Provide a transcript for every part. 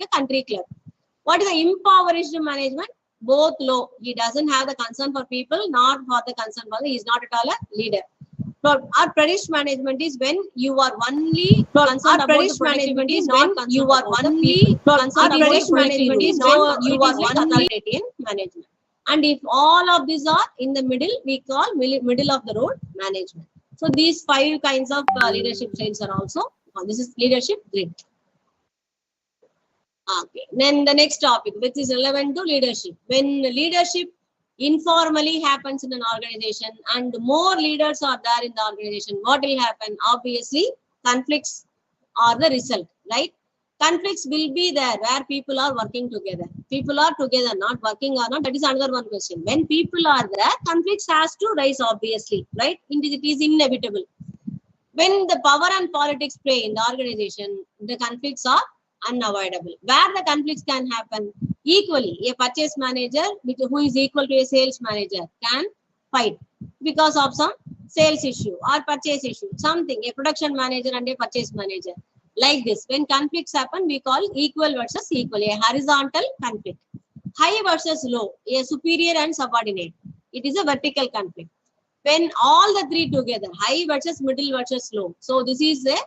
a country clerk. What is the impoverished management? Both low. He doesn't have the concern for people, not for the concern for he is not at all a leader. So our privileged management is when you are only concerned about the management is when you are only concerned about the management is when you are authoritarian management. And if all of these are in the middle, we call middle of the road management. So these 5 kinds of leadership styles are also, this is leadership grid. Okay. Then the next topic, which is relevant to leadership. When leadership informally happens in an organization and more leaders are there in the organization, what will happen? Obviously, conflicts are the result, right? Conflicts will be there where people are working together. People are together, not working or not. That is another one question. When people are there, conflicts has to rise, obviously, right? It is inevitable. When the power and politics play in the organization, the conflicts are unavoidable. Where the conflicts can happen equally, a purchase manager who is equal to a sales manager can fight because of some sales issue or purchase issue, something, a production manager and a purchase manager. Like this, when conflicts happen, we call equal versus equal, a horizontal conflict. High versus low, a superior and subordinate. It is a vertical conflict. When all the 3 together, high versus middle versus low. So this is a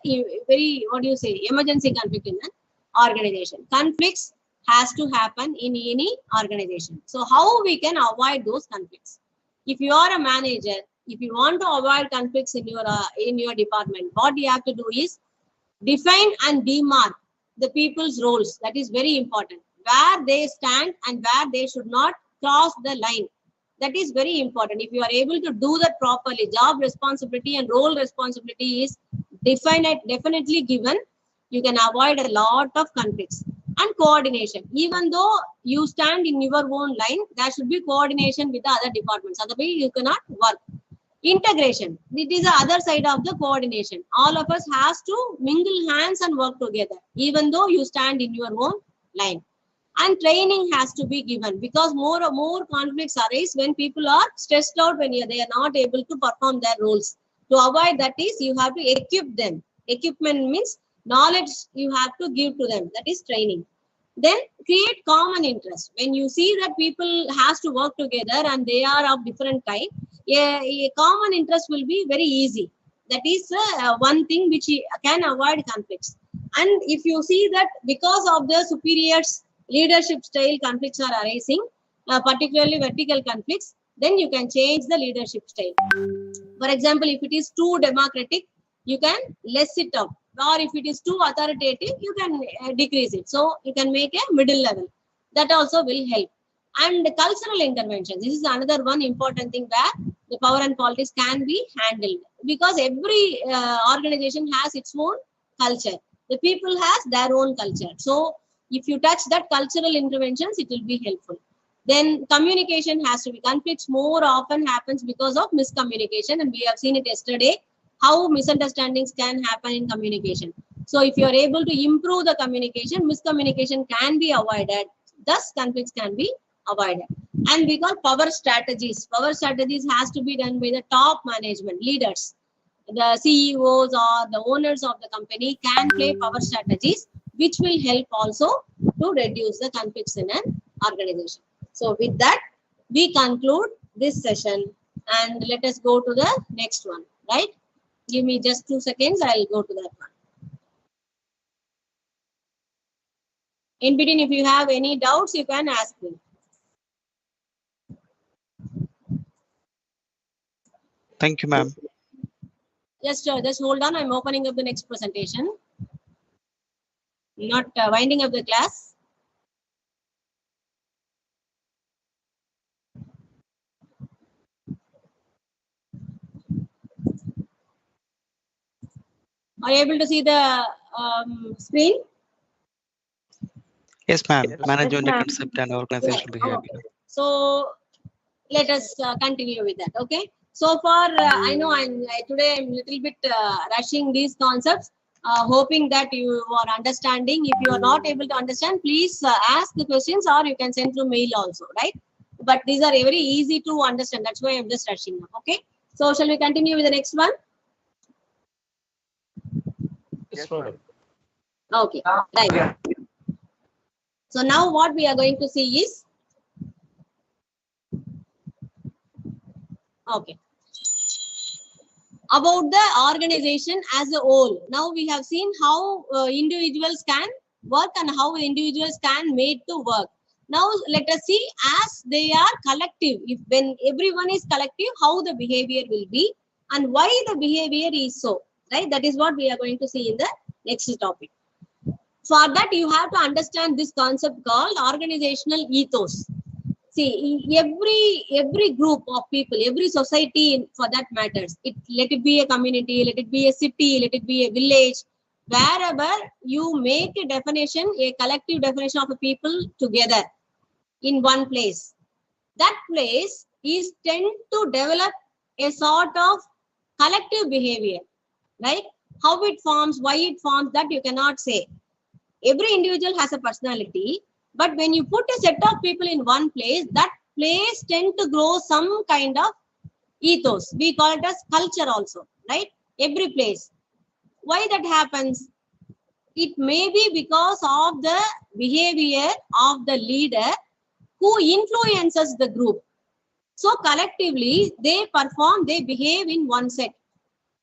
very, what do you say, emergency conflict in an organization. Conflicts has to happen in any organization. So how we can avoid those conflicts? If you are a manager, if you want to avoid conflicts in your department, what you have to do is define and demark the people's roles. That is very important. Where they stand and where they should not cross the line. That is very important. If you are able to do that properly, job responsibility and role responsibility is definitely given, you can avoid a lot of conflicts. And coordination. Even though you stand in your own line, there should be coordination with the other departments. Otherwise, you cannot work. Integration. It is the other side of the coordination. All of us has to mingle hands and work together, even though you stand in your own line. And training has to be given because more conflicts arise when people are stressed out, when they are not able to perform their roles. To avoid that is you have to equip them. Equipment means knowledge you have to give to them. That is training. Then create common interest. When you see that people has to work together and they are of different kind, a common interest will be very easy. That is one thing which can avoid conflicts. And if you see that because of the superiors leadership style conflicts are arising, particularly vertical conflicts, then you can change the leadership style. For example, if it is too democratic, you can less it up. Or if it is too authoritative, you can decrease it. So you can make a middle level. That also will help. And cultural intervention. This is another one important thing where the power and politics can be handled. Because every organization has its own culture. The people has their own culture. So if you touch that cultural interventions, it will be helpful. Then communication has to be. Conflicts more often happens because of miscommunication. And we have seen it yesterday, how misunderstandings can happen in communication. So if you are able to improve the communication, miscommunication can be avoided. Thus, conflicts can be avoided. And we call power strategies. Power strategies has to be done by the top management, leaders. The CEOs or the owners of the company can play power strategies, which will help also to reduce the conflicts in an organization. So with that, we conclude this session and let us go to the next one, right? Give me just 2 seconds. I'll go to that one. In between, if you have any doubts, you can ask me. Thank you, ma'am. Just hold on. I'm opening up the next presentation. Not winding up the class. Are you able to see the screen? Yes, ma'am. Management concept and organizational behavior. Okay. So let us continue with that. Okay. So far, I know today I'm a little bit rushing these concepts, hoping that you are understanding. If you are not able to understand, please ask the questions or you can send through mail also, right? But these are very easy to understand. That's why I'm just rushing now. Okay. So shall we continue with the next one? Yes, madam. Okay. Right. So now what we are going to see is, okay, about the organization as a whole. Now we have seen how individuals can work and how individuals can made to work. Now let us see as they are collective. If when everyone is collective, how the behavior will be and why the behavior is so. Right? That is what we are going to see in the next topic. For that, you have to understand this concept called organizational ethos. See, every group of people, every society for that matters. Let it be a community, let it be a city, let it be a village, wherever you make a definition, a collective definition of a people together in one place. That place is tend to develop a sort of collective behavior, right? How it forms, why it forms, that you cannot say. Every individual has a personality, but when you put a set of people in one place, that place tend to grow some kind of ethos. We call it as culture also, right? Every place. Why that happens? It may be because of the behavior of the leader who influences the group. So collectively, they perform, they behave in one set.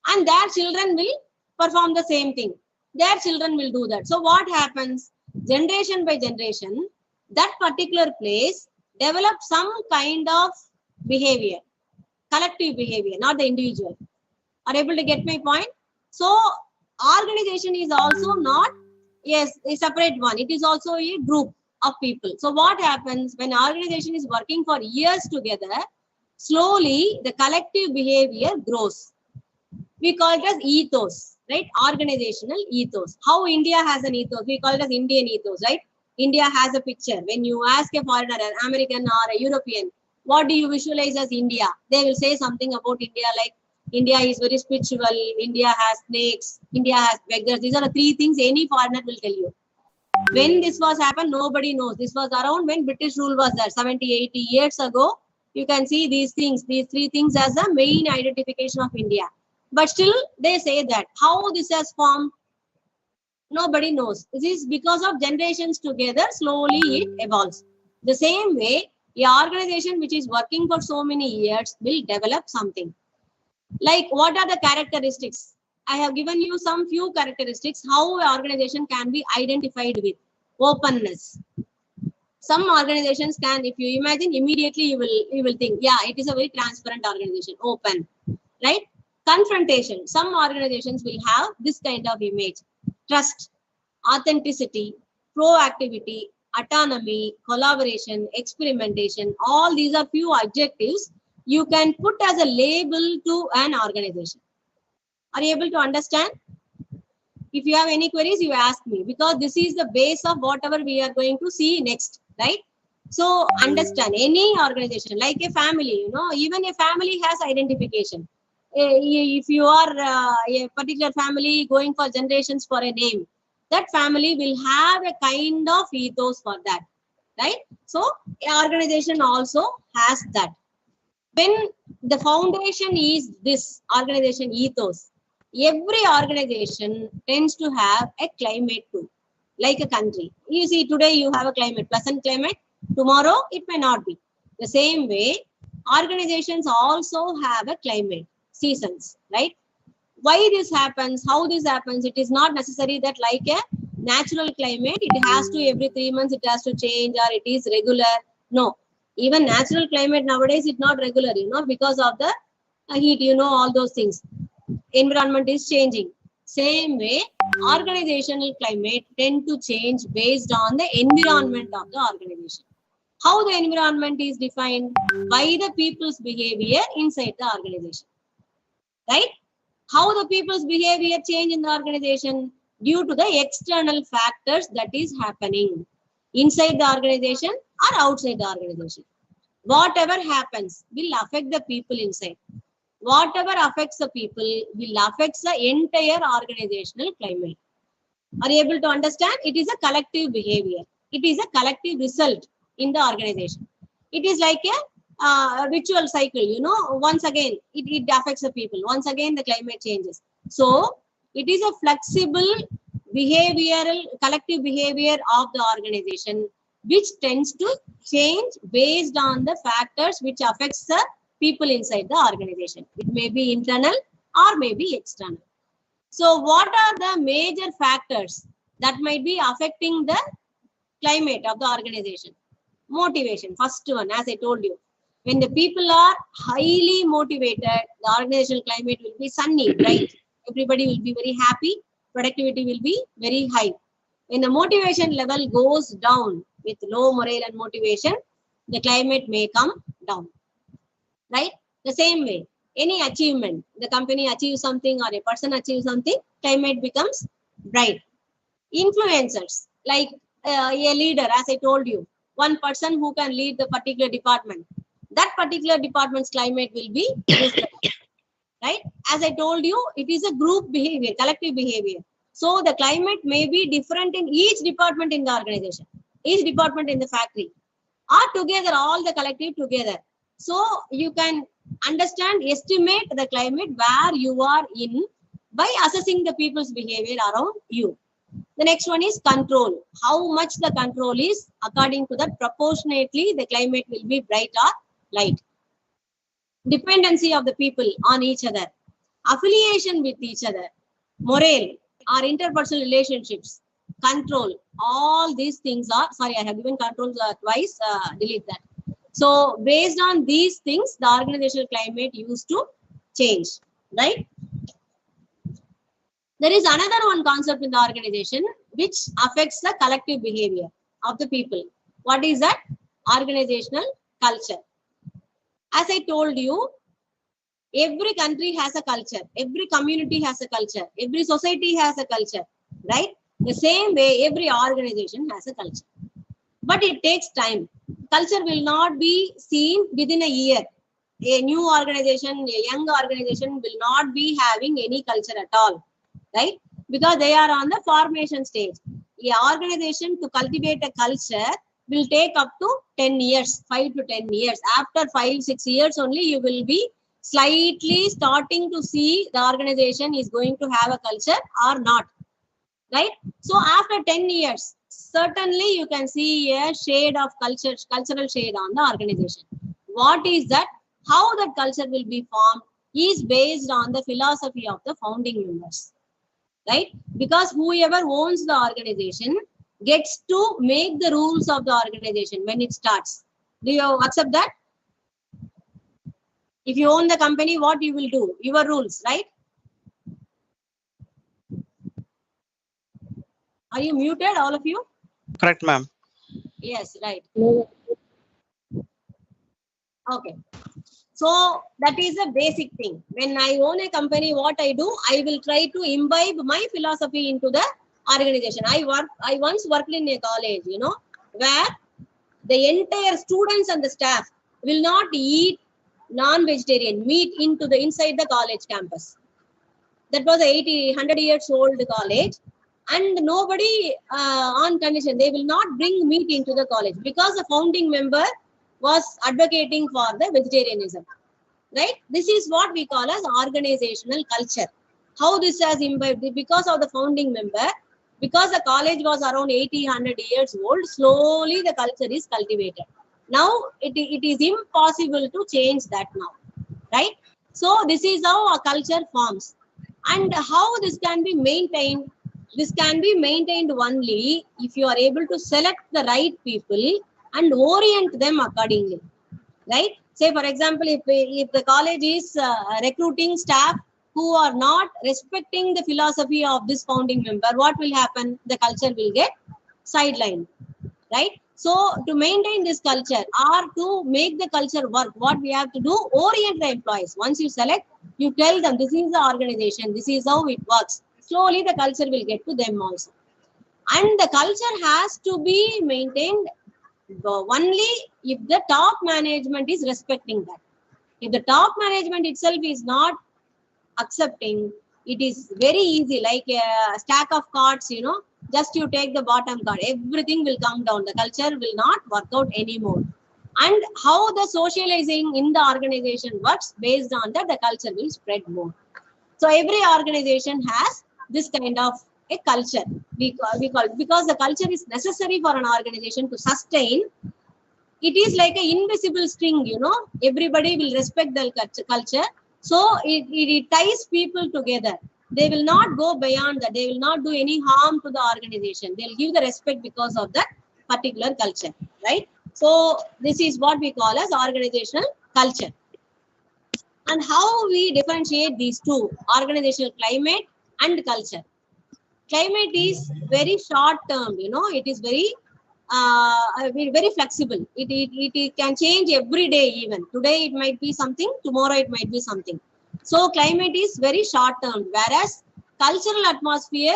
And their children will perform the same thing. Their children will do that. So what happens? Generation by generation, that particular place develops some kind of behavior, collective behavior, not the individual. Are you able to get my point? So organization is also not, yes, a separate one. It is also a group of people. So what happens when organization is working for years together, slowly the collective behavior grows. We call it as ethos, right? Organizational ethos. How India has an ethos, we call it as Indian ethos, right? India has a picture. When you ask a foreigner, an American or a European, what do you visualize as India? They will say something about India like India is very spiritual, India has snakes, India has beggars. These are the three things any foreigner will tell you. When this was happened, nobody knows. This was around when British rule was there, 70, 80 years ago. You can see these things, these three things as the main identification of India. But still, they say that. How this has formed, nobody knows. This is because of generations together, slowly it evolves. The same way, an organization which is working for so many years will develop something. Like, what are the characteristics? I have given you some few characteristics, how an organization can be identified with. Openness. Some organizations can, if you imagine, immediately you will think, yeah, it is a very transparent organization, open, right? Confrontation. Some organizations will have this kind of image. Trust, authenticity, proactivity, autonomy, collaboration, experimentation. All these are few adjectives you can put as a label to an organization. Are you able to understand? If you have any queries, you ask me, because this is the base of whatever we are going to see next, right? So understand, any organization, like a family, even a family has identification. If you are a particular family going for generations for a name, that family will have a kind of ethos for that, right? So an organization also has that. When the foundation is this organization ethos, every organization tends to have a climate too, like a country. You see, today you have a climate, pleasant climate. Tomorrow it may not be. The same way, organizations also have a climate, seasons, right? Why this happens, how this happens, it is not necessary that like a natural climate, it has to every 3 months, it has to change, or it is regular. No, even natural climate nowadays is not regular, because of the heat, all those things. Environment is changing. Same way, organizational climate tend to change based on the environment of the organization. How the environment is defined? By the people's behavior inside the organization, right? How the people's behavior change in the organization? Due to the external factors that is happening inside the organization or outside the organization. Whatever happens will affect the people inside. Whatever affects the people will affect the entire organizational climate. Are you able to understand? It is a collective behavior. It is a collective result in the organization. It is like a ritual cycle, once again, it affects the people. Once again, the climate changes. So, it is a flexible behavioral, collective behavior of the organization, which tends to change based on the factors which affects the people inside the organization. It may be internal or may be external. So what are the major factors that might be affecting the climate of the organization? Motivation, first one, as I told you. When the people are highly motivated, the organizational climate will be sunny, bright. Everybody will be very happy. Productivity will be very high. When the motivation level goes down with low morale and motivation, the climate may come down. Right? The same way, any achievement, the company achieves something or a person achieves something, climate becomes bright. Influencers, like a leader, as I told you, one person who can lead the particular department, that particular department's climate will be different. Right? As I told you, it is a group behavior, collective behavior. So the climate may be different in each department in the organization, each department in the factory, or together, all the collective together. So you can understand, estimate the climate where you are in by assessing the people's behavior around you. The next one is control. How much the control is, according to that, proportionately the climate will be bright or light. Dependency of the people on each other, affiliation with each other, morale or interpersonal relationships, control. All these things are, sorry, I have given control twice, delete that. So based on these things, the organizational climate used to change, right? There is another one concept in the organization which affects the collective behavior of the people. What is that? Organizational culture. As I told you, every country has a culture, every community has a culture, every society has a culture, right? The same way, every organization has a culture. But it takes time. Culture will not be seen within a year. A new organization, a young organization will not be having any culture at all, right? Because they are on the formation stage. An organization to cultivate a culture will take up to 10 years, 5 to 10 years. After 5-6 years only, you will be slightly starting to see the organization is going to have a culture or not, right? So after 10 years, certainly you can see a shade of cultural shade on the organization. What is that? How that culture will be formed is based on the philosophy of the founding members, right? Because whoever owns the organization gets to make the rules of the organization when it starts. Do you accept that? If you own the company, what you will do? Your rules, right? Are you muted, all of you? Correct, ma'am. Yes, right. Okay. So that is a basic thing. When I own a company, what I do, I will try to imbibe my philosophy into the organization. I once worked in a college, where the entire students and the staff will not eat non-vegetarian meat inside the college campus. That was a 100 years old college, and nobody on condition, they will not bring meat into the college because the founding member was advocating for the vegetarianism, right? This is what we call as organizational culture. How this has imbibed? Because of the founding member, because the college was around 100 years old, slowly the culture is cultivated. Now it is impossible to change that now, right? So this is how a culture forms. And how this can be maintained? This can be maintained only if you are able to select the right people and orient them accordingly, right? Say, for example, if the college is recruiting staff who are not respecting the philosophy of this founding member, what will happen? The culture will get sidelined, right? So to maintain this culture or to make the culture work, what we have to do, orient the employees. Once you select, you tell them this is the organization, this is how it works. Slowly the culture will get to them also. And the culture has to be maintained only if the top management is respecting that. If the top management itself is not accepting, it is very easy, like a stack of cards, just you take the bottom card, everything will come down. The culture will not work out anymore. And how the socializing in the organization works, based on that, the culture will spread more. So every organization has this kind of a culture. We call it, because the culture is necessary for an organization to sustain. It is like an invisible string, you know. Everybody will respect the culture. So it ties people together. They will not go beyond that. They will not do any harm to the organization. They'll give the respect because of that particular culture, right? So this is what we call as organizational culture. And how we differentiate these two, organizational climate and culture. Climate is very short term, you know. It is very very flexible. It can change every day. Even today it might be something, tomorrow it might be something. So climate is very short term, whereas cultural atmosphere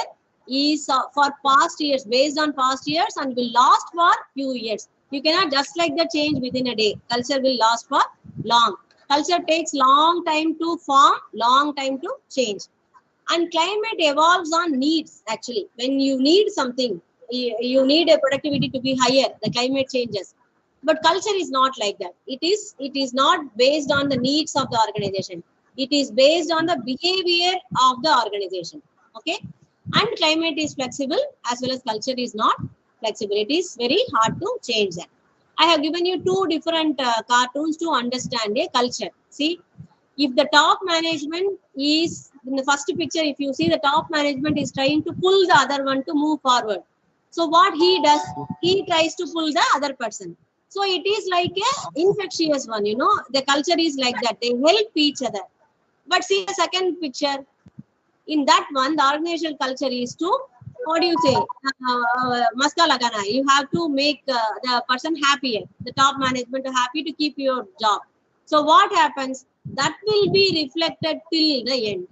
is for past years, based on past years, and will last for few years. You cannot just like the change within a day. Culture will last for long. Culture takes long time to form, long time to change. And climate evolves on needs. Actually, when you need something, you need a productivity to be higher, the climate changes. But culture is not like that. It is not based on the needs of the organization. It is based on the behavior of the organization. Okay. And climate is flexible as well as culture is not flexible. It is very hard to change that. I have given you two different cartoons to understand a culture. See, if the top management is, in the first picture, if you see, the top management is trying to pull the other one to move forward. So what he does, he tries to pull the other person. So it is like a infectious one, you know. The culture is like that. They help each other. But see the second picture. In that one, the organizational culture is to, what do you say? Maska lagana. You have to make the person happier, the top management happy to keep your job. So what happens? That will be reflected till the end.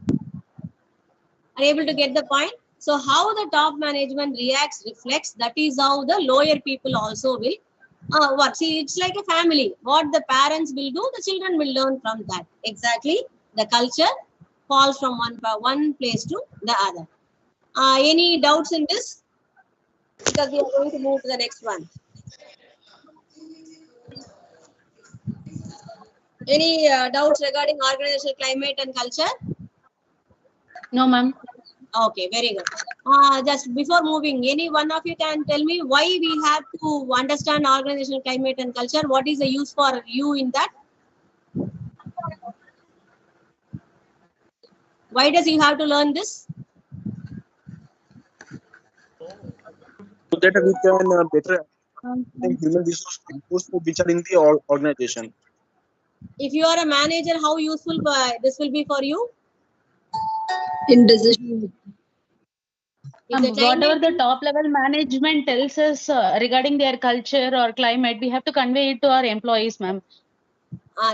Are you able to get the point? So how the top management reacts, reflects, that is how the lower people also will work. See, it's like a family. What the parents will do, the children will learn from that. Exactly. The culture falls from one place to the other. Any doubts in this? Because we are going to move to the next one. Any doubts regarding organizational climate and culture? No, ma'am. Okay, very good. Just before moving, any one of you can tell me why we have to understand organizational climate and culture? What is the use for you in that? Why does you have to learn this? So that we can better human resource which are in the organization. If you are a manager, how useful this will be for you? In decision. Whatever the top level management tells us regarding their culture or climate, we have to convey it to our employees, ma'am.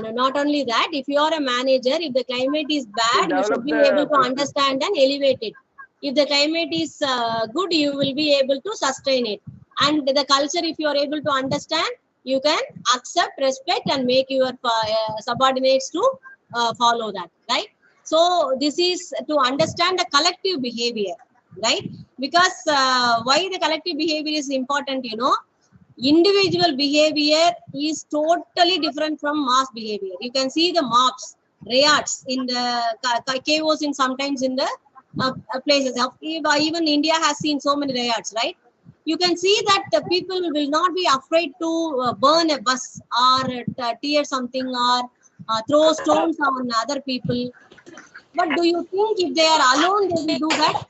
No, not only that, if you are a manager, if the climate is bad, you should be able to understand and elevate it. If the climate is good, you will be able to sustain it. And the culture, if you are able to understand, you can accept, respect, and make your subordinates to follow that, right? So this is to understand the collective behavior, right? Because why the collective behavior is important, you know, individual behavior is totally different from mass behavior. You can see the mobs, riots in the chaos in sometimes in the places. Even India has seen so many riots, right? You can see that the people will not be afraid to burn a bus or tear something or throw stones on other people. But do you think if they are alone, they will do that?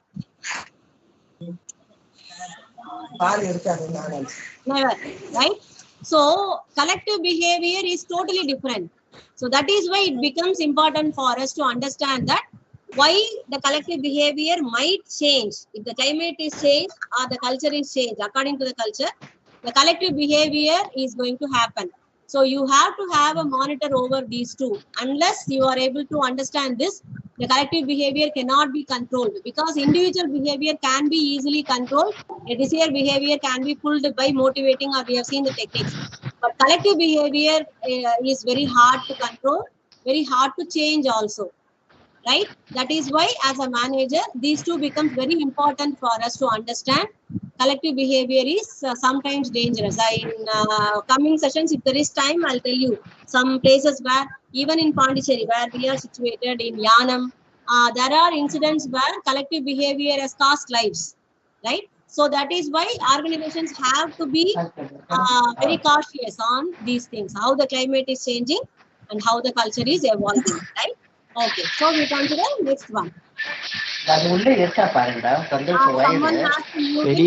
Never, right? So collective behavior is totally different. So that is why it becomes important for us to understand that why the collective behavior might change. If the climate is changed or the culture is changed, according to the culture, the collective behavior is going to happen. So you have to have a monitor over these two. Unless you are able to understand this, the collective behavior cannot be controlled, because individual behavior can be easily controlled. A desired behavior can be pulled by motivating, or we have seen the techniques. But collective behavior is very hard to control, very hard to change also, right? That is why as a manager, these two becomes very important for us to understand. Collective behavior is sometimes dangerous. In coming sessions, if there is time, I'll tell you some places where, even in Pondicherry, where we are situated in Yanam, there are incidents where collective behavior has cost lives, right? So that is why organizations have to be very cautious on these things, how the climate is changing and how the culture is evolving, right? Okay, so we come to the next one. Someone has to mute it.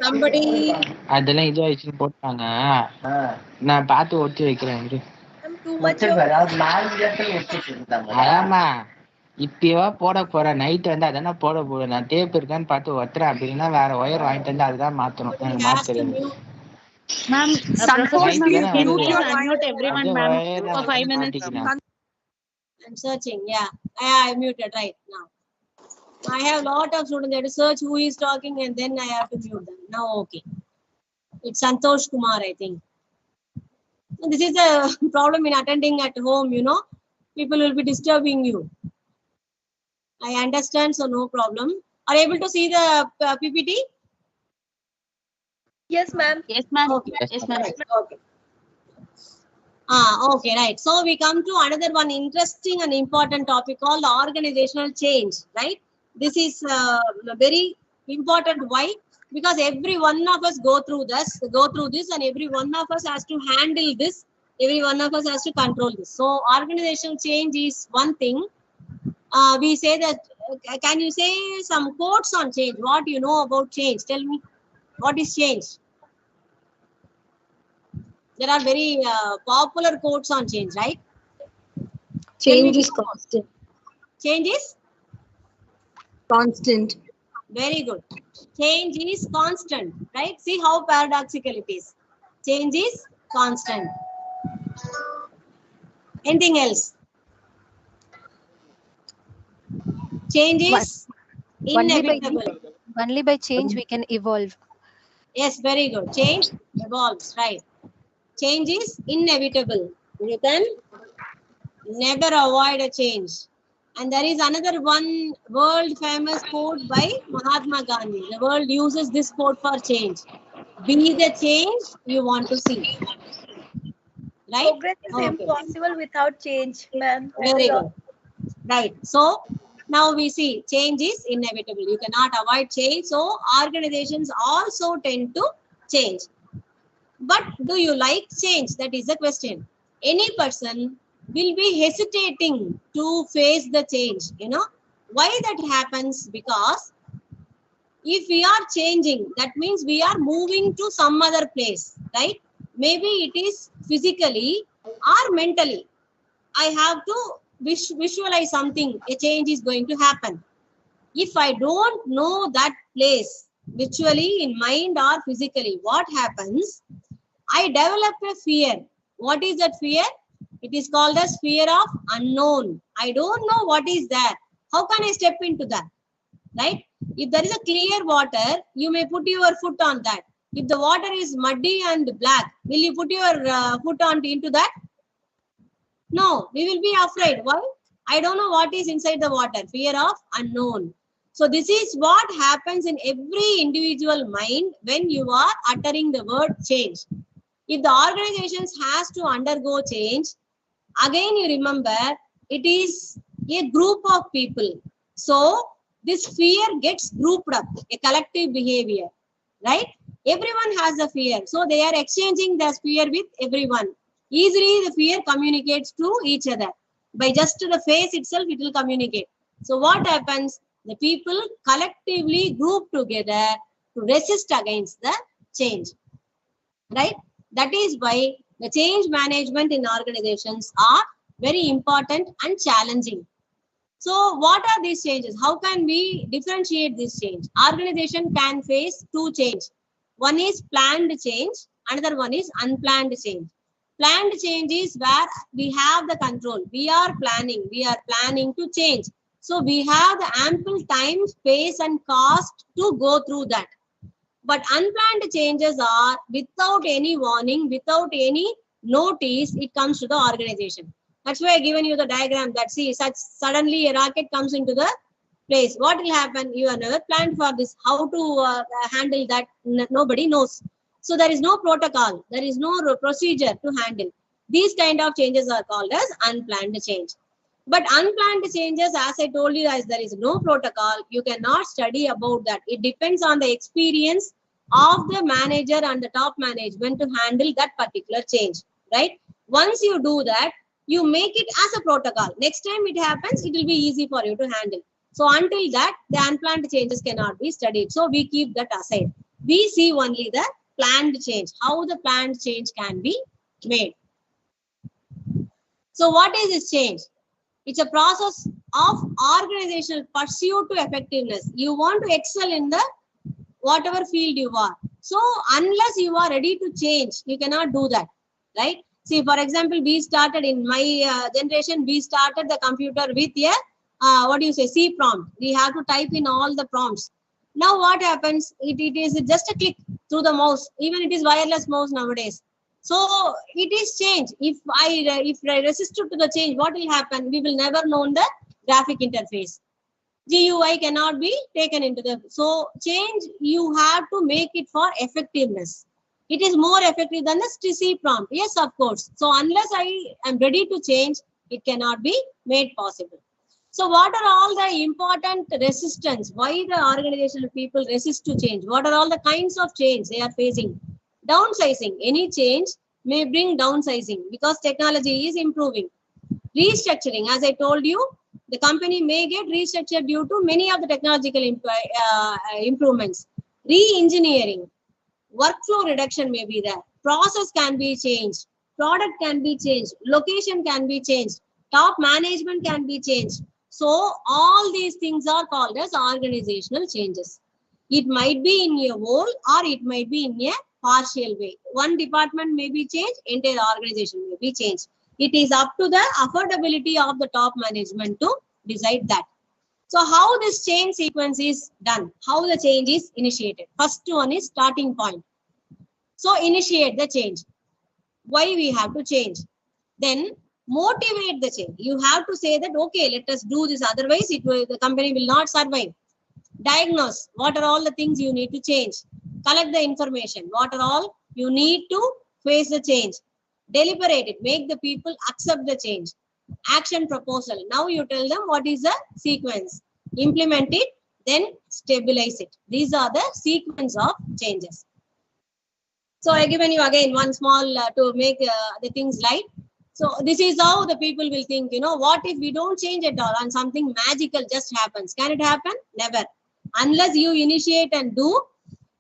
Somebody. அதெல்லாம் இது வச்சுன்னு போட்டாங்க நான் பார்த்து ஒட்டி வைக்கிறேன் அதாம்மா இப்பவா போட போறேன் நைட் வந்து அதானே போட போறேன் நான் டேப் இருக்கான்னு பார்த்து ஒட்டுறேன் அப்படின்னா வேற ஒயர் வாங்கிட்டு வந்து அதுதான் மாத்தணும் எனக்கு மாத்த தெரியாது Ma'am, Santosh, please please mute everyone, ma'am, for 5 minutes. I'm searching, yeah. I muted right now. I have a lot of students that search who is talking and then I have to mute them. Now, okay. It's Santosh Kumar, I think. This is a problem in attending at home, you know. People will be disturbing you. I understand, so no problem. Are you able to see the PPT? Yes, ma'am. Yes, ma'am. Okay. Yes, ma'am. Right. Okay. Okay, right. So we come to another one interesting and important topic called organizational change, right? This is very important. Why? Because every one of us go through this, and every one of us has to handle this. Every one of us has to control this. So organizational change is one thing. We say that, can you say some quotes on change? What you know about change? Tell me, what is change? There are very popular quotes on change, right? Change is constant. Change is? Constant. Very good. Change is constant, right? See how paradoxical it is. Change is constant. Anything else? Change is inevitable. Only by change we can evolve. Yes, very good. Change evolves, right? Change is inevitable. You can never avoid a change. And there is another one world famous quote by Mahatma Gandhi. The world uses this quote for change. Be the change you want to see. Right? Progress is impossible without change, ma'am. Very good. Right. So now we see change is inevitable. You cannot avoid change. So organizations also tend to change. But do you like change? That is the question. Any person will be hesitating to face the change. You know why that happens? Because if we are changing, that means we are moving to some other place, right? Maybe it is physically or mentally. I have to visualize something. A change is going to happen. If I don't know that place virtually in mind or physically, what happens? I develop a fear. What is that fear? It is called as fear of unknown. I don't know what is there. How can I step into that? Right? If there is a clear water, you may put your foot on that. If the water is muddy and black, will you put your foot into that? No, we will be afraid. Why? I don't know what is inside the water. Fear of unknown. So this is what happens in every individual mind when you are uttering the word change. If the organization has to undergo change, again you remember it is a group of people. So this fear gets grouped up, a collective behavior, right? Everyone has a fear. So they are exchanging their fear with everyone. Easily the fear communicates to each other. By just the face itself, it will communicate. So what happens? The people collectively group together to resist against the change, right? That is why the change management in organizations are very important and challenging. So what are these changes? How can we differentiate this change? Organization can face two change. One is planned change. Another one is unplanned change. Planned change is where we have the control. We are planning to change. So we have the ample time, space and cost to go through that. But unplanned changes are without any warning, without any notice, it comes to the organization. That's why I've given you the diagram that see suddenly a rocket comes into the place. What will happen? You are never planned for this. How to handle that? Nobody knows. So there is no protocol. There is no procedure to handle. These kind of changes are called as unplanned change. But unplanned changes, as I told you, as there is no protocol, you cannot study about that. It depends on the experience of the manager and the top management to handle that particular change, right? Once you do that, you make it as a protocol. Next time it happens, it will be easy for you to handle. So until that, the unplanned changes cannot be studied. So we keep that aside. We see only the planned change, how the planned change can be made. So what is this change? It's a process of organizational pursuit to effectiveness. You want to excel in the whatever field you are. So unless you are ready to change, you cannot do that, right? See, for example, we started in my generation, we started the computer with a, C prompt. We have to type in all the prompts. Now what happens? It is just a click through the mouse. Even it is wireless mouse nowadays. So it is change. If I resist to the change, what will happen? We will never know the graphic interface. GUI cannot be taken into the. So change, you have to make it for effectiveness. It is more effective than the C prompt. Yes, of course. So unless I am ready to change, it cannot be made possible. So what are all the important resistance? Why the organizational people resist to change? What are all the kinds of change they are facing? Downsizing. Any change may bring downsizing because technology is improving. Restructuring. As I told you, the company may get restructured due to many of the technological improvements. Re-engineering. Workflow reduction may be there. Process can be changed. Product can be changed. Location can be changed. Top management can be changed. So all these things are called as organizational changes. It might be in a whole or it might be in a partial way. One department may be changed, entire organization may be changed. It is up to the affordability of the top management to decide that. So how this change sequence is done, how the change is initiated. First one is starting point. So initiate the change. Why we have to change? Then motivate the change. You have to say that, okay, let us do this. Otherwise, the company will not survive. Diagnose. What are all the things you need to change? Collect the information. What are all you need to face the change? Deliberate it. Make the people accept the change. Action proposal. Now you tell them what is the sequence. Implement it, then stabilize it. These are the sequence of changes. So I given you again one small to make the things light. So this is how the people will think, what if we don't change at all and something magical just happens? Can it happen? Never. Unless you initiate and do,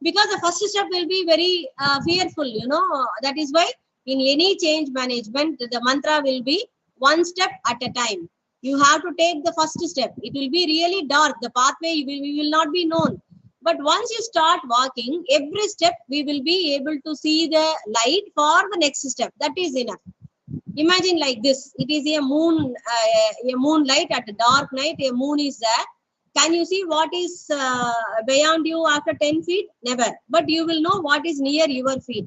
because the first step will be very fearful, that is why in any change management, the mantra will be one step at a time. You have to take the first step. It will be really dark. The pathway we will not be known. But once you start walking, every step we will be able to see the light for the next step. That is enough. Imagine like this. It is a moonlight at a dark night. A moon is there. Can you see what is beyond you after 10 feet? Never. But you will know what is near your feet.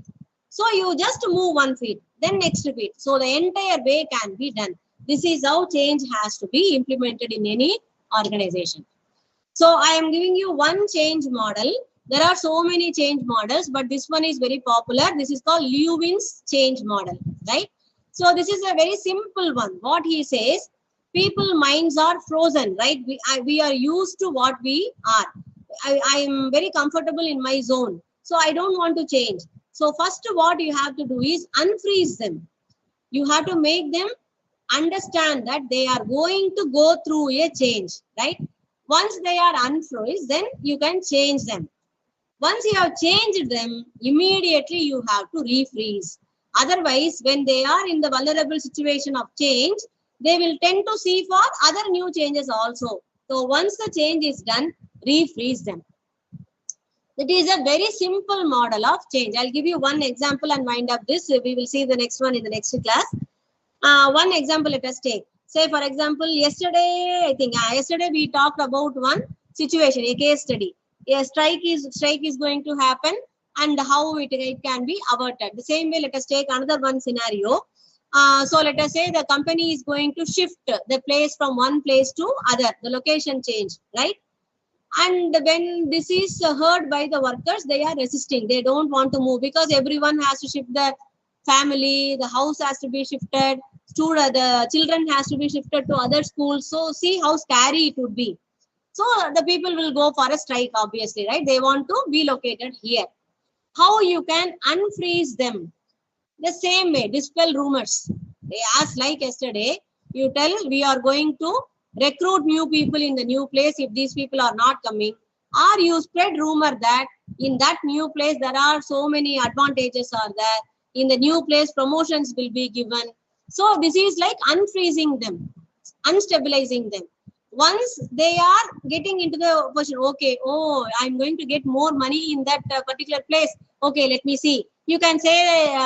So you just move 1 feet, then next feet. So the entire way can be done. This is how change has to be implemented in any organization. So I am giving you one change model. There are so many change models, but this one is very popular. This is called Lewin's change model, right? So this is a very simple one. What he says, people minds are frozen, right? We are used to what we are. I am very comfortable in my zone. So I don't want to change. So first what you have to do is unfreeze them. You have to make them understand that they are going to go through a change, right? Once they are unfroze, then you can change them. Once you have changed them, immediately you have to refreeze. Otherwise, when they are in the vulnerable situation of change, they will tend to see for other new changes also. So once the change is done, refreeze them. It is a very simple model of change. I'll give you one example and wind up this. We will see the next one in the next class. One example let us take. Say for example, yesterday we talked about one situation, a case study. A strike is going to happen and how it can be averted. The same way, let us take another one scenario. So let us say the company is going to shift the place from one place to other, the location change, right? And when this is heard by the workers, they are resisting. They don't want to move because everyone has to shift their family, the house has to be shifted. the children has to be shifted to other schools. So see how scary it would be. So the people will go for a strike, obviously, right? They want to be located here. How you can unfreeze them? The same way, dispel rumors. As like yesterday, you tell we are going to recruit new people in the new place if these people are not coming. Or you spread rumor that in that new place there are so many advantages are there. In the new place, promotions will be given. So this is like unfreezing them, unstabilizing them. Once they are getting into the position, okay, oh, I'm going to get more money in that particular place. Okay, let me see. You can say,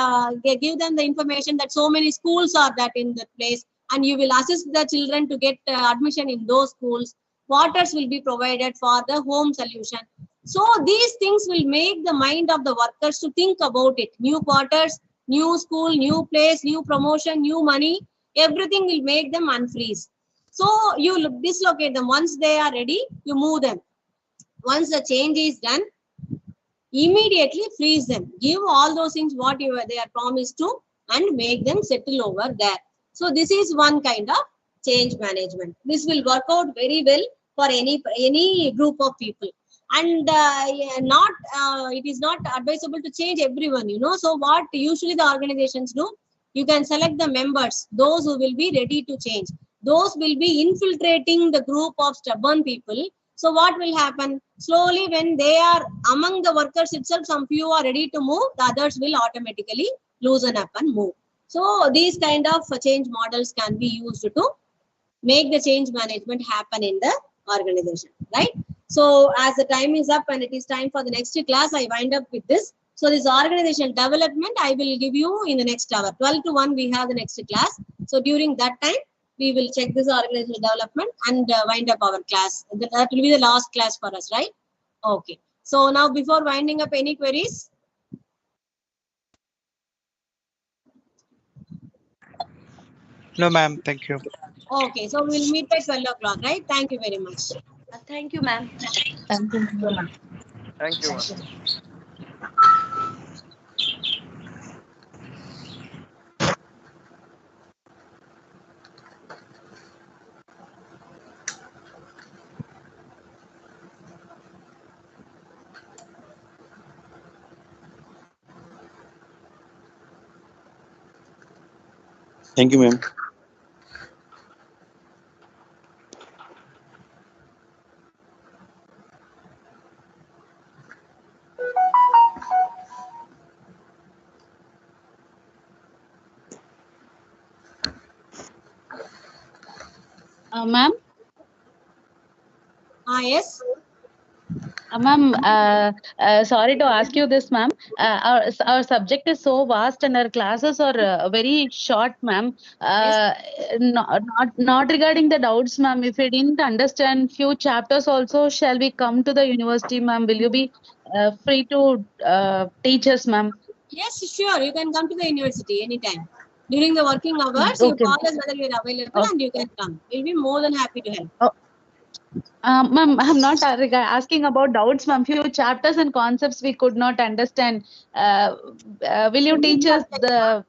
give them the information that so many schools are that in that place, and you will assist the children to get admission in those schools. Quarters will be provided for the home solution. So these things will make the mind of the workers to think about it. New quarters, new school, new place, new promotion, new money, everything will make them unfreeze. So you dislocate them. Once they are ready, you move them. Once the change is done, immediately freeze them. Give all those things what they are promised to and make them settle over there. So this is one kind of change management. This will work out very well for any group of people. And it is not advisable to change everyone, So what usually the organizations do, you can select the members, those who will be ready to change. Those will be infiltrating the group of stubborn people. So what will happen? Slowly, when they are among the workers itself, some few are ready to move, the others will automatically loosen up and move. So these kind of change models can be used to make the change management happen in the organization, right? So as the time is up and it is time for the next class, I wind up with this. So this organizational development, I will give you in the next hour. 12 to 1, we have the next class. So during that time, we will check this organizational development and wind up our class. That will be the last class for us, right? Okay. So now before winding up, any queries? No, ma'am. Thank you. Okay. So we'll meet at 12 o'clock, right? Thank you very much. Thank you, ma'am. Thank you. Thank you. Thank you, ma'am. Ma'am? Yes. Ma'am, sorry to ask you this, ma'am. Our subject is so vast and our classes are very short, ma'am. Not regarding the doubts, ma'am. If we didn't understand few chapters also, shall we come to the university, ma'am? Will you be free to teach us, ma'am? Yes, sure. You can come to the university anytime. During the working hours, you Okay. call us whether we are available and you can come. We'll be more than happy to help. Ma'am, I'm not asking about doubts, ma'am. Few chapters and concepts we could not understand. Will you teach us the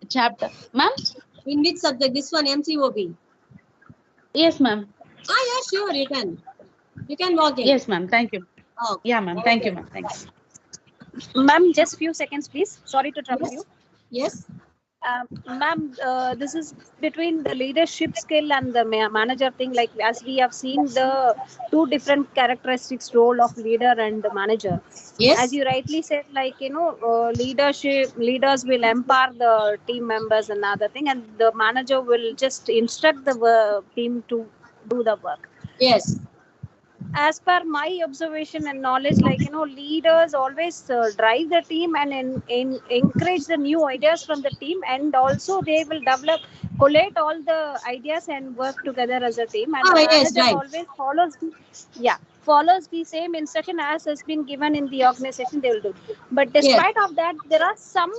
chapter, ma'am? In which subject? This one, MCOB. Yes, ma'am. Yeah, sure. You can. You can walk in. Yes, ma'am. Thank you. Okay. Yeah, ma'am. Thank you, ma'am. Thanks. Ma'am, just few seconds, please. Sorry to trouble you. Yes. Ma'am, this is between the leadership skill and the manager thing. Like as we have seen the two different characteristics role of leader and the manager. Yes. As you rightly said, like leaders will empower the team members and other thing, and the manager will just instruct the team to do the work. Yes. As per my observation and knowledge, like leaders always drive the team and encourage the new ideas from the team, and also they will collate all the ideas and work together as a team, and the yes, manager right. always follows the same instruction as has been given in the organization. They will do, but despite of that, there are some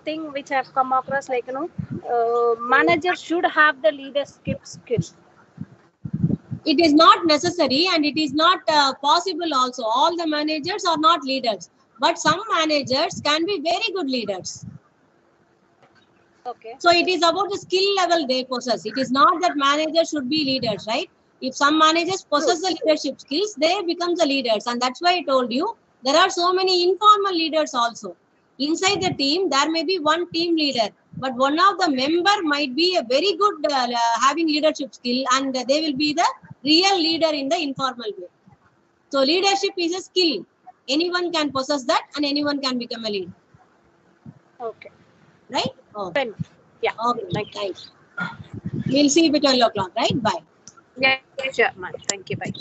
thing which have come across, like manager should have the leadership skill. It is not necessary and it is not possible also. All the managers are not leaders, but some managers can be very good leaders. Okay. So it is about the skill level they possess. It is not that managers should be leaders, right? If some managers possess the leadership skills, they become the leaders. And that's why I told you, there are so many informal leaders also. Inside the team, there may be one team leader, but one of the member might be a very good having leadership skill, and they will be the real leader in the informal way. So leadership is a skill. Anyone can possess that, and anyone can become a leader. Okay. Right? Oh. Fine. Yeah. Okay. Thank you. Thanks. We'll see you at 12 o'clock, right? Bye. Yeah, sure, ma'am. Thank you. Bye.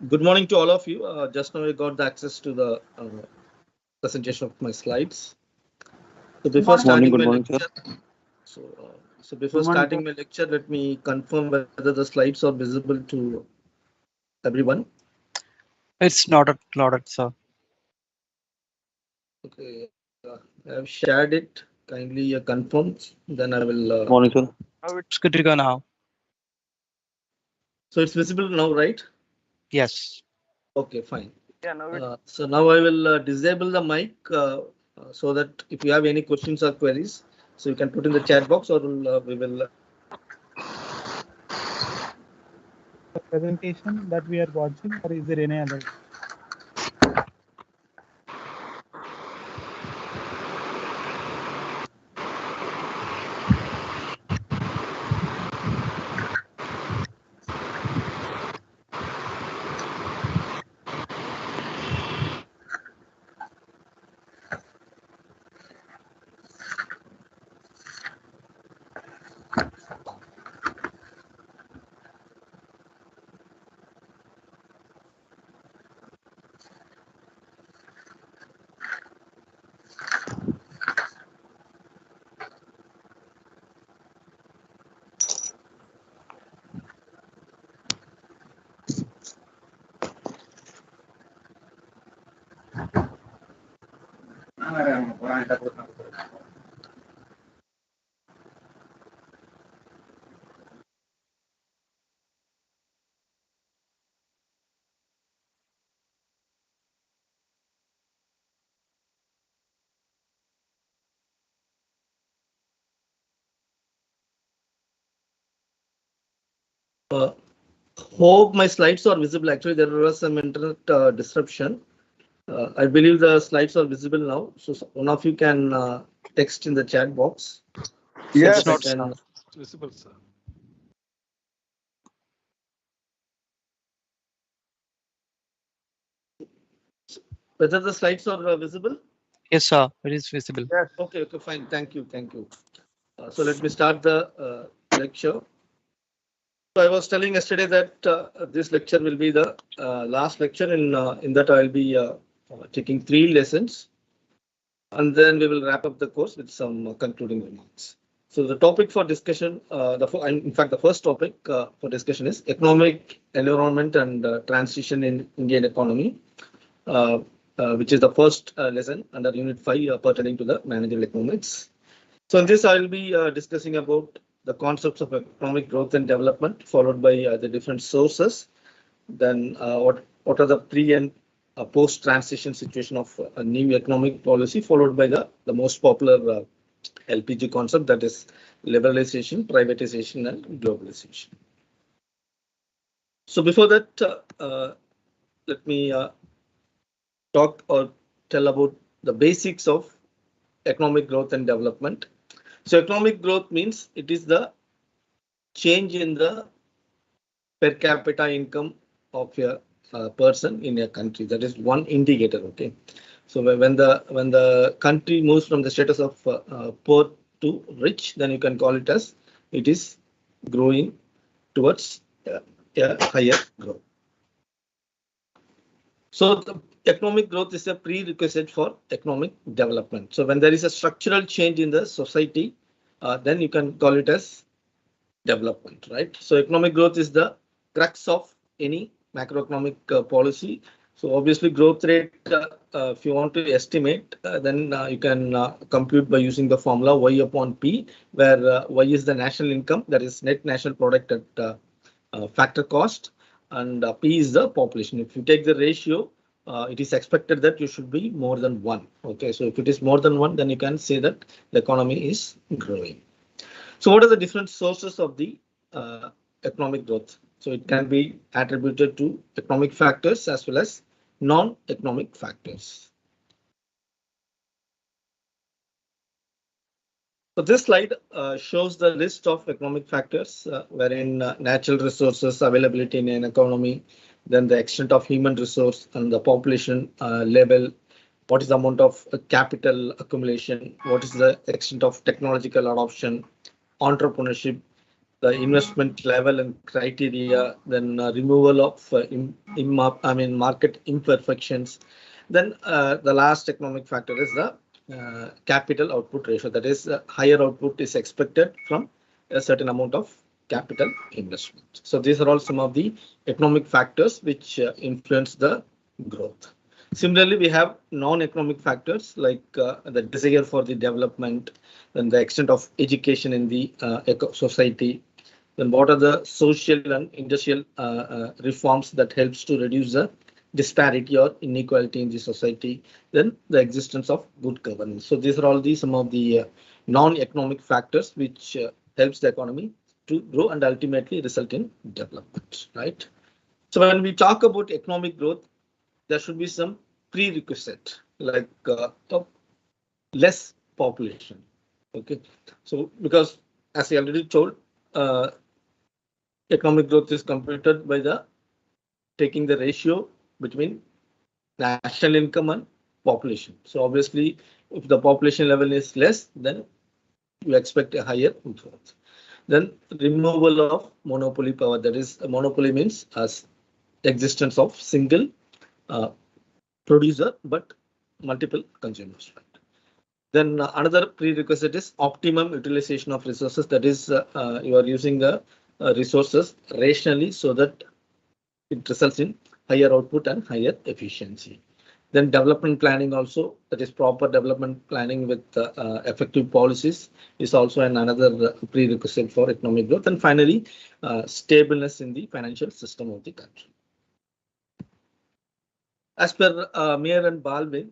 Good morning to all of you. Just now I got the access to the presentation of my slides. So before starting my lecture, let me confirm whether the slides are visible to everyone. It's not loaded, sir. Okay, I have shared it. Kindly confirm. Then I will. Morning, sir. Oh, it's good to go now. So it's visible now, right? Yes. Okay, fine. Yeah, so now I will disable the mic so that if you have any questions or queries, so you can put in the chat box, or we will. The presentation that we are watching, or is there any other? Hope my slides are visible. Actually, there was some internet disruption. I believe the slides are visible now. So one of you can text in the chat box. Yes, So not that I can, It's visible, sir. whether the slides are visible? yes, sir. It is visible. Yes. Okay, fine. Thank you. So let me start the lecture. So I was telling yesterday that this lecture will be the last lecture. In that I'll be taking 3 lessons, and then we will wrap up the course with some concluding remarks. So the topic for discussion, in fact, the first topic for discussion is economic environment and transition in Indian economy, which is the first lesson under Unit 5 pertaining to the managerial economics. So in this, I will be discussing about the concepts of economic growth and development, followed by the different sources. Then what are the pre and post-transition situation of a new economic policy, followed by the most popular LPG concept, that is liberalization, privatization, and globalization. So before that, let me talk or tell about the basics of economic growth and development. So economic growth means it is the change in the per capita income of a person in a country. That is one indicator. Okay. So when the country moves from the status of poor to rich, then you can call it as it is growing towards a higher growth. So the economic growth is a prerequisite for economic development. So when there is a structural change in the society, then you can call it as development, right? So economic growth is the crux of any macroeconomic policy. So obviously growth rate, if you want to estimate, then you can compute by using the formula Y upon P, where Y is the national income, that is net national product at factor cost, and P is the population. If you take the ratio, it is expected that you should be more than 1. Okay, so if it is more than 1, then you can say that the economy is growing. So what are the different sources of the economic growth? So it can be attributed to economic factors as well as non-economic factors. So this slide shows the list of economic factors wherein natural resources availability in an economy, then the extent of human resource and the population level, what is the amount of capital accumulation, what is the extent of technological adoption, entrepreneurship, the investment level and criteria, then removal of market imperfections. Then the last economic factor is the capital output ratio. That is, higher output is expected from a certain amount of capital investment. So these are all some of the economic factors which influence the growth. Similarly, we have non-economic factors like the desire for the development, then the extent of education in the society, then what are the social and industrial reforms that helps to reduce the disparity or inequality in the society, then the existence of good governance. So these are all some of the non-economic factors which helps the economy to grow and ultimately result in development, right? So when we talk about economic growth, there should be some prerequisite like less population. Okay, so because as I already told, economic growth is computed by the taking the ratio between national income and population. So obviously, if the population level is less, then you expect a higher growth. Then removal of monopoly power. That is, a monopoly means as existence of single producer but multiple consumers. Right? Then another prerequisite is optimum utilization of resources. That is, you are using the resources rationally so that it results in higher output and higher efficiency. Then development planning also, that is proper development planning with effective policies is also another prerequisite for economic growth. And finally, stableness in the financial system of the country. As per Mayor and Baldwin,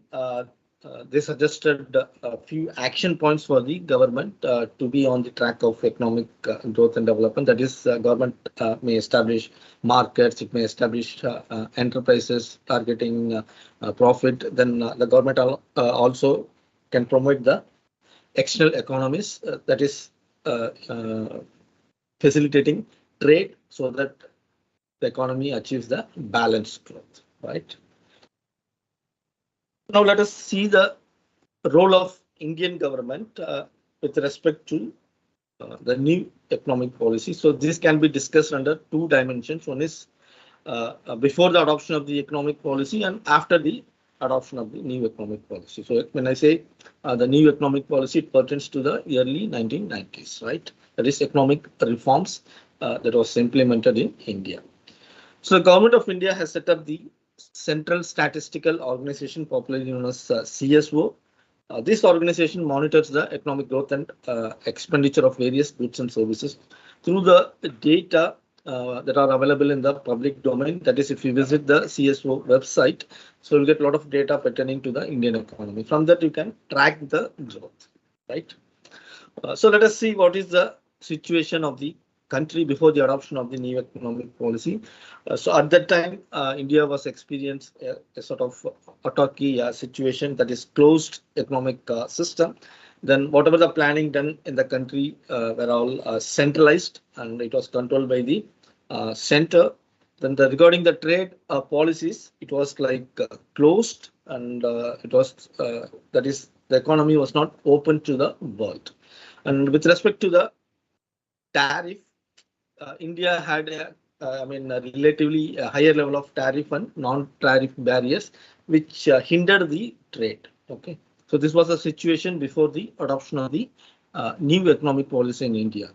they suggested a few action points for the government to be on the track of economic growth and development. That is, government may establish markets, it may establish enterprises targeting profit. Then the government also can promote the external economies, that is facilitating trade so that the economy achieves the balanced growth, right? Now let us see the role of Indian government with respect to the new economic policy. So this can be discussed under two dimensions. One is before the adoption of the economic policy and after the adoption of the new economic policy. So when I say the new economic policy, it pertains to the early 1990s, right? That is economic reforms that was implemented in India. So the government of India has set up the Central Statistical Organization, popularly known as CSO. This organization monitors the economic growth and expenditure of various goods and services through the data that are available in the public domain. That is, if you visit the CSO website, so you'll get a lot of data pertaining to the Indian economy. From that, you can track the growth, right? So let us see what is the situation of the country before the adoption of the new economic policy. So at that time, India was experiencing a sort of autarky situation, that is closed economic system. Then whatever the planning done in the country were all centralized, and it was controlled by the center. Then regarding the trade policies, it was like closed, and it was that is, the economy was not open to the world. And with respect to the tariff, India had a relatively higher level of tariff and non-tariff barriers, which hindered the trade. Okay, so this was a situation before the adoption of the new economic policy in India.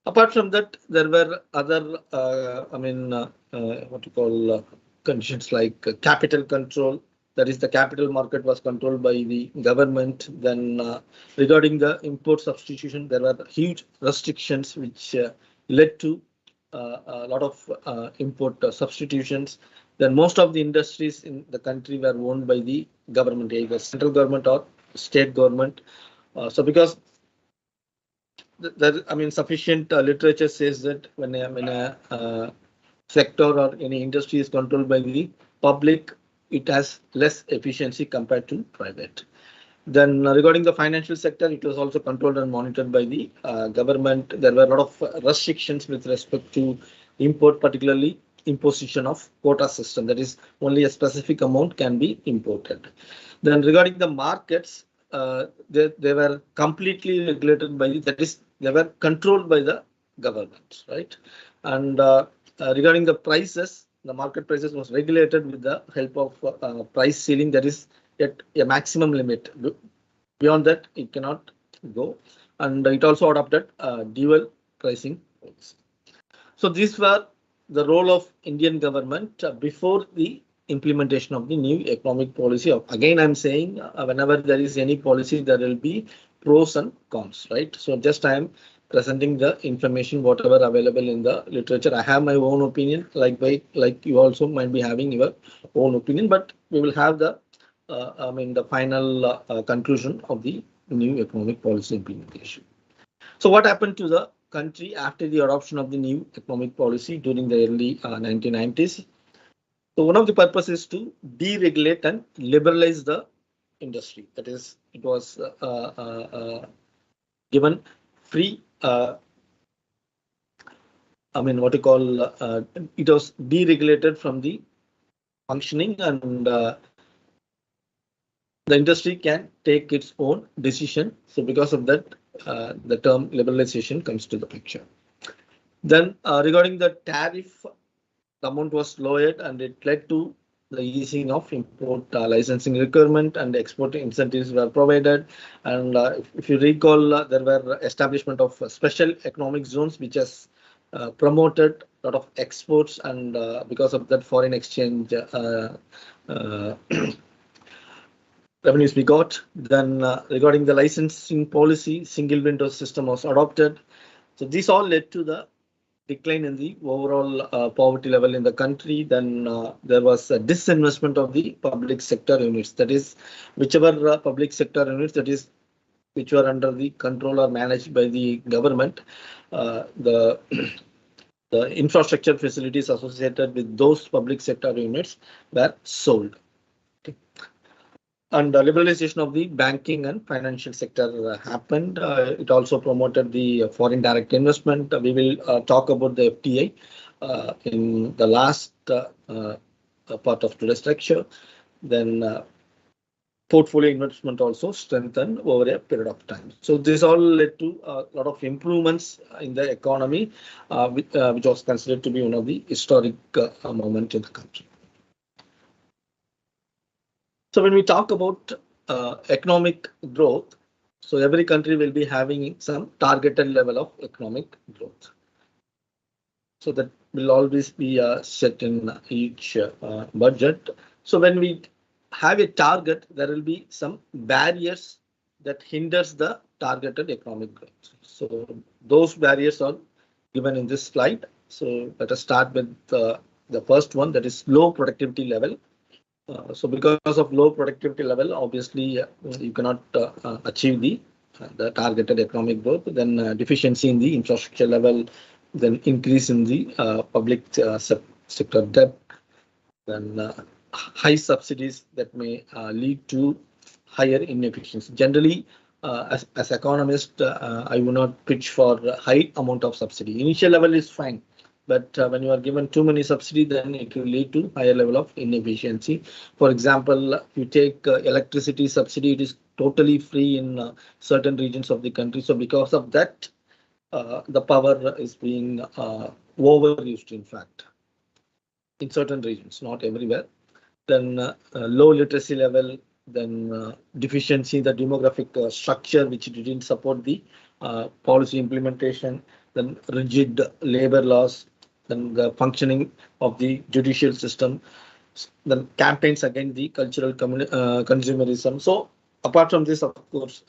Apart from that, there were other, conditions like capital control. That is, the capital market was controlled by the government. Then regarding the import substitution, there were huge restrictions which led to a lot of import substitutions. Then most of the industries in the country were owned by the government, either central government or state government. So because sufficient literature says that when a sector or any industry is controlled by the public, it has less efficiency compared to private. Then regarding the financial sector, it was also controlled and monitored by the government. There were a lot of restrictions with respect to import, particularly imposition of quota system. That is, only a specific amount can be imported. Then regarding the markets, they were completely regulated by the, that is, they were controlled by the government, right? And regarding the prices, the market prices was regulated with the help of price ceiling, that is at a maximum limit. Beyond that, it cannot go. And it also adopted dual pricing policy. So these were the role of Indian government before the implementation of the new economic policy. Again, I'm saying whenever there is any policy, there will be pros and cons, right? So just I am presenting the information, whatever available in the literature. I have my own opinion, like you also might be having your own opinion, but we will have the the final conclusion of the new economic policy implementation. So what happened to the country after the adoption of the new economic policy during the early 1990s? So one of the purposes is to deregulate and liberalize the industry. That is, it was given free. It was deregulated from the functioning, and the industry can take its own decision. So because of that, the term liberalization comes to the picture. Then regarding the tariff, the amount was lowered, and it led to the easing of import licensing requirement, and export incentives were provided. And if you recall, there were establishment of special economic zones, which has promoted a lot of exports, and because of that, foreign exchange revenues we got. Then regarding the licensing policy, single window system was adopted. So these all led to the decline in the overall poverty level in the country. Then there was a disinvestment of the public sector units. That is, whichever public sector units which were under the control or managed by the government, the infrastructure facilities associated with those public sector units were sold. Okay. And liberalization of the banking and financial sector happened. It also promoted the foreign direct investment. We will talk about the FDI in the last part of today's lecture. Then portfolio investment also strengthened over a period of time. So this all led to a lot of improvements in the economy, which was considered to be one of the historic moment in the country. So when we talk about economic growth, so every country will be having some targeted level of economic growth. So that will always be set in each budget. So when we have a target, there will be some barriers that hinders the targeted economic growth. So those barriers are given in this slide. So let us start with the first one, that is low productivity level. So because of low productivity level, obviously you cannot achieve the targeted economic growth. Then deficiency in the infrastructure level, then increase in the public sector debt, then high subsidies that may lead to higher inefficiency. Generally, as economist, I would not pitch for a high amount of subsidy. Initial level is fine, but when you are given too many subsidy, then it will lead to higher level of inefficiency. For example, if you take electricity subsidy, it is totally free in certain regions of the country. So because of that, the power is being overused, in fact, in certain regions, not everywhere. Then low literacy level, then deficiency in the demographic structure, which didn't support the policy implementation, then rigid labor laws, then the functioning of the judicial system, then campaigns against the cultural consumerism. So apart from this, of course,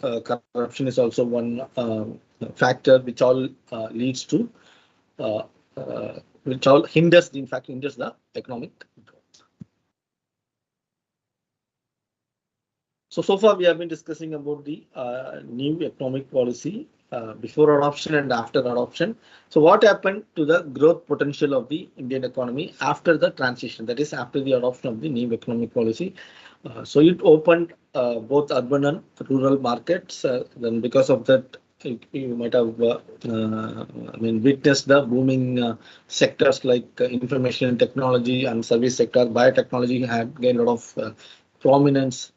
corruption is also one factor which all leads to, which all hinders, in fact, hinders the economic growth. So far we have been discussing about the new economic policy before adoption and after adoption. So what happened to the growth potential of the Indian economy after the transition, that is after the adoption of the new economic policy? So it opened both urban and rural markets. Then because of that, you might have witnessed the booming sectors like information technology and service sector. Biotechnology had gained a lot of prominence.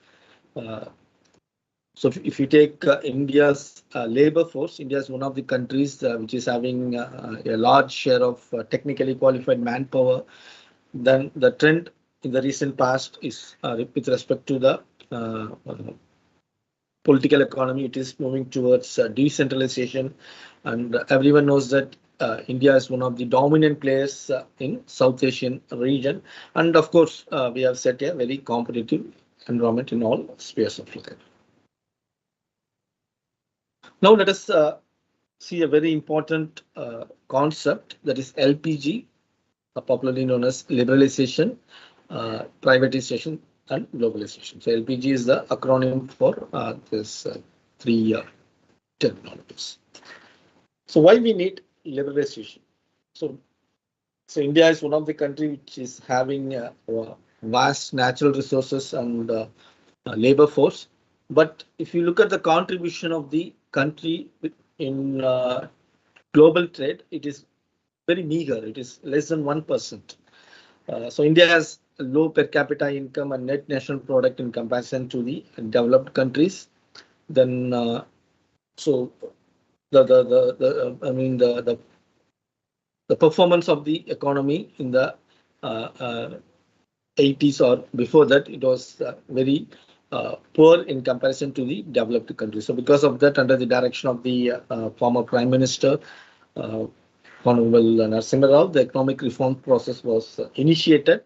So if you take India's labor force, India is one of the countries which is having a large share of technically qualified manpower. Then the trend in the recent past is with respect to the political economy, it is moving towards decentralization, and everyone knows that India is one of the dominant players in South Asian region, and of course we have set a very competitive environment in all spheres of life. Now let us see a very important concept, that is LPG, popularly known as liberalization, privatization and globalization. So LPG is the acronym for this three terminologies. So why we need liberalization? So India is one of the countries which is having vast natural resources and labor force. But if you look at the contribution of the country in global trade, it is very meager. It is less than 1%. So India has a low per capita income and net national product in comparison to the developed countries. Then so the performance of the economy in the 80s or before that, it was very poor in comparison to the developed countries. So because of that, under the direction of the former Prime Minister, Honorable Narasimha Rao, the economic reform process was initiated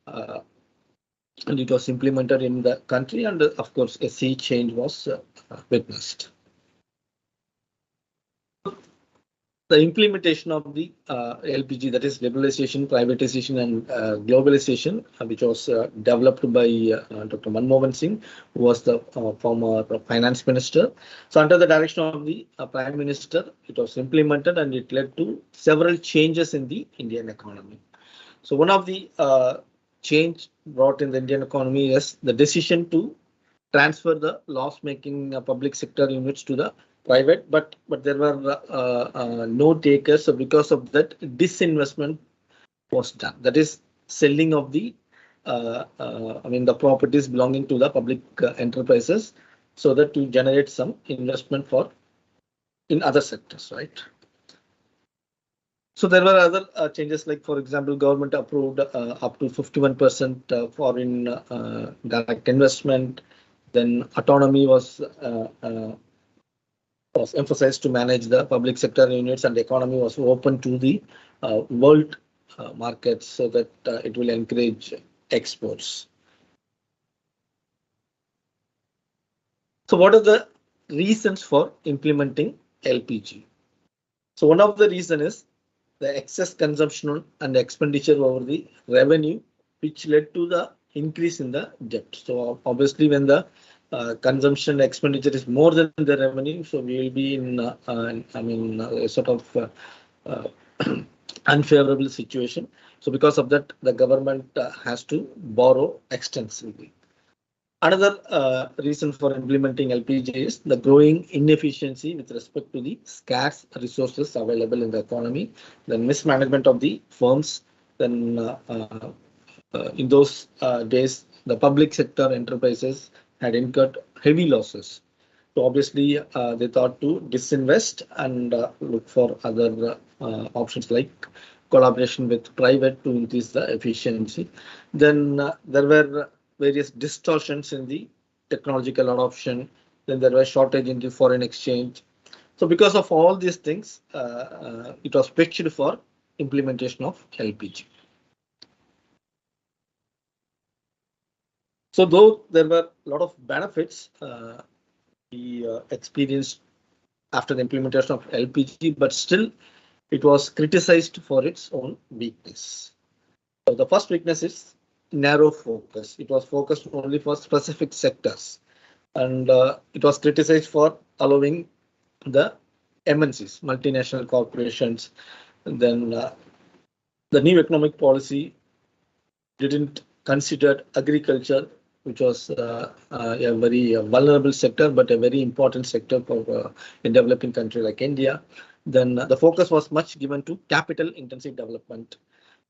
and it was implemented in the country, and of course, a sea change was witnessed. The implementation of the LPG, that is liberalization, privatization, and globalization, which was developed by Dr. Manmohan Singh, who was the former finance minister. So under the direction of the prime minister, it was implemented and it led to several changes in the Indian economy. So one of the change brought in the Indian economy is the decision to transfer the loss-making public sector units to the private, but there were no takers. So because of that, disinvestment was done. That is selling of the the properties belonging to the public enterprises, so that to generate some investment for in other sectors, right? So there were other changes, like for example, government approved up to 51% foreign direct investment. Then autonomy was emphasized to manage the public sector units, and the economy was open to the world markets, so that it will encourage exports. So what are the reasons for implementing LPG? So one of the reasons is the excess consumption and expenditure over the revenue, which led to the increase in the debt. So obviously, when the consumption expenditure is more than the revenue, so we will be in a sort of unfavorable situation. So because of that, the government has to borrow extensively. Another reason for implementing LPG is the growing inefficiency with respect to the scarce resources available in the economy, the mismanagement of the firms. Then in those days, the public sector enterprises had incurred heavy losses. So obviously, they thought to disinvest and look for other options like collaboration with private to increase the efficiency. Then there were various distortions in the technological adoption. Then there was shortage in the foreign exchange. So because of all these things, it was pitched for implementation of LPG. So though there were a lot of benefits we experienced after the implementation of LPG, but still it was criticized for its own weakness. So the first weakness is narrow focus. It was focused only for specific sectors, and it was criticized for allowing the MNCs, multinational corporations. And then the new economic policy didn't consider agriculture, which was a very vulnerable sector, but a very important sector for a developing country like India. Then the focus was much given to capital intensive development.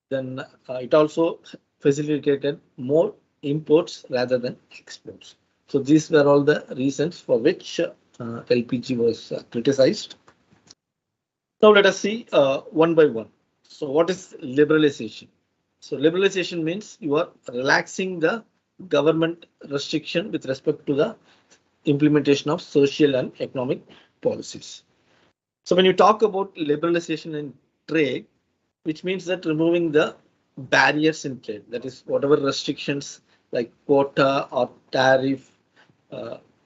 Then it also facilitated more imports rather than exports. So these were all the reasons for which LPG was criticized. Now let us see one by one. So what is liberalization? So liberalization means you are relaxing the government restriction with respect to the implementation of social and economic policies. So when you talk about liberalization in trade, which means that removing the barriers in trade, that is whatever restrictions like quota or tariff,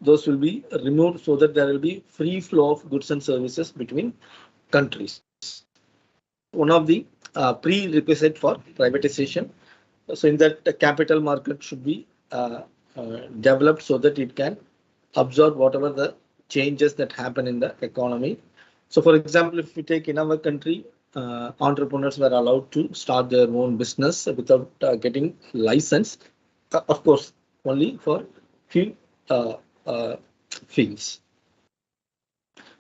those will be removed so that there will be free flow of goods and services between countries. One of the prerequisite for privatization. So in that, the capital market should be developed so that it can absorb whatever the changes that happen in the economy. So for example, if we take in our country, entrepreneurs were allowed to start their own business without getting license, of course, only for few fields.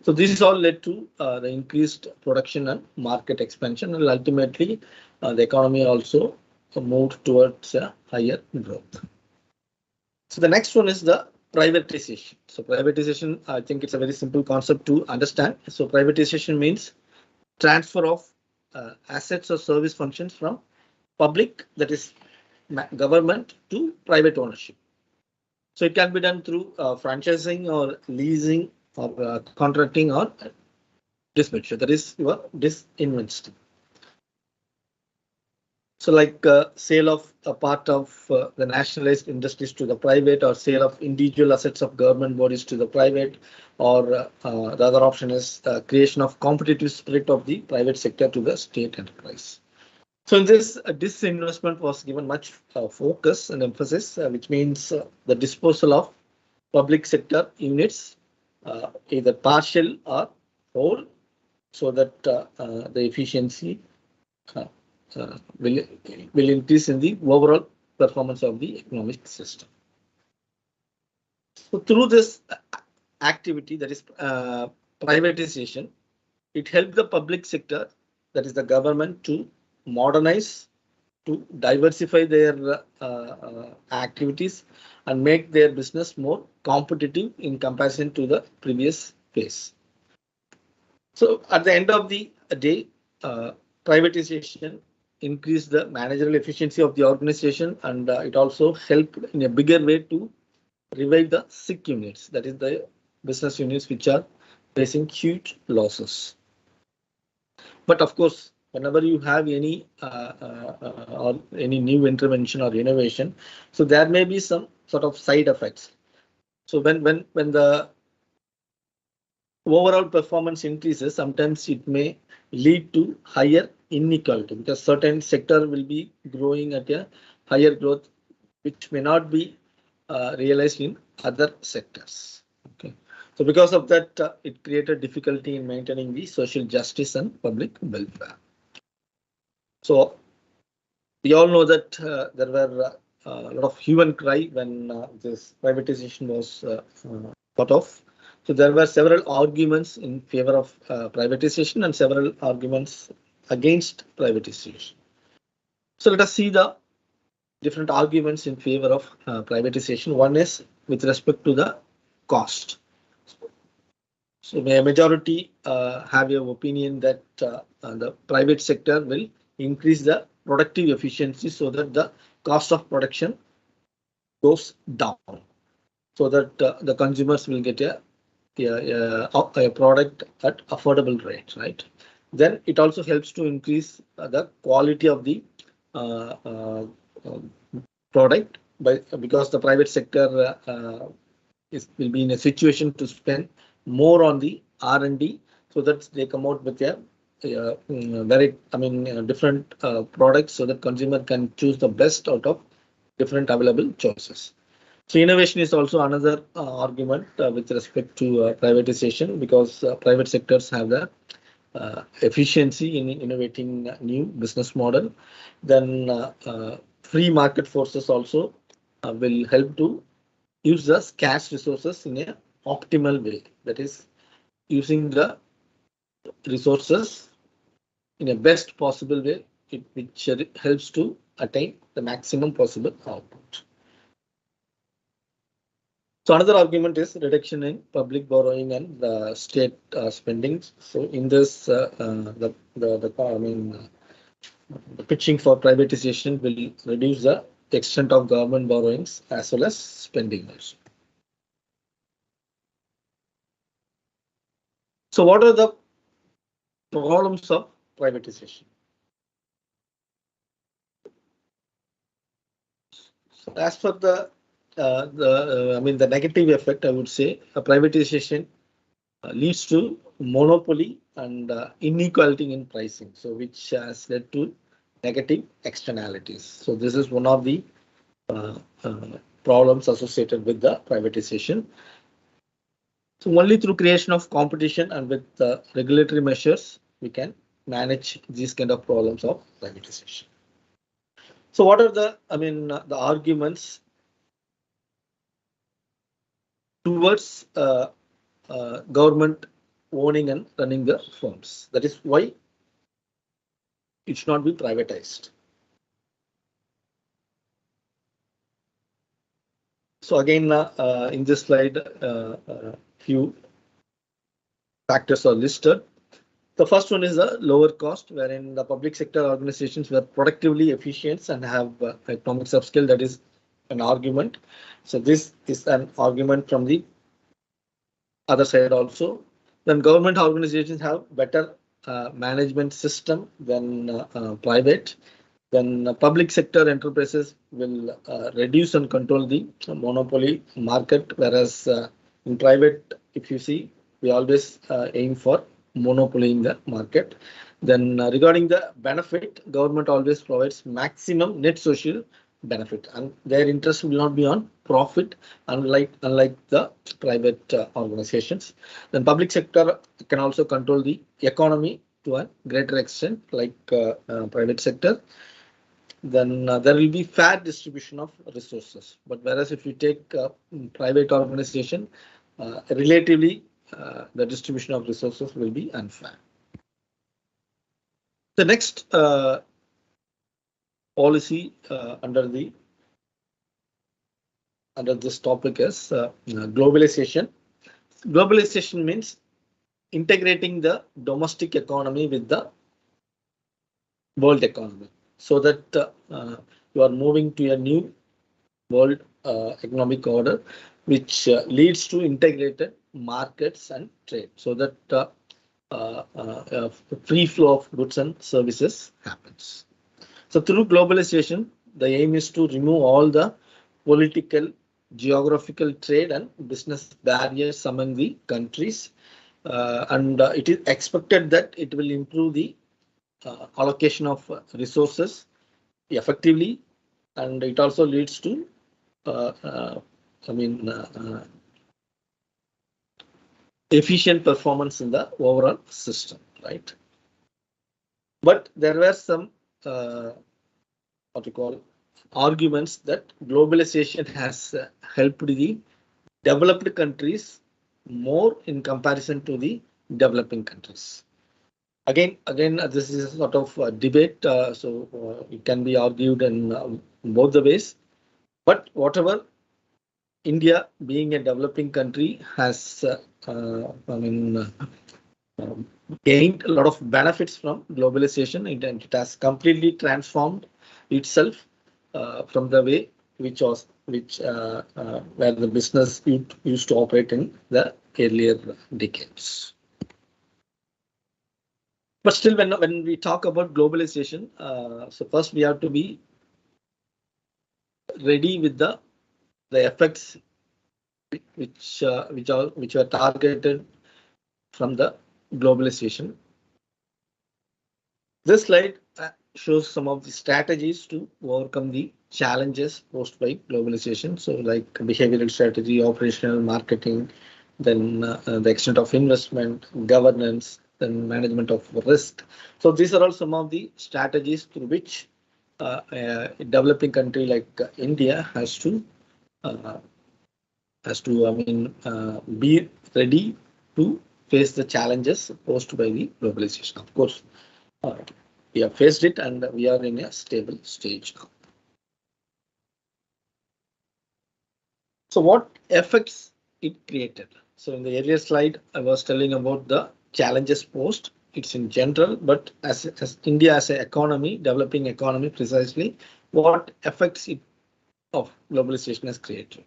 So this all led to the increased production and market expansion, and ultimately the economy also moved towards a higher growth. So the next one is the privatization. So privatization, I think it's a very simple concept to understand. So privatization means transfer of assets or service functions from public, that is government, to private ownership. So it can be done through franchising or leasing or contracting or Disventure, that is your disinvesting. So like sale of a part of the nationalized industries to the private, or sale of individual assets of government bodies to the private, or the other option is creation of competitive spirit of the private sector to the state enterprise. So in this, disinvestment was given much focus and emphasis, which means the disposal of public sector units, either partial or whole, so that the efficiency will increase in the overall performance of the economic system. So through this activity, that is privatization, it helped the public sector, that is the government, to modernize, to diversify their activities and make their business more competitive in comparison to the previous phase. So at the end of the day, privatization increased the managerial efficiency of the organization, and it also helped in a bigger way to revive the sick units, that is the business units which are facing huge losses. But of course, whenever you have any or any new intervention or innovation, so there may be some sort of side effects. So when the overall performance increases, sometimes it may lead to higher inequality, because certain sector will be growing at a higher growth, which may not be realized in other sectors. Okay. So because of that, it created difficulty in maintaining the social justice and public welfare. So we all know that there were a lot of hue and cry when this privatization was thought of. So there were several arguments in favor of privatization and several arguments against privatization. So let us see the different arguments in favor of privatization. One is with respect to the cost. So a majority have your opinion that the private sector will increase the productive efficiency so that the cost of production goes down, so that the consumers will get a product at affordable rate, right? Then it also helps to increase the quality of the product because the private sector will be in a situation to spend more on the R&D, so that they come out with a different products, so that consumer can choose the best out of different available choices. So innovation is also another argument with respect to privatization, because private sectors have the efficiency in innovating new business model. Then free market forces also will help to use the scarce resources in a optimal way, that is using the resources in a best possible way, which helps to attain the maximum possible output. So another argument is reduction in public borrowing and state spending. So in this, the pitching for privatization will reduce the extent of government borrowings as well as spending also. So what are the problems of privatization? So as for the negative effect, I would say a privatization leads to monopoly and inequality in pricing, so which has led to negative externalities. So this is one of the problems associated with the privatization. So only through creation of competition and with regulatory measures, we can manage these kind of problems of privatization. So what are the arguments towards government owning and running the firms? That is why it should not be privatized. So again, in this slide, few factors are listed. The first one is a lower cost, wherein the public sector organizations were productively efficient and have economics of scale. That is an argument. So this is an argument from the other side also. Then government organizations have better management system than private. Then public sector enterprises will reduce and control the monopoly market, whereas in private, if you see, we always aim for monopoly in the market. Then regarding the benefit, government always provides maximum net social benefit, and their interest will not be on profit, unlike the private organizations. Then public sector can also control the economy to a greater extent, like private sector. Then there will be fair distribution of resources. But whereas if you take private organization, relatively the distribution of resources will be unfair. The next policy under this topic is globalization. Globalization means integrating the domestic economy with the world economy, so that you are moving to a new world economic order, which leads to integrated markets and trade, so that free flow of goods and services happens. So through globalization, the aim is to remove all the political, geographical, trade and business barriers among the countries, and it is expected that it will improve the allocation of resources effectively, and it also leads to efficient performance in the overall system, right? But there were some what you call arguments that globalization has helped the developed countries more in comparison to the developing countries. Again, this is a sort of debate, so it can be argued in both the ways. But whatever, India, being a developing country, has gained a lot of benefits from globalization. It has completely transformed itself from the way where the business used to operate in the earlier decades. But still, when we talk about globalization, so first we have to be ready with the effects which are targeted from the globalization. This slide shows some of the strategies to overcome the challenges posed by globalization. So like behavioral strategy, operational, marketing, then the extent of investment, governance, then management of risk. So these are all some of the strategies through which a developing country like India has to be ready to face the challenges posed by the globalization. Of course, we have faced it and we are in a stable stage now. So what effects it created? So in the earlier slide, I was telling about the challenges posed. It's in general, but as India as an economy, developing economy, precisely what effects of globalization has created.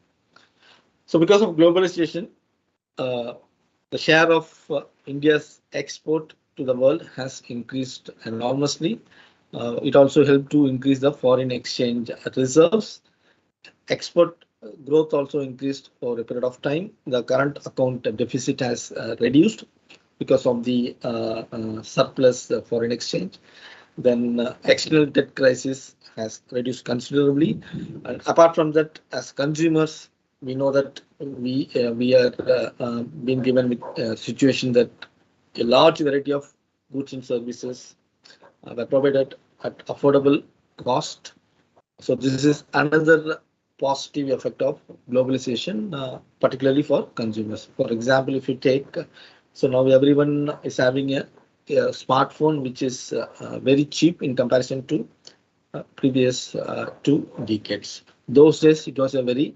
So because of globalization, the share of India's export to the world has increased enormously. It also helped to increase the foreign exchange reserves. Export growth also increased for a period of time. The current account deficit has reduced because of the surplus foreign exchange. Then external debt crisis has reduced considerably. And apart from that, as consumers, we know that we are being given with a situation that a large variety of goods and services were provided at affordable cost. So this is another positive effect of globalization, particularly for consumers. For example, if you take, so now everyone is having a smartphone which is very cheap in comparison to previous 2 decades. Those days it was a very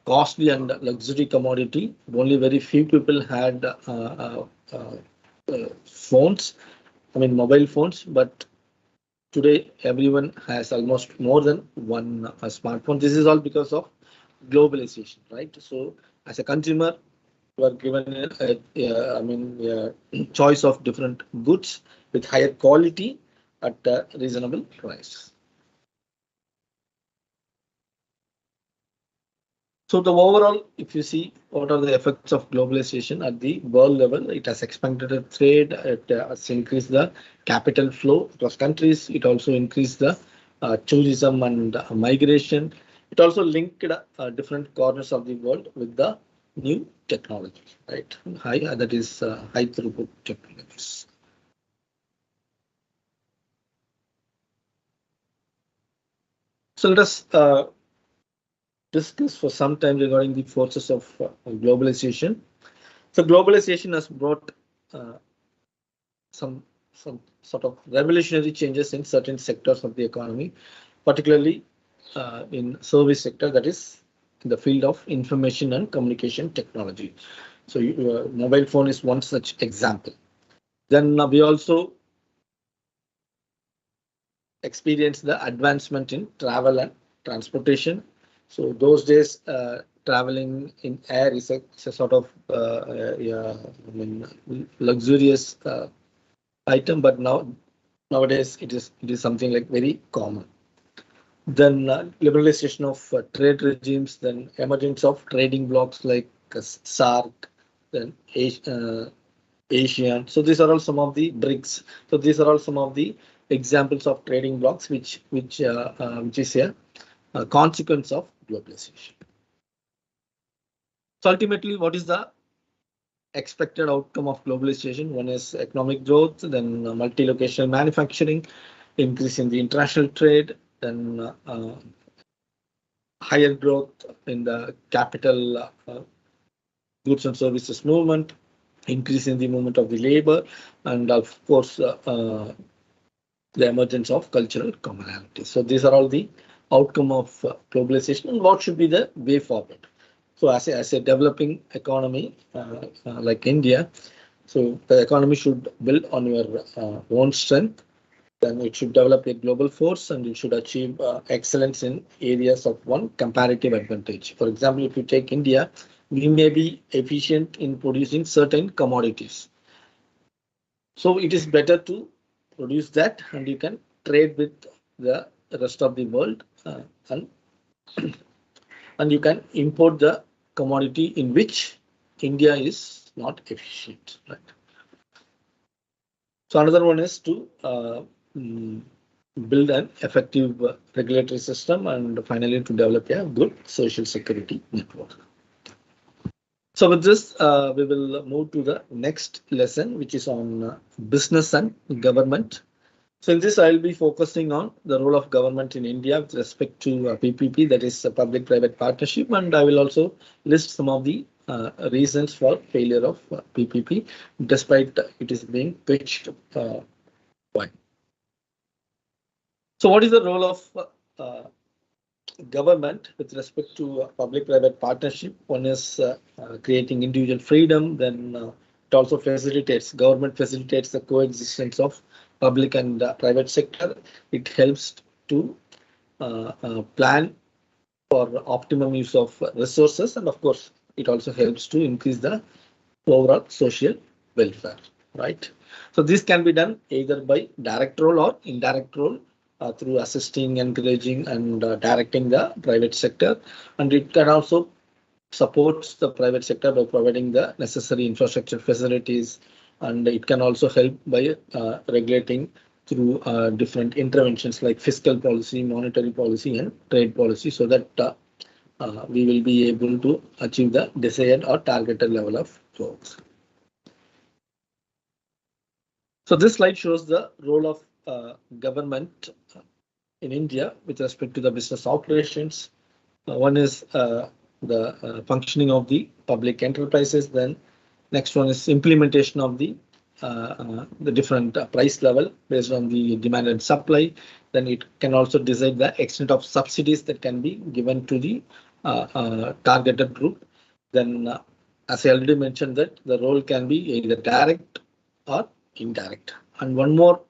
costly and luxury commodity. Only very few people had phones, mobile phones, but today everyone has almost more than one smartphone. This is all because of globalization, right? So as a consumer, you are given a choice of different goods with higher quality at a reasonable price. So the overall, if you see what are the effects of globalization at the world level, it has expanded the trade, it has increased the capital flow across countries. It also increased the tourism and migration. It also linked different corners of the world with the new technology, right? That is high throughput technologies. So let us discuss for some time regarding the forces of globalization. So globalization has brought some sort of revolutionary changes in certain sectors of the economy, particularly in service sector, that is in the field of information and communication technology. So mobile phone is one such example. Then we also experience the advancement in travel and transportation. So those days, traveling in air is a sort of luxurious item, but nowadays it is something like very common. Then liberalization of trade regimes, then emergence of trading blocks like SAARC, then ASEAN. So these are all some of the BRICS. So these are all some of the examples of trading blocks, which is a consequence of globalization. So ultimately, what is the expected outcome of globalization? One is economic growth, then multi-locational manufacturing, increase in the international trade, then higher growth in the capital goods and services movement, increase in the movement of the labor, and of course the emergence of cultural commonality. So these are all the outcome of globalization, and what should be the way forward. So as a developing economy like India, so the economy should build on your own strength. Then it should develop a global force, and it should achieve excellence in areas of one comparative advantage. For example, if you take India, we may be efficient in producing certain commodities. So it is better to produce that, and you can trade with the rest of the world, and you can import the commodity in which India is not efficient. Right. So another one is to build an effective regulatory system, and finally to develop a good social security network. So with this, we will move to the next lesson, which is on business and government. So in this, I'll be focusing on the role of government in India with respect to PPP, that is a public-private partnership, and I will also list some of the reasons for failure of PPP, despite it is being pitched wide. So what is the role of government with respect to public-private partnership? One is creating individual freedom, then it also government facilitates the coexistence of public and private sector. It helps to plan for optimum use of resources, and of course, it also helps to increase the overall social welfare, right? So this can be done either by direct role or indirect role, through assisting, encouraging, and directing the private sector, and it can also support the private sector by providing the necessary infrastructure facilities, and it can also help by regulating through different interventions like fiscal policy, monetary policy, and trade policy, so that we will be able to achieve the desired or targeted level of growth. So this slide shows the role of government in India with respect to the business operations. One is the functioning of the public enterprises. Then next one is implementation of the different price level based on the demand and supply. Then it can also decide the extent of subsidies that can be given to the targeted group. Then, as I already mentioned, that the role can be either direct or indirect. And one more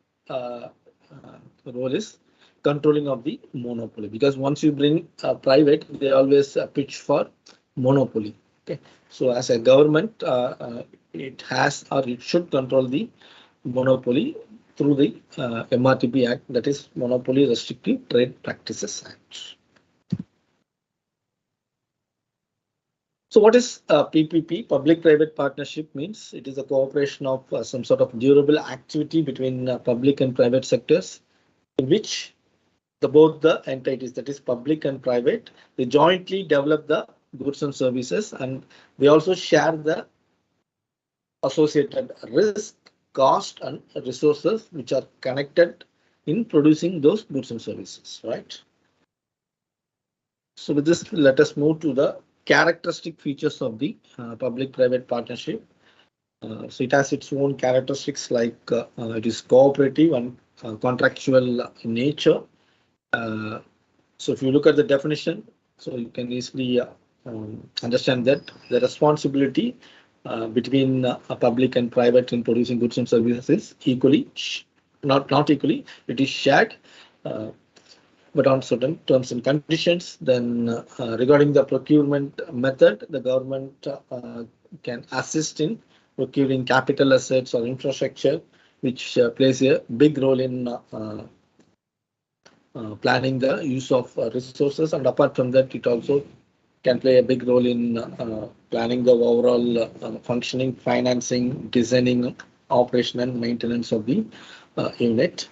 role is controlling of the monopoly, because once you bring private, they always pitch for monopoly. Okay, so as a government, it has or it should control the monopoly through the MRTP Act, that is Monopoly Restrictive Trade Practices Act. So what is PPP? Public-private partnership means it is a cooperation of some sort of durable activity between public and private sectors, in which both the entities, that is public and private, they jointly develop the goods and services, and they also share the associated risk, cost, and resources which are connected in producing those goods and services, right? So with this, let us move to the characteristic features of the public-private partnership. So it has its own characteristics, like it is cooperative and contractual in nature. So if you look at the definition, so you can easily understand that the responsibility between public and private in producing goods and services is equally, not equally, it is shared, but on certain terms and conditions. Then regarding the procurement method, the government can assist in procuring capital assets or infrastructure, which plays a big role in planning the use of resources, and apart from that, it also can play a big role in planning the overall functioning, financing, designing, operation, and maintenance of the unit.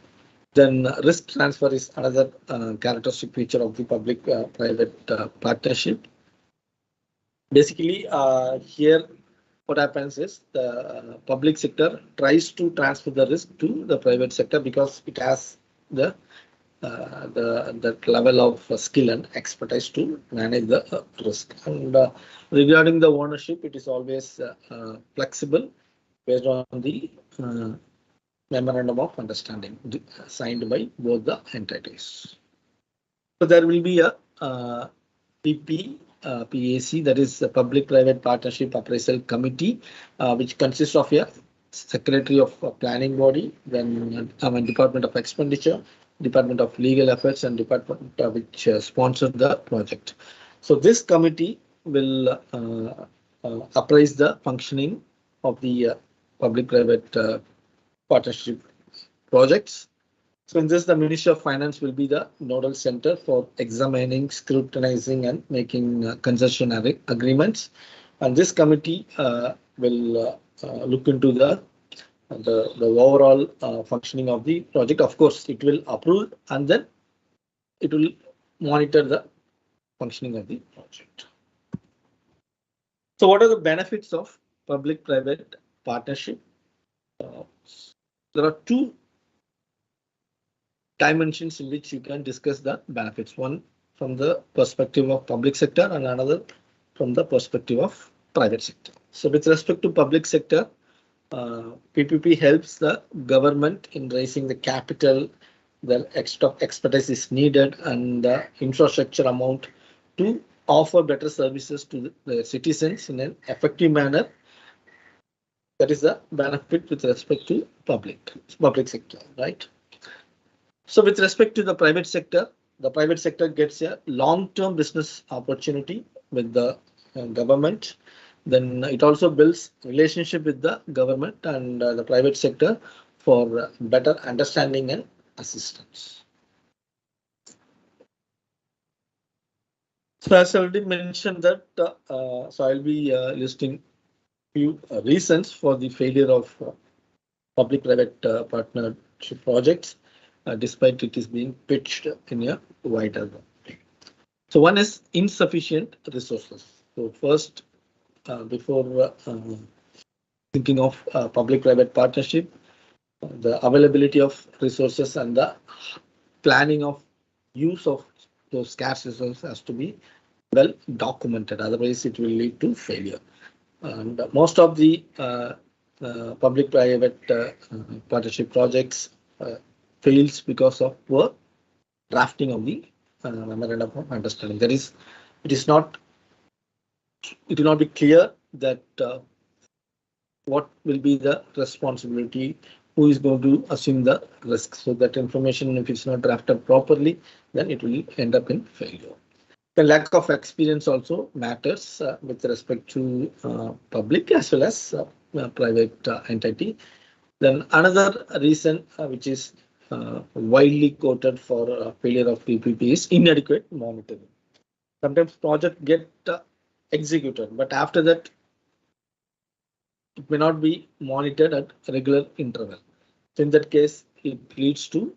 Then risk transfer is another characteristic feature of the public-private partnership. Basically, here what happens is the public sector tries to transfer the risk to the private sector because it has the that level of skill and expertise to manage the risk. And regarding the ownership, it is always flexible based on the memorandum of understanding signed by both the entities. So there will be a PAC, that is a Public-Private Partnership Appraisal Committee, which consists of a Secretary of Planning Body, then Department of Expenditure, Department of Legal Affairs, and Department which sponsored the project. So this committee will appraise the functioning of the public-private partnership projects. So in this, the Ministry of Finance will be the nodal center for examining, scrutinizing, and making concession agreements. And this committee will look into the overall functioning of the project. Of course, it will approve and then it will monitor the functioning of the project. So what are the benefits of public-private partnership? There are two dimensions in which you can discuss the benefits. One from the perspective of public sector and another from the perspective of private sector. So with respect to public sector, PPP helps the government in raising the capital, the extra expertise is needed, and the infrastructure amount to offer better services to the citizens in an effective manner. That is the benefit with respect to public sector, right? So with respect to the private sector gets a long-term business opportunity with the government. Then it also builds relationship with the government and the private sector for better understanding and assistance. So as I already mentioned that, so I'll be listing few reasons for the failure of public-private partnership projects, despite it is being pitched in a wider way. So one is insufficient resources. So first, before thinking of public-private partnership, the availability of resources and the planning of use of those scarce resources has to be well documented. Otherwise, it will lead to failure. And most of the public-private partnership projects fails because of poor drafting of the memorandum of understanding. That is, it will not be clear that what will be the responsibility, who is going to assume the risk. So that information, if it's not drafted properly, then it will end up in failure. The lack of experience also matters with respect to public as well as private entity. Then another reason which is widely quoted for failure of PPP is inadequate monitoring. Sometimes project get executed, but after that it may not be monitored at regular interval. So in that case, it leads to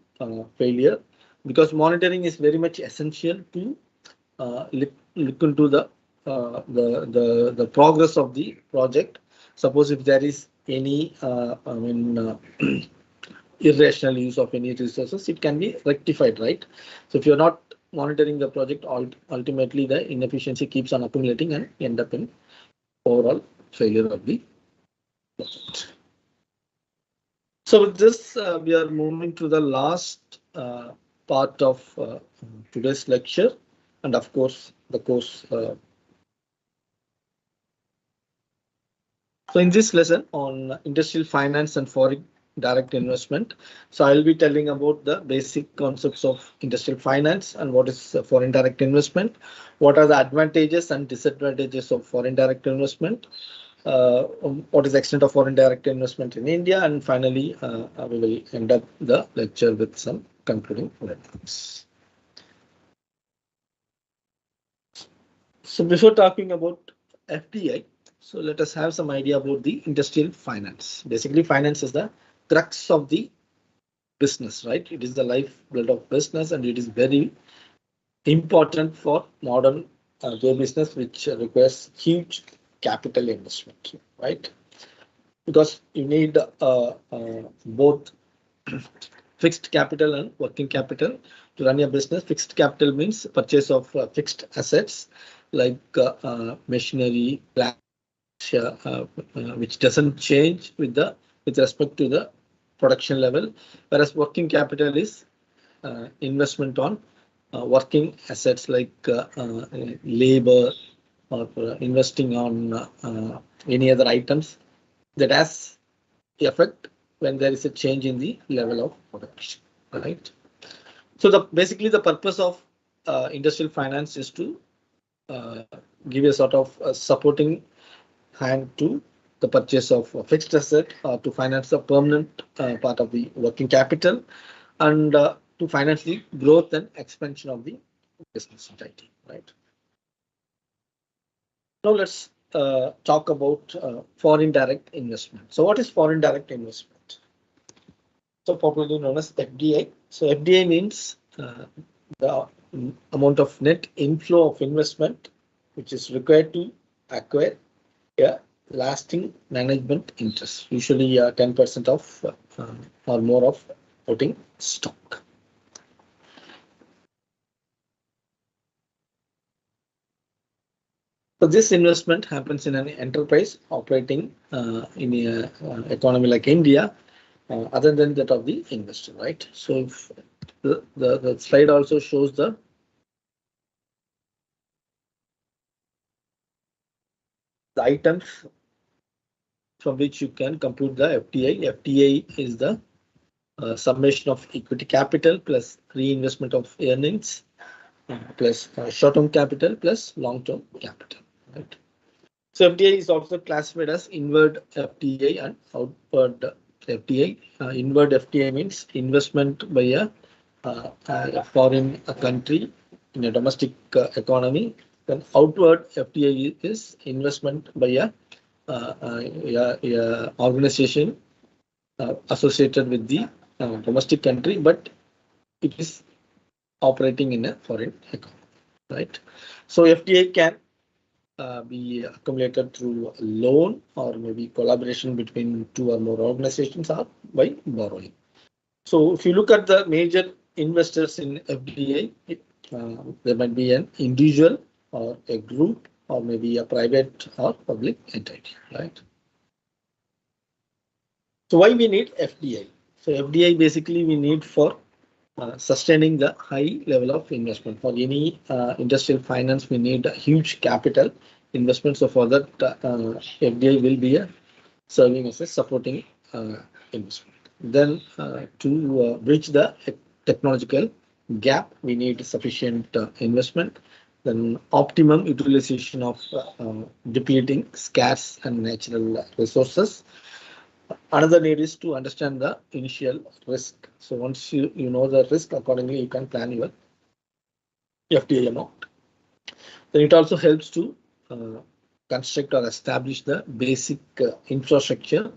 failure, because monitoring is very much essential to look into the progress of the project. Suppose if there is any irrational use of any resources, it can be rectified, right? So if you're not monitoring the project, ultimately the inefficiency keeps on accumulating and end up in overall failure of the project. So with this, we are moving to the last part of today's lecture, and of course the course. So in this lesson on industrial finance and foreign direct investment, so I'll be telling about the basic concepts of industrial finance and what is foreign direct investment, what are the advantages and disadvantages of foreign direct investment, what is the extent of foreign direct investment in India, and finally we will end up the lecture with some concluding remarks. So before talking about FDI, so let us have some idea about the industrial finance. Basically, finance is the crux of the business, right? It is the lifeblood of business, and it is very important for modern business, which requires huge capital investment, right? Because you need both fixed capital and working capital to run your business. Fixed capital means purchase of fixed assets like machinery, plant, which doesn't change with respect to the production level, whereas working capital is investment on working assets like labor, or investing on any other items that has effect when there is a change in the level of production, right? So basically the purpose of industrial finance is to give a sort of supporting hand to the purchase of a fixed asset, to finance the permanent part of the working capital, and to finance the growth and expansion of the business entity, right? Now let's talk about foreign direct investment. So what is foreign direct investment? So popularly known as FDI. So FDI means the amount of net inflow of investment which is required to acquire a lasting management interest, usually 10% of or more of voting stock. So this investment happens in an enterprise operating in an economy like India, other than that of the investor, right? So if the slide also shows the items from which you can compute the FDI. FDI is the summation of equity capital plus reinvestment of earnings plus short-term capital plus long-term capital, right? So FDI is also classified as inward FDI and outward FDI. Inward FDI means investment by a foreign country in a domestic economy. Then outward FDI is investment by a organization associated with the domestic country, but it is operating in a foreign economy, right? So FDI can be accumulated through a loan or maybe collaboration between two or more organizations, or by borrowing. So if you look at the major investors in FDI, there might be an individual or a group or maybe a private or public entity, right? So why we need FDI? So FDI basically we need for sustaining the high level of investment. For any industrial finance, we need a huge capital investment. So for that, FDI will be serving as a supporting investment. Then to bridge the technological gap, we need sufficient investment. then optimum utilization of depleting scarce and natural resources. Another need is to understand the initial risk. So once you know the risk, accordingly you can plan your FDI amount. Then it also helps to construct or establish the basic infrastructure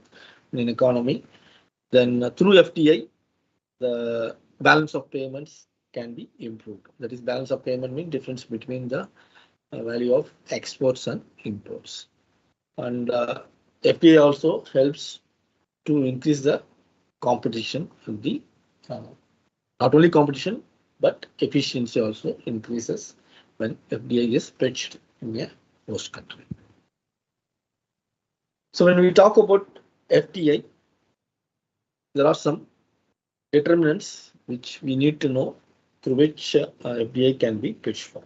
in an economy. Then through FDI, the balance of payments can be improved. That is, balance of payment means difference between the value of exports and imports. And FDI also helps to increase the competition of the not only competition but efficiency also increases when FDI is pitched in a host country. So when we talk about FDI, there are some determinants which we need to know through which FDI can be pitched for.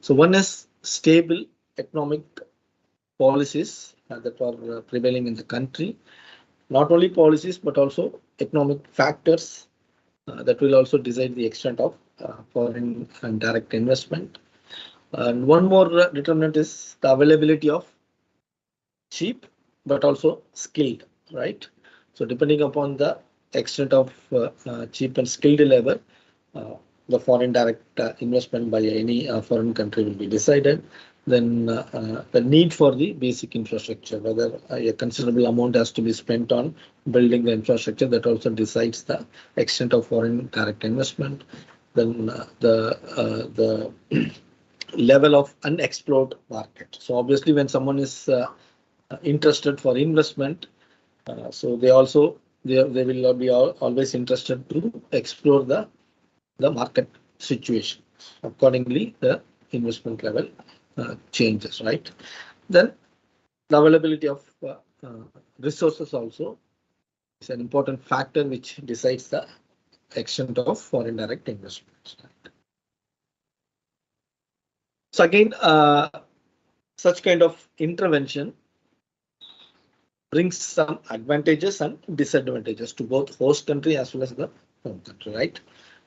So one is stable economic policies that are prevailing in the country. Not only policies but also economic factors that will also decide the extent of foreign and direct investment. And one more determinant is the availability of cheap but also skilled, right? So depending upon the extent of cheap and skilled labor, the foreign direct investment by any foreign country will be decided. Then the need for the basic infrastructure, whether a considerable amount has to be spent on building the infrastructure, that also decides the extent of foreign direct investment. Then the level of unexplored market. So obviously when someone is interested for investment, so they will be always interested to explore the market situation. Accordingly, the investment level changes, right? Then the availability of resources also is an important factor which decides the extent of foreign direct investments. So again, such kind of intervention brings some advantages and disadvantages to both host country as well as the home country, right?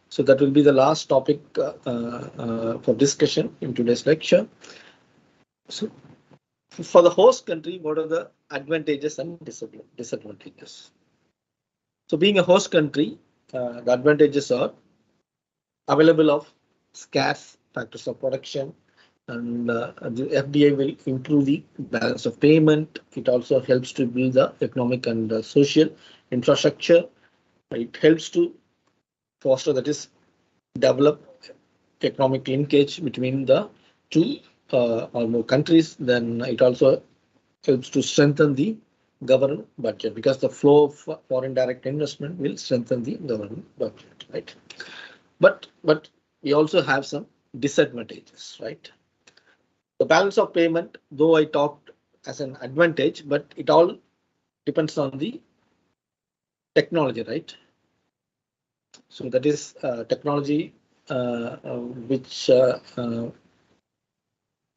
So that will be the last topic for discussion in today's lecture. So for the host country, what are the advantages and disadvantages? So being a host country, the advantages are available of scarce factors of production, and the FDI will improve the balance of payment. It also helps to build the economic and social infrastructure. It helps to foster, that is, develop economic linkage between the two or more countries. Then it also helps to strengthen the government budget, because the flow of foreign direct investment will strengthen the government budget, right? But we also have some disadvantages, right? The balance of payment, though I talked as an advantage, but it all depends on the technology, right? So that is technology which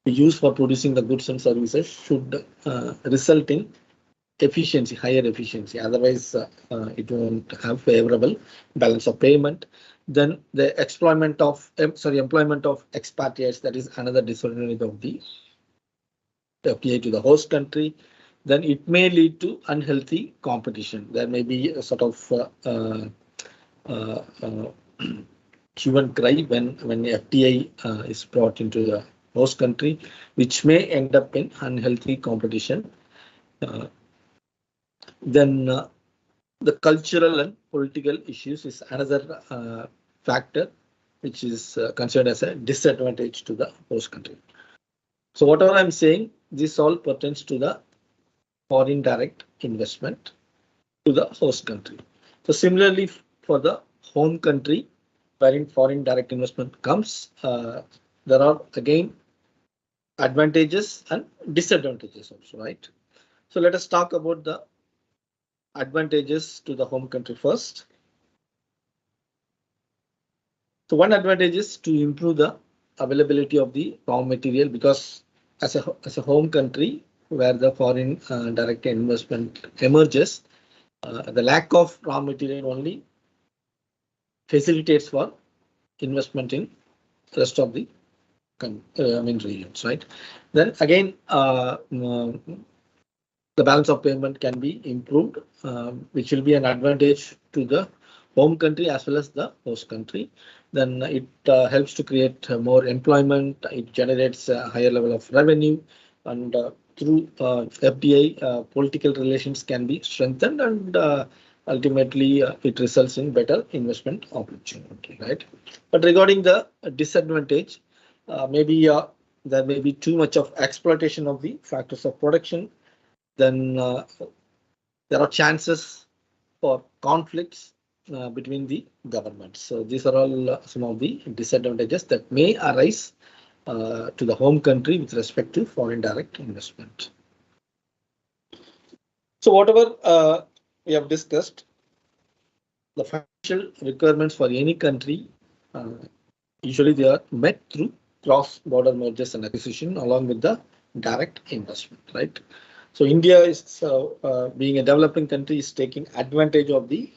we use for producing the goods and services should result in efficiency, higher efficiency. Otherwise, it won't have favorable balance of payment. Then the employment of expatriates, that is another disadvantage of the FDI to the host country. Then it may lead to unhealthy competition. There may be a sort of hue and cry when FDI is brought into the host country, which may end up in unhealthy competition. Then the cultural and political issues is another factor which is considered as a disadvantage to the host country. So whatever I'm saying, this all pertains to the foreign direct investment to the host country. So similarly for the home country, wherein foreign direct investment comes, there are again advantages and disadvantages also, right? So let us talk about the advantages to the home country first. So one advantage is to improve the availability of the raw material, because as a home country where the foreign direct investment emerges, the lack of raw material only facilitates for investment in the rest of the regions, right? Then again, the balance of payment can be improved, which will be an advantage to the home country as well as the host country. Then it helps to create more employment. It generates a higher level of revenue, and through FDI, political relations can be strengthened, and ultimately it results in better investment opportunity, right? But regarding the disadvantage, maybe there may be too much of exploitation of the factors of production. Then there are chances for conflicts between the governments. So these are all some of the disadvantages that may arise to the home country with respect to foreign direct investment. So whatever we have discussed, the financial requirements for any country, usually they are met through cross-border mergers and acquisition along with the direct investment, right? So India is being a developing country, is taking advantage of the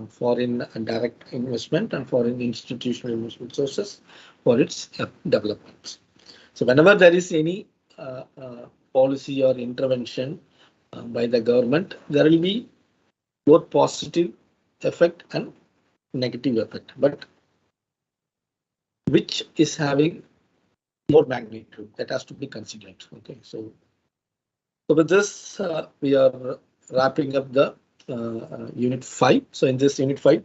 foreign direct investment and foreign institutional investment sources for its development. So whenever there is any policy or intervention by the government, there will be both positive effect and negative effect, but which is having more magnitude, that has to be considered. Okay, so with this, we are wrapping up the unit 5. So in this unit 5,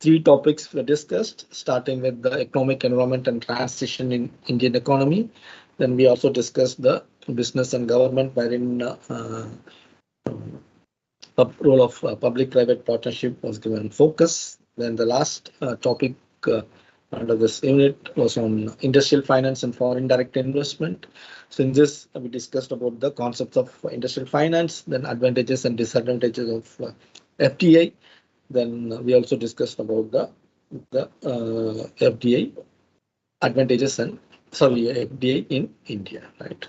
3 topics were discussed, starting with the economic environment and transition in Indian economy. Then we also discussed the business and government, wherein the role of public-private partnership was given focus. Then the last topic under this unit was on industrial finance and foreign direct investment. So in this, we discussed about the concepts of industrial finance, then advantages and disadvantages of FDI. Then we also discussed about the FDI advantages and FDI in India, right?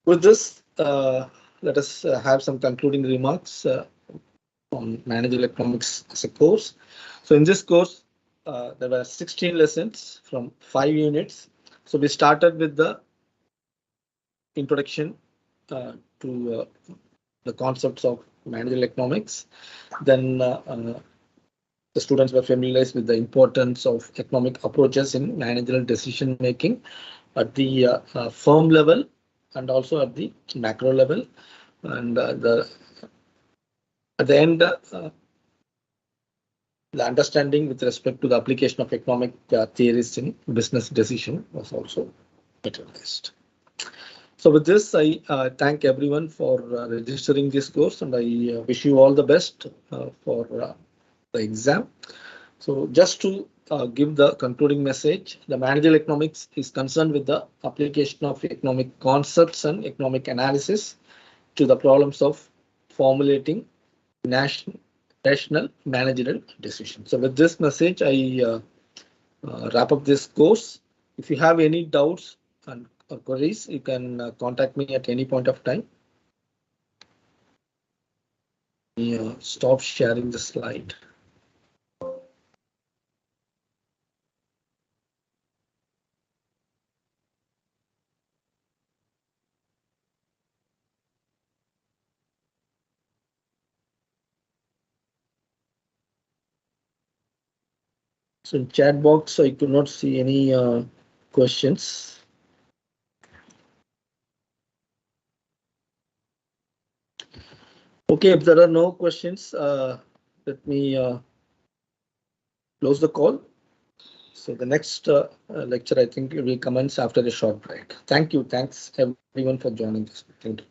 With this, let us have some concluding remarks on managerial economics as a course. So in this course, there were 16 lessons from 5 units. So we started with the introduction to the concepts of managerial economics. Then the students were familiarized with the importance of economic approaches in managerial decision making at the firm level and also at the macro level. And at the end, the understanding with respect to the application of economic theories in business decision was also materialized. So with this, I thank everyone for registering this course, and I wish you all the best for the exam. So just to give the concluding message, the managerial economics is concerned with the application of economic concepts and economic analysis to the problems of formulating national managerial decisions. So with this message, I wrap up this course. If you have any doubts and queries, you can contact me at any point of time. Stop sharing the slide. So in chat box, I could not see any questions. Okay, if there are no questions, let me close the call. So the next lecture, I think, will commence after a short break. Thank you. Thanks everyone for joining this. Thank you.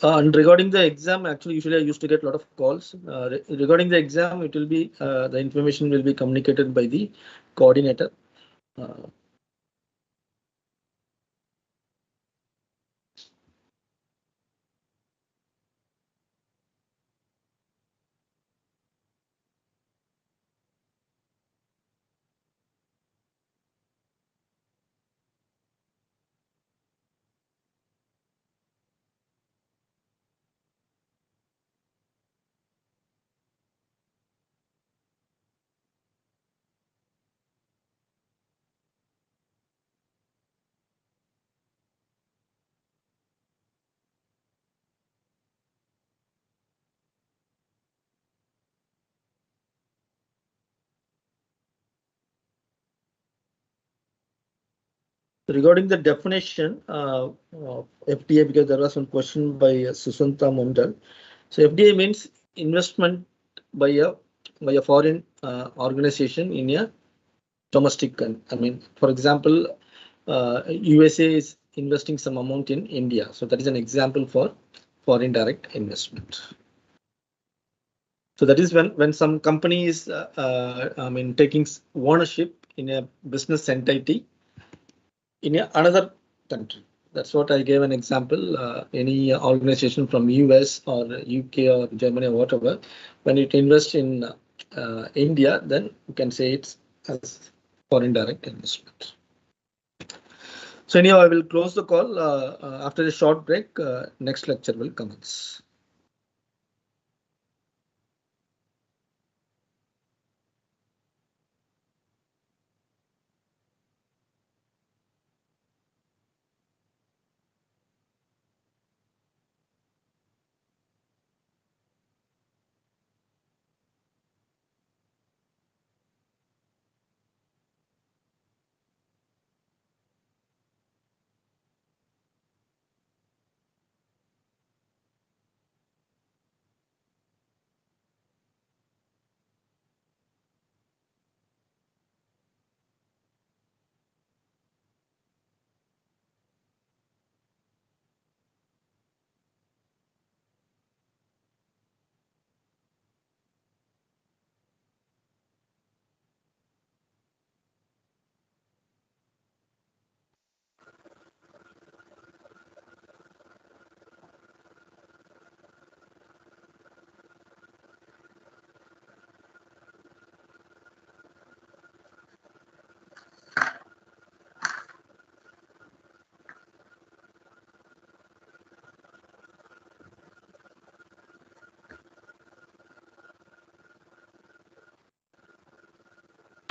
And regarding the exam, actually, usually I used to get a lot of calls. Regarding the exam, it will be the information will be communicated by the coordinator. Regarding the definition of FDI, because there was one question by Susanta Mondal. So FDI means investment by a foreign organization in a domestic. I mean, for example, USA is investing some amount in India. So that is an example for foreign direct investment. So that is when some company is I mean taking ownership in a business entity in another country. That's what I gave an example. Any organization from US or UK or Germany or whatever, when it invests in India, then you can say it's as foreign direct investment. So anyhow, I will close the call after a short break. Next lecture will commence.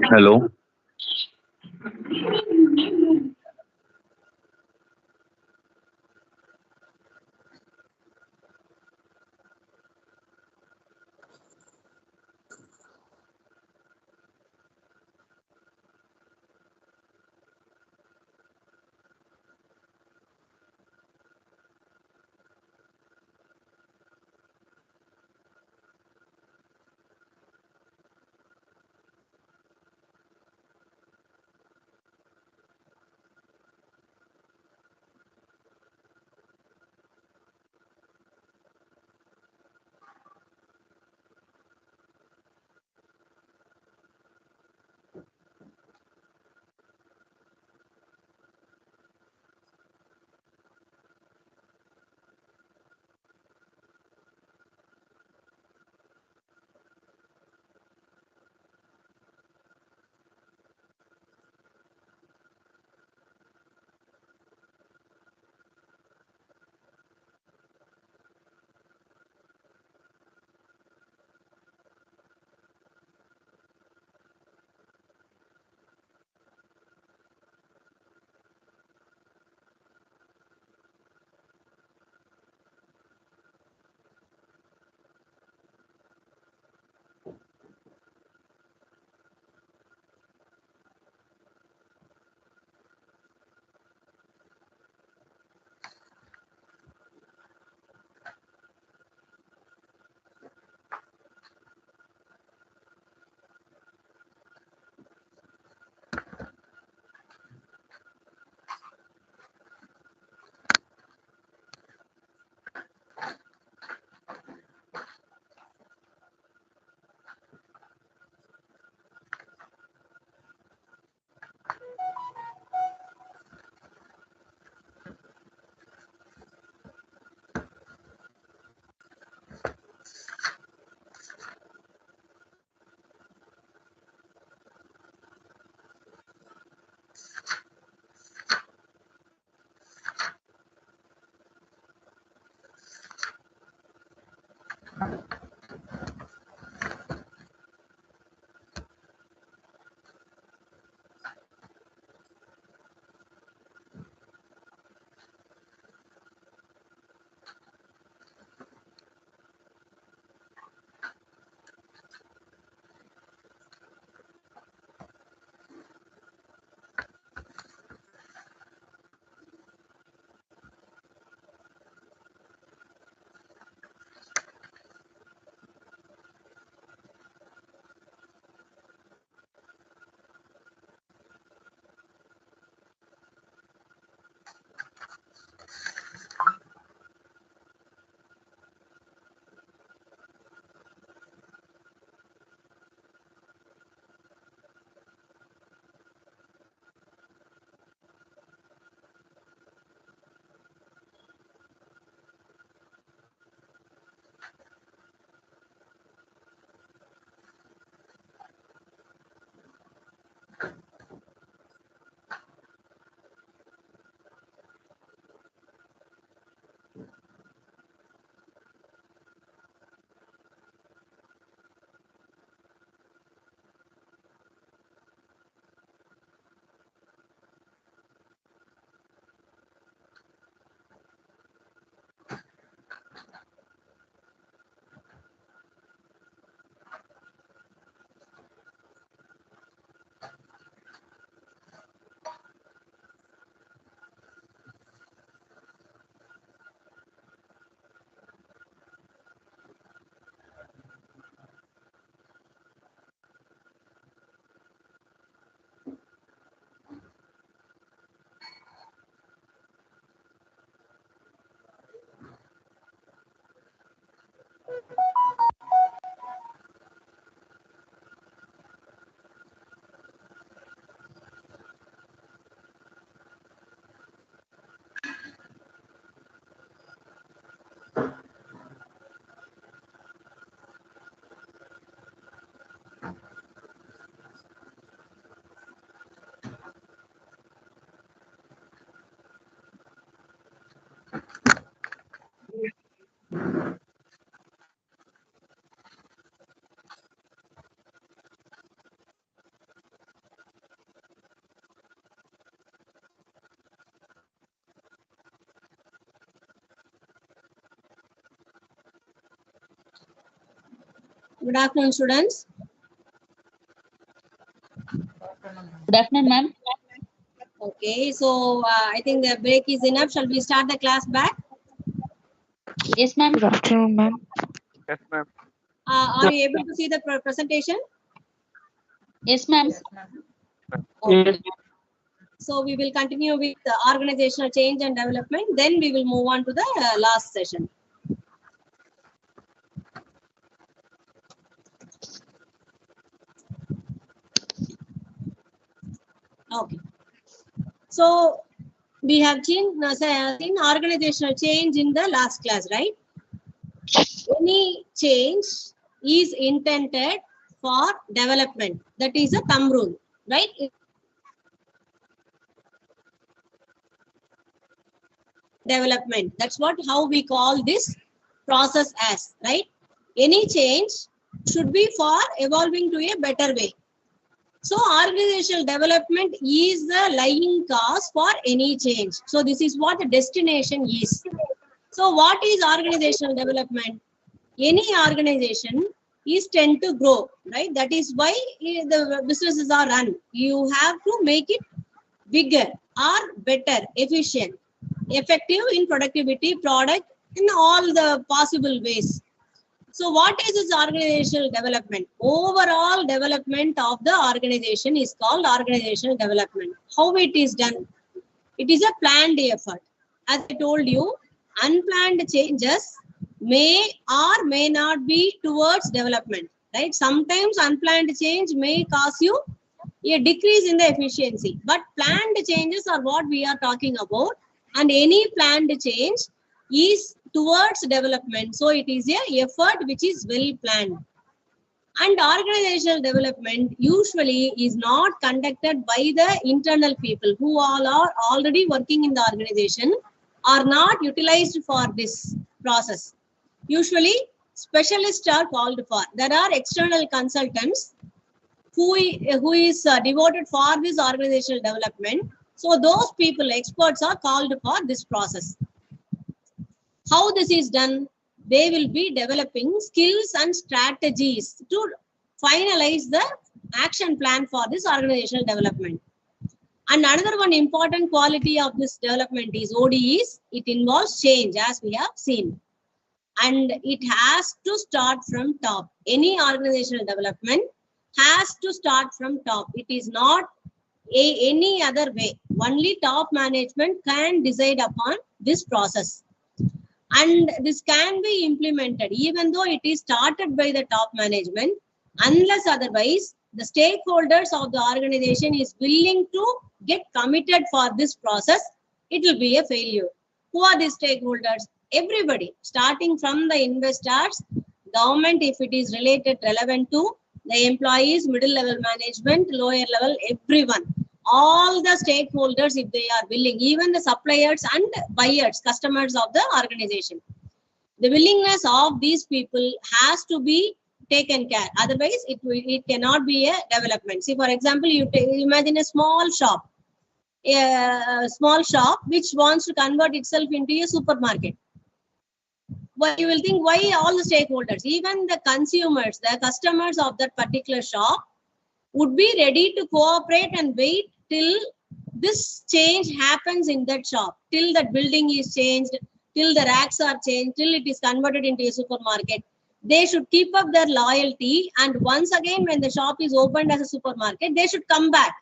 Hello. Good afternoon, students. Good afternoon, ma'am. Okay, so I think the break is enough. Shall we start the class back? Yes, ma'am. Good afternoon, ma'am. Yes, ma'am. Are you able to see the presentation? Yes, ma'am. Okay. So we will continue with the organizational change and development. Then we will move on to the last session. Okay. So we have seen organizational change in the last class, right? Any change is intended for development. That is a thumb rule, right? Development. That's how we call this process as, right? Any change should be for evolving to a better way. So organizational development is the lying cause for any change. So this is what the destination is. So what is organizational development? Any organization is tend to grow, right? That is why the businesses are run. You have to make it bigger or better, efficient, effective in productivity, product, in all the possible ways. So what is this organizational development? Overall development of the organization is called organizational development. How it is done? It is a planned effort. As I told you, unplanned changes may or may not be towards development, right? Sometimes unplanned change may cause you a decrease in the efficiency, but planned changes are what we are talking about, and any planned change is towards development. So it is a effort which is well planned. And organizational development usually is not conducted by the internal people who all are already working in the organization, are not utilized for this process. Usually specialists are called for. There are external consultants who is devoted for this organizational development. So those people, experts, are called for this process. How this is done? They will be developing skills and strategies to finalize the action plan for this organizational development. And another one important quality of this development is ODEs. It involves change, as we have seen. And it has to start from top. Any organizational development has to start from top. It is not any other way. Only top management can decide upon this process. And this can be implemented even though it is started by the top management, unless otherwise the stakeholders of the organization is willing to get committed for this process, it will be a failure. Who are the stakeholders? Everybody, starting from the investors, government if it is related, relevant to the employees, middle level management, lower level, everyone. All the stakeholders, if they are willing, even the suppliers and buyers, customers of the organization. The willingness of these people has to be taken care. Otherwise, it cannot be a development. See, for example, you imagine a small shop which wants to convert itself into a supermarket. But you will think, why all the stakeholders, even the consumers, the customers of that particular shop would be ready to cooperate and wait till this change happens in that shop, till that building is changed, till the racks are changed, till it is converted into a supermarket. They should keep up their loyalty, and once again when the shop is opened as a supermarket, they should come back.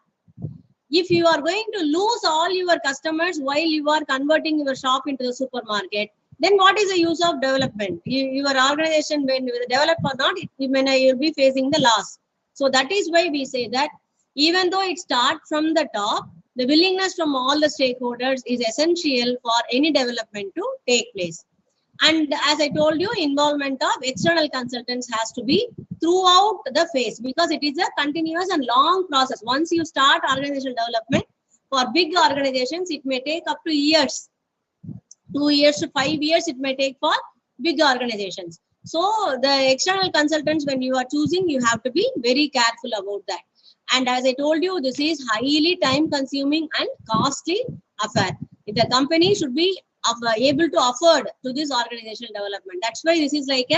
If you are going to lose all your customers while you are converting your shop into the supermarket, then what is the use of development? Your organization, when you develop or not, you will be facing the loss. So that is why we say that even though it starts from the top, the willingness from all the stakeholders is essential for any development to take place. And as I told you, involvement of external consultants has to be throughout the phase, because it is a continuous and long process. Once you start organizational development, for big organizations, it may take up to years. 2 years to 5 years it may take for big organizations. So the external consultants, when you are choosing, you have to be very careful about that. And as I told you, this is highly time consuming and costly affair. The company should be able to afford to this organizational development. That's why this is like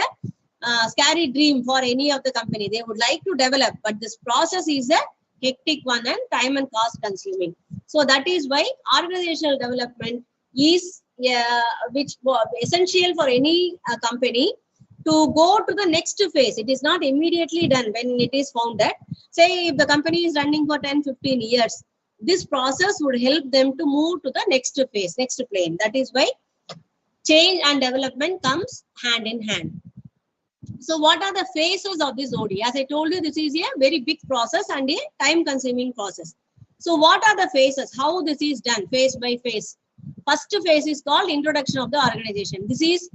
scary dream for any of the company. They would like to develop, but this process is a hectic one and time and cost consuming. So that is why organizational development is which essential for any company to go to the next phase. It is not immediately done when it is founded. Say if the company is running for 10-15 years, this process would help them to move to the next phase, next plane. That is why change and development comes hand in hand. So what are the phases of this OD? As I told you, this is a very big process and a time consuming process. So what are the phases? How this is done phase by phase? First phase is called introduction of the organization. This is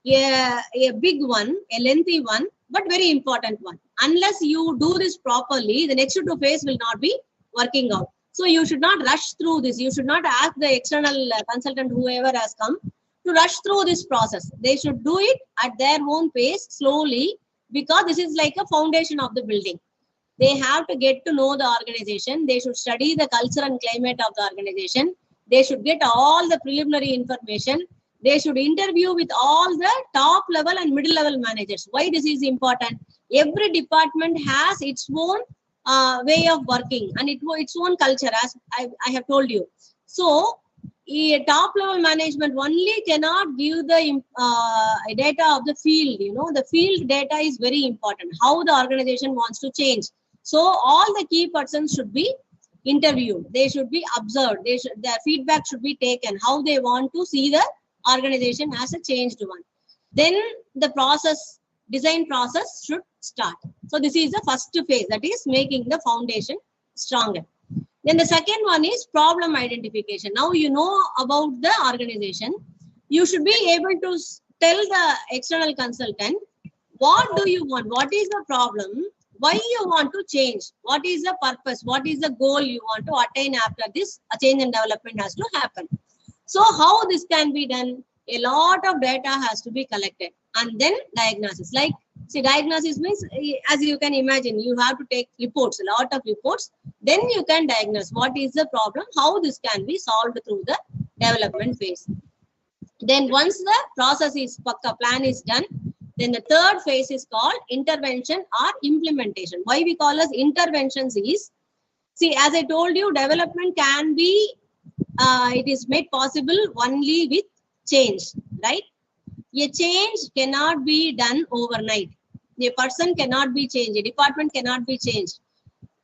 a big one, a lengthy one, but very important one. Unless you do this properly, the next two phase will not be working out. So you should not rush through this. You should not ask the external consultant, whoever has come, to rush through this process. They should do it at their own pace, slowly, because this is like a foundation of the building. They have to get to know the organization. They should study the culture and climate of the organization. They should get all the preliminary information. They should interview with all the top level and middle level managers. Why this is important? Every department has its own way of working and its own culture, as I have told you. So a top level management only cannot give the data of the field. The field data is very important. How the organization wants to change. So all the key persons should be interviewed. They should be observed. Their feedback should be taken. How they want to see the organization as a changed one. Then the design process should start. So this is the first phase, that is making the foundation stronger. Then the second one is problem identification. Now you know about the organization. You should be able to tell the external consultant, what do you want? What is the problem? Why you want to change? What is the purpose? What is the goal you want to attain after this? A change and development has to happen. So how this can be done? A lot of data has to be collected. And then diagnosis. Like, see, diagnosis means, as you can imagine, you have to take reports, a lot of reports. Then you can diagnose what is the problem, how this can be solved through the development phase. Then once the process is, plan is done, then the third phase is called intervention or implementation. Why we call as interventions is, see, as I told you, development can be, it is made possible only with change, right? A change cannot be done overnight. A person cannot be changed. A department cannot be changed.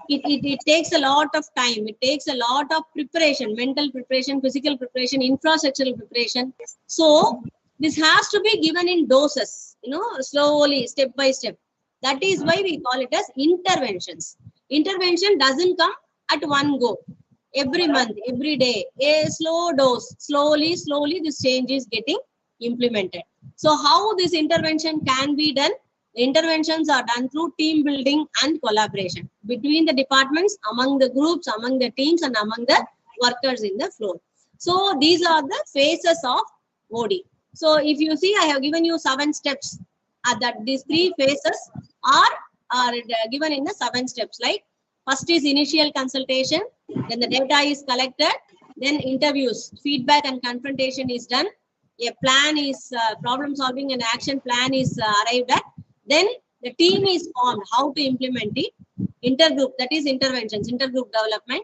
It takes a lot of time. It takes a lot of preparation, mental preparation, physical preparation, infrastructural preparation. So this has to be given in doses, slowly, step by step. That is why we call it as interventions. Intervention doesn't come at one go. Every month, every day, a slow dose, slowly, this change is getting implemented. So how this intervention can be done? The interventions are done through team building and collaboration between the departments, among the groups, among the teams, and among the workers in the floor. So these are the phases of OD. So if you see, I have given you 7 steps. That these 3 phases are given in the 7 steps. Like, first is initial consultation, then the data is collected, then interviews, feedback and confrontation is done. A plan is problem solving and action plan is arrived at. Then the team is formed, how to implement it. Intergroup, that is interventions, intergroup development.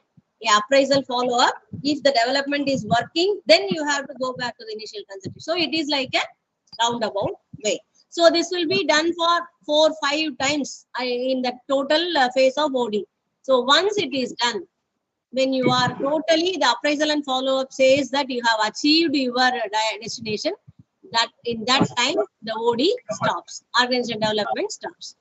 Appraisal follow-up. If the development is working, then you have to go back to the initial consultation. So it is like a roundabout way. So this will be done for 4-5 times in the total phase of OD. So once it is done, when you are totally, the appraisal and follow-up says that you have achieved your destination, that in that time, the OD stops, organization development stops.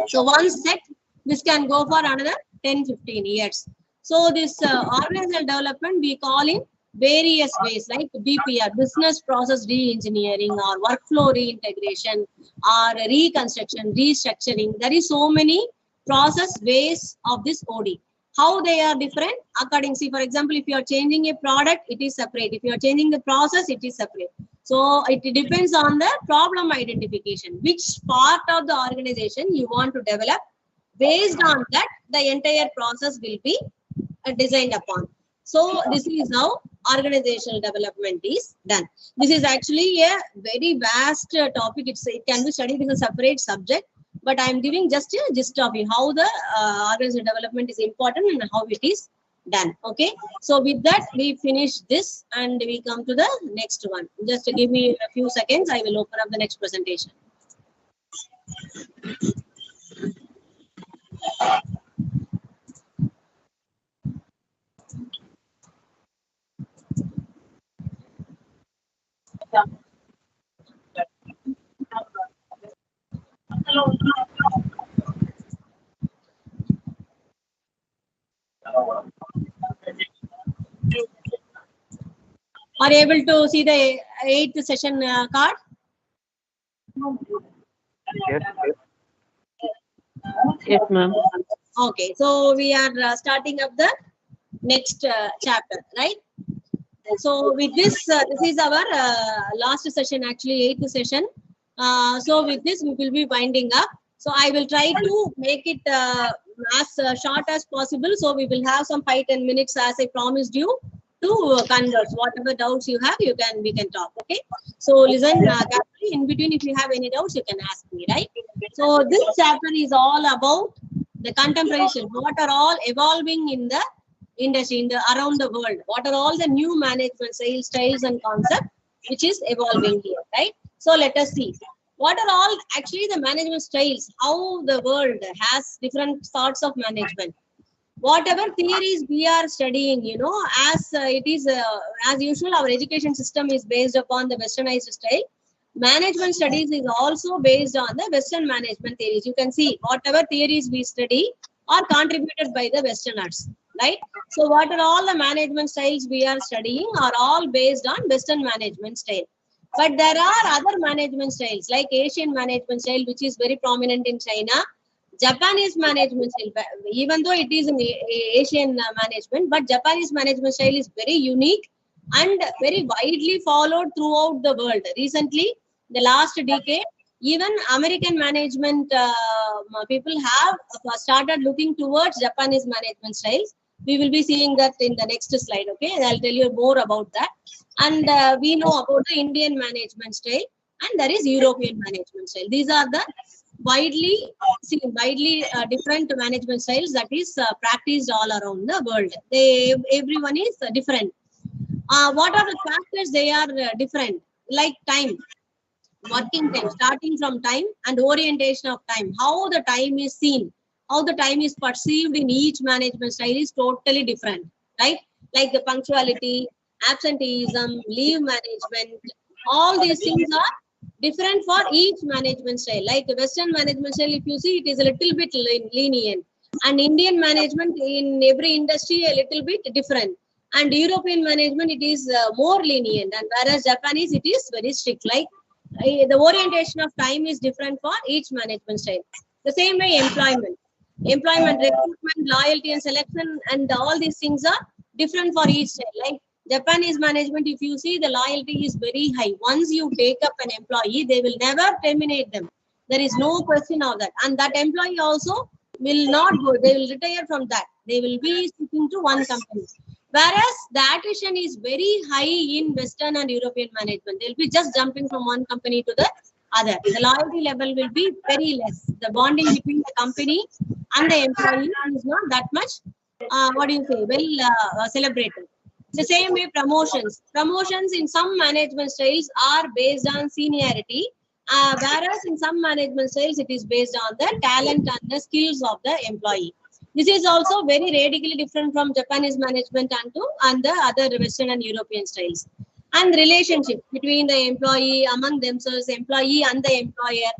So once set, this can go for another 10-15 years. So this organizational development we call in various ways, like BPR, business process re-engineering, or workflow reintegration, or reconstruction, restructuring. There is so many process ways of this OD. How they are different? According, see, for example, if you are changing a product, it is separate. If you are changing the process, it is separate. So it depends on the problem identification, which part of the organization you want to develop. Based on that, the entire process will be designed upon. So this is how organizational development is done. This is actually a very vast topic. It can be studied as a separate subject, but I am giving just a gist of it, how the organizational development is important and how it is done. Okay, so with that we finish this and we come to the next one. Just give me a few seconds, I will open up the next presentation. Are you able to see the 8th session card? Yes. Yes, ma'am. Okay, so we are starting up the next chapter, right? So with this, this is our last session, actually 8th session. So with this, we will be winding up. So I will try to make it as short as possible. So we will have some 5-10 minutes, as I promised you, to converse. Whatever doubts you have, we can talk. Okay. So listen carefully. In between, if you have any doubts, you can ask me. Right. So this chapter is all about the contemplation. What are all evolving in the industry, around the world? What are all the new management styles and concepts which is evolving here, right? So let us see. What are all actually the management styles? How the world has different sorts of management. Whatever theories we are studying, as it is as usual, our education system is based upon the westernized style. Management studies is also based on the Western management theories. You can see whatever theories we study are contributed by the Westerners, right? So what are all the management styles we are studying are all based on Western management style. But there are other management styles like Asian management style, which is very prominent in China. Japanese management style, even though it is in Asian management, but Japanese management style is very unique and very widely followed throughout the world. Recently, the last decade, even American management people have started looking towards Japanese management styles. We will be seeing that in the next slide. Okay, I'll tell you more about that. And we know about the Indian management style, and there is European management style. These are the widely different management styles that is practiced all around the world. Everyone is different. What are the factors they are different? Like time, working time, starting from time, and orientation of time. How the time is seen, how the time is perceived in each management style is totally different, right? Like the punctuality, absenteeism, leave management, all these things are different for each management style. Like the Western management style, if you see, it is a little bit lenient, and Indian management in every industry a little bit different, and European management it is more lenient, and whereas Japanese it is very strict. Like the orientation of time is different for each management style. The same way employment, recruitment, loyalty and selection, and all these things are different for each style. Like Japanese management, if you see, the loyalty is very high. Once you take up an employee, they will never terminate them. There is no question of that. And that employee also will not go. They will retire from that. They will be sticking to one company. Whereas the attrition is very high in Western and European management. They'll be just jumping from one company to the other. The loyalty level will be very less. The bonding between the company and the employee is not that much, celebrated. The same way promotions. Promotions in some management styles are based on seniority, whereas in some management styles it is based on the talent and the skills of the employee. This is also very radically different from Japanese management and the other Western and European styles. And relationship between the employee, among themselves, employee and the employer.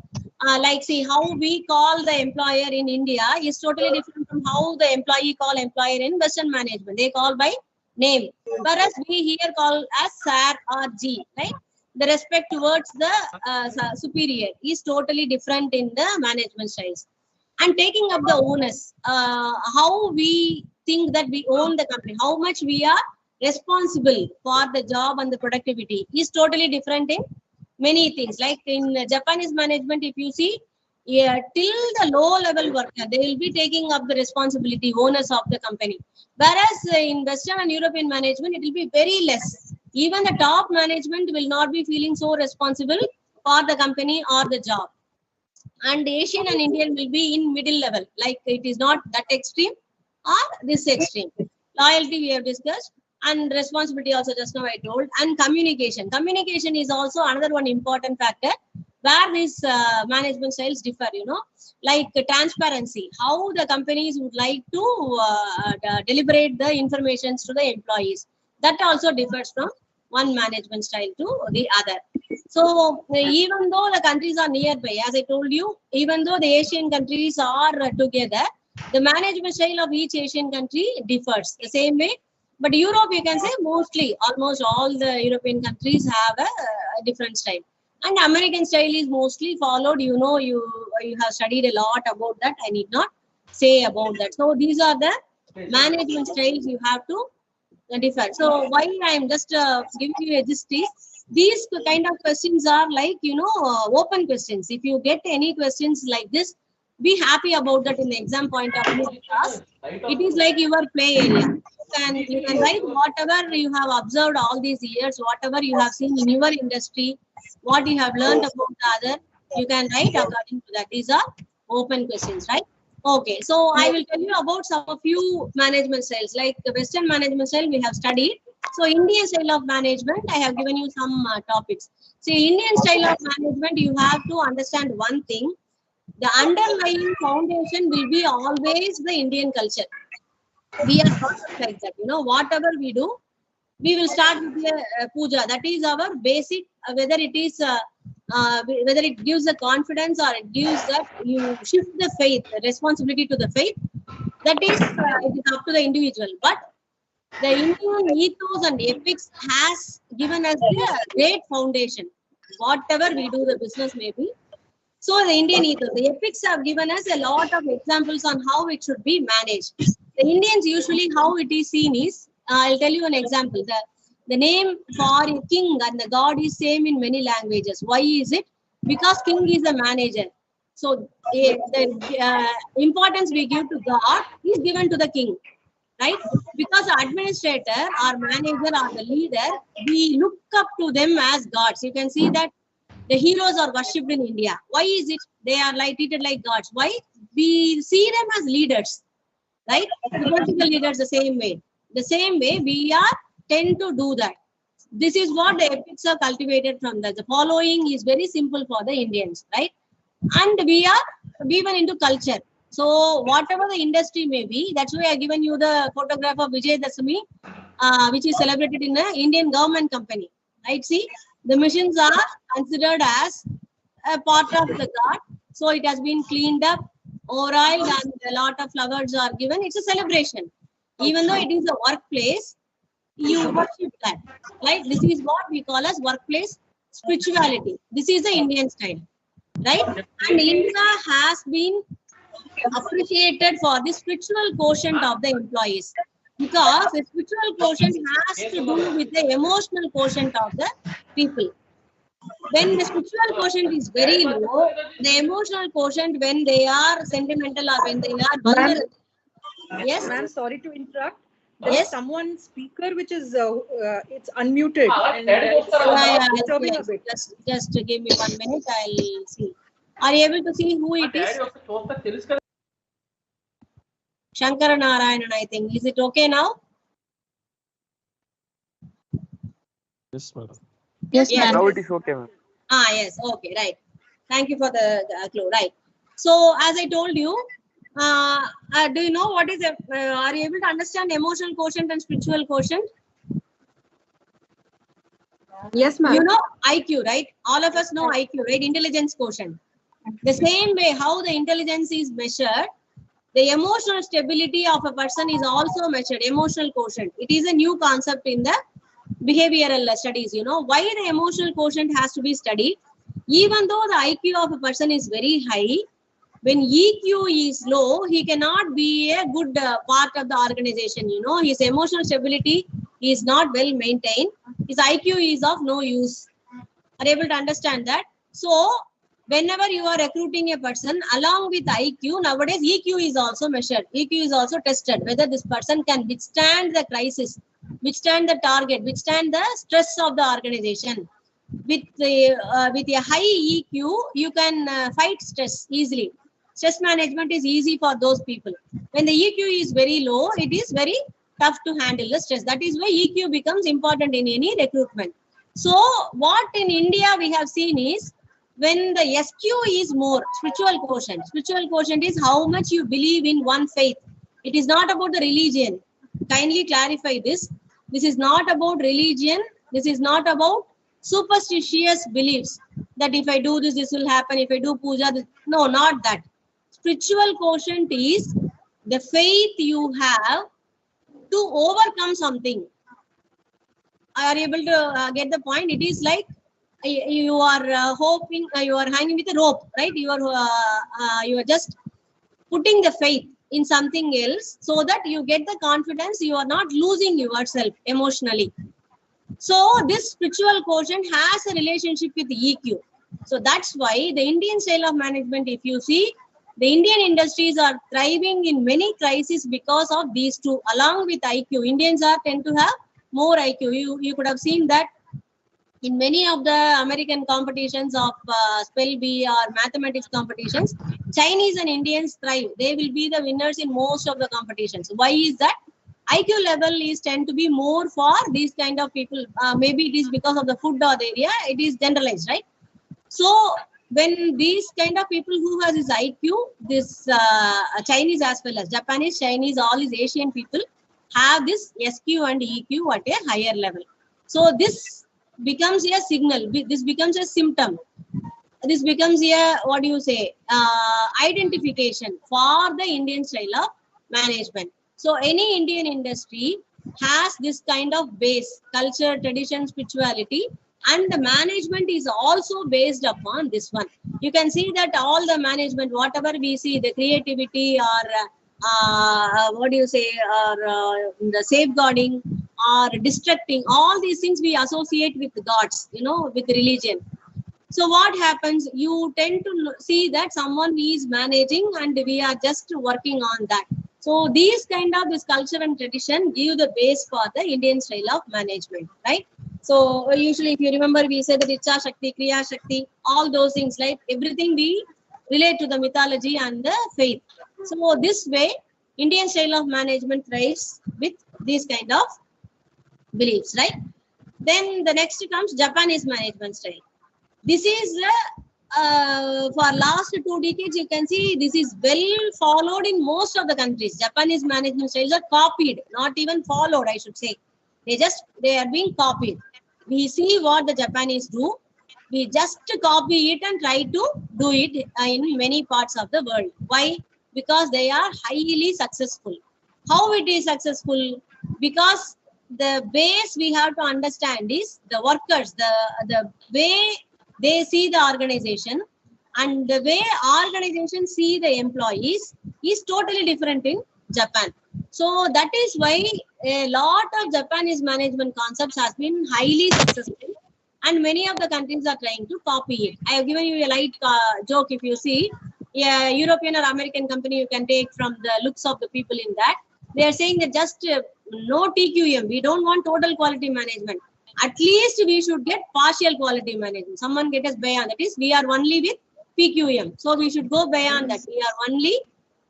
Like see how we call the employer in India is totally different from how the employee call employer in Western management. They call by name, whereas we here call as sir or G, right? The respect towards the superior is totally different in the management styles. And taking up the onus, how we think that we own the company, how much we are responsible for the job and the productivity is totally different in many things. Like in Japanese management, if you see, yeah, till the low level worker, they will be taking up the responsibility, owners of the company. Whereas in Western and European management, it will be very less. Even the top management will not be feeling so responsible for the company or the job. And Asian and Indian will be in middle level, like it is not that extreme or this extreme. Loyalty we have discussed, and responsibility also just now I told, and communication. Communication is also another one important factor where these management styles differ, like transparency, how the companies would like to deliberate the information to the employees. That also differs from one management style to the other. So even though the countries are nearby, as I told you, even though the Asian countries are together, the management style of each Asian country differs the same way. But Europe, you can say mostly, almost all the European countries have a different style. And American style is mostly followed. You have studied a lot about that. I need not say about that. So these are the management styles you have to differ. So why I am just giving you a gist is, these kind of questions are like, open questions. If you get any questions like this, be happy about that in the exam point of view, because it is like your play area. You can write whatever you have observed all these years, whatever you have seen in your industry, what you have learned about the other, you can write according to that. These are open questions, right? Okay, so I will tell you about some of few management styles, like the Western management style we have studied. So Indian style of management, I have given you some topics. See, Indian style of management, you have to understand one thing. The underlying foundation will be always the Indian culture. We are not like that. Whatever we do, we will start with the puja. That is our basic, whether it is whether it gives the confidence or it gives that you shift the faith, the responsibility to the faith. That is, it is up to the individual. But the Indian ethos and ethics has given us the great foundation. Whatever we do, the business may be. So the Indian ethos, the ethics have given us a lot of examples on how it should be managed. The Indians usually how it is seen is, I'll tell you an example. The name for a king and the god is same in many languages. Why is it? Because king is a manager. So the importance we give to God is given to the king, right? Because the administrator or manager or the leader, we look up to them as gods. You can see that the heroes are worshipped in India. Why is it? They are treated like gods. Why? We see them as leaders, right? The political leaders the same way. The same way we tend to do that. This is what the ethics are cultivated from that. The following is very simple for the Indians, right? And we are even into culture. So whatever the industry may be, that's why I given you the photograph of Vijay Dasami, which is celebrated in the Indian government company, right? See, the machines are considered as a part of the god. So it has been cleaned up, oiled, and a lot of flowers are given. It's a celebration. Even though it is a workplace, you worship that. Right? This is what we call as workplace spirituality. This is the Indian style. Right? And India has been appreciated for the spiritual quotient of the employees. Because the spiritual quotient has to do with the emotional quotient of the people. When the spiritual quotient is very low, the emotional quotient, when they are sentimental or when they are vulnerable. Yes, ma'am, sorry to interrupt. There is someone speaker which is it's unmuted and it's disturbing a bit. Just give me 1 minute. I'll see. Are you able to see who it is? Shankara Narayanan, I think. Is it okay now? Yes, madam. Yes, ma'am. Now it is okay, ma'am. Yes. Okay, right. Thank you for the clue. Right. So, as I told you, do you know what is, are you able to understand emotional quotient and spiritual quotient? Yes, ma'am. You know IQ, right? All of us know IQ, right? Intelligence quotient. The same way how the intelligence is measured, the emotional stability of a person is also measured, emotional quotient. It is a new concept in the behavioral studies. Why the emotional quotient has to be studied? Even though the IQ of a person is very high, when EQ is low, he cannot be a good part of the organization. His emotional stability is not well maintained. His IQ is of no use. Are you able to understand that? So, whenever you are recruiting a person, along with IQ, nowadays EQ is also measured. EQ is also tested, whether this person can withstand the crisis, withstand the target, withstand the stress of the organization. With a high EQ, you can fight stress easily. Stress management is easy for those people. When the EQ is very low, it is very tough to handle the stress. That is why EQ becomes important in any recruitment. So what in India we have seen is, when the SQ is more, spiritual quotient is how much you believe in one faith. It is not about the religion. Kindly clarify this. This is not about religion. This is not about superstitious beliefs that if I do this, this will happen. If I do puja, this. No, not that. Spiritual quotient is the faith you have to overcome something. Are you able to get the point? It is like you are hoping, you are hanging with a rope, right? You are just putting the faith in something else so that you get the confidence. You are not losing yourself emotionally. So this spiritual quotient has a relationship with EQ. So that's why the Indian style of management, if you see, the Indian industries are thriving in many crises because of these two, along with IQ. Indians tend to have more IQ. You could have seen that in many of the American competitions of spell bee or mathematics competitions, Chinese and Indians thrive. They will be the winners in most of the competitions. Why is that? IQ level is tend to be more for these kind of people. Maybe it is because of the food or the area. It is generalized, right? So when these kind of people who has this IQ, this Chinese as well as Japanese, Chinese, all these Asian people have this SQ and EQ at a higher level. So this becomes a signal. This becomes a symptom. This becomes a, what do you say, identification for the Indian style of management. So any Indian industry has this kind of base, culture, tradition, spirituality, and the management is also based upon this one. You can see that all the management, whatever we see, the creativity or what do you say, or the safeguarding or distracting, all these things we associate with gods, with religion. So what happens? You tend to see that someone is managing and we are just working on that. So these kind of this culture and tradition give the base for the Indian style of management, right? So usually if you remember, we said that Icha Shakti, Kriya Shakti, all those things, like everything we relate to the mythology and the faith. So this way, Indian style of management thrives with these kind of beliefs, right? Then the next comes Japanese management style. This is for last 2 decades, you can see this is well followed in most of the countries. Japanese management styles are copied, not even followed, I should say. They are being copied. We see what the Japanese do. We just copy it and try to do it in many parts of the world. Why? Because they are highly successful. How it is successful? Because the base we have to understand is the workers, the way they see the organization and the way organizations see the employees is totally different in Japan. So that is why a lot of Japanese management concepts has been highly successful and many of the countries are trying to copy it. I have given you a light joke. If you see a European or American company, you can take from the looks of the people in that. They are saying that just no TQM. We don't want total quality management. At least we should get partial quality management. Someone get us beyond. That is, we are only with PQM. So we should go beyond that. We are only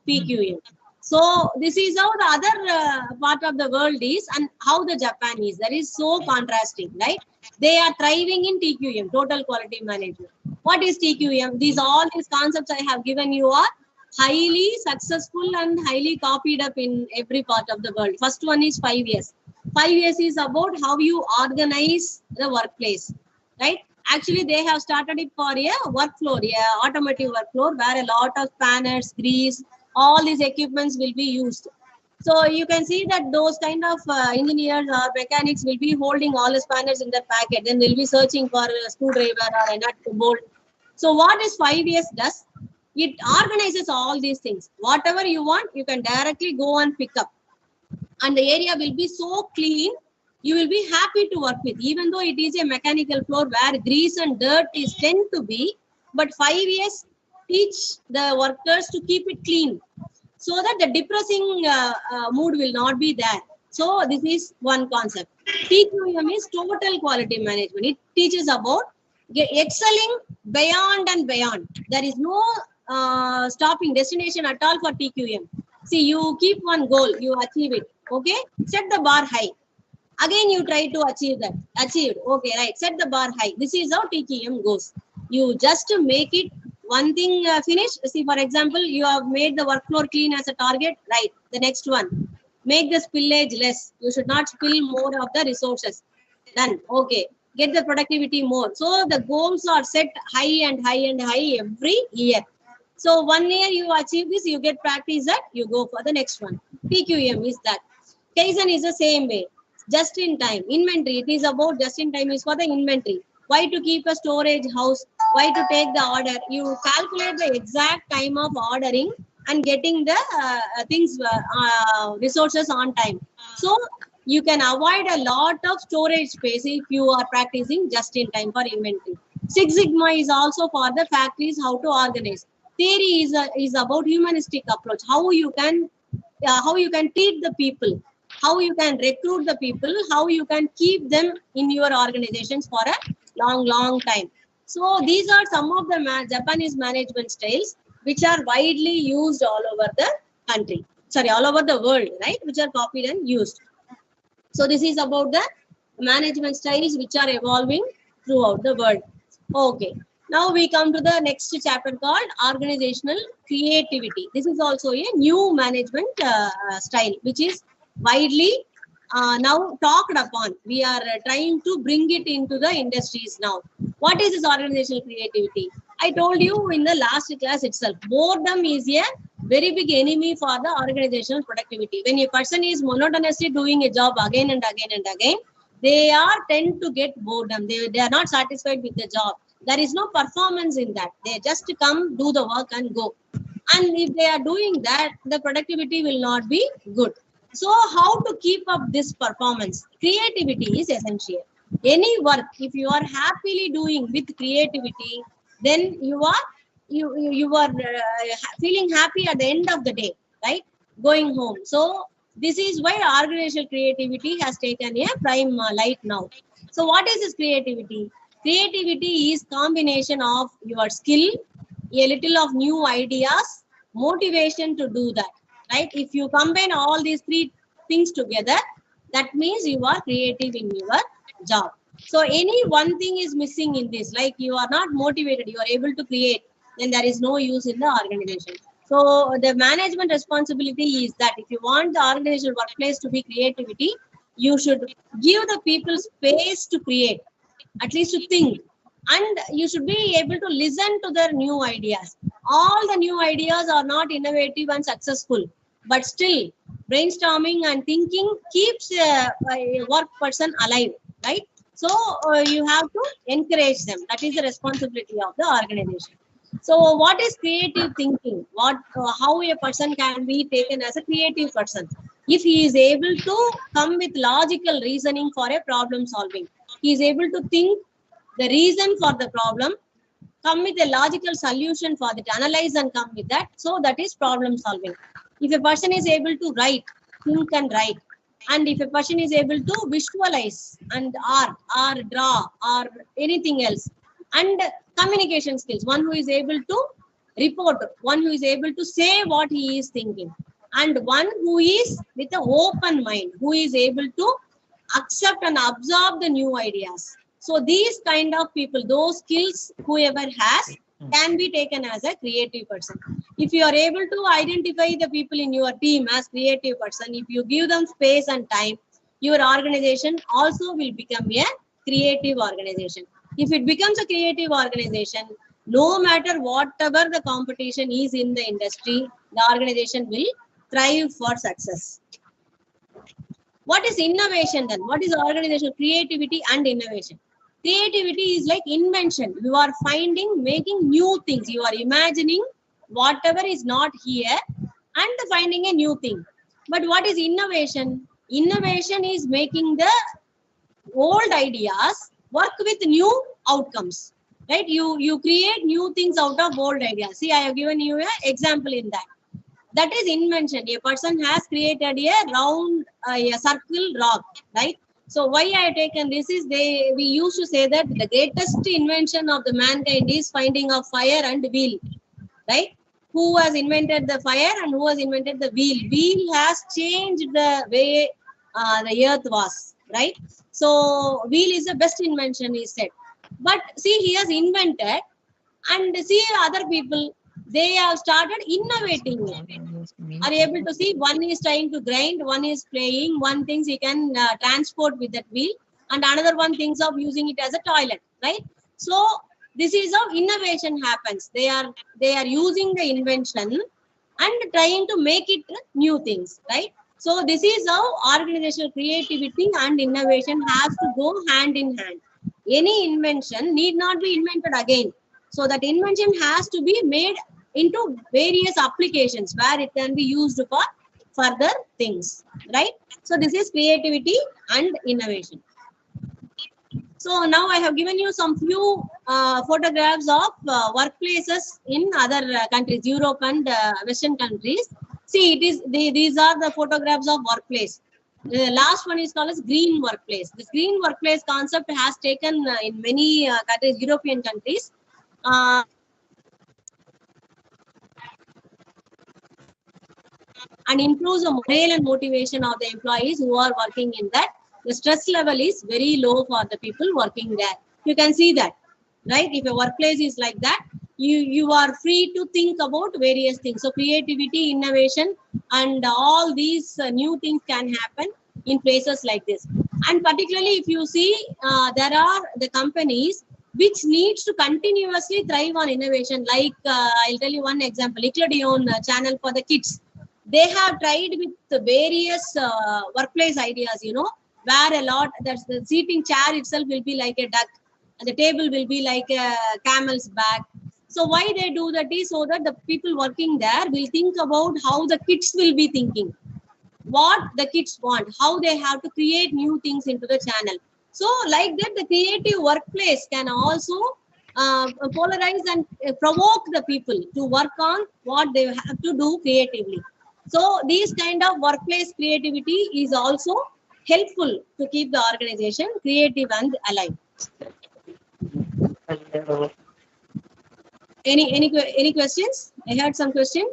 PQM. So this is how the other part of the world is and how the Japan is. That is so contrasting, right? They are thriving in TQM, total quality management. What is TQM? All these concepts I have given you are highly successful and highly copied up in every part of the world. First one is 5 years. 5 years is about how you organize the workplace, right? Actually, they have started it for a workflow, automotive workflow, where a lot of spanners, grease, all these equipments will be used. So you can see that those kind of engineers or mechanics will be holding all the spanners in their packet. Then they'll be searching for a screwdriver or a nut to bolt. So what is 5 years does? It organizes all these things. Whatever you want, you can directly go and pick up. And the area will be so clean, you will be happy to work with. Even though it is a mechanical floor where grease and dirt is tend to be, but 5 years teach the workers to keep it clean, so that the depressing mood will not be there. So this is one concept. TQM is total quality management. It teaches about excelling beyond and beyond. There is no stopping destination at all for TQM. See, you keep one goal, you achieve it. Okay, set the bar high. Again, you try to achieve that. Achieved. Okay, right. Set the bar high. This is how TQM goes. You just make it one thing finished. See, for example, you have made the work floor clean as a target. Right. The next one, make the spillage less. You should not spill more of the resources. Done. Okay. Get the productivity more. So the goals are set high and high and high every year. So 1 year you achieve this, you get practice that, you go for the next one. TQM is that. Kaizen is the same way. Just in time. Inventory. It is about just in time is for the inventory. Why to keep a storage house? Why to take the order? You calculate the exact time of ordering and getting the resources on time. So you can avoid a lot of storage space if you are practicing just in time for inventory. Six Sigma is also for the factories, how to organize. Theory is about humanistic approach. How you can treat the people, how you can recruit the people, how you can keep them in your organizations for a long time. So these are some of the Japanese management styles which are widely used all over the country. Sorry, all over the world, right? Which are copied and used. So this is about the management styles which are evolving throughout the world. Okay. Now we come to the next chapter called organizational creativity. This is also a new management style which is widely now talked upon. We are trying to bring it into the industries now. What is this organizational creativity? I told you in the last class itself, boredom is a very big enemy for the organizational productivity. When a person is monotonously doing a job again and again and again, they tend to get boredom. They are not satisfied with the job. There is no performance in that. They just come, do the work and go. And if they are doing that, the productivity will not be good. So how to keep up this performance? Creativity is essential. Any work, if you are happily doing with creativity, then you are feeling happy at the end of the day, right? Going home. So this is why organizational creativity has taken a prime light now. So what is this creativity? Creativity is combination of your skill, a little of new ideas, motivation to do that, right? If you combine all these three things together, that means you are creative in your job. So any one thing is missing in this, like you are not motivated, you are able to create, then there is no use in the organization. So the management responsibility is that if you want the organizational workplace to be creativity, you should give the people space to create, at least to think, and you should be able to listen to their new ideas. All the new ideas are not innovative and successful, but still brainstorming and thinking keeps a work person alive, right? So you have to encourage them. That is the responsibility of the organization. So what is creative thinking? How a person can be taken as a creative person? If he is able to come with logical reasoning for a problem solving, he is able to think the reason for the problem, come with a logical solution for it, analyze and come with that. So that is problem solving. If a person is able to write, think and write, and if a person is able to visualize and art or draw or anything else, and communication skills, one who is able to report, one who is able to say what he is thinking, and one who is with an open mind, who is able to accept and absorb the new ideas. So these kind of people, those skills whoever has, can be taken as a creative person. If you are able to identify the people in your team as creative person, if you give them space and time, your organization also will become a creative organization. If it becomes a creative organization, no matter whatever the competition is in the industry, the organization will thrive for success. What is innovation then? What is organizational creativity and innovation? Creativity is like invention. You are making new things. You are imagining whatever is not here and finding a new thing. But what is innovation? Innovation is making the old ideas work with new outcomes. right? You create new things out of old ideas. See, I have given you an example in that. That is invention. A person has created a round, a circle rock, right? So why I have taken this is we used to say that the greatest invention of the mankind is finding of fire and wheel, right? Who has invented the fire and who has invented the wheel? Wheel has changed the way the earth was, right? So wheel is the best invention, he said. But see, he has invented, and see other people, they have started innovating it. Are able to see, one is trying to grind, one is playing, one thinks he can transport with that wheel, and another one thinks of using it as a toilet, right? So this is how innovation happens. They are using the invention and trying to make it new things, right? So this is how organizational creativity and innovation has to go hand in hand. Any invention need not be invented again. So that invention has to be made into various applications where it can be used for further things, right? So this is creativity and innovation. So now I have given you some few photographs of workplaces in other countries, Europe and Western countries. See, these are the photographs of workplace. The last one is called as green workplace. This green workplace concept has taken in many countries, European countries. And improves the morale and motivation of the employees who are working in that. The stress level is very low for the people working there. You can see that, right? If a workplace is like that, you are free to think about various things. So creativity, innovation, and all these new things can happen in places like this. And particularly if you see, there are the companies which needs to continuously thrive on innovation. Like I'll tell you one example, Nickelodeon channel for the kids. They have tried with various workplace ideas, you know, where a lot, that's the seating chair itself will be like a duck, and the table will be like a camel's back. So why they do that is so that the people working there will think about how the kids will be thinking, what the kids want, how they have to create new things into the channel. So like that, the creative workplace can also polarize and provoke the people to work on what they have to do creatively. So these kind of workplace creativity is also helpful to keep the organization creative and alive. Any questions? I heard some question.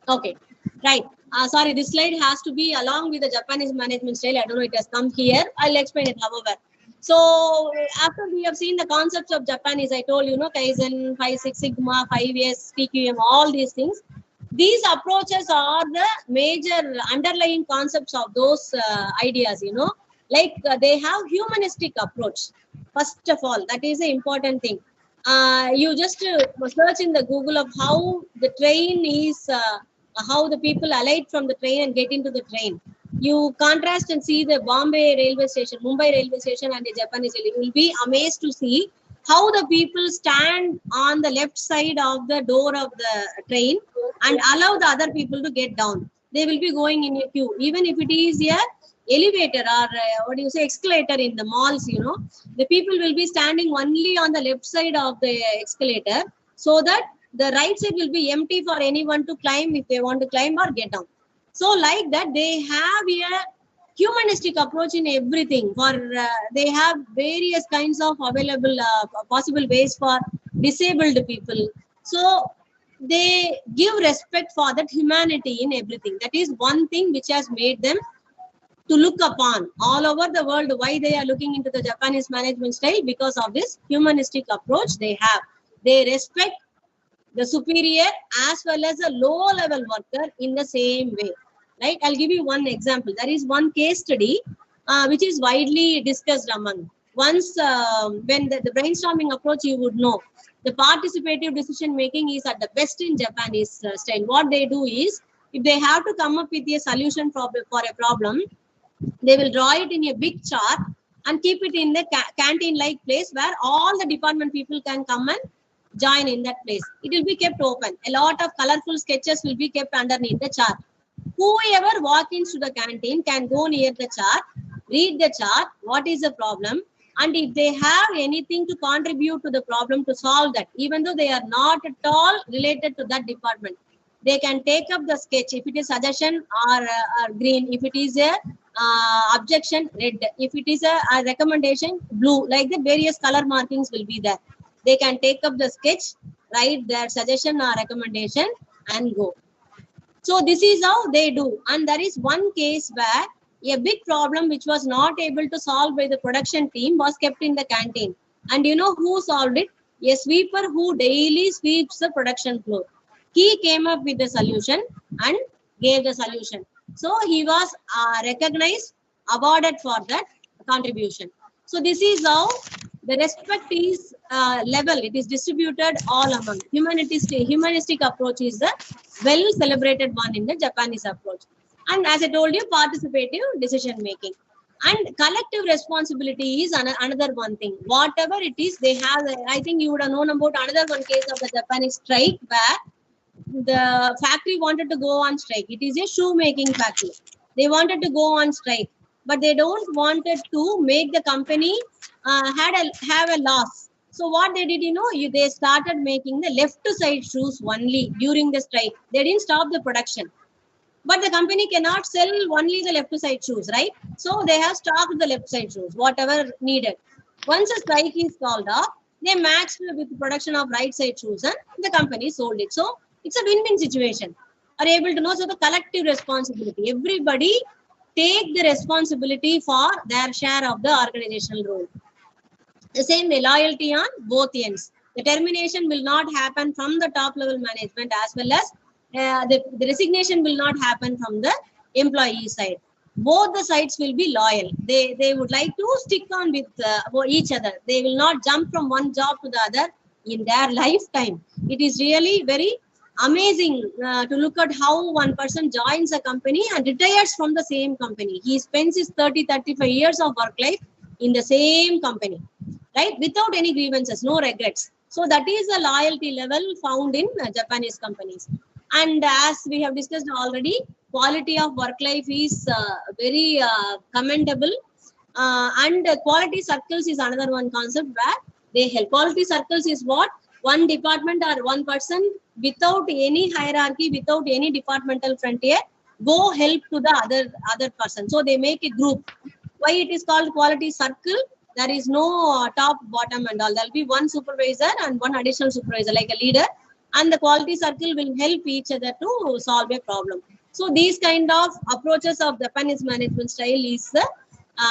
Okay, right. Sorry, this slide has to be along with the Japanese management style. I don't know, it has come here. I'll explain it, however. So after we have seen the concepts of Japanese, I told you, Kaizen, 5 6 Sigma, 5S, TQM, all these things. These approaches are the major underlying concepts of those ideas, like they have humanistic approach. First of all, that is the important thing. You just search in the Google of how the train is, how the people alight from the train and get into the train. You contrast and see the Bombay railway station, Mumbai railway station, and the Japanese railway. You will be amazed to see how the people stand on the left side of the door of the train and allow the other people to get down. They will be going in a queue. Even if it is a elevator or escalator in the malls, the people will be standing only on the left side of the escalator, so that the right side will be empty for anyone to climb if they want to climb or get down. So like that, they have a humanistic approach in everything. They have various kinds of available possible ways for disabled people. So they give respect for that humanity in everything. That is one thing which has made them to look upon all over the world. Why they are looking into the Japanese management style? Because of this humanistic approach they have. They respect the superior as well as a low level worker in the same way. Right? I'll give you one example. There is one case study which is widely discussed among. Once when the brainstorming approach, you would know, the participative decision making is at the best in Japanese style. What they do is, if they have to come up with a solution for a problem, they will draw it in a big chart and keep it in the canteen-like place where all the department people can come and join in that place. It will be kept open. A lot of colorful sketches will be kept underneath the chart. Whoever walks into the canteen can go near the chart, read the chart, what is the problem, And if they have anything to contribute to the problem to solve that, even though they are not at all related to that department, they can take up the sketch. If it is suggestion or green, if it is a objection, red, if it is a recommendation, blue, like the various color markings will be there. They can take up the sketch, write their suggestion or recommendation and go. So this is how they do. And there is one case where a big problem which was not able to solve by the production team was kept in the canteen. And you know who solved it? A sweeper who daily sweeps the production floor. He came up with the solution and gave the solution. So he was recognized, awarded for that contribution. So this is how the respect is level. It is distributed all among. Humanistic approach is the well celebrated one in the Japanese approach. And as I told you, participative decision making. And collective responsibility is another one thing. Whatever it is, they have, I think you would have known about another one case of the Japanese strike where the factory wanted to go on strike. It is a shoemaking factory. They wanted to go on strike, but they don't wanted to make the company have a loss. So what they did, they started making the left side shoes only during the strike. They didn't stop the production. But the company cannot sell only the left side shoes, right? So they have stocked the left side shoes, whatever needed. Once a strike is called off, they matched with the production of right side shoes and the company sold it. So it's a win-win situation. Are able to know, so the collective responsibility. Everybody take the responsibility for their share of the organizational role. The same way, loyalty on both ends. The termination will not happen from the top level management as well as the resignation will not happen from the employee side. Both the sides will be loyal. They would like to stick on with each other. They will not jump from one job to the other in their lifetime. It is really very amazing to look at how one person joins a company and retires from the same company. He spends his 30-35 years of work life in the same company, right? Without any grievances, no regrets. So that is a loyalty level found in Japanese companies. And as we have discussed already, quality of work life is very commendable. And quality circles is another one concept where they help. Quality circles is what? One department or one person without any hierarchy, without any departmental frontier, go help to the other person. So they make a group. Why it is called quality circle? There is no top, bottom and all. There will be one supervisor and one additional supervisor like a leader. And the quality circle will help each other to solve a problem. So these kind of approaches of Japanese management style is the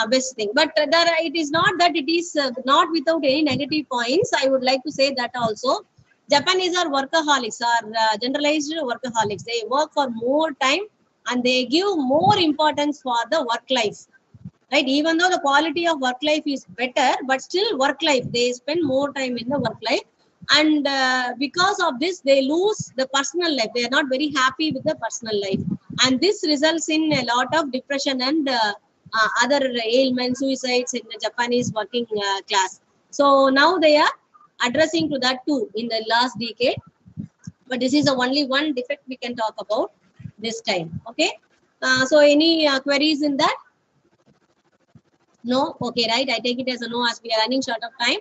best thing. But it is not that it is not without any negative points. I would like to say that also. Japanese are workaholics, are generalized workaholics. They work for more time and they give more importance for the work life. Right? Even though the quality of work life is better, but still work life, they spend more time in the work life. And because of this, they lose the personal life. They are not very happy with the personal life. And this results in a lot of depression and other ailments, suicides in the Japanese working class. So now they are addressing to that too in the last decade. But this is only one defect we can talk about this time. Okay. So any queries in that? No? Okay, right. I take it as a no as we are running short of time.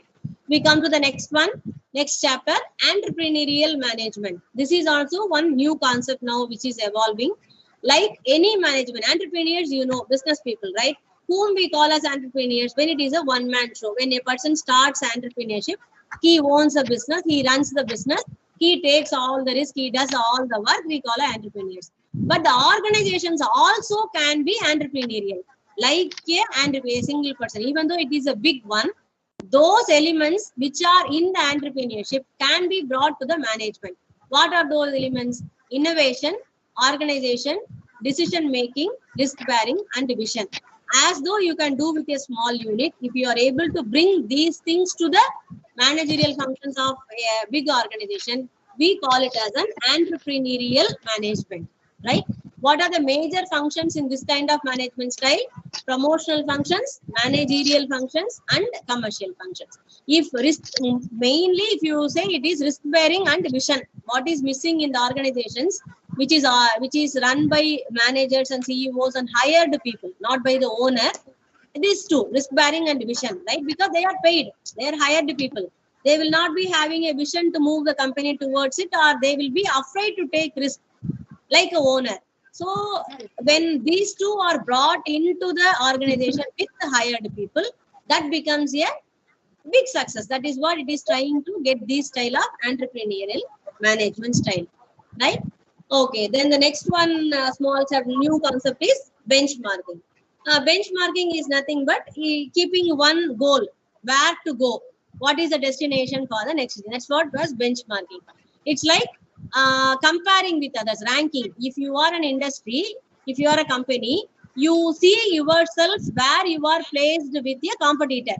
We come to the next one. Next chapter, entrepreneurial management. This is also one new concept now which is evolving. Like any management, entrepreneurs, business people, right? Whom we call as entrepreneurs when it is a one-man show. When a person starts entrepreneurship, he owns a business, he runs the business, he takes all the risk, he does all the work, we call it entrepreneurs. But the organizations also can be entrepreneurial, like a single person, even though it is a big one. Those elements which are in the entrepreneurship can be brought to the management. What are those elements? Innovation, organization, decision making, risk bearing, and vision. As though you can do with a small unit, if you are able to bring these things to the managerial functions of a big organization, we call it as an entrepreneurial management, right? What are the major functions in this kind of management style? Promotional functions, managerial functions, and commercial functions. If risk, mainly if you say it is risk bearing and vision, what is missing in the organizations, which is run by managers and CEOs and hired people, not by the owner. These two, risk bearing and vision, right? Because they are paid, they are hired people. They will not be having a vision to move the company towards it, or they will be afraid to take risk like a owner. So when these two are brought into the organization with the hired people, that becomes a big success. That is what it is trying to get this style of entrepreneurial management style, right? Okay, then the next one, new concept is benchmarking. Benchmarking is nothing but keeping one goal, where to go, what is the destination for the next. That's what was benchmarking. It's like comparing with others, ranking. If you are an industry, if you are a company, you see yourself where you are placed with a competitor,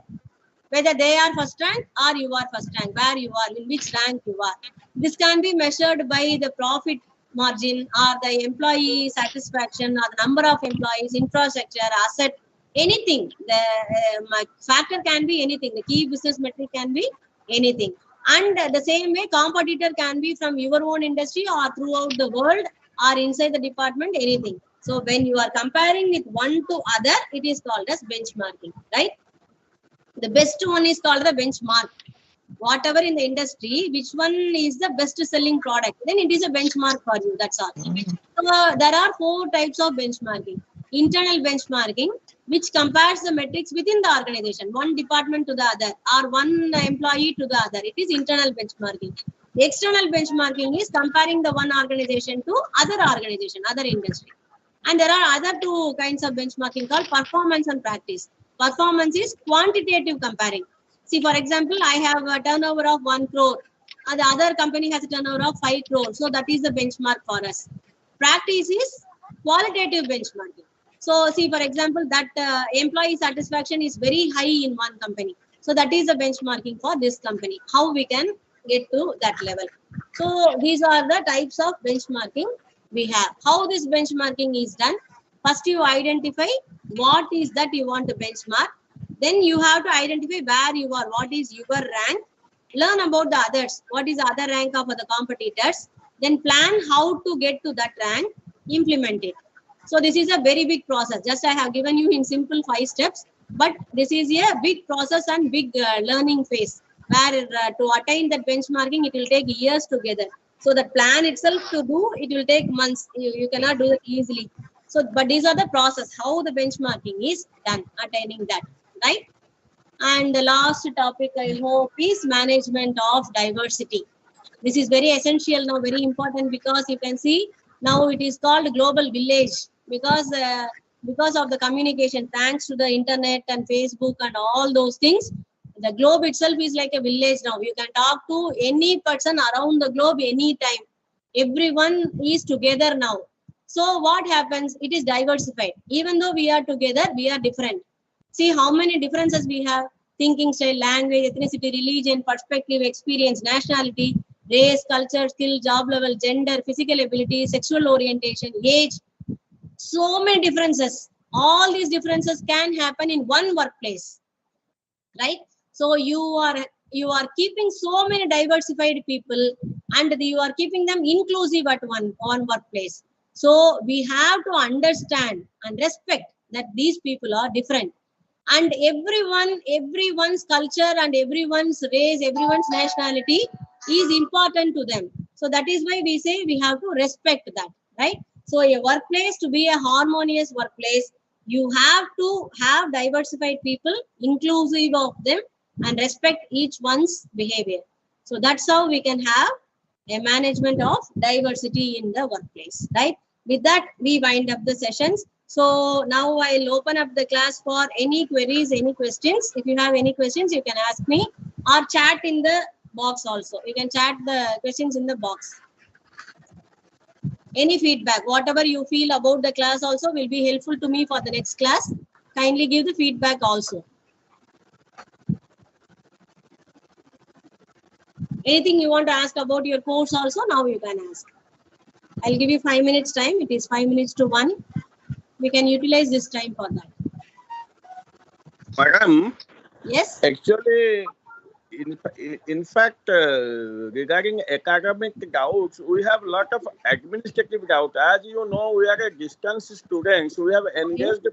whether they are first rank or you are first rank, where you are, in which rank you are. This can be measured by the profit margin or the employee satisfaction or the number of employees, infrastructure, asset, anything. The factor can be anything. The key business metric can be anything. And the same way, competitor can be from your own industry or throughout the world or inside the department, anything. So when you are comparing with one to other, it is called as benchmarking, right? The best one is called the benchmark. Whatever in the industry, which one is the best selling product, then it is a benchmark for you. That's all. So there are 4 types of benchmarking. Internal benchmarking, which compares the metrics within the organization, one department to the other, or one employee to the other. It is internal benchmarking. External benchmarking is comparing the one organization to other organization, other industry. And there are other 2 kinds of benchmarking called performance and practice. Performance is quantitative comparing. See, for example, I have a turnover of 1 crore. The other company has a turnover of 5 crore. So that is the benchmark for us. Practice is qualitative benchmarking. So see, for example, that employee satisfaction is very high in one company. So that is the benchmarking for this company. How we can get to that level. So these are the types of benchmarking we have. How this benchmarking is done? First, you identify what is that you want to benchmark. Then you have to identify where you are, what is your rank. Learn about the others, what is the other rank of the competitors. Then plan how to get to that rank, implement it. So this is a very big process. Just I have given you in simple 5 steps, but this is a big process and big learning phase where to attain that benchmarking, it will take years together. So the plan itself to do, it will take months. You cannot do it easily. So, but these are the process, how the benchmarking is done, attaining that, right? And the last topic I hope is management of diversity. This is very essential now, very important, because you can see now it is called global village because of the communication, thanks to the internet and Facebook and all those things. The globe itself is like a village now. You can talk to any person around the globe anytime. Everyone is together now. So what happens? It is diversified. Even though we are together, we are different. See how many differences we have: thinking style, language, ethnicity, religion, perspective, experience, nationality, race, culture, skill, job level, gender, physical ability, sexual orientation, age. So many differences. All these differences can happen in one workplace, right? So you are keeping so many diversified people, and you are keeping them inclusive at one workplace. So we have to understand and respect that these people are different, and everyone's culture and everyone's race, everyone's nationality is important to them. So that is why we say we have to respect that, right? So a workplace, to be a harmonious workplace, you have to have diversified people, inclusive of them, and respect each one's behavior. So that's how we can have a management of diversity in the workplace, right? With that, we wind up the sessions. So now I'll open up the class for any queries, any questions. If you have any questions, you can ask me, or chat in the box also. You can chat the questions in the box. Any feedback, whatever you feel about the class also will be helpful to me for the next class. Kindly give the feedback also. Anything you want to ask about your course also, now you can ask. I'll give you 5 minutes time. It is 5 minutes to 1. We can utilize this time for that. Madam? Yes? Actually, in fact, regarding academic doubts, we have a lot of administrative doubt. As you know, we are a distance students. We have engaged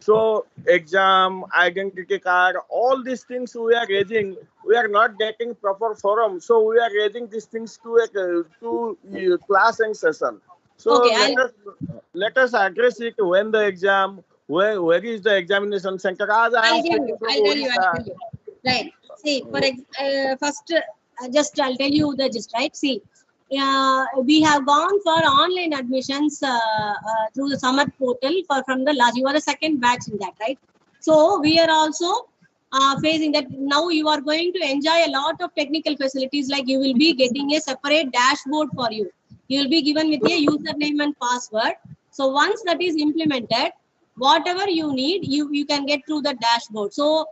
So exam, identity card, all these things we are raising. We are not getting proper forum. So we are raising these things to class and session. So Okay, let us address it when the exam. Where is the examination center? As I am speaking from I'll tell Odisha. you. Right. See, first, I'll tell you the gist, right? See, we have gone for online admissions through the summer portal from the last. You are the second batch in that, right? So we are also facing that now you are going to enjoy a lot of technical facilities, like you will be getting a separate dashboard for you. You will be given with a username and password. So once that is implemented, whatever you need, you can get through the dashboard. So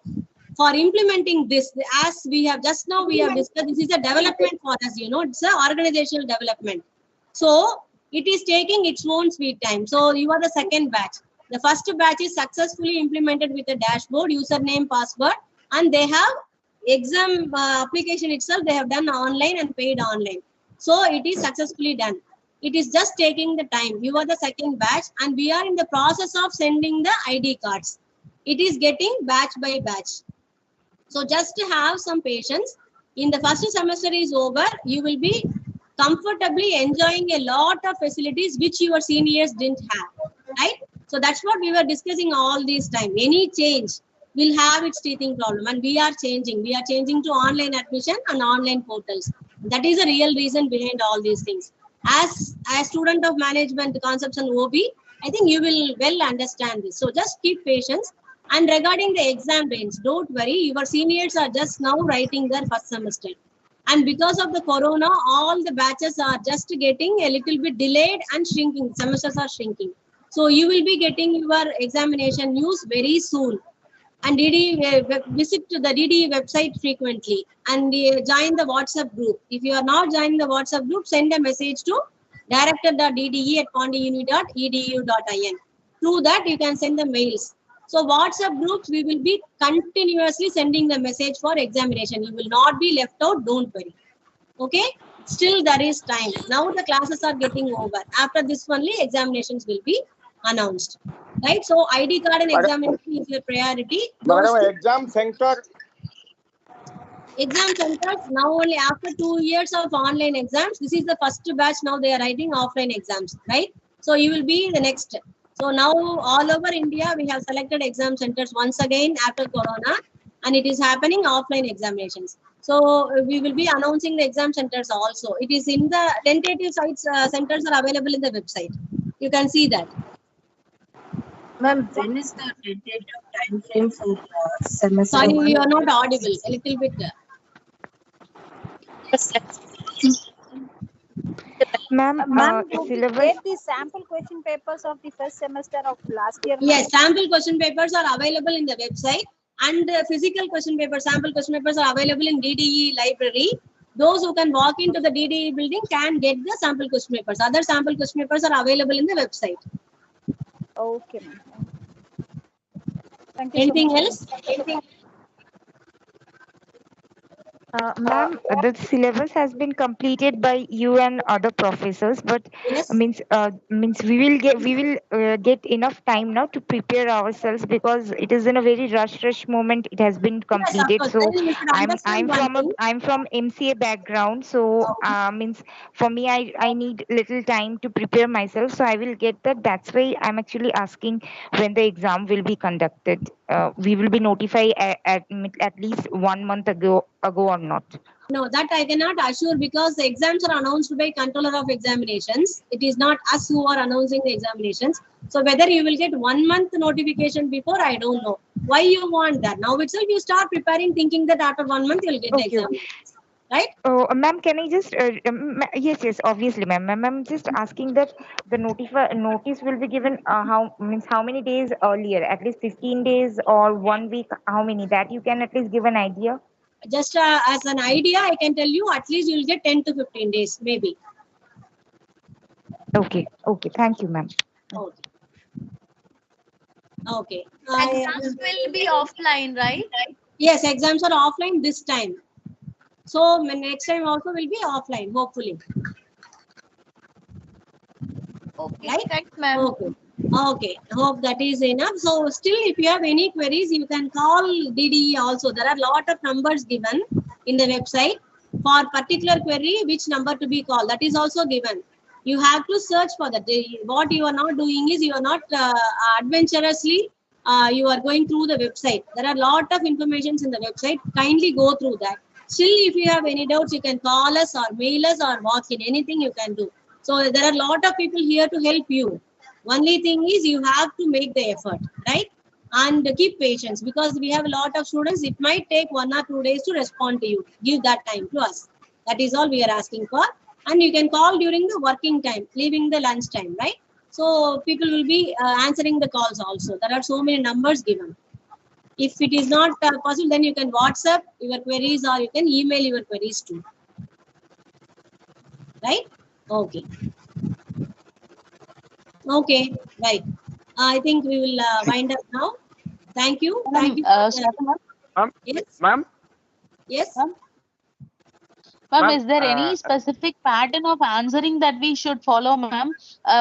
for implementing this, as we have just now we have discussed, this is a development for us, it's an organizational development. So it is taking its own sweet time. So you are the second batch. The first batch is successfully implemented with a dashboard, username, password, and they have exam application itself, they have done online and paid online. So it is successfully done. It is just taking the time. You are the second batch, and we are in the process of sending the ID cards. It is getting batch by batch. So just to have some patience. In the first semester is over, you will be comfortably enjoying a lot of facilities which your seniors didn't have, right? So that's what we were discussing all this time. Any change will have its teething problem, and we are changing. We are changing to online admission and online portals. That is the real reason behind all these things. As a student of management concepts and OB, I think you will well understand this. So just keep patience. And regarding the exam range, don't worry, your seniors are just now writing their first semester. And because of the corona, all the batches are just getting a little bit delayed and shrinking. Semesters are shrinking. So you will be getting your examination news very soon. And visit to the DDE website frequently and join the WhatsApp group. If you are not joining the WhatsApp group, send a message to director.dde@pondiuni.edu.in. Through that, you can send the mails. So WhatsApp groups, we will be continuously sending the message for examination. You will not be left out, don't worry. Okay? Still there is time. Now the classes are getting over. After this only, examinations will be announced. Right? So ID card and examination is your priority. Madam, exam center. Exam centers, now only after 2 years of online exams, this is the first batch. Now they are writing offline exams, right? So you will be the next. So now all over India, we have selected exam centers once again after Corona, and it is happening offline examinations. So we will be announcing the exam centers also. It is in the tentative sites, centers are available in the website. You can see that. Ma'am, when is the tentative time frame for semester? Sorry, you are not audible. A little bit. Ma'am, you get the sample question papers of the first semester of last year? Yes, sample question papers are available in the website, and physical question papers, sample question papers are available in DDE library. Those who can walk into the DDE building can get the sample question papers. Other sample question papers are available in the website. Okay, ma'am. Thank you. Anything else? Ma'am, the syllabus has been completed by you and other professors, but yes. means we will get enough time now to prepare ourselves, because it is in a very rush moment. It has been completed. Yes, so I'm from MCA background, so means for me I need little time to prepare myself. So I will get that. That's why I'm actually asking when the exam will be conducted. We will be notified at least 1 month ago or not? No, that I cannot assure, because the exams are announced by controller of examinations. It is not us who are announcing the examinations. So whether you will get 1 month notification before, I don't know. Why you want that? Now itself you start preparing thinking that after 1 month you will get the exam. Right? Oh, ma'am, can I just yes, obviously, ma'am. I'm just asking that the notice will be given how many days earlier? At least 15 days or 1 week? How many? That you can at least give an idea. Just as an idea, I can tell you at least you will get 10 to 15 days, maybe. Okay. Thank you, ma'am. Okay. Okay. Exams will be offline, right? Yes, exams are offline this time. So next time also will be offline, hopefully. Okay. Right? Thanks, ma'am. Okay. Okay, hope that is enough. So still, if you have any queries, you can call DDE also. There are lot of numbers given in the website for particular query, which number to be called. That is also given. You have to search for that. What you are not doing is you are not adventurously. You are going through the website. There are lot of informations in the website. Kindly go through that. Still, if you have any doubts, you can call us or mail us or walk in. Anything you can do. So there are lot of people here to help you. Only thing is you have to make the effort, right? And keep patience, because we have a lot of students. It might take 1 or 2 days to respond to you. Give that time to us. That is all we are asking for. And you can call during the working time, leaving the lunch time, right? So people will be answering the calls also. There are so many numbers given. If it is not possible, then you can WhatsApp your queries or you can email your queries too. Right? Okay. Okay, right. I think we will wind up now. Thank you. Thank you. Ma'am? Yes. Ma'am? Yes. Ma'am, is there any specific pattern of answering that we should follow, ma'am?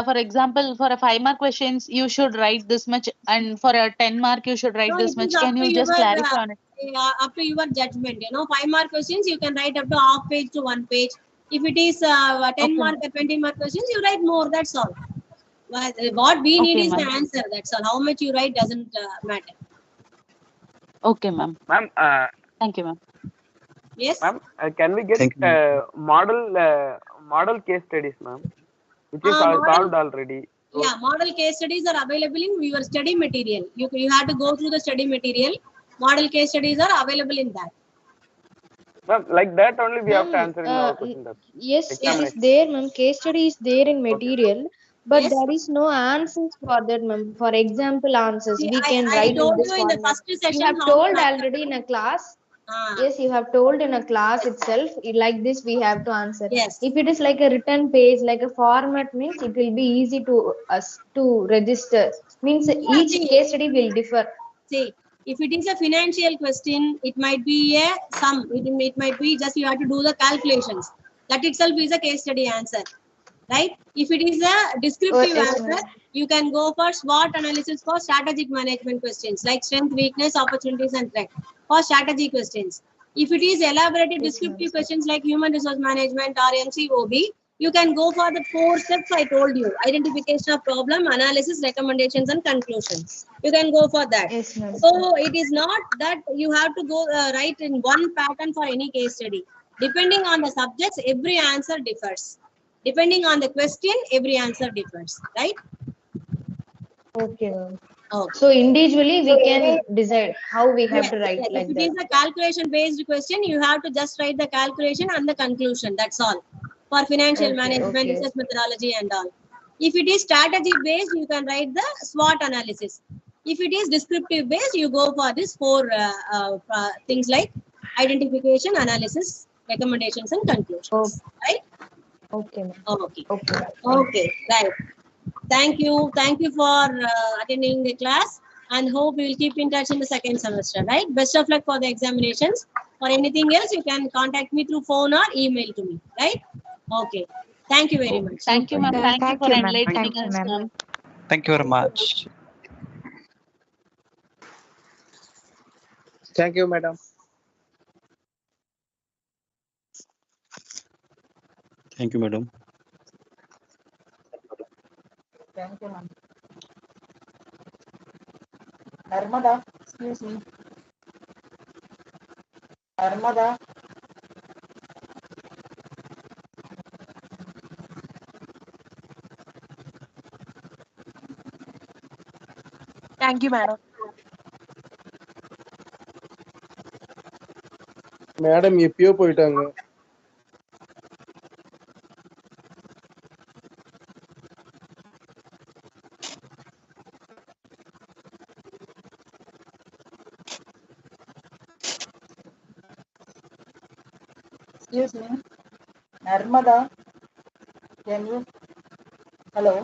For example, for a 5-mark questions, you should write this much, and for a 10-mark, you should write No, this it is much. up Can to you your just clarify on it? up to your judgment. 5-mark questions you can write up to half page to 1 page. If it is 10-mark or 20-mark questions, you write more. That's all. What we need is the answer. That's all. How much you write doesn't matter. Okay, ma'am. Ma'am, thank you, ma'am. Yes. Ma'am, can we get model case studies, ma'am, which is solved already? Yeah, model case studies are available in your study material. You have to go through the study material. Model case studies are available in that. Ma'am, like that only we have to answer in our question paper. Yes, it is there, ma'am. Case study is there in material, but there is no answers for that, ma'am. For example, answers See, we can I write in told this you in the format. first You session have how told to already in a class. Yes, you have told in a class itself. Like this, we have to answer. Yes. If it is like a written page, like a format, means it will be easy to us to register. Means each case study will differ. See, if it is a financial question, it might be a sum. It might be just you have to do the calculations. That itself is a case study answer, right? If it is a descriptive yes, answer, you can go for SWOT analysis for strategic management questions like strength, weakness, opportunities, and threat for strategy questions. If it is elaborated descriptive questions like human resource management or MCOB, you can go for the 4 steps I told you: identification of problem, analysis, recommendations, and conclusions. You can go for that. Yes, ma'am. So it is not that you have to go write in one pattern for any case study. Depending on the subjects, every answer differs. Depending on the question, every answer differs, right? Okay, ma'am. Okay. So individually we can decide how we have Yes, to write yes. like If it that. is a calculation based question, you have to just write the calculation and the conclusion. That's all. For financial management, research methodology and all. If it is strategy based, you can write the SWOT analysis. If it is descriptive based, you go for this 4 things like identification, analysis, recommendations, and conclusions. Right? Okay, ma'am. Okay. Okay. Okay. Right. Thank you. Thank you for attending the class, and hope we will keep in touch in the second semester, right? Best of luck for the examinations. For anything else, you can contact me through phone or email to me, right? Okay. Thank you very much. Thank you, ma'am. Thank you for ma'am. enlightening Thank you, us, ma'am. ma'am. Thank you very much. Thank you, madam. Thank you, madam. Thank you, ma'am. Narmada, excuse me. Narmada. Thank you, madam. Madam எப்பயோ போயிட்டாங்க. Excuse me. Narmada, can you? Hello.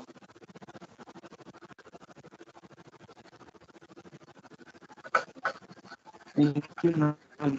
Thank you, ma'am.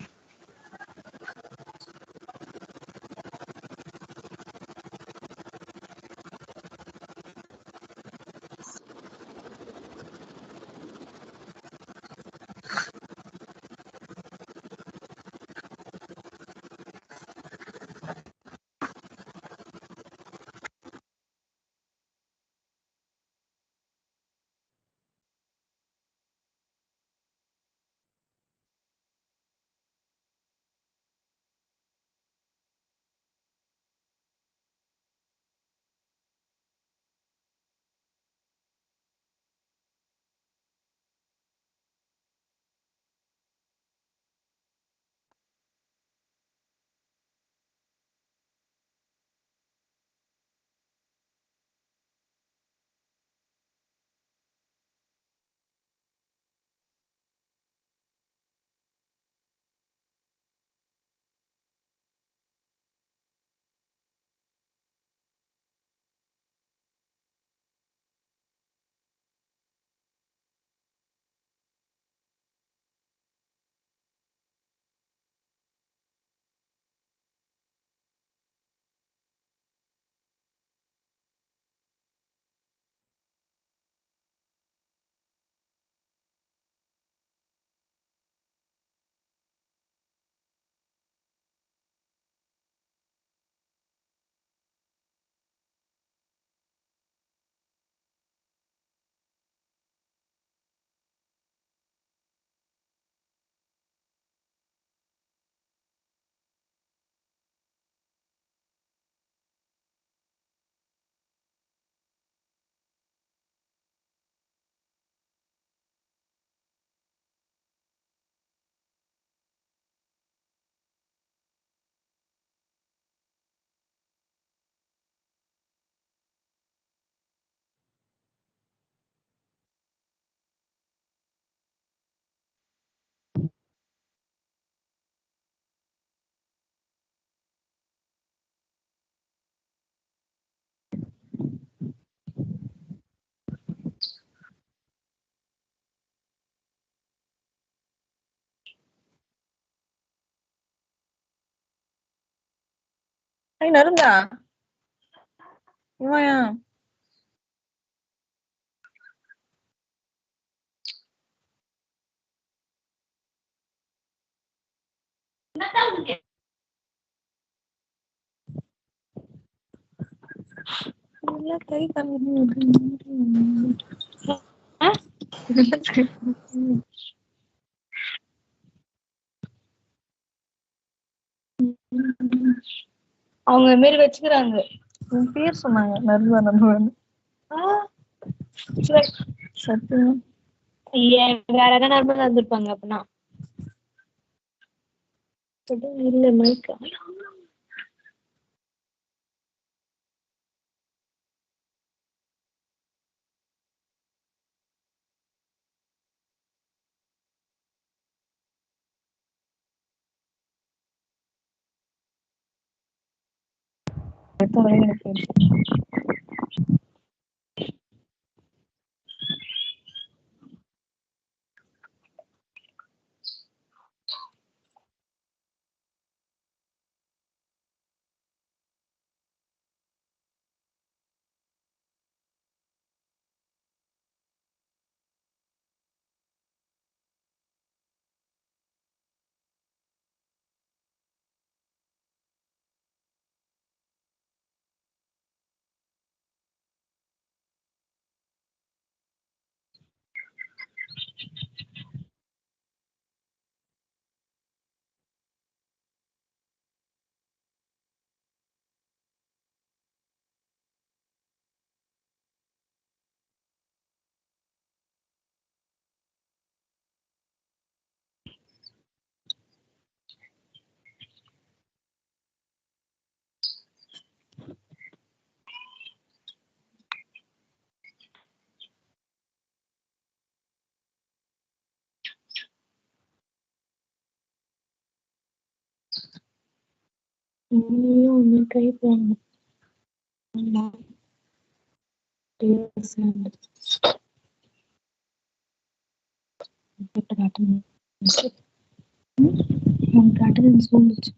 Ay, நருந்தா இவயா கை அவங்க இந்த மாதிரி வச்சுக்கிறாங்க. உன் பேர் சொன்னாங்க நர்மதா நர்மதா. சத்தியம் வேற ஏதாவது நர்மதா இருந்திருப்பாங்க அப்படின்னா. இல்ல மைக்கா ஒண்ணு ட்ரை பண்ண அட்டெண்டன்ஸ் வந்துச்சு.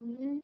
Mm.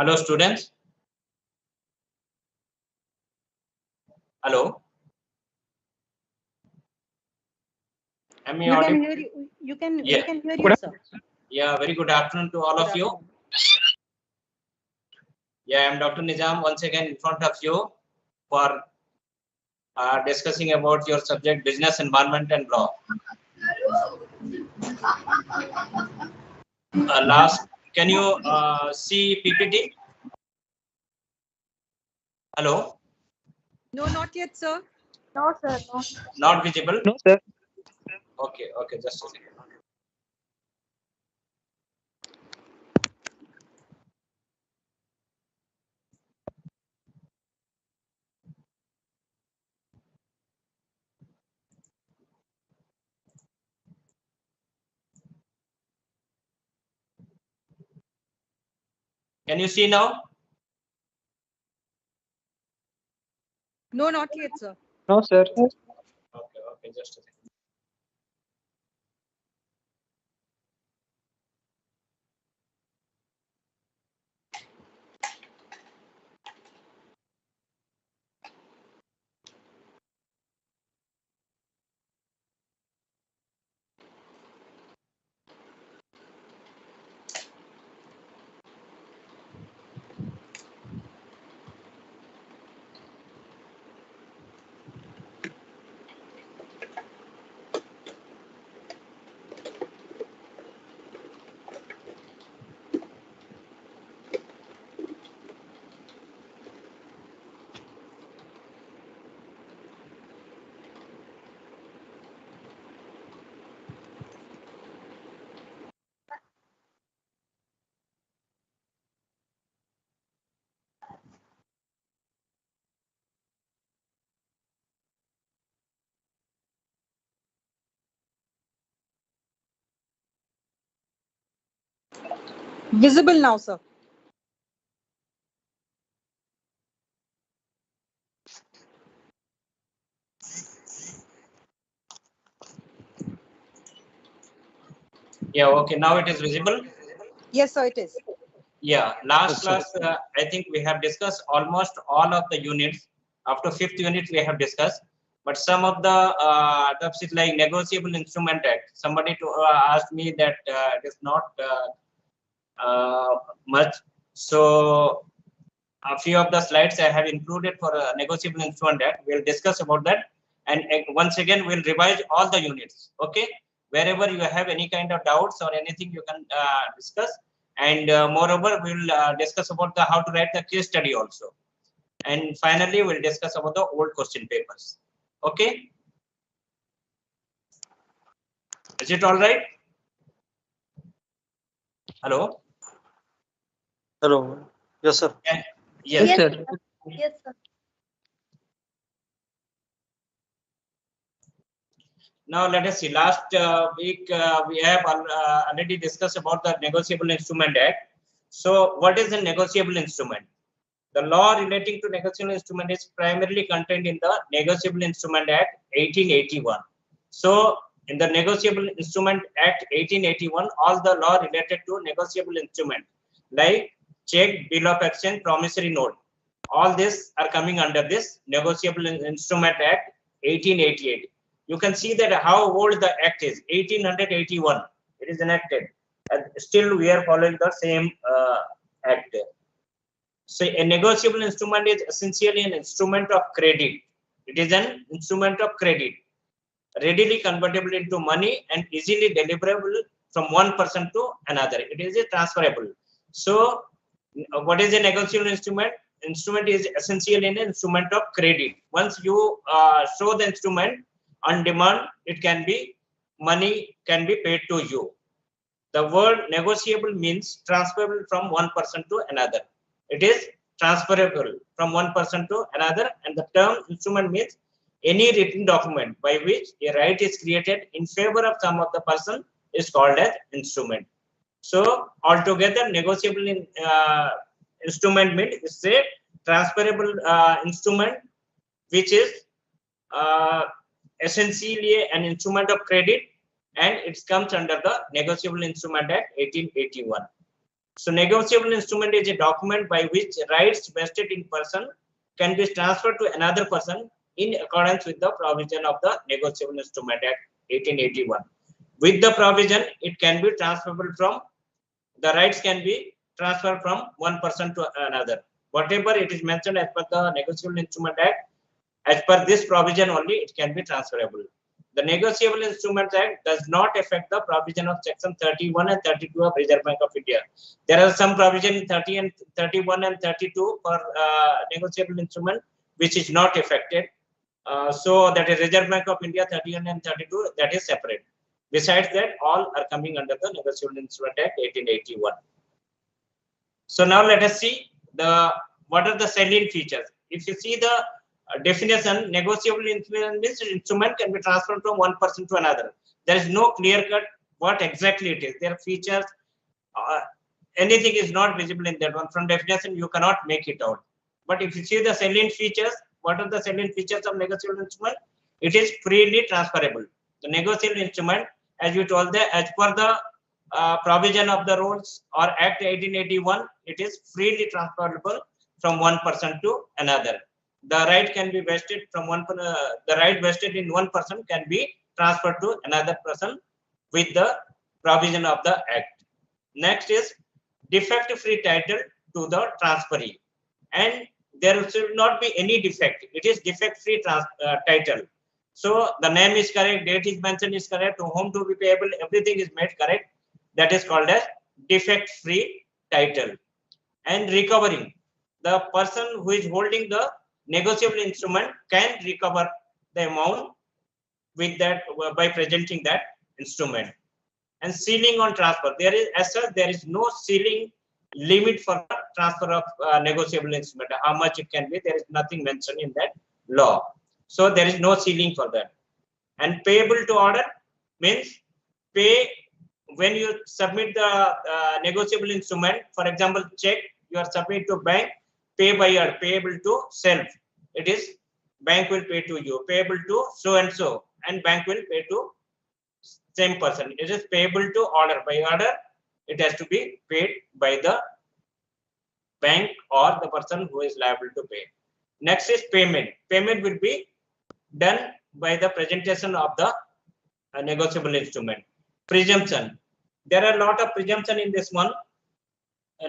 Hello, students. Hello. Am I You can audible? hear you. We can hear Good you, sir. Yeah, very good afternoon to all of you. Yeah, I'm Dr. Nizam once again in front of you for discussing about your subject business environment and law. Last, can you see PPT? Hello? No, not yet, sir. No, sir. No. Not visible? No, sir. Okay, okay, just a second. Can you see now? No, not yet, sir. No, sir. Okay, okay, just a second. Visible now, sir. Yeah, okay, now it is visible. Yes, sir, it is. Yeah, last Yes, sir. class, I think we have discussed almost all of the units. After 5th unit, we have discussed, but some of the topics like negotiable instrument act. Somebody asked me that it is not much. So a few of the slides I have included for a negotiable instrument act. We'll discuss about that. And once again, we'll revise all the units. Okay. Wherever you have any kind of doubts or anything, you can discuss. And moreover, we'll discuss about the how to write the case study also. And finally, we'll discuss about the old question papers. Okay. Is it all right? Hello. Hello. Yes, sir. Yes, Yes, sir. sir. Yes, sir. Now let us see. Last week we have already discussed about the Negotiable Instrument Act. So what is a negotiable instrument? The law relating to negotiable instrument is primarily contained in the Negotiable Instrument Act 1881. So in the Negotiable Instrument Act 1881, all the law related to negotiable instrument like check, bill of exchange, promissory note, all this are coming under this Negotiable Instrument Act 1888. You can see that how old the act is. 1881 it is enacted, and still we are following the same act. So a negotiable instrument is essentially an instrument of credit. It is an instrument of credit, readily convertible into money and easily deliverable from one person to another. It is a transferable. So what is a negotiable instrument? Instrument is essentially an instrument of credit. Once you show the instrument on demand, it can be money can be paid to you. The word negotiable means transferable from one person to another. It is transferable from one person to another, and the term instrument means any written document by which a right is created in favor of some of the person is called as instrument. So altogether, negotiable instrument means it's a transferable instrument which is essentially an instrument of credit, and it comes under the Negotiable Instrument Act 1881. So negotiable instrument is a document by which rights vested in person can be transferred to another person in accordance with the provision of the Negotiable Instrument Act 1881. With the provision, it can be transferable from, the rights can be transferred from one person to another. Whatever it is mentioned as per the Negotiable Instrument Act, as per this provision only, it can be transferable. The Negotiable Instruments Act does not affect the provision of section 31 and 32 of Reserve Bank of India. There are some provision in 30 and 31 and 32 for negotiable instrument which is not affected. So that is Reserve Bank of India 31 and 32, that is separate. Besides that, all are coming under the Negotiable Instrument Act 1881. So now let us see what are the salient features. If you see the definition, negotiable instrument means instrument can be transferred from one person to another. There is no clear cut what exactly it is. Their features, anything is not visible in that one. From definition, you cannot make it out. But if you see the salient features, what are the salient features of negotiable instrument? It is freely transferable. The negotiable instrument, as you told, as per the provision of the rules or Act 1881, it is freely transferable from one person to another. The right can be vested from the right vested in one person can be transferred to another person with the provision of the Act. Next is defect-free title to the transferee, and there should not be any defect. It is defect-free title. So the name is correct, date is mentioned is correct, to whom to be payable, everything is made correct. That is called as defect-free title. And recovering, the person who is holding the negotiable instrument can recover the amount with that by presenting that instrument. And sealing on transfer, there is, as such, there is no sealing limit for the transfer of negotiable instrument. How much it can be, there is nothing mentioned in that law. So there is no ceiling for that. And payable to order means pay when you submit the negotiable instrument. For example, check you are submit to bank, pay by order, payable to self. It is bank will pay to you, payable to so and so, and bank will pay to same person. It is payable to order. By order, it has to be paid by the bank or the person who is liable to pay. Next is payment. Payment will be done by the presentation of the negotiable instrument. Presumption. There are a lot of presumption in this one.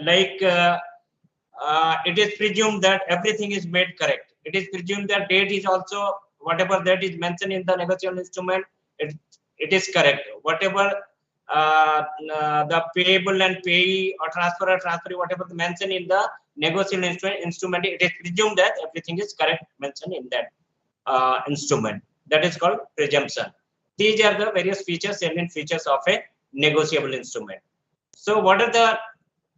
Like it is presumed that everything is made correct. It is presumed that date is also, whatever that is mentioned in the negotiable instrument, it is correct. Whatever the payable and payee or transferor, transferee, whatever mentioned in the negotiable instrument, it is presumed that everything is correct mentioned in that instrument. That is called presumption. These are the various features, salient features of a negotiable instrument. So what are the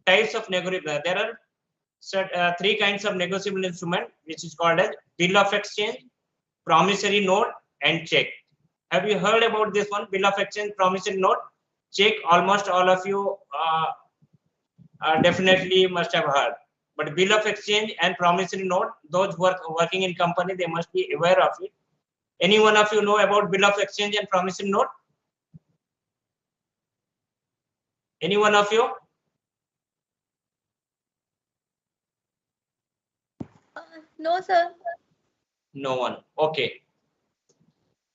types of negotiable? There are three kinds of negotiable instrument, which is called as bill of exchange, promissory note, and check. Have you heard about this one? Bill of exchange, promissory note, check. Almost all of you definitely must have heard. But bill of exchange and promissory note, those who are working in company, they must be aware of it. Any one of you know about bill of exchange and promissory note? Any one of you? No, sir. No one. Okay.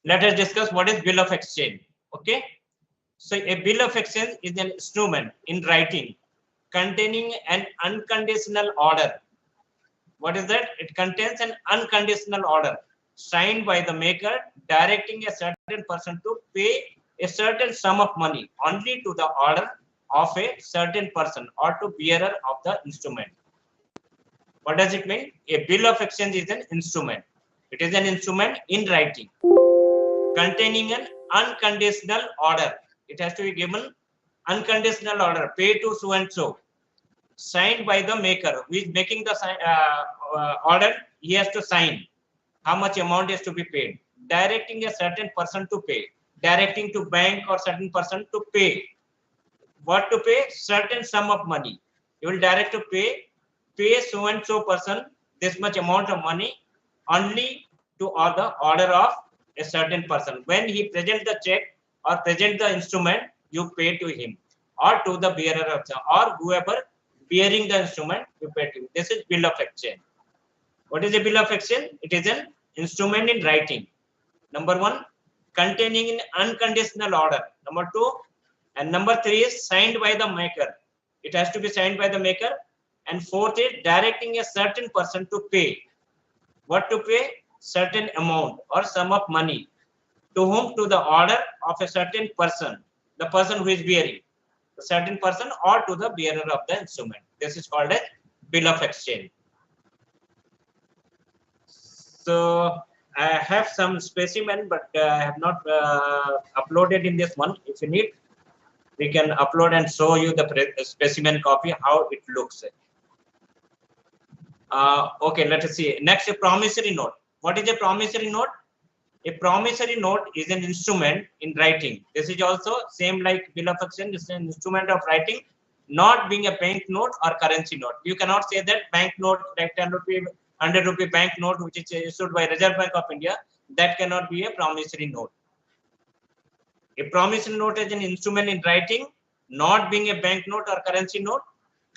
Let us discuss what is bill of exchange. Okay. So a bill of exchange is an instrument in writing containing an unconditional order. What is that? It contains an unconditional order signed by the maker directing a certain person to pay a certain sum of money only to the order of a certain person or to bearer of the instrument. What does it mean? A bill of exchange is an instrument. It is an instrument in writing containing an unconditional order. It has to be given unconditional order, pay to so and so, signed by the maker who is making the order. He has to sign how much amount is to be paid, directing a certain person to pay, directing to bank or certain person to pay. What to pay? Certain sum of money. You will direct to pay so and so person this much amount of money only to the order of a certain person. When he presents the check or present the instrument, you pay to him or to the bearer of the, or whoever bearing the instrument, you pay to him. This is bill of exchange. What is a bill of exchange? It is an instrument in writing. Number 1, containing an unconditional order. Number 2, and number 3 is signed by the maker. It has to be signed by the maker. And 4th is directing a certain person to pay. What to pay? Certain amount or sum of money. To whom? To the order of a certain person. The person who is bearing. A certain person or to the bearer of the instrument. This is called a bill of exchange. So I have some specimen, but I have not uploaded in this one. If you need, we can upload and show you the specimen copy, how it looks. Okay, let us see. Next, a promissory note. What is a promissory note? A promissory note is an instrument in writing. This is also same like bill of exchange. This is an instrument of writing, not being a bank note or currency note. You cannot say that bank note, like 10 rupee, 100 rupee bank note, which is issued by Reserve Bank of India. That cannot be a promissory note. A promissory note is an instrument in writing, not being a bank note or currency note,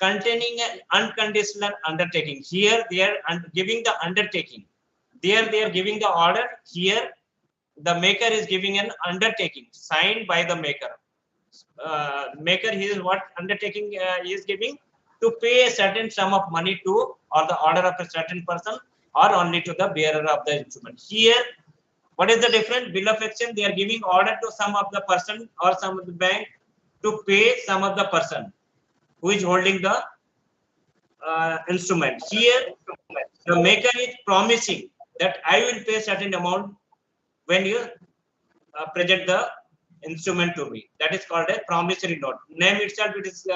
containing an unconditional undertaking. Here they are giving the undertaking. There they are giving the order. Here the maker is giving an undertaking signed by the maker. Maker, he is what undertaking he is giving? To pay a certain sum of money to or the order of a certain person or only to the bearer of the instrument. Here, what is the difference? Bill of exchange, they are giving order to some of the person or some of the bank to pay some of the person who is holding the instrument. Here, the maker is promising that I will pay certain amount when you present the instrument to me. That is called a promissory note. Name itself, it is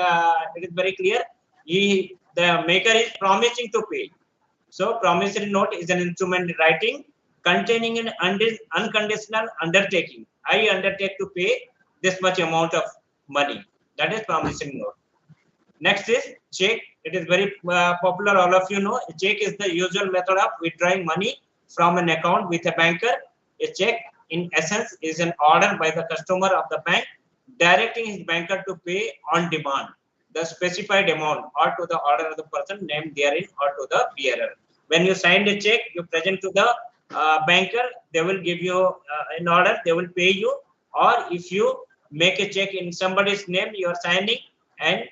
very clear. The maker is promising to pay. So promissory note is an instrument in writing containing an unconditional undertaking. I undertake to pay this much amount of money. That is promissory note. Next is check. It is very popular. All of you know, a check is the usual method of withdrawing money from an account with a banker. A check, in essence, is an order by the customer of the bank directing his banker to pay on demand the specified amount or to the order of the person named therein or to the bearer. When you sign a check, you present to the banker, they will give you an order, they will pay you. Or if you make a check in somebody's name, you are signing and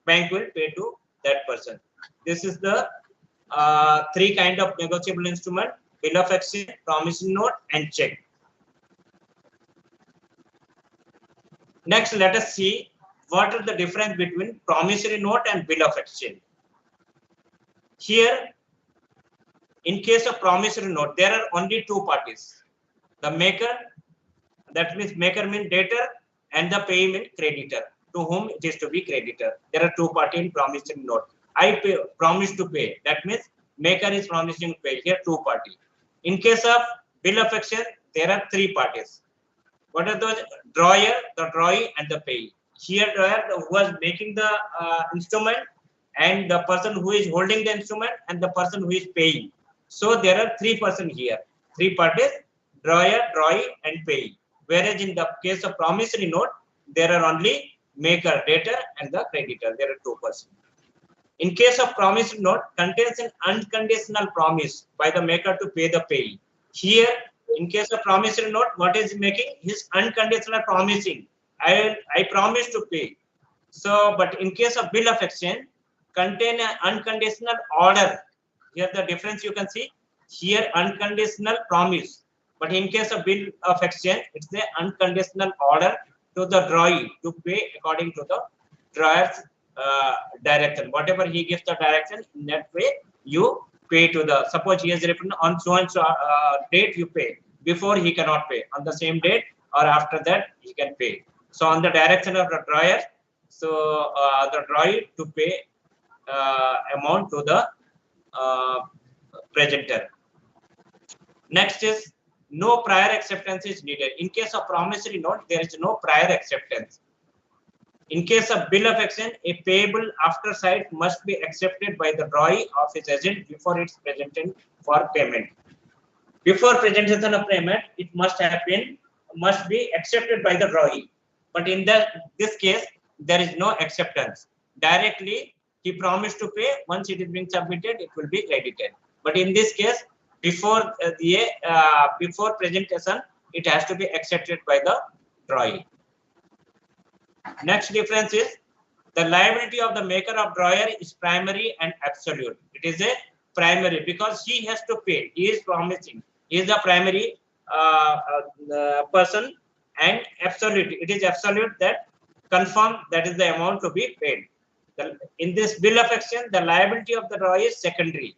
bank will pay to that person. This is the 3 kind of negotiable instrument: bill of exchange, promissory note, and check. Next, let us see what is the difference between promissory note and bill of exchange. Here, in case of promissory note, there are only 2 parties: the maker, that means maker means debtor, and the payee means creditor, to whom it is to be creditor. There are 2 parties in promissory note. I promise to pay. That means maker is promising to pay. Here 2 parties. In case of bill of exchange, there are 3 parties. What are those? Drawer, the drawee, and the payee. Here, drawer who was making the instrument, and the person who is holding the instrument, and the person who is paying. So there are 3 persons here. 3 parties: drawer, drawee, and payee. Whereas in the case of promissory note, there are only maker, debtor, and the creditor. There are 2 persons. In case of promissory note, contains an unconditional promise by the maker to pay the payee. Here, in case of promissory note, what is he making? He is unconditional promising. I promise to pay. So, but in case of bill of exchange, contain an unconditional order. Here the difference you can see. Here unconditional promise. But in case of bill of exchange, it's the unconditional order to the drawee to pay according to the drawer's direction. Whatever he gives the direction, in that way you pay to the, suppose he has written on so and so date you pay. Before he cannot pay. On the same date or after that he can pay. So on the direction of the drawer, so the drawee to pay amount to the presenter. Next is no prior acceptance is needed. In case of promissory note, there is no prior acceptance. In case of bill of exchange, a payable after sight must be accepted by the drawee of his agent before it's presented for payment. Before presentation of payment, it must be accepted by the drawee. But in this case, there is no acceptance. Directly, he promised to pay. Once it is being submitted, it will be credited. But in this case, before before presentation, it has to be accepted by the drawee. Next difference is the liability of the maker of drawer is primary and absolute. It is a primary because he has to pay. He is promising. He is the primary person, and absolute. It is absolute that confirm that is the amount to be paid. In this bill of exchange, the liability of the drawee is secondary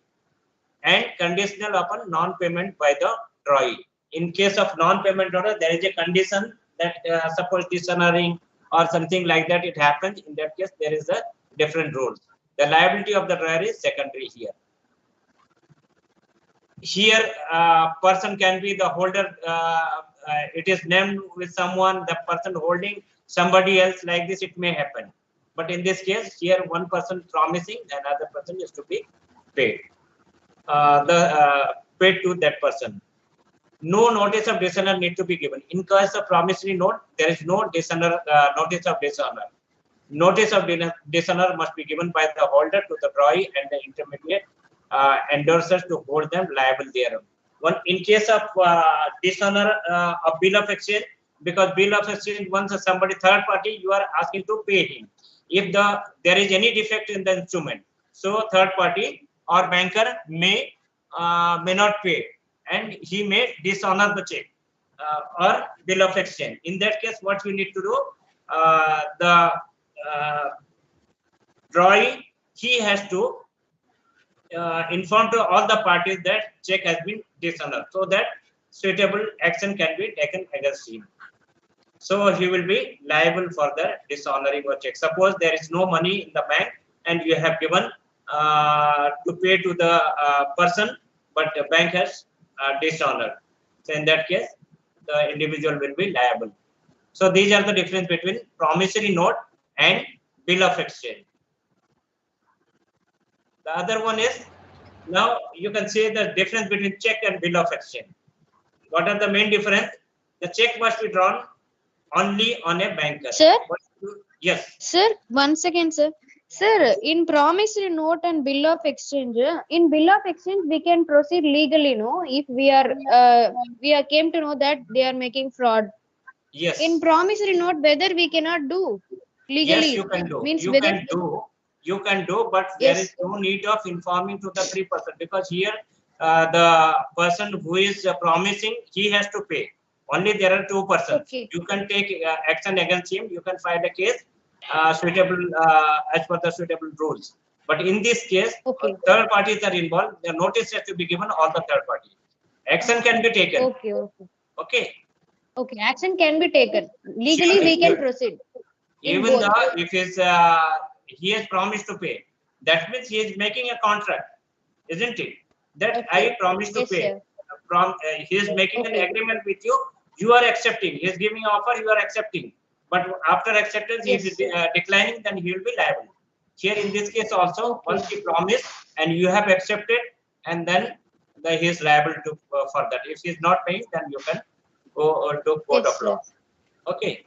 and conditional upon non-payment by the drawee. In case of non-payment order, there is a condition that suppose dishonoring or something like that, it happens. In that case, there is a different rule. The liability of the drawer is secondary here. Here, person can be the holder. It is named with someone, the person holding somebody else, like this, it may happen. But in this case, here one person promising, another person is to be paid. Paid to that person. No notice of dishonor need to be given. In case of promissory note, there is no dishonor, notice of dishonor. Notice of dishonor must be given by the holder to the drawee and the intermediate endorsers to hold them liable thereon. In case of dishonor of bill of exchange, because bill of exchange, once somebody third party, you are asking to pay him. If there is any defect in the instrument, so third party or banker may not pay, and he may dishonor the check or bill of exchange. In that case, what we need to do, the drawee, he has to inform to all the parties that check has been dishonored, so that suitable action can be taken against him. So he will be liable for the dishonoring of check. Suppose there is no money in the bank and you have given to pay to the person, but the bank has dishonored. So in that case, the individual will be liable. So these are the difference between promissory note and bill of exchange. The other one is, now you can see the difference between check and bill of exchange. What are the main difference? The check must be drawn only on a banker. Sir? Yes. Sir, 1 second, sir. Sir, in promissory note and bill of exchange, in bill of exchange, we can proceed legally, no? If we are came to know that they are making fraud. Yes. In promissory note, whether we cannot do legally. Yes, you can do. Means you whether can do. You can do, but yes, there is no need of informing to the 3%, because here the person who is promising, he has to pay. Only there are 2%. Okay. You can take action against him. You can file a case suitable as per the suitable rules. But in this case, okay, third parties are involved. The notice has to be given all the third parties. Action can be taken. Okay. Okay. Okay. Okay. Action can be taken. Legally, Sure, we can sure. proceed. Even though if he has promised to pay, that means he is making a contract, isn't it? That okay, I promise to pay. He is making an agreement with you. You are accepting. He is giving an offer. You are accepting. But after acceptance, yes, he is declining. Then he will be liable. Here in this case also, once he promised and you have accepted, and then he is liable to for that. If he is not paying, then you can go to court of law. Okay.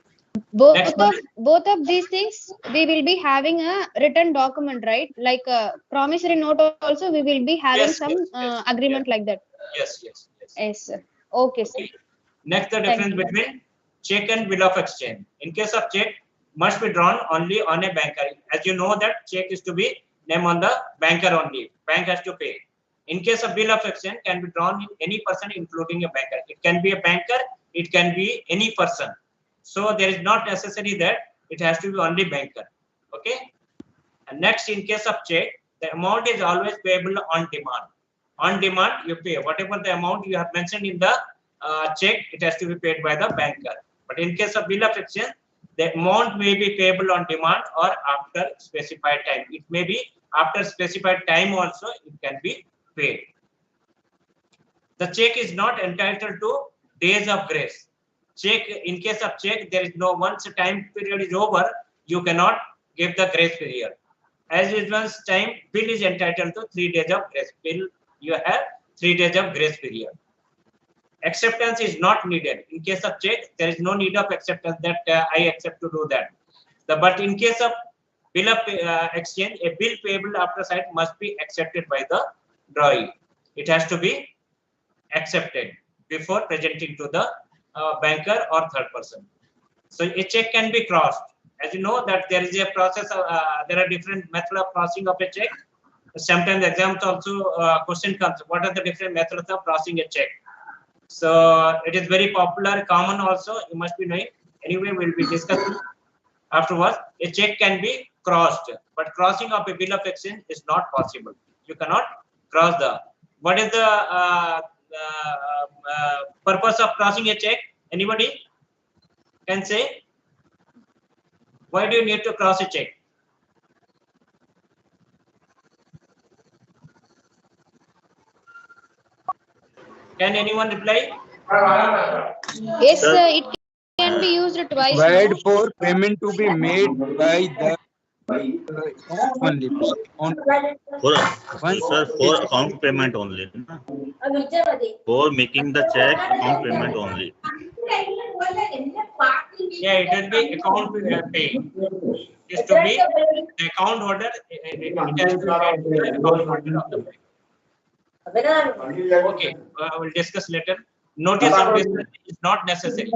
Both of these things, we will be having a written document, right? Like a promissory note also, we will be having some agreement like that. Yes. Yes, sir. Okay, sir. Next, the difference between check and bill of exchange. In case of check, must be drawn only on a banker. As you know that check is to be named on the banker only. Bank has to pay. In case of bill of exchange, can be drawn in any person, including a banker. It can be a banker. It can be any person. So there is not necessary that it has to be only banker. Okay. And next, in case of check, the amount is always payable on demand. On demand, you pay whatever the amount you have mentioned in the check. It has to be paid by the banker. But in case of bill of exchange, the amount may be payable on demand or after specified time. It may be after specified time also it can be paid. The check is not entitled to days of grace. Check, in case of check, there is no, once the time period is over, you cannot give the grace period. As is once time, bill is entitled to 3 days of grace. Bill, you have 3 days of grace period. Acceptance is not needed. In case of check, there is no need of acceptance that I accept to do that. But in case of bill of exchange, a bill payable after sight must be accepted by the drawee. It has to be accepted before presenting to the banker or third person. So a check can be crossed. As you know that there is a process of, there are different methods of crossing of a check. Sometimes exams also question comes, what are the different methods of crossing a check? So it is very popular, common also, you must be knowing. Anyway, we'll be discussing afterwards. A check can be crossed, but crossing of a bill of exchange is not possible. You cannot cross the. What is the purpose of crossing a check? Anybody can say? Why do you need to cross a check? Can anyone reply? Yes, it can be used twice. Required No? for payment to be made by the only Sir, for account payment only. For making the check, account payment only. Yeah, it will be account pay. It is to be the account holder. It has to be paid to the account holder of the bank. Okay, we'll discuss later. Notice of dismissal is not necessary.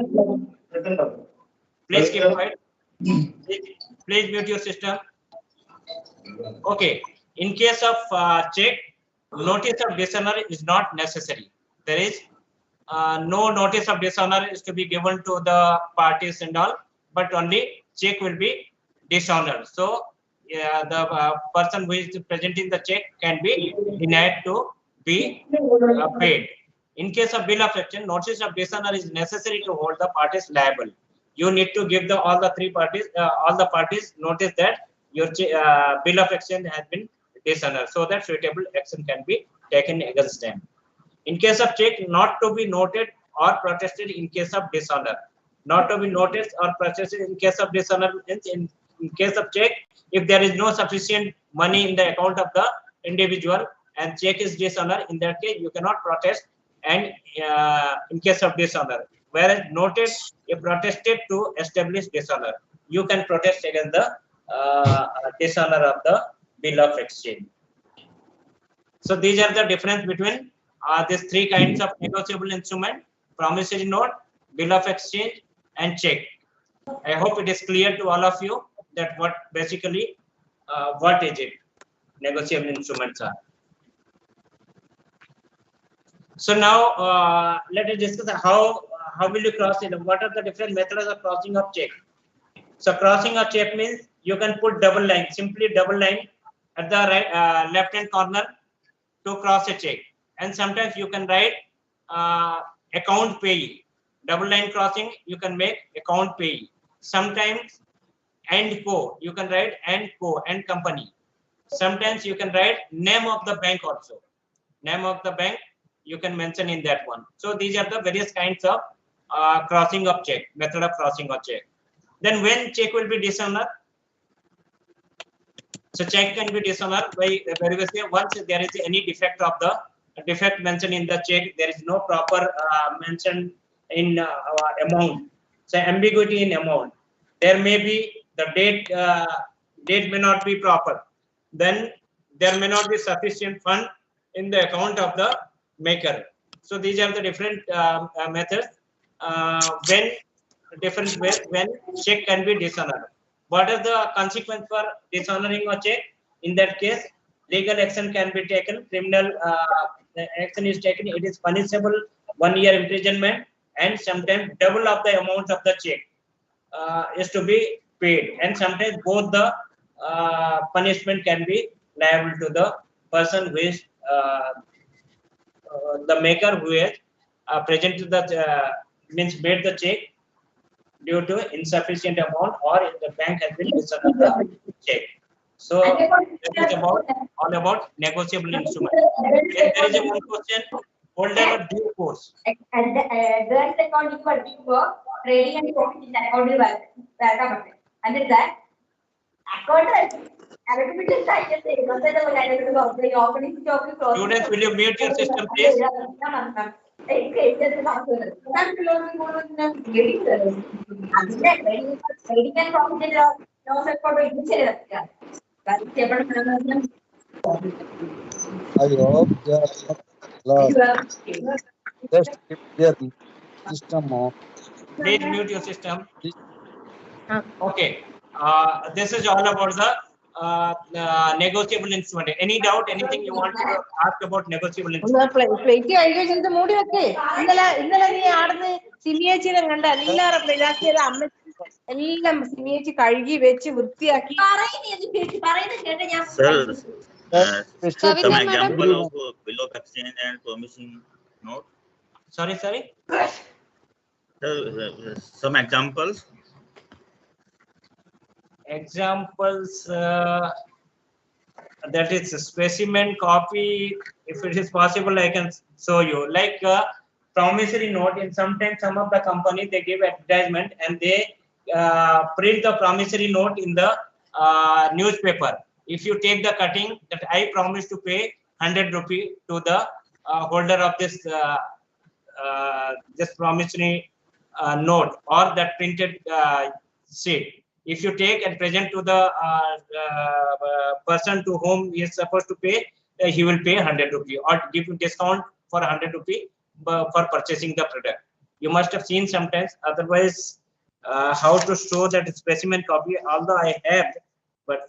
Please keep quiet. Please mute your system. Okay, in case of check, notice of dishonor is not necessary. There is no notice of dishonor is to be given to the parties and all, but only check will be dishonored. So the person who is presenting the check can be denied to be paid. In case of bill of exchange, notice of dishonor is necessary to hold the parties liable. You need to give all the parties notice that your bill of exchange has been dishonored, so that suitable action can be taken against them. In case of check, not to be noted or protested in case of dishonor. Not to be noticed or protested in case of dishonor means in case of check, if there is no sufficient money in the account of the individual and check is dishonor, in that case you cannot protest, and in case of dishonor. Whereas noted, if protested to establish dishonor, you can protest against the dishonor of the bill of exchange. So these are the difference between these three kinds of negotiable instrument: promissory note, bill of exchange, and check. I hope it is clear to all of you that what basically what is it negotiable instruments are. So now let us discuss how will you cross it. What are the different methods of crossing of check? So crossing of check means you can put double line, simply double line at the right, left hand corner to cross a check, and sometimes you can write account payee. Double line crossing you can make account payee. Sometimes and co, you can write and co and company. Sometimes you can write name of the bank also. Name of the bank you can mention in that one. So these are the various kinds of crossing of check, method of crossing of check. Then when check will be dishonored? So check can be dishonored by variously once there is any defect of the defect mentioned in the check, there is no proper mention in amount. So ambiguity in amount. There may be the date may not be proper. Then there may not be sufficient fund in the account of the maker. So these are the different methods when different ways when check can be dishonored. What is the consequence for dishonoring a check? In that case, legal action can be taken. Criminal action is taken. It is punishable 1 year imprisonment, and sometimes double of the amount of the check is to be paid. And sometimes both the punishment can be liable to the person who is the maker who has presented the means made the check due to insufficient amount, or if the bank has been dishonored the check. So that is all about negotiable instrument. Then there is a one question: holder of due course. And the account is working for trading and profit in the account is working. And is that account? Students, will you mute your system, please? I hope they are not lost. Just keep their system on. Please mute your system. Okay. This is all about the negotiable instrument. Any doubt? Anything you want to ask about negotiable instrument? Plate കഴുകി വെച്ചിട്ട് മൂടി വെക്കേ. ഇന്നലെ നീ ആടുന്ന് സിമിയേച്ചിനെ കണ്ട എല്ലാരും plate അമ്മ എല്ലാം സിമിയേച്ചി കഴുകി വെച്ച് വൃത്തിയാക്കി. Sir, some Kavita madam. example of bill of exchange and promising note. Sorry. Sir, some examples. Examples. That is a specimen copy. If it is possible, I can show you. Like promissory note. In sometimes some of the company they give advertisement and they print the promissory note in the newspaper. If you take the cutting that I promise to pay 100 rupee to the holder of this promissory note or that printed sheet. If you take and present to the person to whom he is supposed to pay, he will pay 100 rupee or give discount for 100 rupee for purchasing the product. You must have seen sometimes. Otherwise, how to show that specimen copy? Although I have, but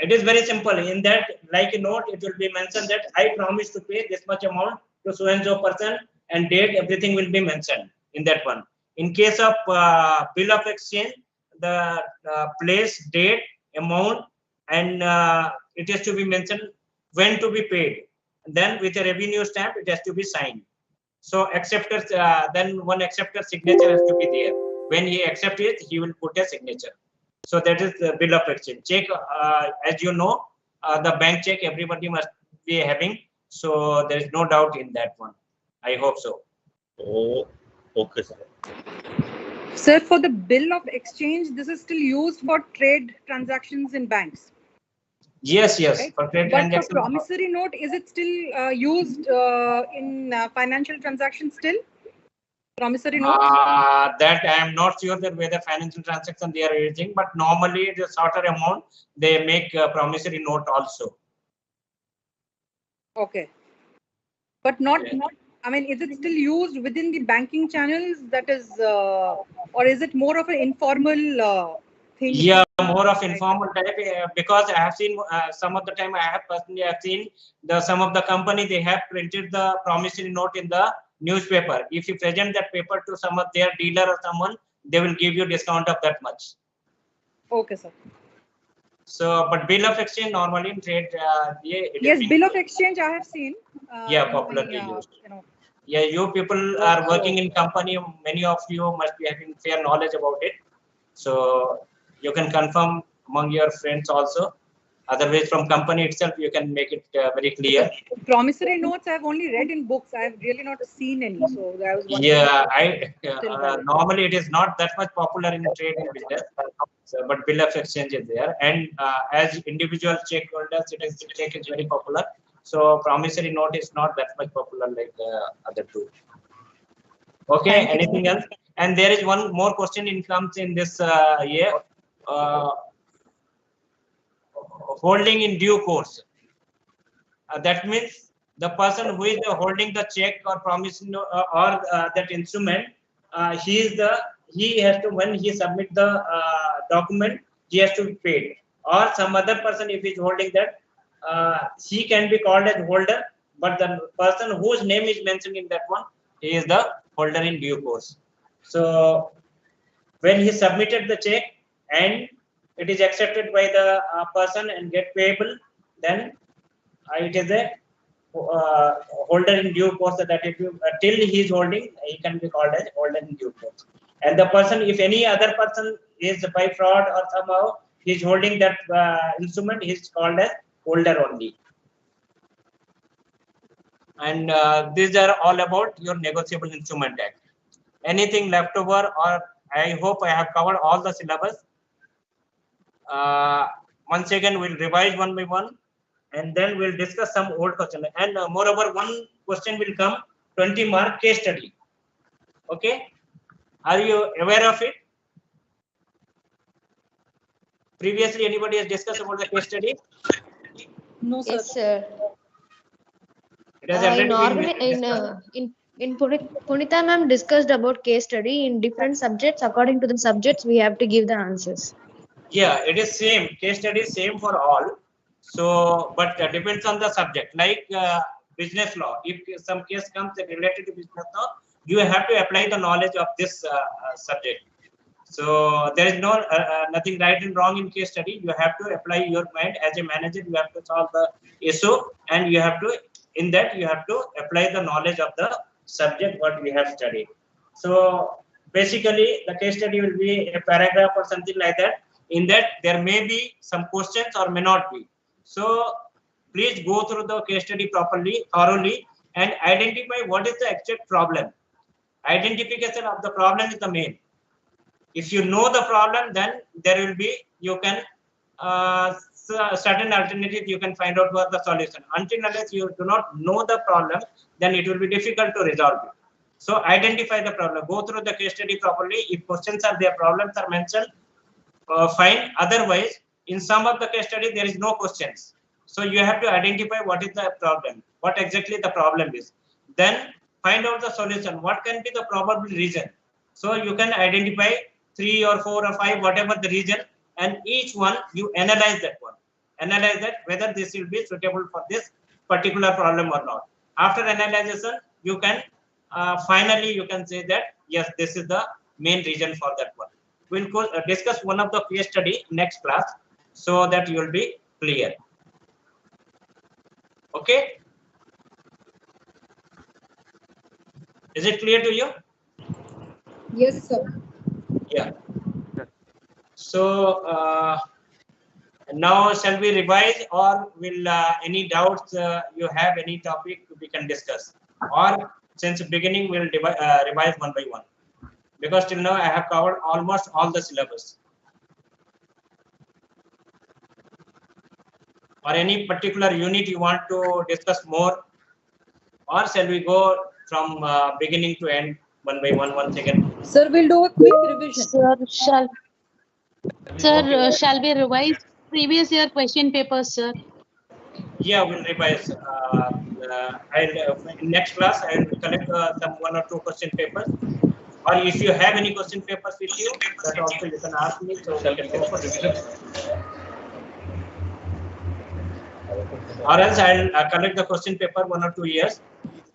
it is very simple. In that, like a note, it will be mentioned that I promise to pay this much amount to so and so person, and date, everything will be mentioned in that one. In case of bill of exchange, the place, date, amount, and it has to be mentioned when to be paid. Then with a revenue stamp, it has to be signed. So acceptors, then one acceptor signature has to be there. When he accepts it, he will put a signature. So that is the bill of exchange. Check, as you know, the bank check everybody must be having. So there is no doubt in that one. I hope so. Oh, okay, sir. Sir, for the bill of exchange, this is still used for trade transactions in banks. Yes. Right? For trade but transactions. For promissory note, is it still used in financial transactions still? Promissory notes? That I am not sure that whether financial transaction they are using, but normally it is shorter amount. They make a promissory note also. Okay. But not. I mean, is it still used within the banking channels? That is, or is it more of an informal thing? Yeah, more of informal type. Because I have seen some of the time I have personally seen some of the company they have printed the promissory note in the newspaper. If you present that paper to some of their dealer or someone, they will give you discount of that much. Okay, sir. So, but bill of exchange normally in trade. Yes, bill of exchange I have seen. Popularly used. Yeah, you people are working in company. Many of you must be having fair knowledge about it. So you can confirm among your friends also. Otherwise, from company itself, you can make it very clear. Promissory notes I have only read in books. I have really not seen any. So I was wondering. Yeah, normally it is not that much popular in trade and business. So, but bill of exchange is there, and as individual stakeholders, check is very popular. So promissory note is not that much popular like the other two. Okay, anything else? And there is one more question in comes in this year. Holding in due course. That means the person who is holding the check or promise or that instrument, he has to, when he submit the document, he has to be paid. Or some other person, if he is holding that, he can be called as holder, but the person whose name is mentioned in that one, he is the holder in due course. So when he submitted the check and it is accepted by the person and get payable, then it is a holder in due course. That if you till he is holding, he can be called as holder in due course. And the person, if any other person is by fraud or somehow he is holding that instrument, he is called as holder only. And these are all about your negotiable instrument act. Anything left over, or I hope I have covered all the syllabus. Once again, we'll revise one by one, and then we'll discuss some old question. And moreover, one question will come 20 mark case study. Okay. Are you aware of it? Previously, anybody has discussed about the case study? No, sir. Yes, sir. It has already been discussed. In Punitha ma'am discussed about case study in different subjects. According to the subjects, we have to give the answers. Yeah, it is same. Case study is same for all. So, but depends on the subject. Like business law, if some case comes related to business law, you have to apply the knowledge of this subject. So there is no nothing right and wrong in case study. You have to apply your mind as a manager. You have to solve the issue, and you have to in that you have to apply the knowledge of the subject what we have studied. So basically, the case study will be a paragraph or something like that. In that, there may be some questions or may not be. So please go through the case study properly, thoroughly, and identify what is the exact problem. Identification of the problem is the main. If you know the problem, then there will be, you can certain alternatives you can find out what the solution. Until unless you do not know the problem, then it will be difficult to resolve it. So identify the problem, go through the case study properly. If questions are there, problems are mentioned, fine. Otherwise, in some of the case study, there is no questions. So you have to identify what is the problem, what exactly the problem is. Then find out the solution. What can be the probable reason? So you can identify 3 or 4 or 5, whatever the reason, and each one you analyze that one. Analyze that whether this will be suitable for this particular problem or not. After analysis, you can finally you can say that yes, this is the main reason for that one. We'll discuss one of the case study next class so that you will be clear. Okay? Is it clear to you? Yes, sir. Yeah. So now shall we revise, or will any doubts you have, any topic we can discuss, or since the beginning we'll revise one by one, because till now I have covered almost all the syllabus. Or any particular unit you want to discuss more, or shall we go from beginning to end one by one once again? Sir, we'll do a quick revision. Sir, shall we revise previous year question papers, sir? Yeah, we'll revise. In next class, I will collect some 1 or 2 question papers. Or if you have any question papers with you, that also you can ask me, so we can go for revision. Or else I'll collect the question paper 1 or 2 years.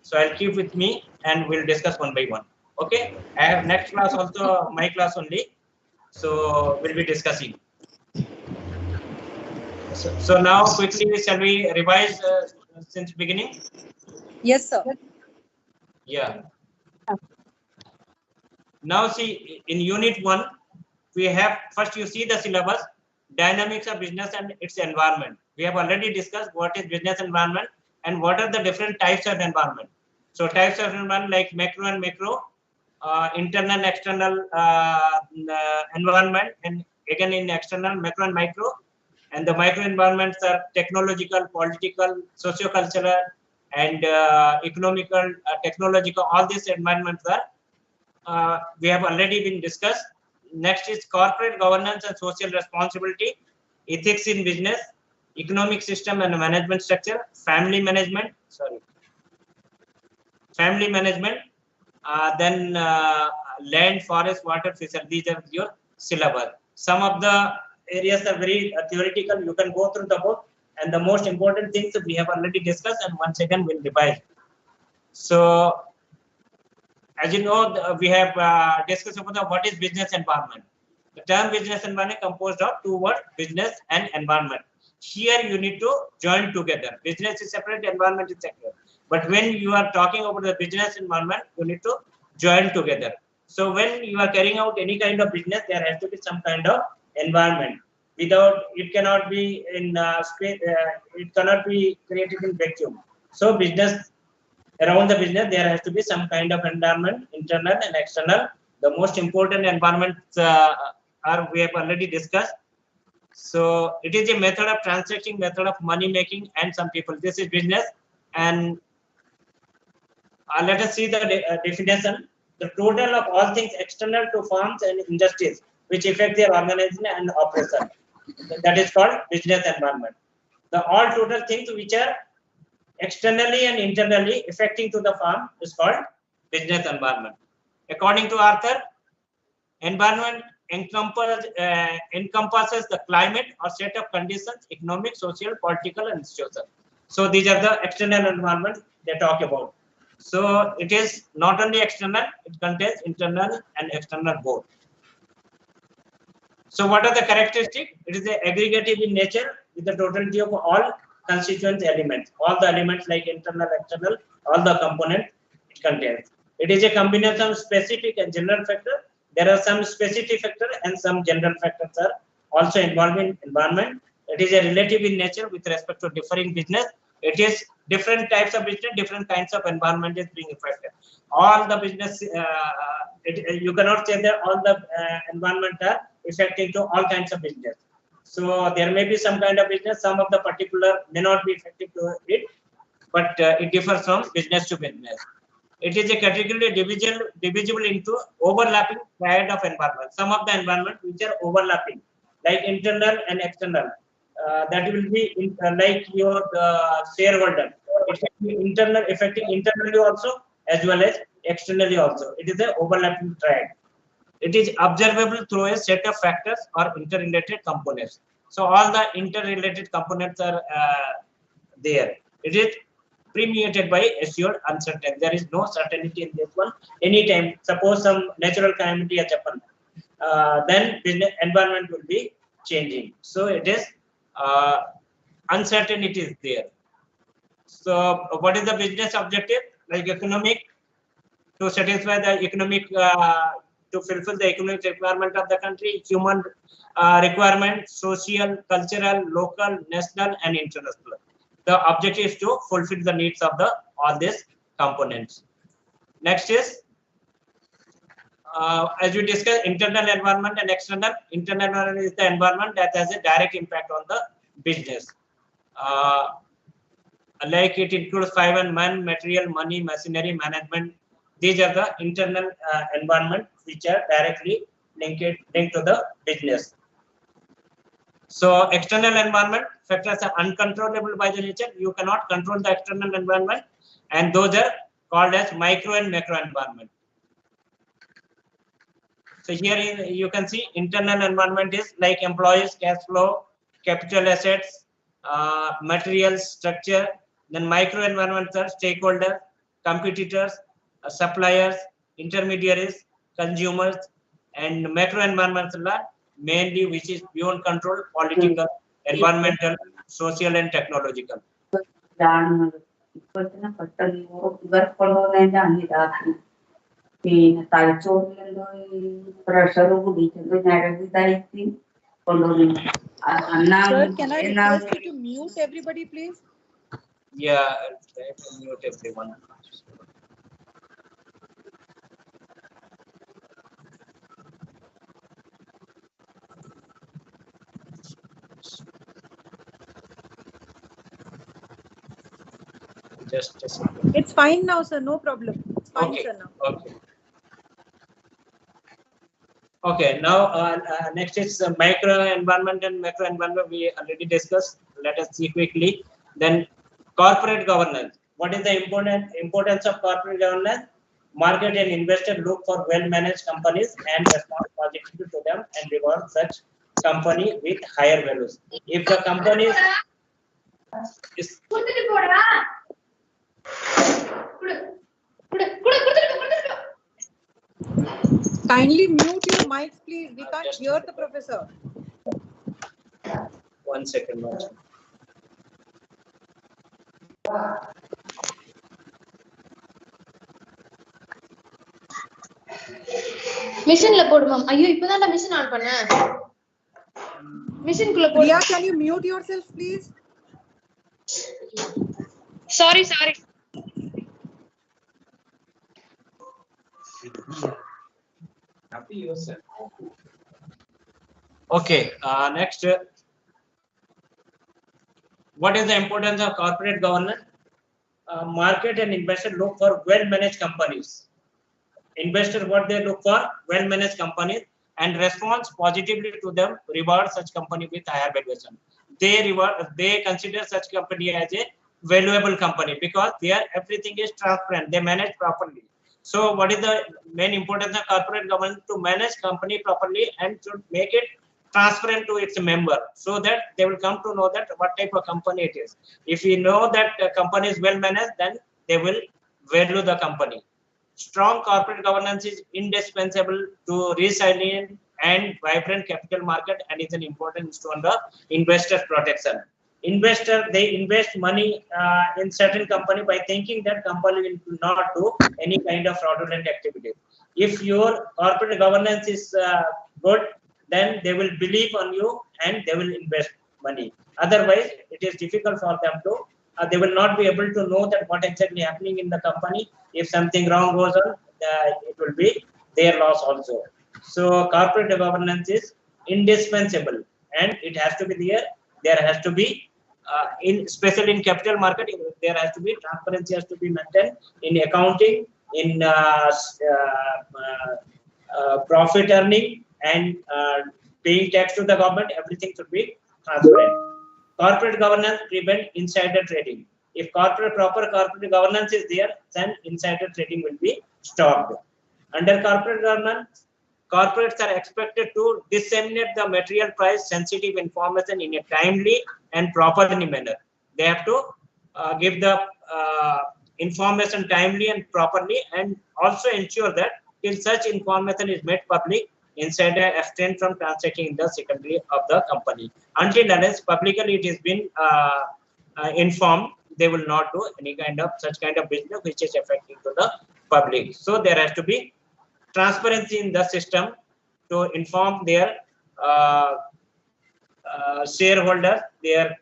So I'll keep with me and we'll discuss one by one. Okay. I have next class also my class only. So we'll be discussing. So now quickly, shall we revise since beginning? Yes, sir. Yeah. Now see, in unit 1, we have, first you see the syllabus, dynamics of business and its environment. We have already discussed what is business environment and what are the different types of environment. So types of environment like macro and micro, internal and external environment, and again in external macro and micro. And the micro environments are technological, political, socio-cultural, and economical, technological. All these environments are we have already been discussed. Next is corporate governance and social responsibility, ethics in business, economic system and management structure, family management. Family management. Then land, forest, water, fishery. These are your syllabus. Some of the areas are very theoretical. You can go through the book, and the most important things we have already discussed, and once again we'll revise. So, as you know, we have discussed about what is business environment. The term business environment composed of 2 words, business and environment. Here you need to join together. Business is separate, environment is separate. But when you are talking about the business environment, you need to join together. So when you are carrying out any kind of business, there has to be some kind of environment. Without it cannot be in space. It cannot be created in vacuum. So business, around the business, there has to be some kind of environment, internal and external. The most important environments are we have already discussed. So it is a method of transacting, method of money making, and some people. This is business. And let us see the definition. the total of all things external to firms and industries which affect their organization and operation. That is called business environment. The all total things which are externally and internally affecting to the firm is called business environment. According to Arthur, environment encompasses the climate or set of conditions, economic, social, political, and social. So these are the external environment they talk about. So it is not only external, it contains internal and external both. So what are the characteristics? It is aggregative in nature with the totality of all constituent elements, all the elements like internal, external, all the components it contains. It is a combination of specific and general factors. There are some specific factors and some general factors are also involved in environment. It is a relative in nature with respect to differing business. It is different types of business, different kinds of environment is being affected. All the business, you cannot say that all the environment are affecting to all kinds of business. So there may be some kind of business, some of the particular may not be effective to it, but it differs from business to business. It is a category divisible into overlapping triad of environment. Some of the environment which are overlapping, like internal and external. That will be like your shareholder. It can be internal, affecting internally also as well as externally also. It is an overlapping triad. It is observable through a set of factors or interrelated components. So all the interrelated components are there. It is permeated by assured uncertainty. There is no certainty in this one. Anytime, suppose some natural calamity has happened, then business environment will be changing. So it is uncertainty is there. So what is the business objective? Like economic, to satisfy the economic, to fulfill the economic requirement of the country, human requirement, social, cultural, local, national, and international. The objective is to fulfill the needs of the all these components. Next is, as we discussed, internal environment and external. Internal environment is the environment that has a direct impact on the business. Like it includes 5 and man, material, money, machinery, management. These are the internal environment which are directly linked to the business. So external environment factors are uncontrollable by the nature. You cannot control the external environment, and those are called as micro and macro environment. So here you can see internal environment is like employees, cash flow, capital assets, materials, structure. Then micro environments are stakeholders, competitors, suppliers, intermediaries, consumers, and macro environments are mainly which is beyond control, political, environmental, social, and technological. Sir, can I request you to mute everybody, please? Yeah, I'll try to mute everyone. Just a second. It's fine now, sir. No problem. It's fine, Okay. sir, now. Okay. Okay. Now, next is micro environment and macro environment. We already discussed. Let us see quickly. Then, corporate governance. What is the importance of corporate governance? Market and investor look for well-managed companies and respond positively to them and reward such company with higher values. If the company is Kindly mute your mics, please. We can't hear the professor. 1 second. மிஷின்ல போடு ma'am. ஐயோ இப்பதான் நான் machine on பண்ணேன். Machine குள்ள போடு. Priya, can you mute yourself, please? Sorry. Okay. Next, what is the importance of corporate governance? Market and investor look for well-managed companies Investors, what they look for? Well-managed companies, and responds positively to them, reward such company with higher valuation. They consider such company as a valuable company because everything is transparent. They manage properly. So what is the main importance of corporate governance? To manage company properly and to make it transparent to its member, so that they will come to know that what type of company it is. If we know that the company is well managed, then they will value the company. Strong corporate governance is indispensable to resilient and vibrant capital market and is an important instrument of investor protection. Investor, they invest money in certain company by thinking that company will not do any kind of fraudulent activity. If your corporate governance is good, then they will believe on you and they will invest money. Otherwise, it is difficult for them to, they will not be able to know that what exactly happening in the company. If something wrong goes on, it will be their loss also. So corporate governance is indispensable and it has to be there. There has to be, especially in capital market, there has to be transparency, has to be maintained in accounting, in profit earning, and paying tax to the government. Everything should be transparent. Corporate governance prevent insider trading. If proper corporate governance is there, then insider trading will be stopped. Under corporate governance, corporates are expected to disseminate the material price sensitive information in a timely and proper manner. They have to give the information timely and properly, and also ensure that till such information is made public, insider abstain from transacting in the secondary of the company. Until unless publicly it has been informed, they will not do any kind of such kind of business which is affecting to the public. So there has to be transparency in the system to inform their shareholders, their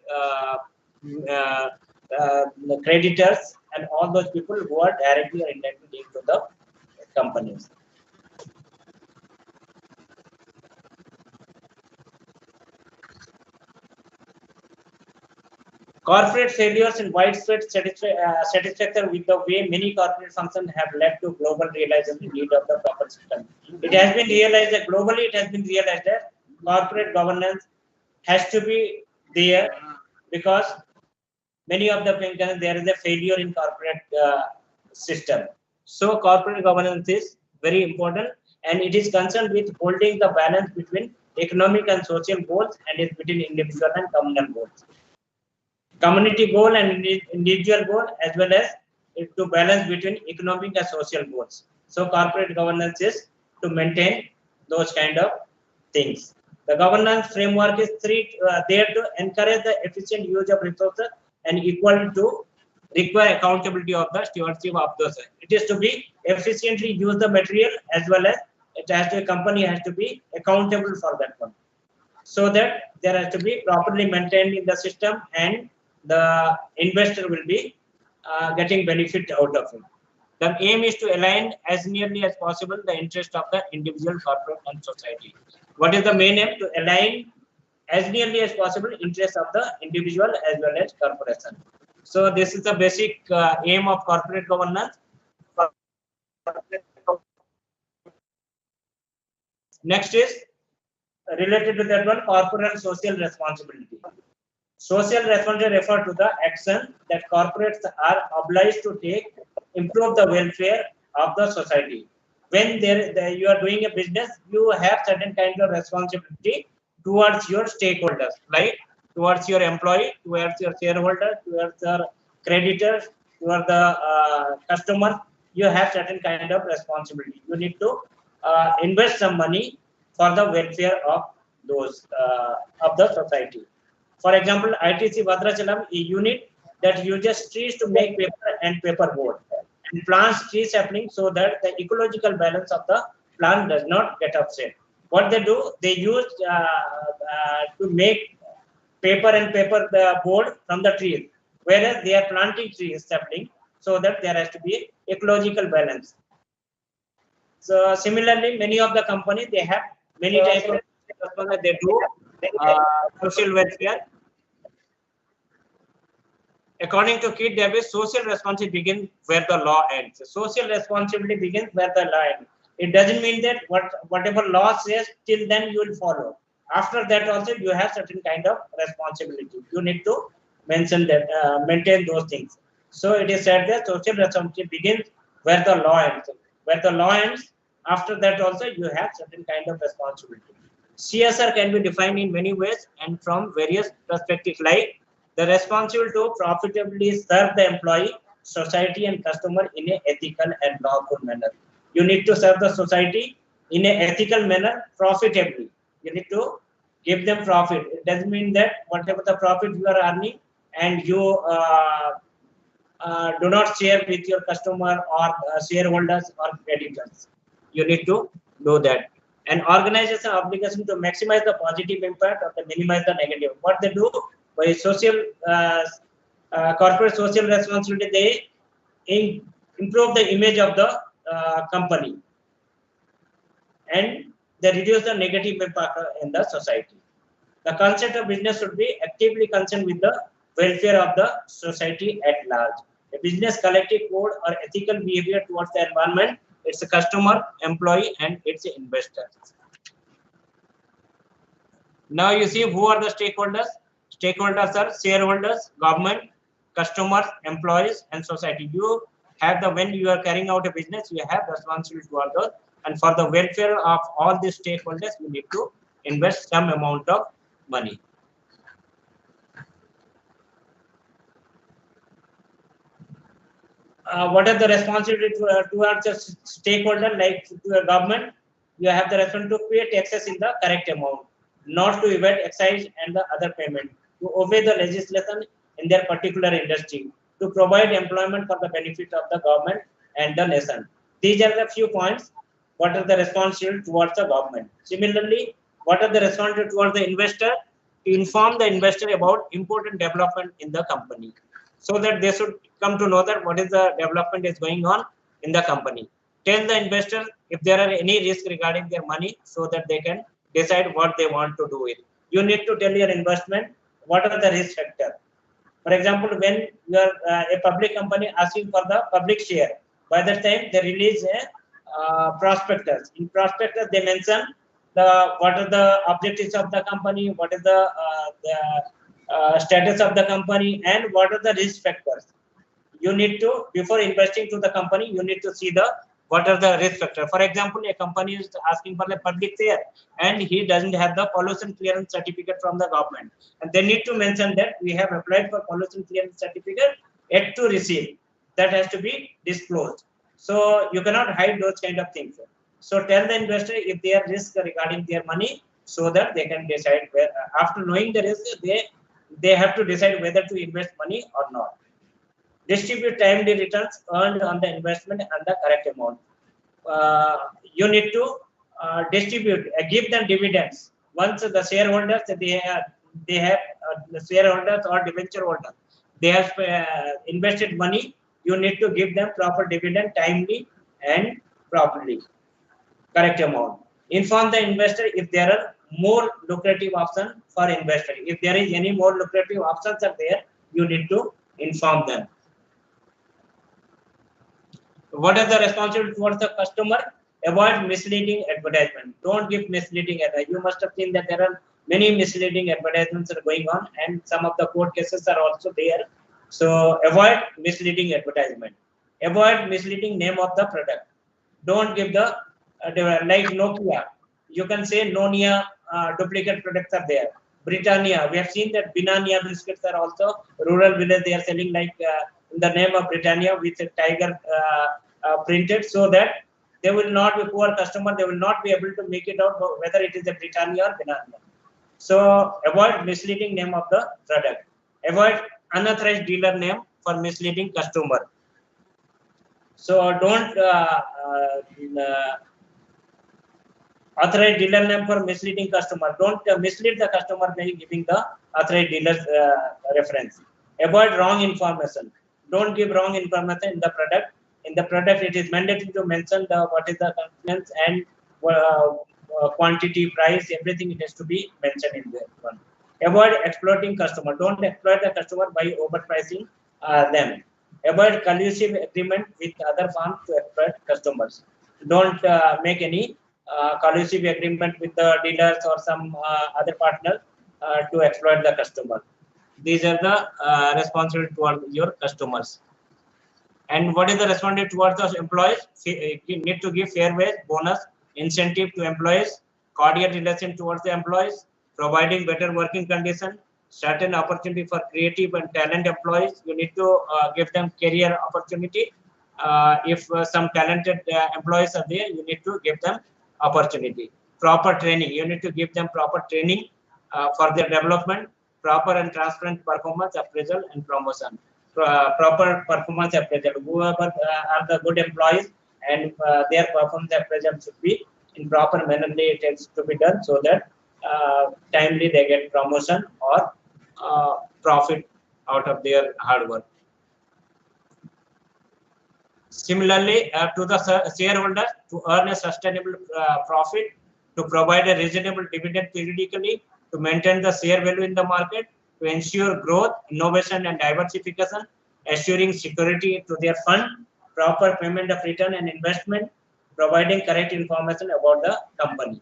creditors, and all those people who are directly or indirectly linked to the companies. Corporate failures and widespread satisfaction with the way many corporate functions have led to global realization the need of the proper system. It has been realized that globally, it has been realized that corporate governance has to be there, because many of the functions there is a failure in corporate system. So corporate governance is very important, and it is concerned with holding the balance between economic and social goals, and is between individual and communal goals. Community goal and individual goal, as well as to balance between economic and social goals. So corporate governance is to maintain those kind of things. The governance framework is there to encourage the efficient use of resources and equal to require accountability of the stewardship of those. It is to be efficiently use the material, as well as it has to, a company has to be accountable for that one, so that there has to be properly maintained in the system, and the investor will be getting benefit out of it. The aim is to align as nearly as possible the interest of the individual, corporate, and society. What is the main aim? To align as nearly as possible interest of the individual as well as corporation. So this is the basic aim of corporate governance. Next is related to that one, corporate and social responsibility. Social responsibility refer to the action that corporates are obliged to take, improve the welfare of the society. When you are doing a business, you have certain kind of responsibility towards your stakeholders, like towards your employee, towards your shareholders, towards your creditors, towards the customers. You have certain kind of responsibility. You need to invest some money for the welfare of those of the society. For example, ITC Bhadrachalam, a unit that uses trees to make paper and paperboard, and plants tree sapling so that the ecological balance of the plant does not get upset. What they do, they use to make paper and board from the trees, whereas they are planting trees sapling so that there has to be ecological balance. So similarly, many of the companies, they have many types of they do social welfare. According to Keith Davis, social responsibility begins where the law ends. Social responsibility begins where the law ends. It doesn't mean that whatever law says, till then you will follow. After that also you have certain kind of responsibility. You need to mention that, maintain those things. So it is said that social responsibility begins where the law ends. Where the law ends, after that also you have certain kind of responsibility. CSR can be defined in many ways and from various perspectives, like the responsibility to profitably serve the employee, society and customer in an ethical and lawful manner. You need to serve the society in an ethical manner profitably. You need to give them profit. It doesn't mean that whatever the profit you are earning and you do not share with your customer or shareholders or creditors. You need to do that. An organization obligation to maximize the positive impact or to minimize the negative. What they do by social corporate social responsibility, they improve the image of the company and they reduce the negative impact in the society. The concept of business should be actively concerned with the welfare of the society at large. A business collective code or ethical behavior towards the environment, its customer, employee, and its investors. Now you see who are the stakeholders. Stakeholders are shareholders, government, customers, employees, and society. You have the, when you are carrying out a business, you have responsibility toward those. And for the welfare of all these stakeholders, you need to invest some amount of money. What are the responsibility towards a stakeholder, like to a government? You have the responsibility to pay taxes in the correct amount, not to evade excise and the other payment, to obey the legislation in their particular industry, to provide employment for the benefit of the government and the nation. These are the few points. What are the responsibility towards the government? Similarly, what are the responsibility towards the investor? To inform the investor about important development in the company, so that they should come to know that what is the development is going on in the company. Tell the investor if there are any risk regarding their money, so that they can decide what they want to do with. You need to tell your investment what are the risk factors. For example, when you are a public company asking for the public share, by the time they release a prospectus. In prospectus, they mention what are the objectives of the company, what is the status of the company, and what are the risk factors. You need to, before investing to the company, you need to see the what are the risk factors. For example, a company is asking for the public share and he doesn't have the pollution clearance certificate from the government, and they need to mention that we have applied for pollution clearance certificate yet to receive. That has to be disclosed. So you cannot hide those kind of things. So tell the investor if they are risk regarding their money, so that they can decide where, after knowing the risk, they have to decide whether to invest money or not. Distribute timely returns earned on the investment and the correct amount. You need to distribute, give them dividends. Once the shareholders, they have the shareholders or debenture holders, they have invested money, you need to give them proper dividend timely and properly, correct amount. Inform the investor if there are more lucrative options for investor. If there is any more lucrative options are there, you need to inform them. What is the responsibility towards the customer? Avoid misleading advertisement. Don't give misleading advertisement. You must have seen that there are many misleading advertisements are going on, and some of the court cases are also there. So avoid misleading advertisement. Avoid misleading name of the product. Don't give the like Nokia. You can say Nokia duplicate products are there. Britannia, we have seen that Binania biscuits are also rural village. They are selling like in the name of Britannia with a tiger printed, so that they will not be poor customer. They will not be able to make it out whether it is a Britannia or Binania. So avoid misleading name of the product. Avoid unauthorized dealer name for misleading customer. So don't authorized dealer name for misleading customer. Don't mislead the customer by giving the authorized dealer's reference. Avoid wrong information. Don't give wrong information in the product. In the product, it is mandatory to mention what is the components and quantity, price, everything. It has to be mentioned in that one. Avoid exploiting customer. Don't exploit the customer by overpricing them. Avoid collusive agreement with other firms to exploit customers. Don't make any collusive agreement with the dealers or some other partner to exploit the customer. These are the responsibility towards your customers. And what is the responsibility towards the employees? You need to give fair wage, bonus, incentive to employees, cordial relation towards the employees, providing better working condition, certain opportunity for creative and talent employees. You need to give them career opportunity. If some talented employees are there, you need to give them opportunity. Proper training. You need to give them proper training for their development, proper and transparent performance appraisal and promotion. Proper performance appraisal. Whoever are the good employees and their performance appraisal should be in proper manner. It has to be done so that timely they get promotion or profit out of their hard work. Similarly, to the shareholders, to earn a sustainable profit, to provide a reasonable dividend periodically, to maintain the share value in the market, to ensure growth, innovation, and diversification, assuring security to their fund, proper payment of return and investment, providing correct information about the company.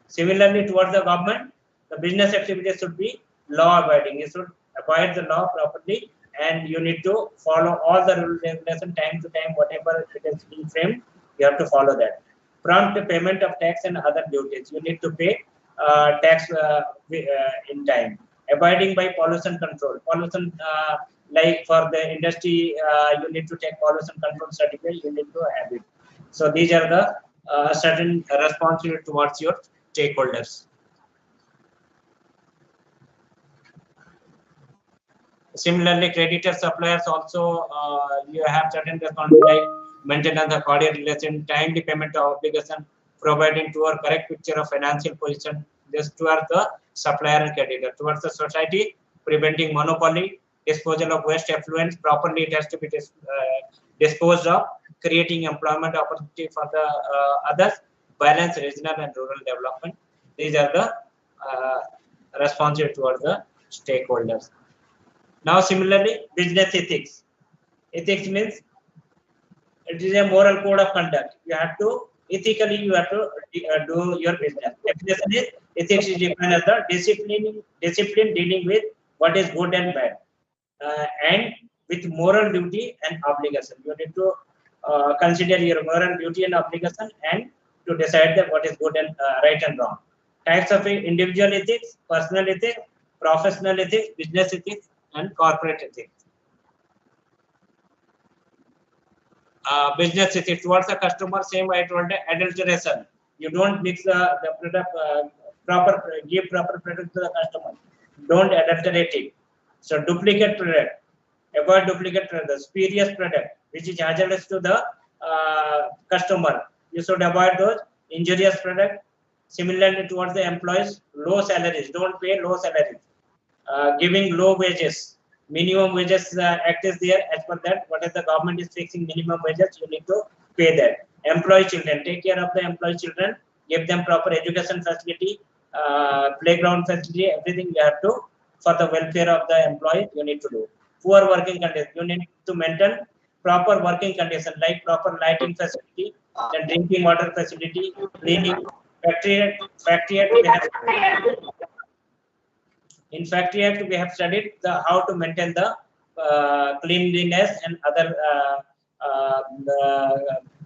Similarly, towards the government, the business activities should be law-abiding. You should abide the law properly, and you need to follow all the rules and regulation time to time, whatever it is being framed, you have to follow that. Prompt payment of tax and other duties. You need to pay tax in time. Abiding by pollution control. Pollution, like for the industry, you need to take pollution control certificate, you need to have it. So these are the certain responsibility towards your stakeholders. Similarly, creditors, suppliers also, you have certain responsibility like maintenance of cordial relation, timely payment of obligation, providing to a correct picture of financial position. This towards the supplier and creditor. Towards the society, preventing monopoly, disposal of waste effluents properly, it has to be disposed of, creating employment opportunity for the others, balance regional and rural development. These are the responsibility towards the stakeholders. Now, similarly, business ethics. Ethics means it is a moral code of conduct. You have to ethically, you have to do your business. Definition is ethics is defined as the discipline dealing with what is good and bad, and with moral duty and obligation. You need to consider your moral duty and obligation and to decide that what is good and right and wrong. Types of individual ethics, personal ethics, professional ethics, business ethics, and corporate ethics. Business ethics towards the customer, same I told you, adulteration. You don't mix the product, give proper product to the customer. Don't adulterate it. So duplicate product, avoid duplicate product, spurious product, which is hazardous to the customer. You should avoid those injurious product. Similarly, towards the employees, low salaries. Don't pay low salaries. Giving low wages. Minimum wages act is there. As per that, what is the government is fixing minimum wages, you need to pay that. Employee children, take care of the employee children, give them proper education facility, playground facility, everything you have to, for the welfare of the employee, you need to do. Poor working conditions, you need to maintain proper working conditions like proper lighting facility, then drinking water facility, cleaning, factory we have. In Factory Act, we have studied how to maintain the cleanliness and other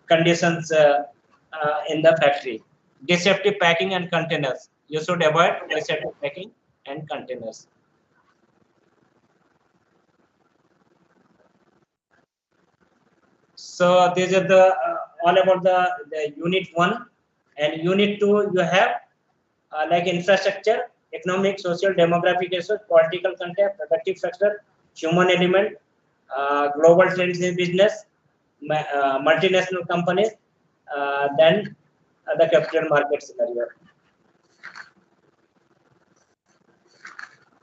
conditions in the factory. Deceptive packing and containers. You should avoid deceptive packing and containers. So these are the all about the unit 1 and unit 2. You have like infrastructure, economic, social, demographic issues, political context, productive factor, human element, global trends in business, multinational companies, then the capital market scenario.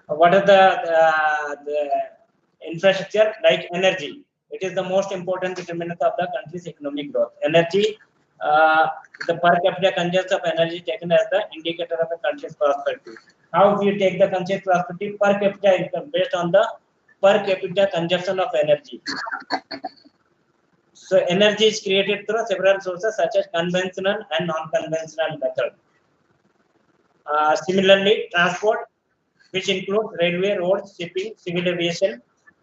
What are the infrastructure? Like energy, it is the most important determinant of the country's economic growth. Energy, the per capita consumption of energy taken as the indicator of a country's prosperity. How we take the country's prosperity? Per capita income based on the per capita consumption of energy. So energy is created through several sources such as conventional and non-conventional method. Similarly, transport, which includes railway, roads, shipping, civil aviation,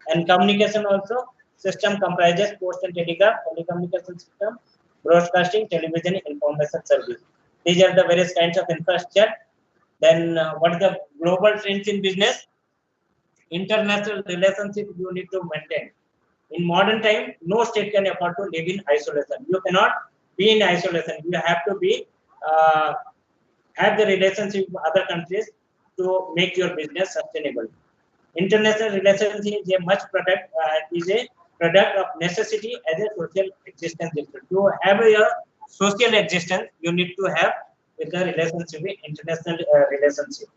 and communication also. System comprises post and telegraph, telecommunication system, broadcasting, television, information service. These are the various kinds of infrastructure. Then what is the global trends in business? International relationship you need to maintain. In modern time, no state can afford to live in isolation. You cannot be in isolation. You have to be have the relationship with other countries to make your business sustainable. International relations is a product of necessity as a social existence. To have your social existence, you need to have with the relationship with international relationship.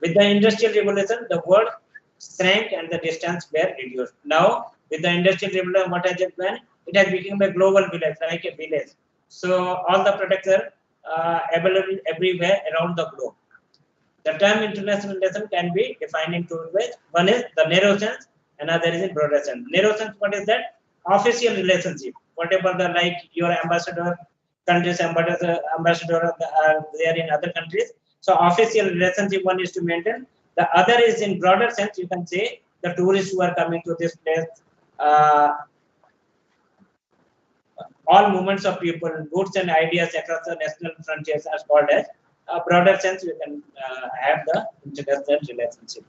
With the industrial revolution, the world shrank and the distance were reduced. Now, with the industrial revolution, what has it done? It has become a global village, like a village. So all the products are available everywhere around the globe. The term international relation can be defined in two ways. One is the narrow sense, another is in broader sense. Narrow sense, what is that? Official relationship. Whatever the like your ambassador, countries ambassador are there in other countries. So official relationship one is to maintain. The other is in broader sense. You can say the tourists who are coming to this place. All movements of people, goods and ideas across the national frontiers are called as a broader sense. You can have the international relationship.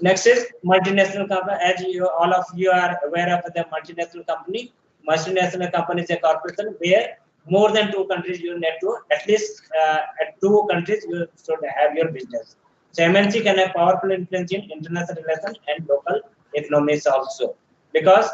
Next is multinational company. As all of you are aware of the multinational company. Multinational company is a corporation where more than two countries you need to, at least at two countries you should have your business. So MNC can have powerful influence in international relations and local economies also, because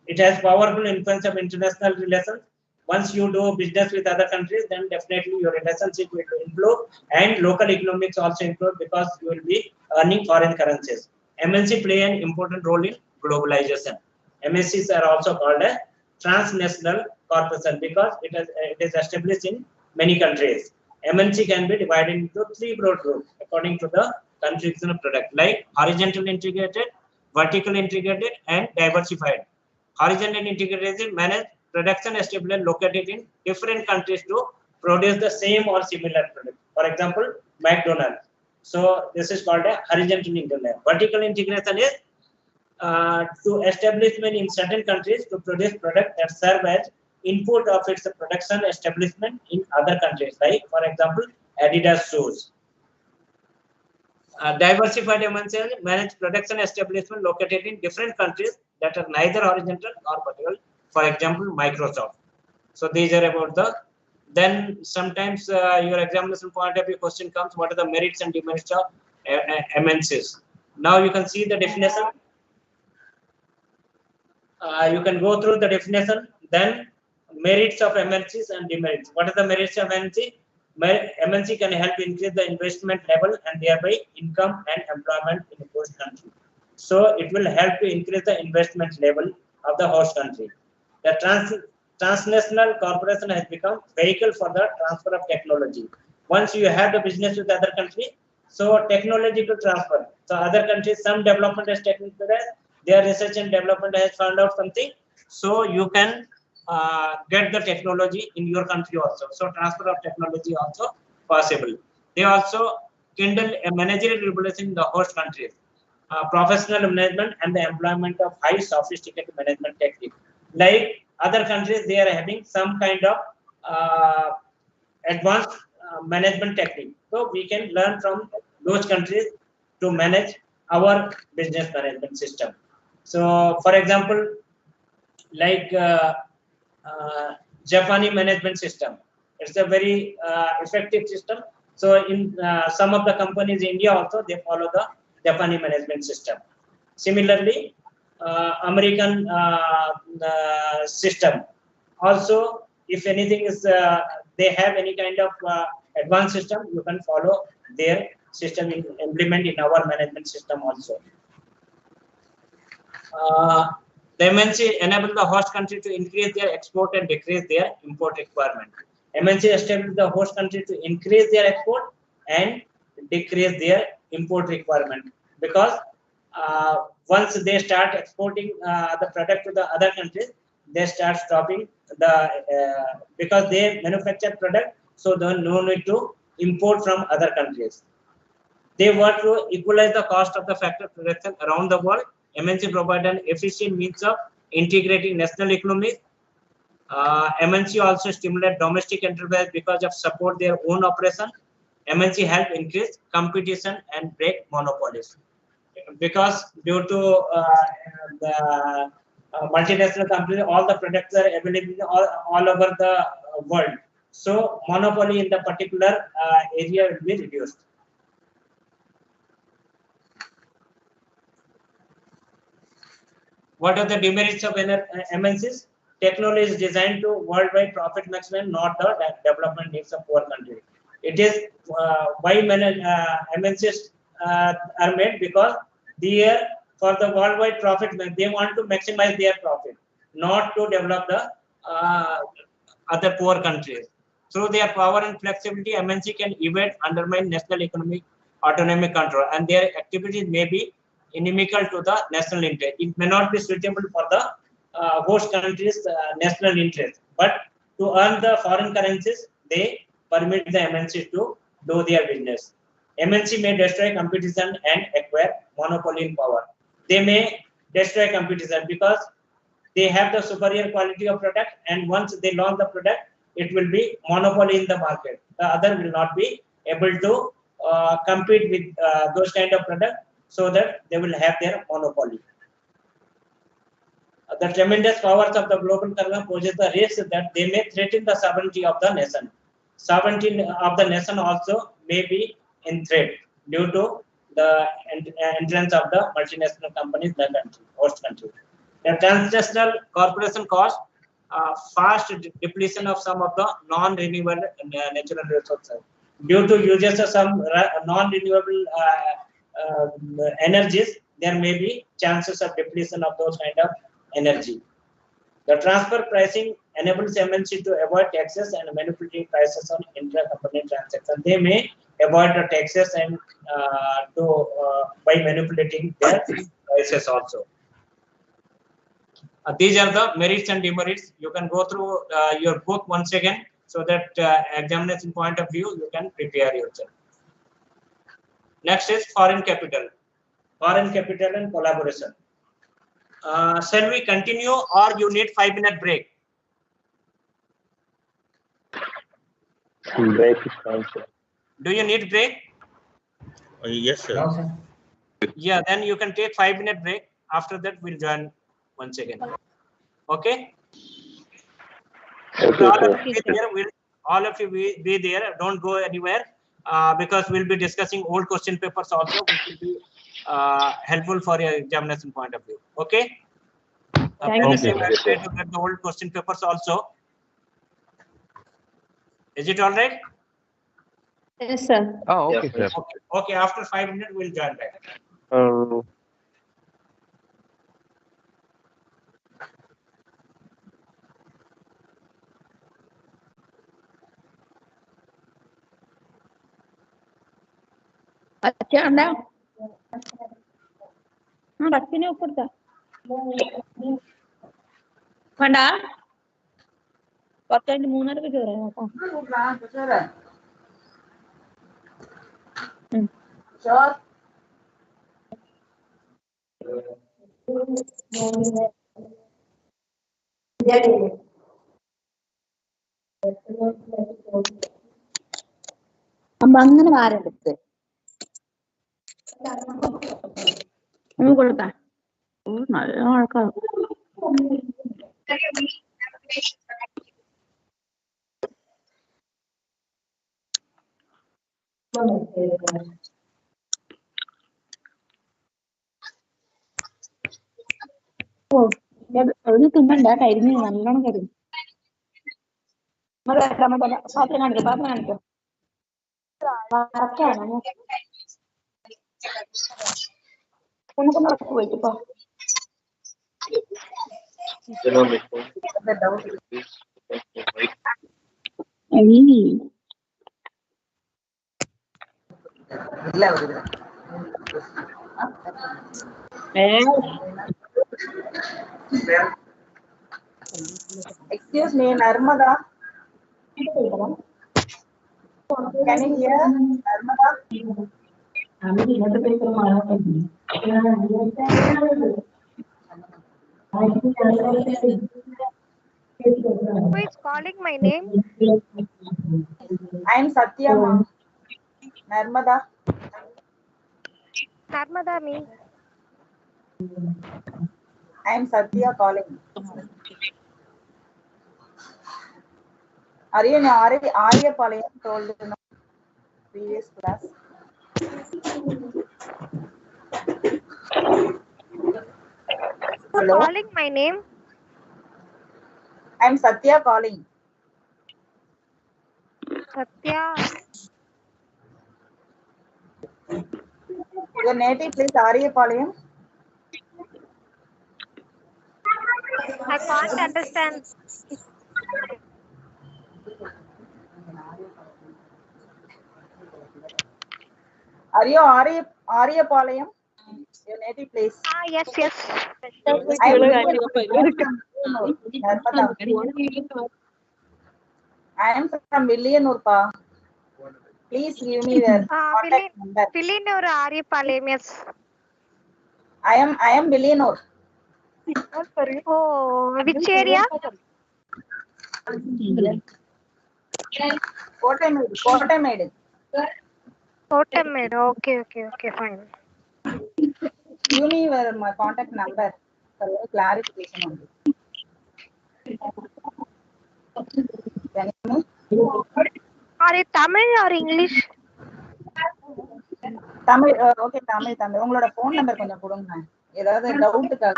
it has powerful influence of international relations. Once you do business with other countries, then definitely your relationship will improve and local economics also improve, because you will be earning foreign currencies. MNC play an important role in globalization. MNCs are also called a transnational corporation because it is established in many countries. MNC can be divided into three broad groups according to the contribution of product, like horizontal integrated, vertical integrated, and diversified. Horizontal integrated manage production established located in different countries to produce the same or similar product. For example, McDonald's. So this is called a horizontal integration. Vertical integration is to establishment in certain countries to produce products that serve as input of its production establishment in other countries, like for example Adidas shoes. Diversified MNC manage production establishment located in different countries that are neither horizontal nor vertical, for example Microsoft. So these are about the, then sometimes your examination point of view question comes, what are the merits and demerits of MNCs. Now you can see the definition. You can go through the definition, then merits of MNCs and demerits. What are the merits of MNC? MNC can help increase the investment level and thereby income and employment in the host country. So it will help to increase the investment level of the host country. The transnational corporation has become vehicle for the transfer of technology. Once you have the business with other countries, so technology to transfer. So other countries, some development has taken place, their research and development has found out something, so you can get the technology in your country also. So transfer of technology also possible. They also kindle a managerial revolution in the host countries, professional management and the employment of high sophisticated management technique. Like other countries, they are having some kind of advanced management technique. So we can learn from those countries to manage our business management system. So for example, like Japanese management system, it's a very effective system. So in some of the companies in India also, they follow the Japanese management system. Similarly, American system also, if anything is they have any kind of advanced system, you can follow their system in implement in our management system also. The MNC enable the host country to increase their export and decrease their import requirement. MNC establish the host country to increase their export and decrease their import requirement, because once they start exporting the product to the other countries, they start stopping the because they manufacture product, so there no need to import from other countries. They want to equalize the cost of the factory production around the world. MNC provide an efficient means of integrating national economies. MNC also stimulate domestic enterprise because of support their own operation. MNC help increase competition and break monopolies. Because due to the multinational companies, all the products are available all over the world. So monopoly in the particular area will be reduced. What are the demerits of MNCs? Technology is designed to worldwide profit maximum, not the development needs of poor country. It is why MNCs are made, because for the worldwide profit, they want to maximize their profit, not to develop the other poor countries. Through their power and flexibility, MNC can evade, undermine national economic autonomic control, and their activities may be inimical to the national interest. It may not be suitable for the host country's national interest, but to earn the foreign currencies, they permit the MNC to do their business. MNC may destroy competition and acquire monopoly in power. They may destroy competition because they have the superior quality of product, and once they launch the product, it will be monopoly in the market. The other will not be able to compete with those kind of product, so that they will have their monopoly. The tremendous powers of the global economy poses the risk that they may threaten the sovereignty of the nation. Sovereignty of the nation also may be in threat due to the entrance of the multinational companies in the country, host country. The transnational corporation cost fast depletion of some of the non-renewable natural resources. Due to uses of some non-renewable energies, there may be chances of depletion of those kind of energy. The transfer pricing enables MNC to avoid taxes and manipulating prices on intra-company transactions. They may avoid the taxes and by manipulating their prices also. These are the merits and demerits. You can go through your book once again, so that examination point of view, you can prepare yourself. Next is foreign capital. Foreign capital and collaboration. Shall we continue, or you need 5-minute break? Break is fine, sir. Do you need break? Yes, sir. No, sir. Yeah, then you can take 5-minute break. After that, we'll join once again. Okay? Okay, All of you be there. Don't go anywhere, because we'll be discussing old question papers also, which will be helpful for your examination point of view. Okay? Thank Try you, to get the old question papers also. Is it all right? Yes, sir. Oh, okay, sir. Okay, after 5 minutes, we'll join back. അച്ഛണ്ടാ അച്ഛനെ ഒപ്പിടുത്ത വേണ്ട 10:03 ചോറാ കേട്ടോ. അപ്പൊ അങ്ങനെ ആരെടുത്ത് കൊടുത്താ നല്ല ആൾക്കാർ ഒരു തിന്നണ്ട കരിഞ്ഞ് നല്ലോണം കരിഞ്ഞു പാത്രം കാണിക്കോ വറക്കാണോ നമുക്ക് പോയിട്ടിപ്പോ Excuse me, Narmada. Can you hear? Narmada? Who is calling my name? I am Satya, ma. Narmada. Narmada means? I am Satya calling. Are you in Arya Palayam told in previous class? Who is calling my name? I am Satya calling. Satya. Your native place Arya Palayam? I can't understand. Are you Arya Palayam? Your native place? Ah, yes, yes. I am from Villianur, pa. Please give me the contact number. Villianur Ariyapalayam, yes. I am Villianur. Oh, which area? Kottamedu. Kottamedu. Okay, fine. Give me my contact number for clarification on this. Are you Tamil or English? Tamil, okay, Tamil. உங்களோட phone number கொஞ்சம் கொடுங்க. ஏதாவது டவுட்டுக்காக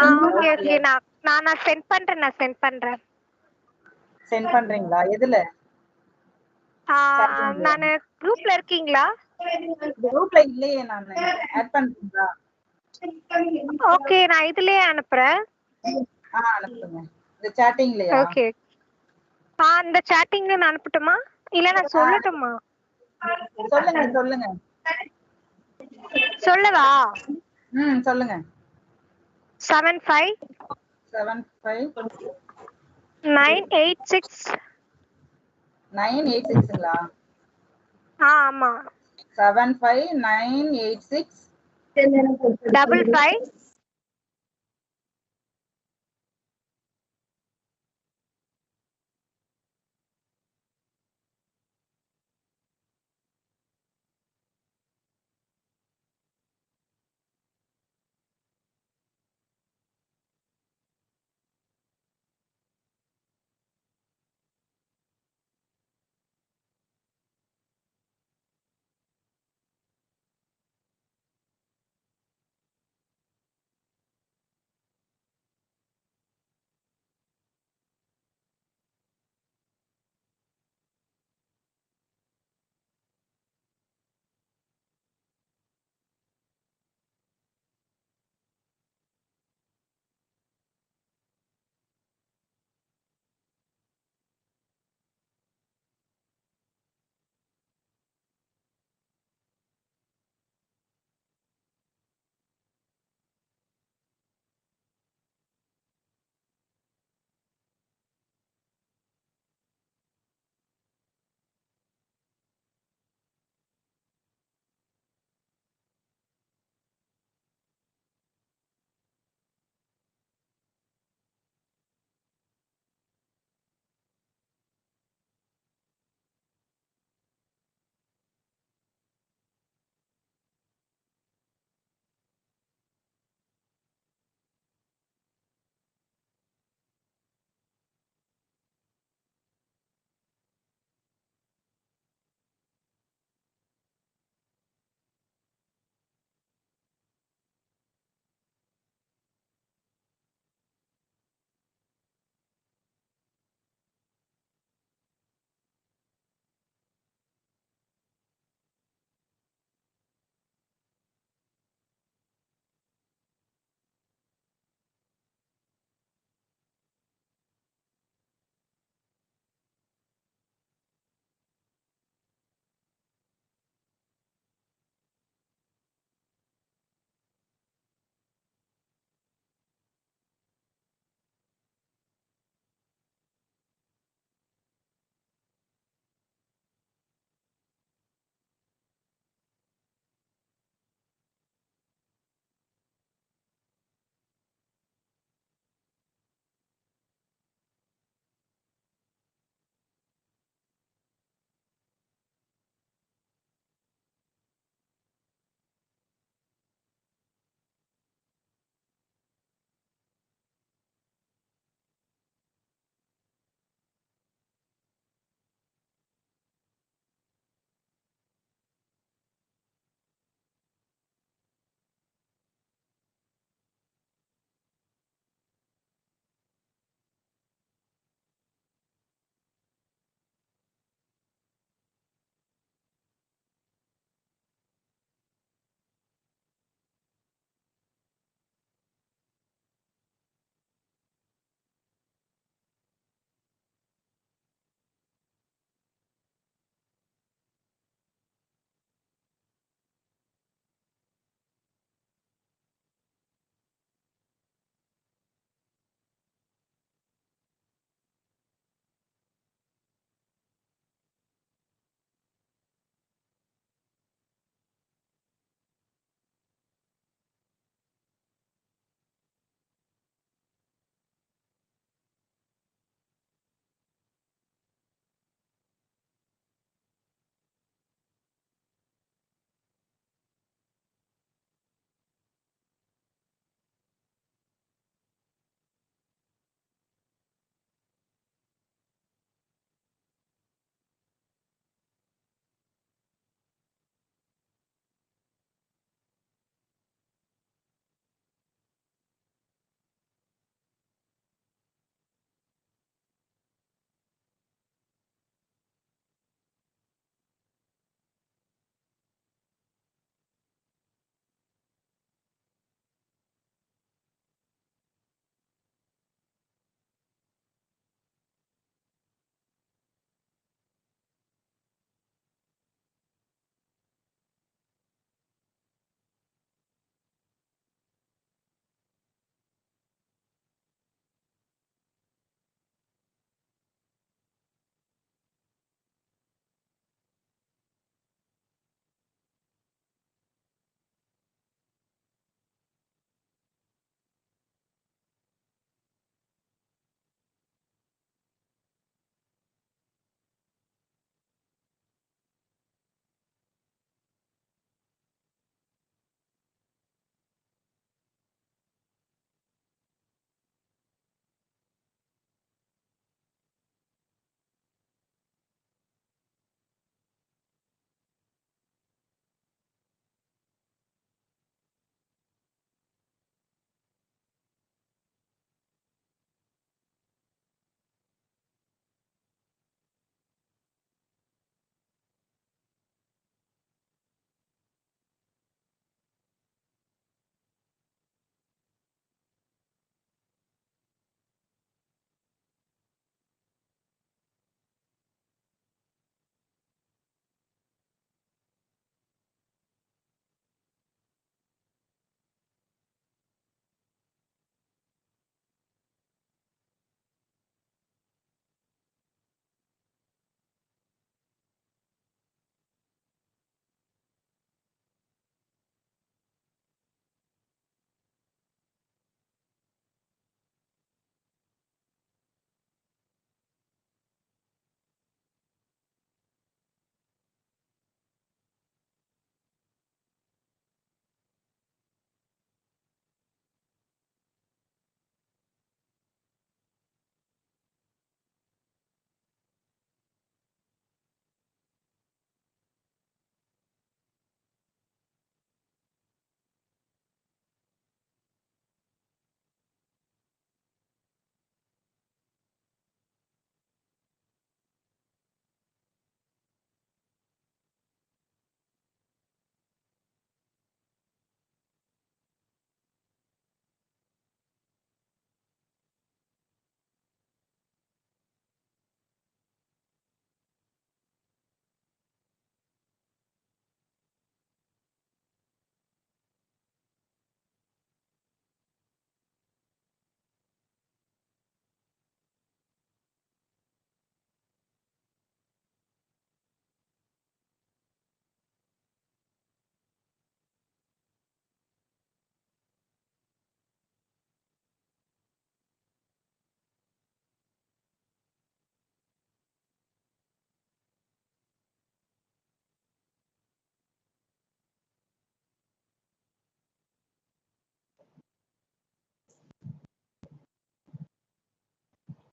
Okay. நான் send பண்றேன். Send பண்றீங்களா? எதுல? நான் குரூப்ல இருக்கீங்களா? குரூப்ல இல்லையே, நான் ஆட் பண்றீங்களா? ஓகே, நான் இதுலயே அனுப்புறேன். அனுப்புங்க. இந்த சாட்டிங்லயா? ஓகே. அந்த சாட்டிங்ல நான் அனுப்பட்டுமா இல்ல நான் சொல்லட்டுமா? சொல்லுங்க. சொல்லவா? சொல்லுங்க. 75 986 986ங்களா? ஆமா. 75986 55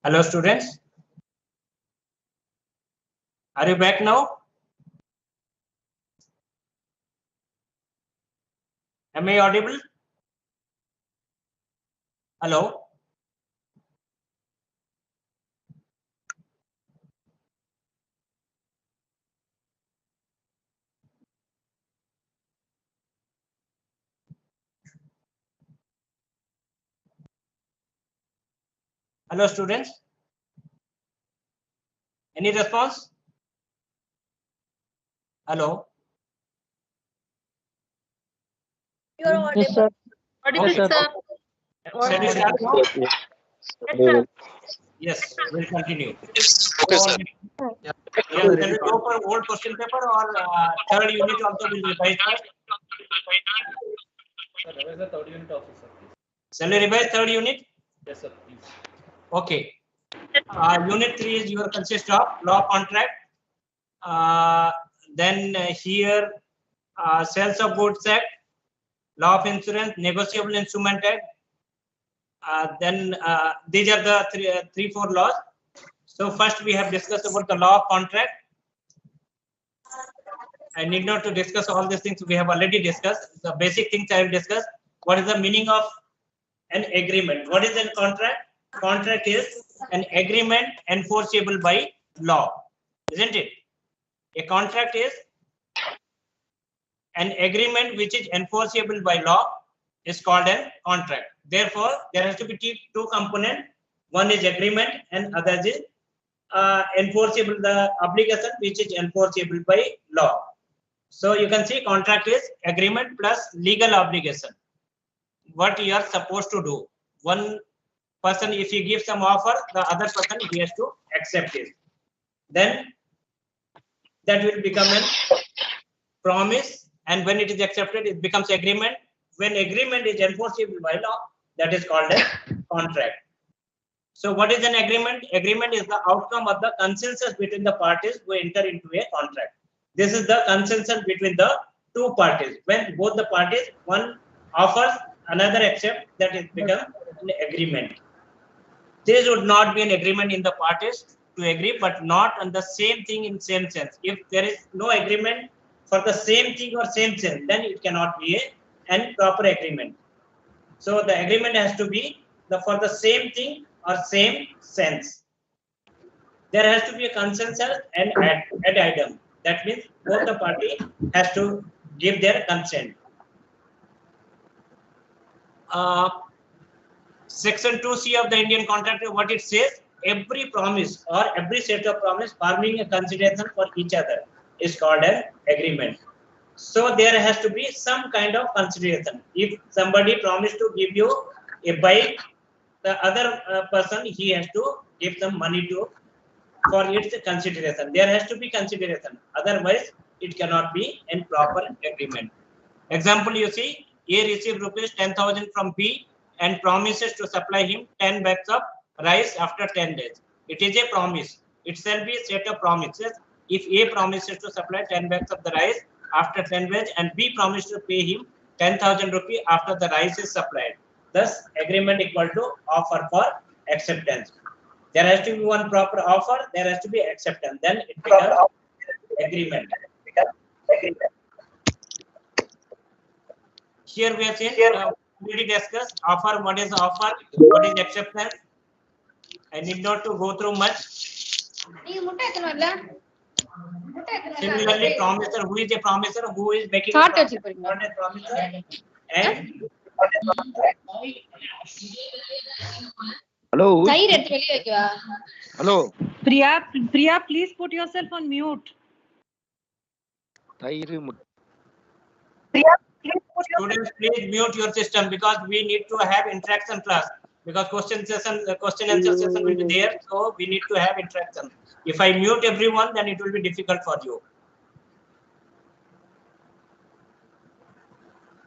Hello, students. Are you back now? Am I audible? Hello. Hello, students. Any response? Hello. You're audible. Yes, sir. Audible, Yes, sir. sir. Shall we start now? Yes, sir. Yes, we'll continue. So, yeah, shall we go for old question paper or third unit also will revise first? Revise the third unit also, sir. Shall we revise third unit? Yes, sir. Please. Okay. Unit 3 is your consist of law contract. Then here sales of goods act, law of insurance, negotiable instrument act. Then these are the three, four laws. So first we have discussed about the law of contract. I need not to discuss all these things we have already discussed. The basic things I will discuss. What is the meaning of an agreement? What is a contract? Contract is an agreement enforceable by law, isn't it? A contract is an agreement which is enforceable by law is called a contract. Therefore, there has to be two components. One is agreement and other is enforceable, the obligation which is enforceable by law. So you can see contract is agreement plus legal obligation. What you are supposed to do. One person, if he gives some offer, the other person he has to accept it. Then that will become a promise, and when it is accepted, it becomes agreement. When agreement is enforceable by law, that is called a contract. So what is an agreement? Agreement is the outcome of the consensus between the parties who enter into a contract. This is the consensus between the two parties. When both the parties, one offers, another accepts, that is become an agreement. This would not be an agreement in the parties to agree, but not on the same thing in same sense. If there is no agreement for the same thing or same sense, then it cannot be an proper agreement. So the agreement has to be for the same thing or same sense. There has to be a consensus and ad item. That means both the party has to give their consent. Section 2C of the Indian Contract, what it says, every promise or every set of promise forming a consideration for each other is called an agreement. So there has to be some kind of consideration. If somebody promised to give you a bike, the other person, he has to give some money for its consideration. There has to be consideration. Otherwise, it cannot be a proper agreement. Example, you see, A received rupees 10,000 from B and promises to supply him 10 bags of rice after 10 days. It is a promise. It shall be a set of promises. If A promises to supply 10 bags of the rice after 10 days and B promises to pay him 10,000 rupees after the rice is supplied. Thus, agreement equal to offer for acceptance. There has to be one proper offer, there has to be acceptance. Then it becomes agreement. Here we have seen, already discussed offer, what is offer, what is acceptance. I need not to go through much. Similarly, promiser, who is a promiser, who is making a promise, what is promiser, and Hello. Hello. Priya, please put yourself on mute. students, please mute your system because we need to have interaction class. Because question answer session will be there, so we need to have interaction. If I mute everyone, then it will be difficult for you.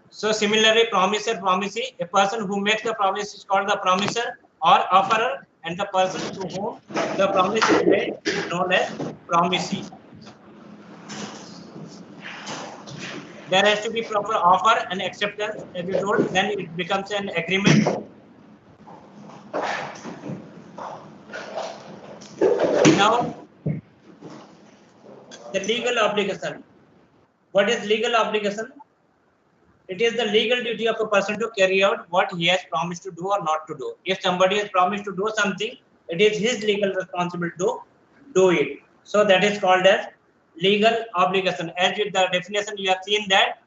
So similarly, promiser, promisee, a person who makes the promise is called the promiser or offerer, and the person to whom the promise is made is known as promisee. There has to be proper offer and acceptance, as we told, then it becomes an agreement. Now, the legal obligation. What is legal obligation? It is the legal duty of a person to carry out what he has promised to do or not to do. If somebody has promised to do something, it is his legal responsibility to do it. So that is called as legal obligation. As with the definition, you have seen that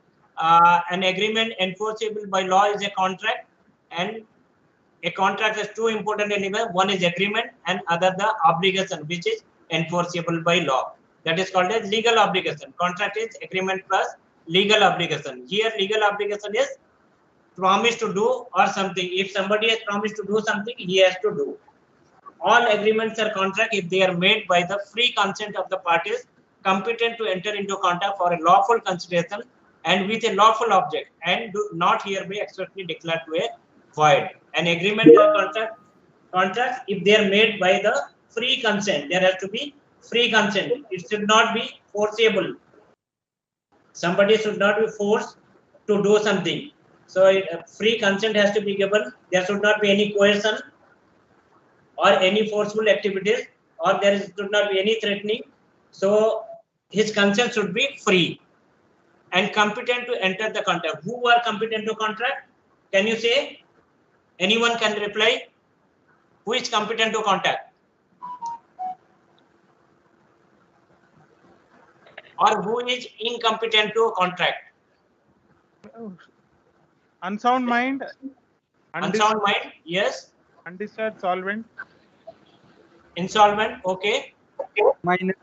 an agreement enforceable by law is a contract, and a contract has two important elements. One is agreement and other the obligation, which is enforceable by law. That is called as legal obligation. Contract is agreement plus legal obligation. Here legal obligation is promise to do or something. If somebody has promised to do something, he has to do. All agreements are contract if they are made by the free consent of the parties competent to enter into contract for a lawful consideration and with a lawful object, and do not hereby expressly declared to a void. An agreement or contracts if they are made by the free consent. There has to be free consent. It should not be forcible. Somebody should not be forced to do something. So free consent has to be given. There should not be any coercion or any forceful activities, or there should not be any threatening. So his consent should be free and competent to enter the contract. Who are competent to contract? Can you say? Anyone can reply. Who is competent to contract? Or who is incompetent to contract? Unsound mind. Unsound mind, yes. Undischarged solvent. Insolvent, okay. Minor.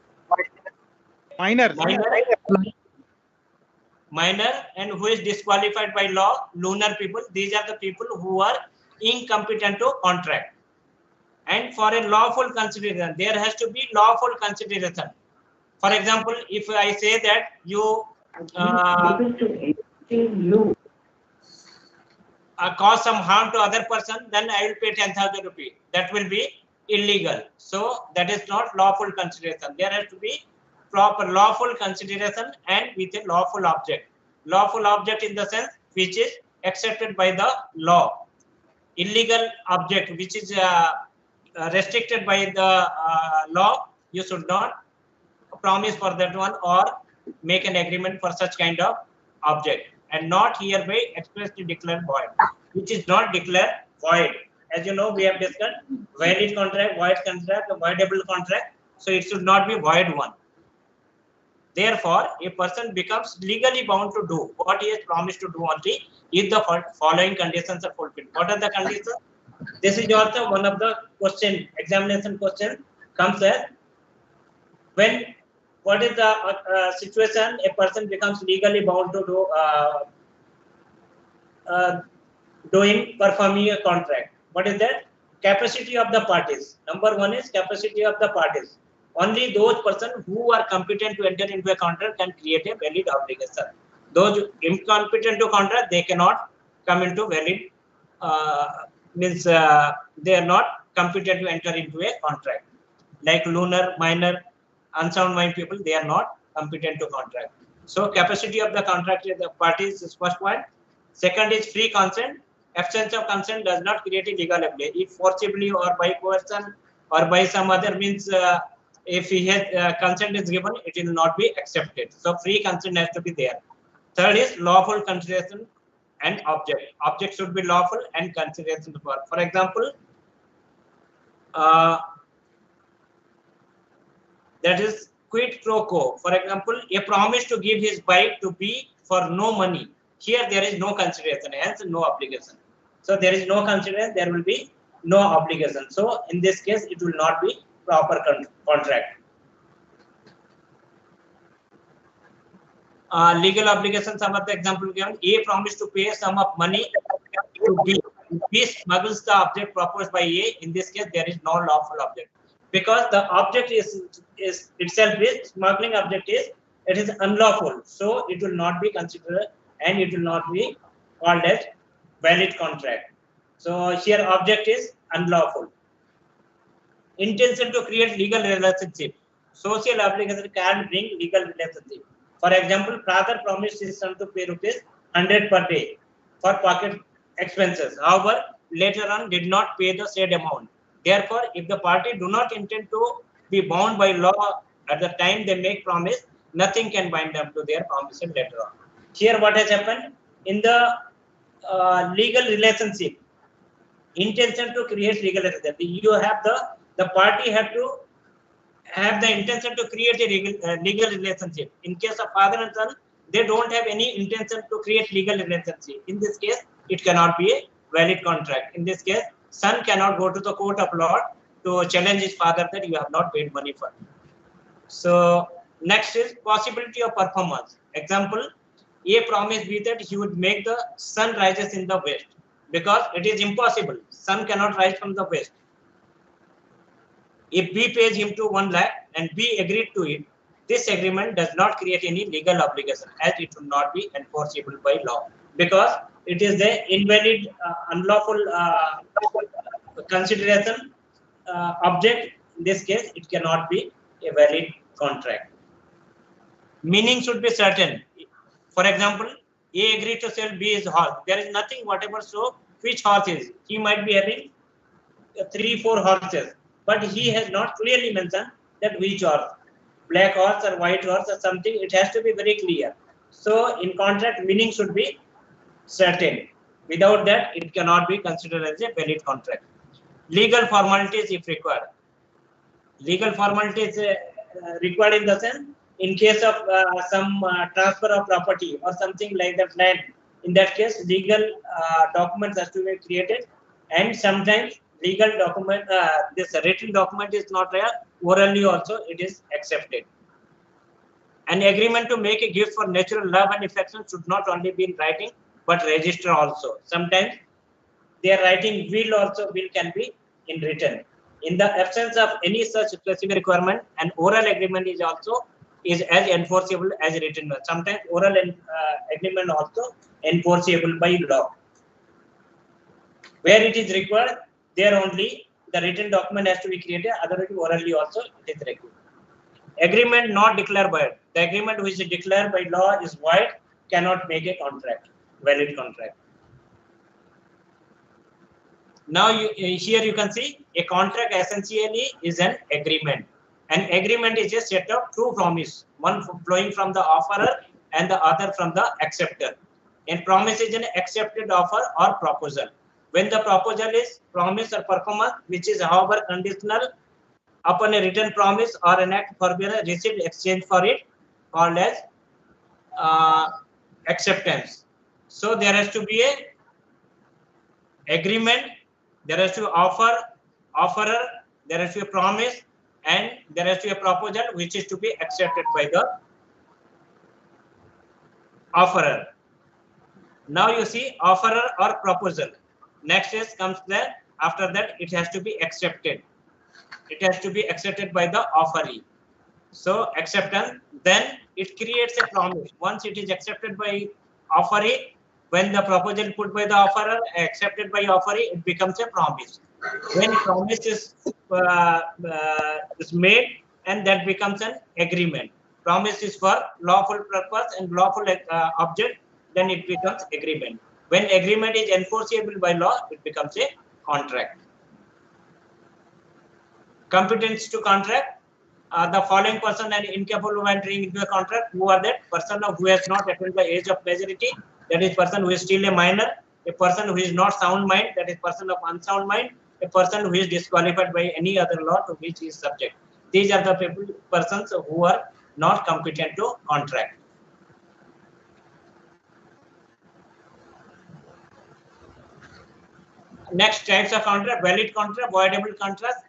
Minor, and who is disqualified by law? Lunar people. These are the people who are incompetent to contract. And for a lawful consideration, there has to be lawful consideration. For example, if I say that you cause some harm to other person, then I will pay 10,000 rupees. That will be illegal. So that is not lawful consideration. There has to be proper lawful consideration and with a lawful object. Lawful object in the sense which is accepted by the law. Illegal object which is restricted by the law, you should not promise for that one or make an agreement for such kind of object, and not hereby expressly declared void, which is not declared void. As you know, we have discussed valid contract, void contract, voidable contract. So it should not be void one. Therefore, a person becomes legally bound to do what he has promised to do only if the following conditions are fulfilled. What are the conditions? This is also one of the question, examination question comes as when, what is the situation a person becomes legally bound to do performing a contract. What is that? Capacity of the parties. Number one is capacity of the parties. Only those persons who are competent to enter into a contract can create a valid obligation. Those incompetent to contract, they cannot come into valid, they are not competent to enter into a contract. Like lunar, minor, unsound mind people, they are not competent to contract. So capacity of the contract the parties is first point. Second is free consent. Absence of consent does not create a legal liability. If forcibly or by coercion or by some other means, if he has consent is given, it will not be accepted. So free consent has to be there. Third is lawful consideration and object. Object should be lawful and consideration for example, that is quid pro quo. For example, a promise to give his bike to be for no money. Here there is no consideration, hence no obligation. So there is no consideration, there will be no obligation. So in this case, it will not be proper contract. Legal obligation, some of the example given. A promise to pay a sum of money to B. B smuggles the object proposed by A. In this case, there is no lawful object, because the object is itself is smuggling object is, it is unlawful. So it will not be considered and it will not be called as valid contract. So here object is unlawful. Intention to create legal relationship. Social obligation can bring legal relationship. For example, father promised his son to pay ₹100 per day for pocket expenses. However, later on did not pay the said amount. Therefore, if the party do not intend to be bound by law at the time they make promise. Nothing can bind them to their promise later on. Here, what has happened in the legal relationship? Intention to create legal relationship. You have the party have to have the intention to create a legal relationship. In case of father and son, they don't have any intention to create legal relationship. In this case, it cannot be a valid contract. In this case, son cannot go to the court of law to challenge his father that you have not paid money for. So next is possibility of performance. Example, A promise B that he would make the sun rises in the west, because it is impossible. Sun cannot rise from the west. If B pays him to 1 lakh and B agreed to it, this agreement does not create any legal obligation, as it will not be enforceable by law, because it is the invalid, unlawful consideration object. In this case, it cannot be a valid contract. Meaning should be certain. For example, A agreed to sell B his horse. There is nothing whatever so which horse is. He might be having 3-4 horses, but he has not clearly mentioned that which horse, black horse or white horse or something. It has to be very clear. So in contract, meaning should be certain. Without that, it cannot be considered as a valid contract. Legal formalities if required. Legal formalities required in the sense, in case of some transfer of property or something like that land. In that case, legal documents has to be created, and sometimes legal document, this written document is not there, orally also it is accepted. An agreement to make a gift for natural love and affection should not only be in writing, but register also. Sometimes they are writing will also, will can be in written. In the absence of any such specific requirement, an oral agreement is also is as enforceable as written. Sometimes oral agreement also enforceable by law. Where it is required, there only the written document has to be created, otherwise orally also it is required. Agreement not declared by it. The agreement which is declared by law is void, cannot make a contract, valid contract. Now here you can see a contract essentially is an agreement. An agreement is a set of two promises, one flowing from the offerer and the other from the acceptor. And promise is an accepted offer or proposal. When the proposal is promise or performance, which is however conditional upon a written promise or an act for being received exchange for it, called as acceptance. So there has to be a agreement, there has to be offerer, there has to be a promise, and there has to be a proposal which is to be accepted by the offerer. Now you see offerer or proposal. Next is comes there. After that, it has to be accepted. It has to be accepted by the offeree. So acceptance, then it creates a promise. Once it is accepted by offeree, when the proposal put by the offerer, accepted by offeree, it becomes a promise. When promise is made, and that becomes an agreement. Promise is for lawful purpose and lawful object, then it becomes agreement. When agreement is enforceable by law, it becomes a contract. Competence to contract. The following person are incapable of entering into a contract. Who are that? Person who has not attained the age of majority, that is person who is still a minor. A person who is not sound mind, that is person of unsound mind. A person who is disqualified by any other law to which he is subject. These are the persons who are not competent to contract. Next types of contract: valid contract, voidable contract,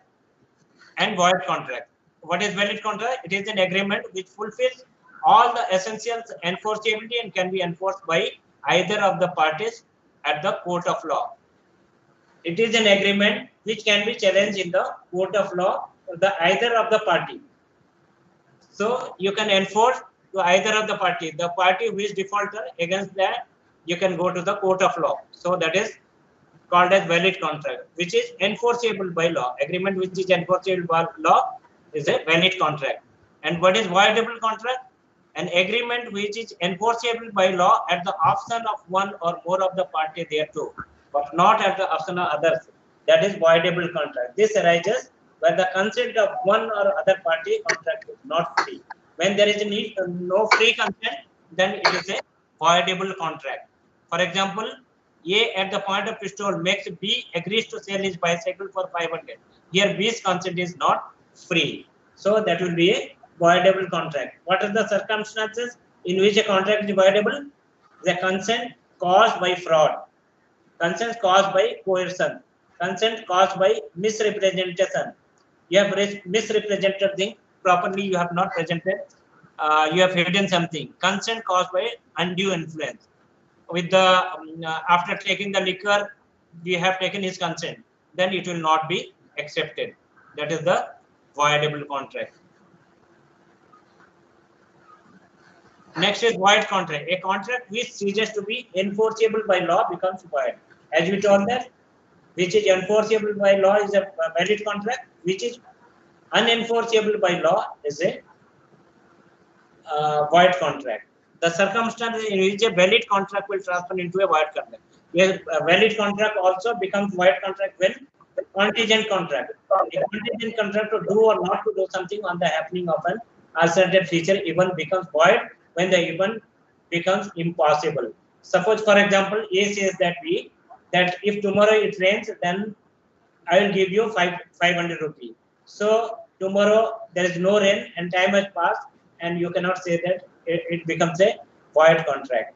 and void contract. What is valid contract? It is an agreement which fulfills all the essentials enforceability and can be enforced by either of the parties at the court of law. It is an agreement which can be challenged in the court of law the either of the party. So you can enforce to either of the party. The party who is defaulter, against that you can go to the court of law. So that is called as valid contract, which is enforceable by law. Agreement which is enforceable by law is a valid contract. And what is voidable contract? An agreement which is enforceable by law at the option of one or more of the party thereto, but not at the option of others. That is voidable contract. This arises where the consent of one or other party contract is not free. When there is a need, no free consent, then it is a voidable contract. For example, A at the point of withdrawal makes B agrees to sell his bicycle for 500. Here B's consent is not free. So that will be a voidable contract. What are the circumstances in which a contract is voidable? The consent caused by fraud, consent caused by coercion, consent caused by misrepresentation. You have misrepresented things properly, you have not presented, you have hidden something. Consent caused by undue influence. With the after taking the liquor, we have taken his consent, then it will not be accepted. That is the voidable contract. Next is void contract. A contract which ceases to be enforceable by law becomes void. As we told that, which is enforceable by law is a valid contract, which is unenforceable by law is a void contract. The circumstances in which a valid contract will transfer into a void contract. A valid contract also becomes void contract when contingent contract. A contingent contract to do or not to do something on the happening of an uncertain future event becomes void when the event becomes impossible. Suppose, for example, A says that if tomorrow it rains, then I will give you 500 rupees. So tomorrow there is no rain and time has passed, and you cannot say that it becomes a void contract.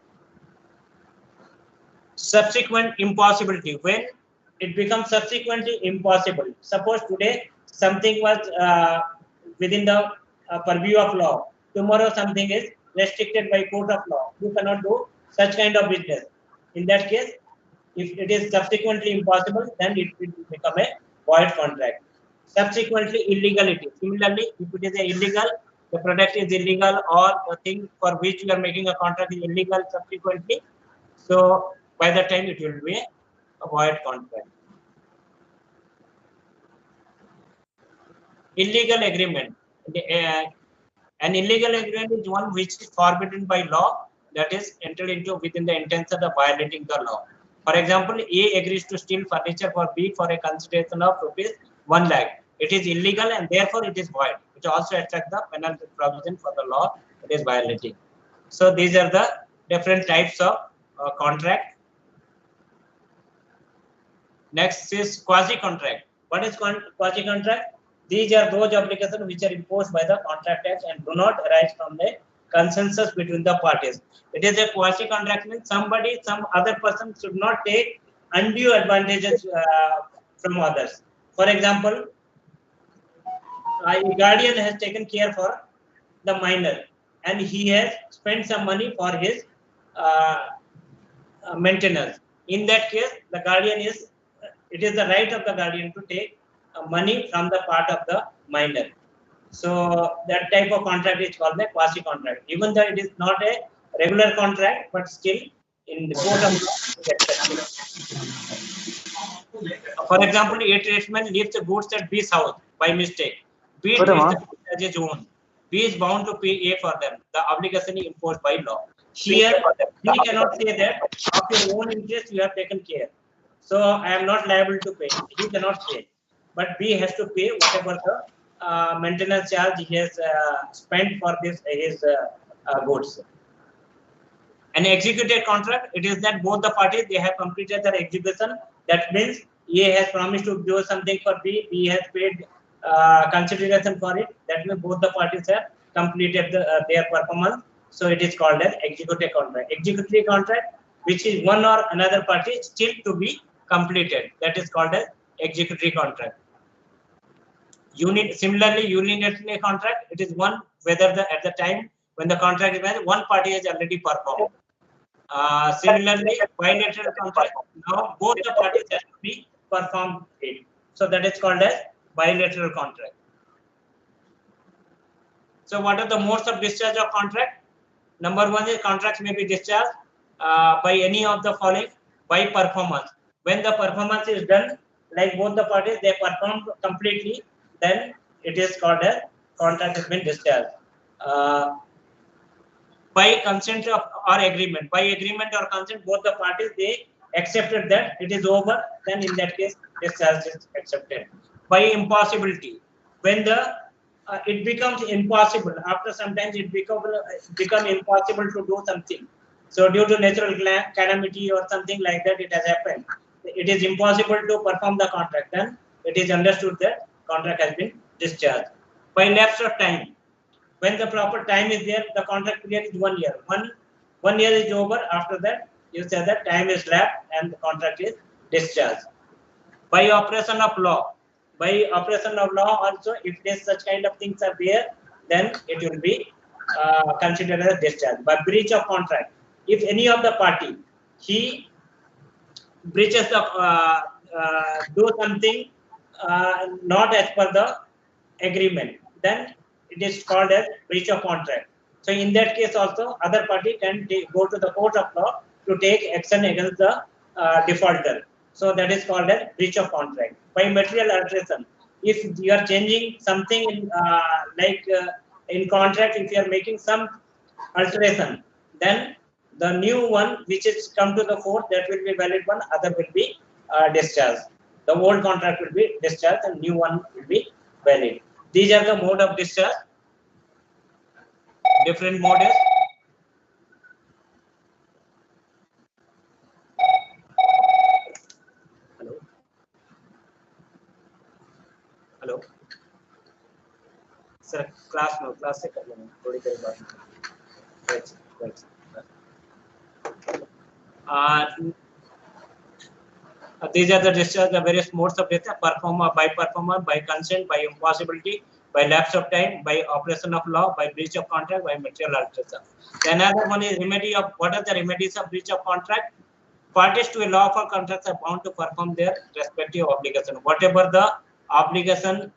Subsequent impossibility, when it becomes subsequently impossible. Suppose today something was within the purview of law. Tomorrow something is restricted by court of law. You cannot do such kind of business. In that case, if it is subsequently impossible, then it will become a void contract. Subsequently illegality. Similarly, if it is illegal, the product is illegal, or the thing for which you are making a contract is illegal subsequently. So by the time it will be a void contract. Illegal agreement. An illegal agreement is one which is forbidden by law, that is entered into within the intention of violating the law. For example, A agrees to steal furniture for B for a consideration of rupees 1 lakh. It is illegal and therefore it is void. It also attracts the penalty provision for the law it is violating. So these are the different types of contract. Next is quasi-contract. What is quasi-contract? These are those obligations which are imposed by the contract act and do not arise from the consensus between the parties. It is a quasi-contract, means some other person should not take undue advantages from others. For example, a guardian has taken care for the minor and he has spent some money for his maintenance. In that case, the guardian it is the right of the guardian to take money from the part of the minor. So that type of contract is called a quasi-contract. Even though it is not a regular contract, but still in the court of law it is accepted. For example, a tradesman leaves the goods at B's house by mistake. B treats the goods as his own. B is bound to pay A for them. The obligation is imposed by law. Here, B cannot say that of your own interest you have taken care. So I am not liable to pay. He cannot say. But B has to pay whatever the maintenance charge he has spent for his goods. An executed contract, it is that both the parties, they have completed their execution. That means A has promised to do something for B, B has paid consideration for it. That means both the parties have completed their performance. So it is called as executed contract. Executed contract, which is one or another party still to be completed. That is called as executory contract. Similarly, unilateral contract, it is one whether at the time when the contract is made, one party has already performed. Similarly, bilateral contract, now both the parties have to be performed it. So that is called as bilateral contract. So what are the modes of discharge of contract? Number one is contracts may be discharged by any of the following: by performance. When the performance is done, like both the parties, they performed completely, then it is called as contract has been discharged. By consent or agreement. By agreement or consent, both the parties, they accepted that it is over, then in that case, discharge is accepted. by impossibility. When the it becomes impossible, after sometimes it become impossible to do something. So due to natural calamity or something like that, it has happened. It is impossible to perform the contract. Then it is understood that contract has been discharged. By lapse of time, when the proper time is there, the contract period is 1 year. One year is over. After that, you say that time is lapsed and the contract is discharged. By operation of law. By operation of law also, if there's such kind of things are there, then it will be considered as discharge. By breach of contract, if any of the party, he breaches the do something not as per the agreement, then it is called as breach of contract. So in that case also, other party can go to the court of law to take action against the defaulter. So that is called as breach of contract. By material alteration, if you are changing something in in contract, if you are making some alteration, then the new one which is come to the court, that will be valid one, other will be discharged. The old contract will be discharged and new one will be valid. These are the mode of discharge. Different modes. Hello. Hello. Sir, class no, class se kar lena. Thodi देर बाद. These are the discharge, the various modes of discharge: performer, by consent, by impossibility, by lapse of time, by operation of law, by breach of contract, by material alteration. The another one is remedy of, what are the remedies of breach of contract? Parties to a lawful contract are bound to perform their respective obligation. Whatever the obligation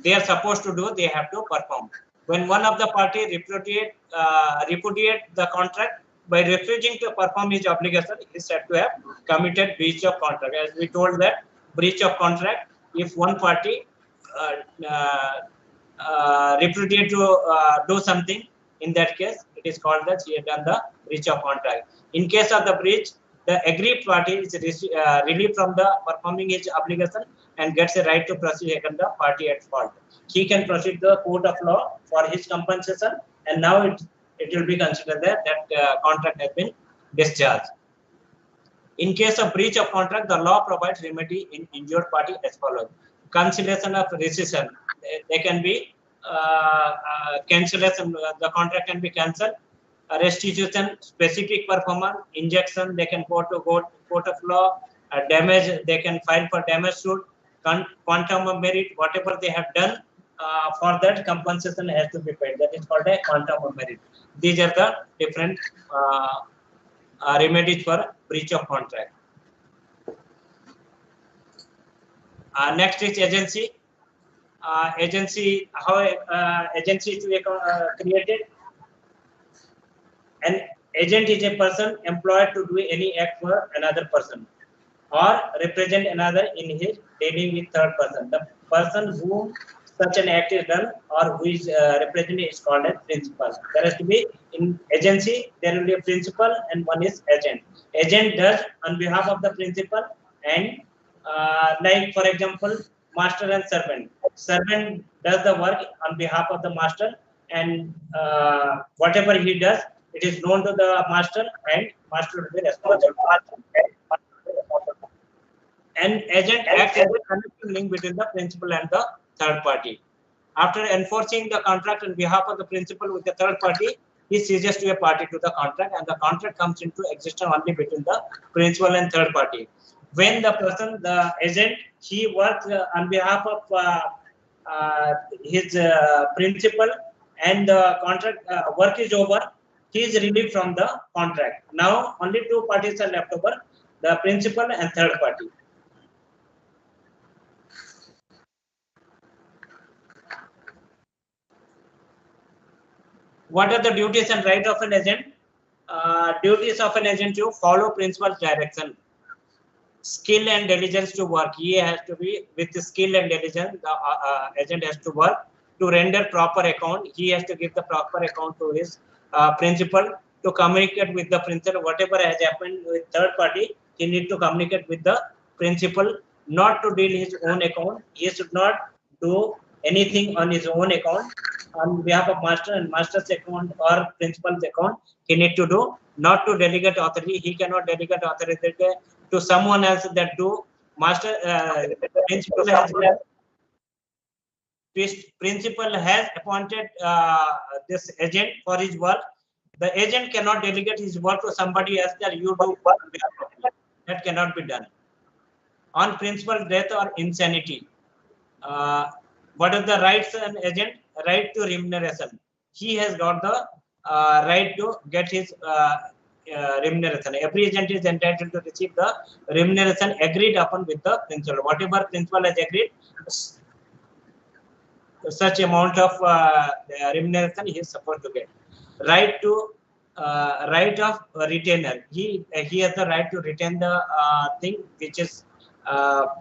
they are supposed to do, they have to perform. When one of the party repudiate the contract, by refusing to perform his obligation, he is said to have committed breach of contract. As we told that breach of contract, if one party repudiate to do something, in that case, it is called that he had done the breach of contract. In case of the breach, the aggrieved party is relieved from the performing his obligation and gets a right to proceed against the party at fault. He can proceed to the court of law for his compensation, and now it will be considered that contract has been discharged. In case of breach of contract, the law provides remedy in injured party as follows: cancellation of rescission. They can be cancellation. The contract can be cancelled. Restitution, specific performance, injection. They can go to court of law. Damage. They can file for damage suit. Quantum of merit. Whatever they have done, for that compensation has to be paid. That is called a quantum of merit. These are the different remedies for breach of contract. Next is agency. Agency, how agency is to be created. An agent is a person employed to do any act for another person or represent another in his dealing with third person. The person whom such an act is done or who is represented is called as principal. There has to be, in agency, there will be a principal and one is agent. Agent does on behalf of the principal, and like for example, master and servant. Servant does the work on behalf of the master, and whatever he does, it is known to the master, and master will be responsible. And agent acts as a connecting link between the principal and the third party. After enforcing the contract on behalf of the principal with the third party, he ceases to be a party to the contract, and the contract comes into existence only between the principal and third party. When the person, the agent, he works on behalf of his principal, and the contract work is over, he is relieved from the contract. Now only two parties are left over, the principal and third party. What are the duties and rights of an agent? Duties of an agent: to follow principal's direction, skill and diligence to work. He has to be with the skill and diligence. The agent has to work to render proper account. He has to give the proper account to his principal, to communicate with the principal. Whatever has happened with third party, he need to communicate with the principal not to deal his own account. He should not do anything on his own account on behalf of master and master's account or principal's account. He need to do, not to delegate authority. He cannot delegate authority to someone else that do. Master principal has appointed this agent for his work. The agent cannot delegate his work to somebody else that you do. That cannot be done. On principal death or insanity, what is the rights an agent? Right to remuneration. He has got the right to get his remuneration. Every agent is entitled to receive the remuneration agreed upon with the principal. Whatever principal has agreed, such amount of remuneration he is supposed to get. Right to right of retainer. He has the right to retain the thing which is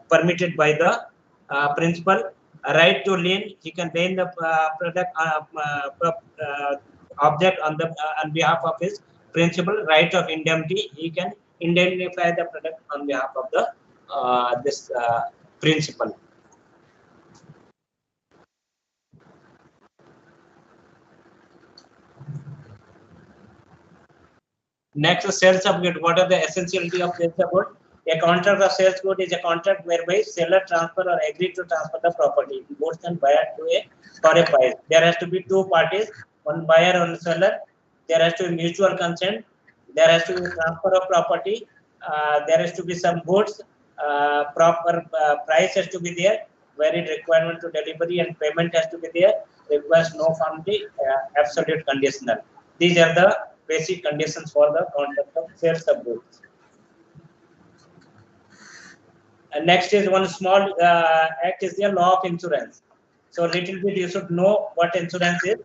permitted by the principal. Right to lien. He can lien the product object on the on behalf of his principal. Right of indemnity. He can indemnify the product on behalf of the this principal. Next, sales of good. What are the essentiality of sales of good? A contract of sales good is a contract whereby seller transfer or agree to transfer the property, goods and buyer to a for a price. There has to be two parties, one buyer and seller. There has to be mutual consent. There has to be transfer of property. There has to be some goods. Proper price has to be there. Varied requirement to delivery and payment has to be there. Requires no formality. Absolute conditional. These are the basic conditions for the contract of sales of goods. And next is one small act is the law of insurance. So little bit you should know what insurance is.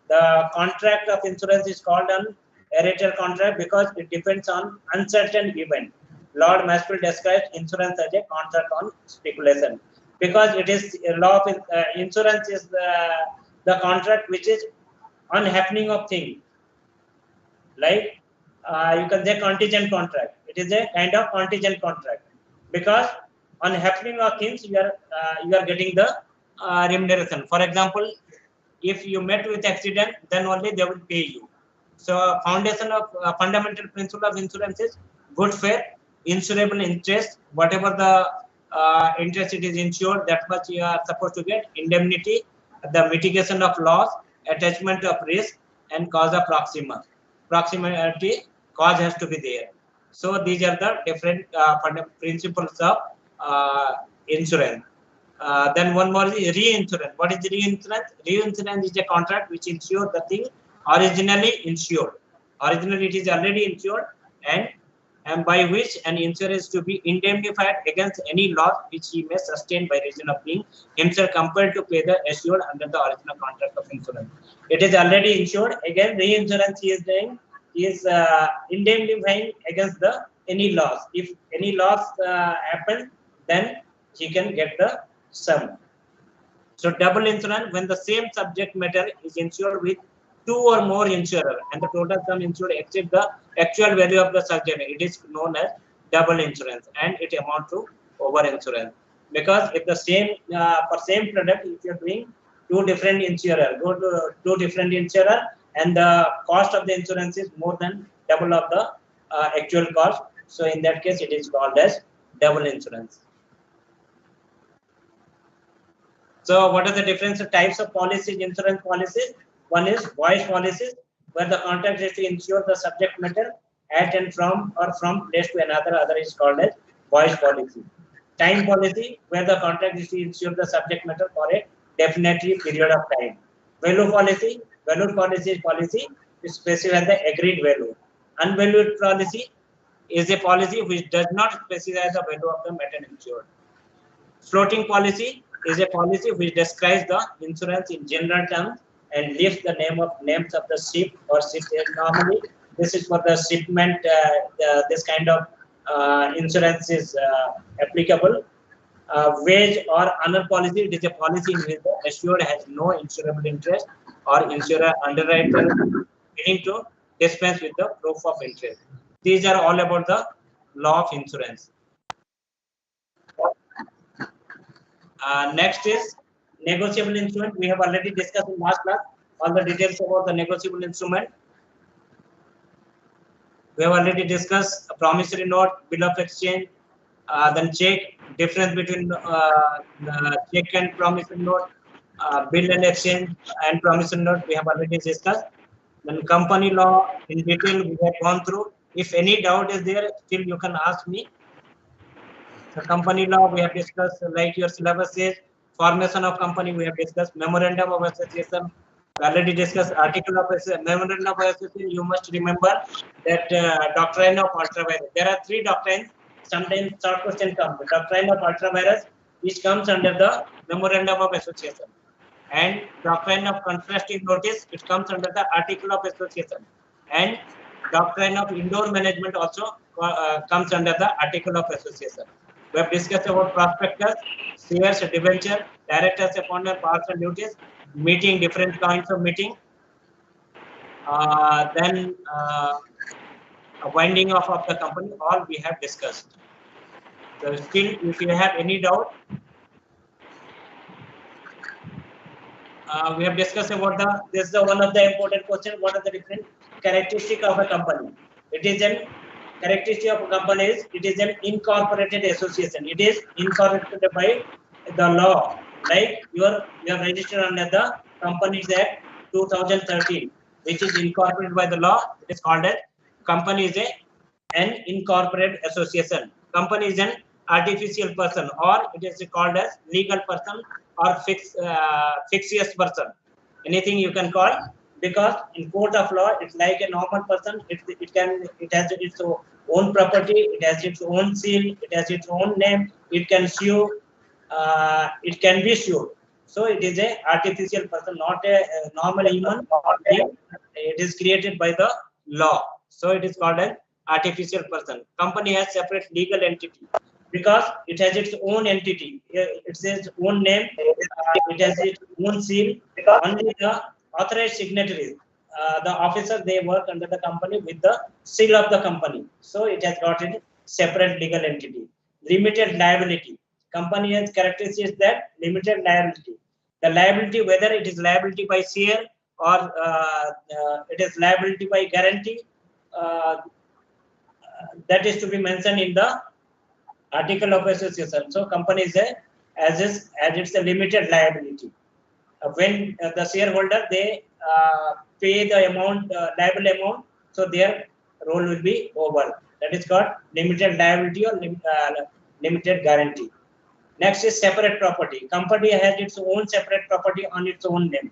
The contract of insurance is called an hereditary contract because it depends on uncertain event. Lord Mansfield describes insurance as a contract on speculation because it is a law of insurance is the contract which is on happening of thing. Like you can say contingent contract. It is a kind of contingent contract because on happening of things you are getting the remuneration. For example, if you met with accident, then only they will pay you. So foundation of fundamental principle of insurance is good faith, insurable interest. Whatever the interest it is insured, that much you are supposed to get. Indemnity, the mitigation of loss, attachment of risk, and cause of proximity cause has to be there. So these are the different principles of insurance. Then one more is reinsurance. What is reinsurance? Reinsurance is a contract which insures the thing originally insured. Originally it is already insured and by which an insurer is to be indemnified against any loss which he may sustain by reason of being himself compelled to pay the assured under the original contract of insurance. It is already insured. Again, reinsurance he is doing is indemnifying against the any loss. If any loss happens, then he can get the sum. So double insurance, when the same subject matter is insured with two or more insurer and the total sum insured exceeds the actual value of the subject, it is known as double insurance and it amounts to over insurance. Because if the same for same product, if you are doing two different insurer, go to two different insurer and the cost of the insurance is more than double of the actual cost. So in that case, it is called as double insurance. So what are the different types of policies, insurance policies? One is voice policies, where the contract is to insure the subject matter at and from or from place to another. Other is called as voice policy. Time policy, where the contract is to insure the subject matter for a definite period of time. Value policy is policy to specify the agreed value. Unvalued policy is a policy which does not specify the value of the matter insured. Floating policy is a policy which describes the insurance in general terms and leaves the names of the ship or ship. Normally, this is for the shipment. This kind of insurance is applicable. Wage or honor policy, it is a policy in which the assured has no insurable interest or insurer underwriter willing to dispense with the proof of interest. These are all about the law of insurance. Next is negotiable instrument. We have already discussed in last class all the details about the negotiable instrument. We have already discussed a promissory note, bill of exchange, then check, difference between check and promissory note, bill and exchange and promissory note. We have already discussed. Then company law in detail we have gone through. If any doubt is there, still you can ask me. So company law we have discussed, like your syllabus says. Formation of company we have discussed. Memorandum of association we already discussed. Article of memorandum of association. You must remember that doctrine of ultravirus. There are 3 doctrines. Sometimes short question comes. The doctrine of ultravirus, which comes under the memorandum of association, and doctrine of contrasting notice, it comes under the article of association, and doctrine of indoor management also comes under the article of association. We have discussed about prospectus, shares, debenture, directors appointment, powers and duties, meeting, different kinds of meeting, then winding off of the company, all we have discussed. So still, if you have any doubt, we have discussed about this is one of the important questions. What are the different characteristics of a company? It is an characteristic of a company is it is an incorporated association. It is incorporated by the law. Like you have registered under the Companies Act 2013, which is incorporated by the law. It is called as company is an incorporated association. Company is an artificial person, or it is called as legal person or fictitious person. Anything you can call, because in court of law it's like a normal person. It has its own property, it has its own seal, it has its own name, it can sue, it can be sued. So it is a artificial person, not a normal human being. It is created by the law, so it is called an artificial person. Company has separate legal entity because it has its own entity, it says own name, it has its own seal. Only the authorized signatories, the officer, they work under the company with the seal of the company. So it has got a separate legal entity. Limited liability. Company has characteristics that limited liability. The liability, whether it is liability by share or it is liability by guarantee, that is to be mentioned in the article of association. So company is as it's a limited liability. When the shareholder, they pay the amount, liable amount, so their role will be over. That is called limited liability or limited guarantee. Next is separate property. Company has its own separate property on its own name.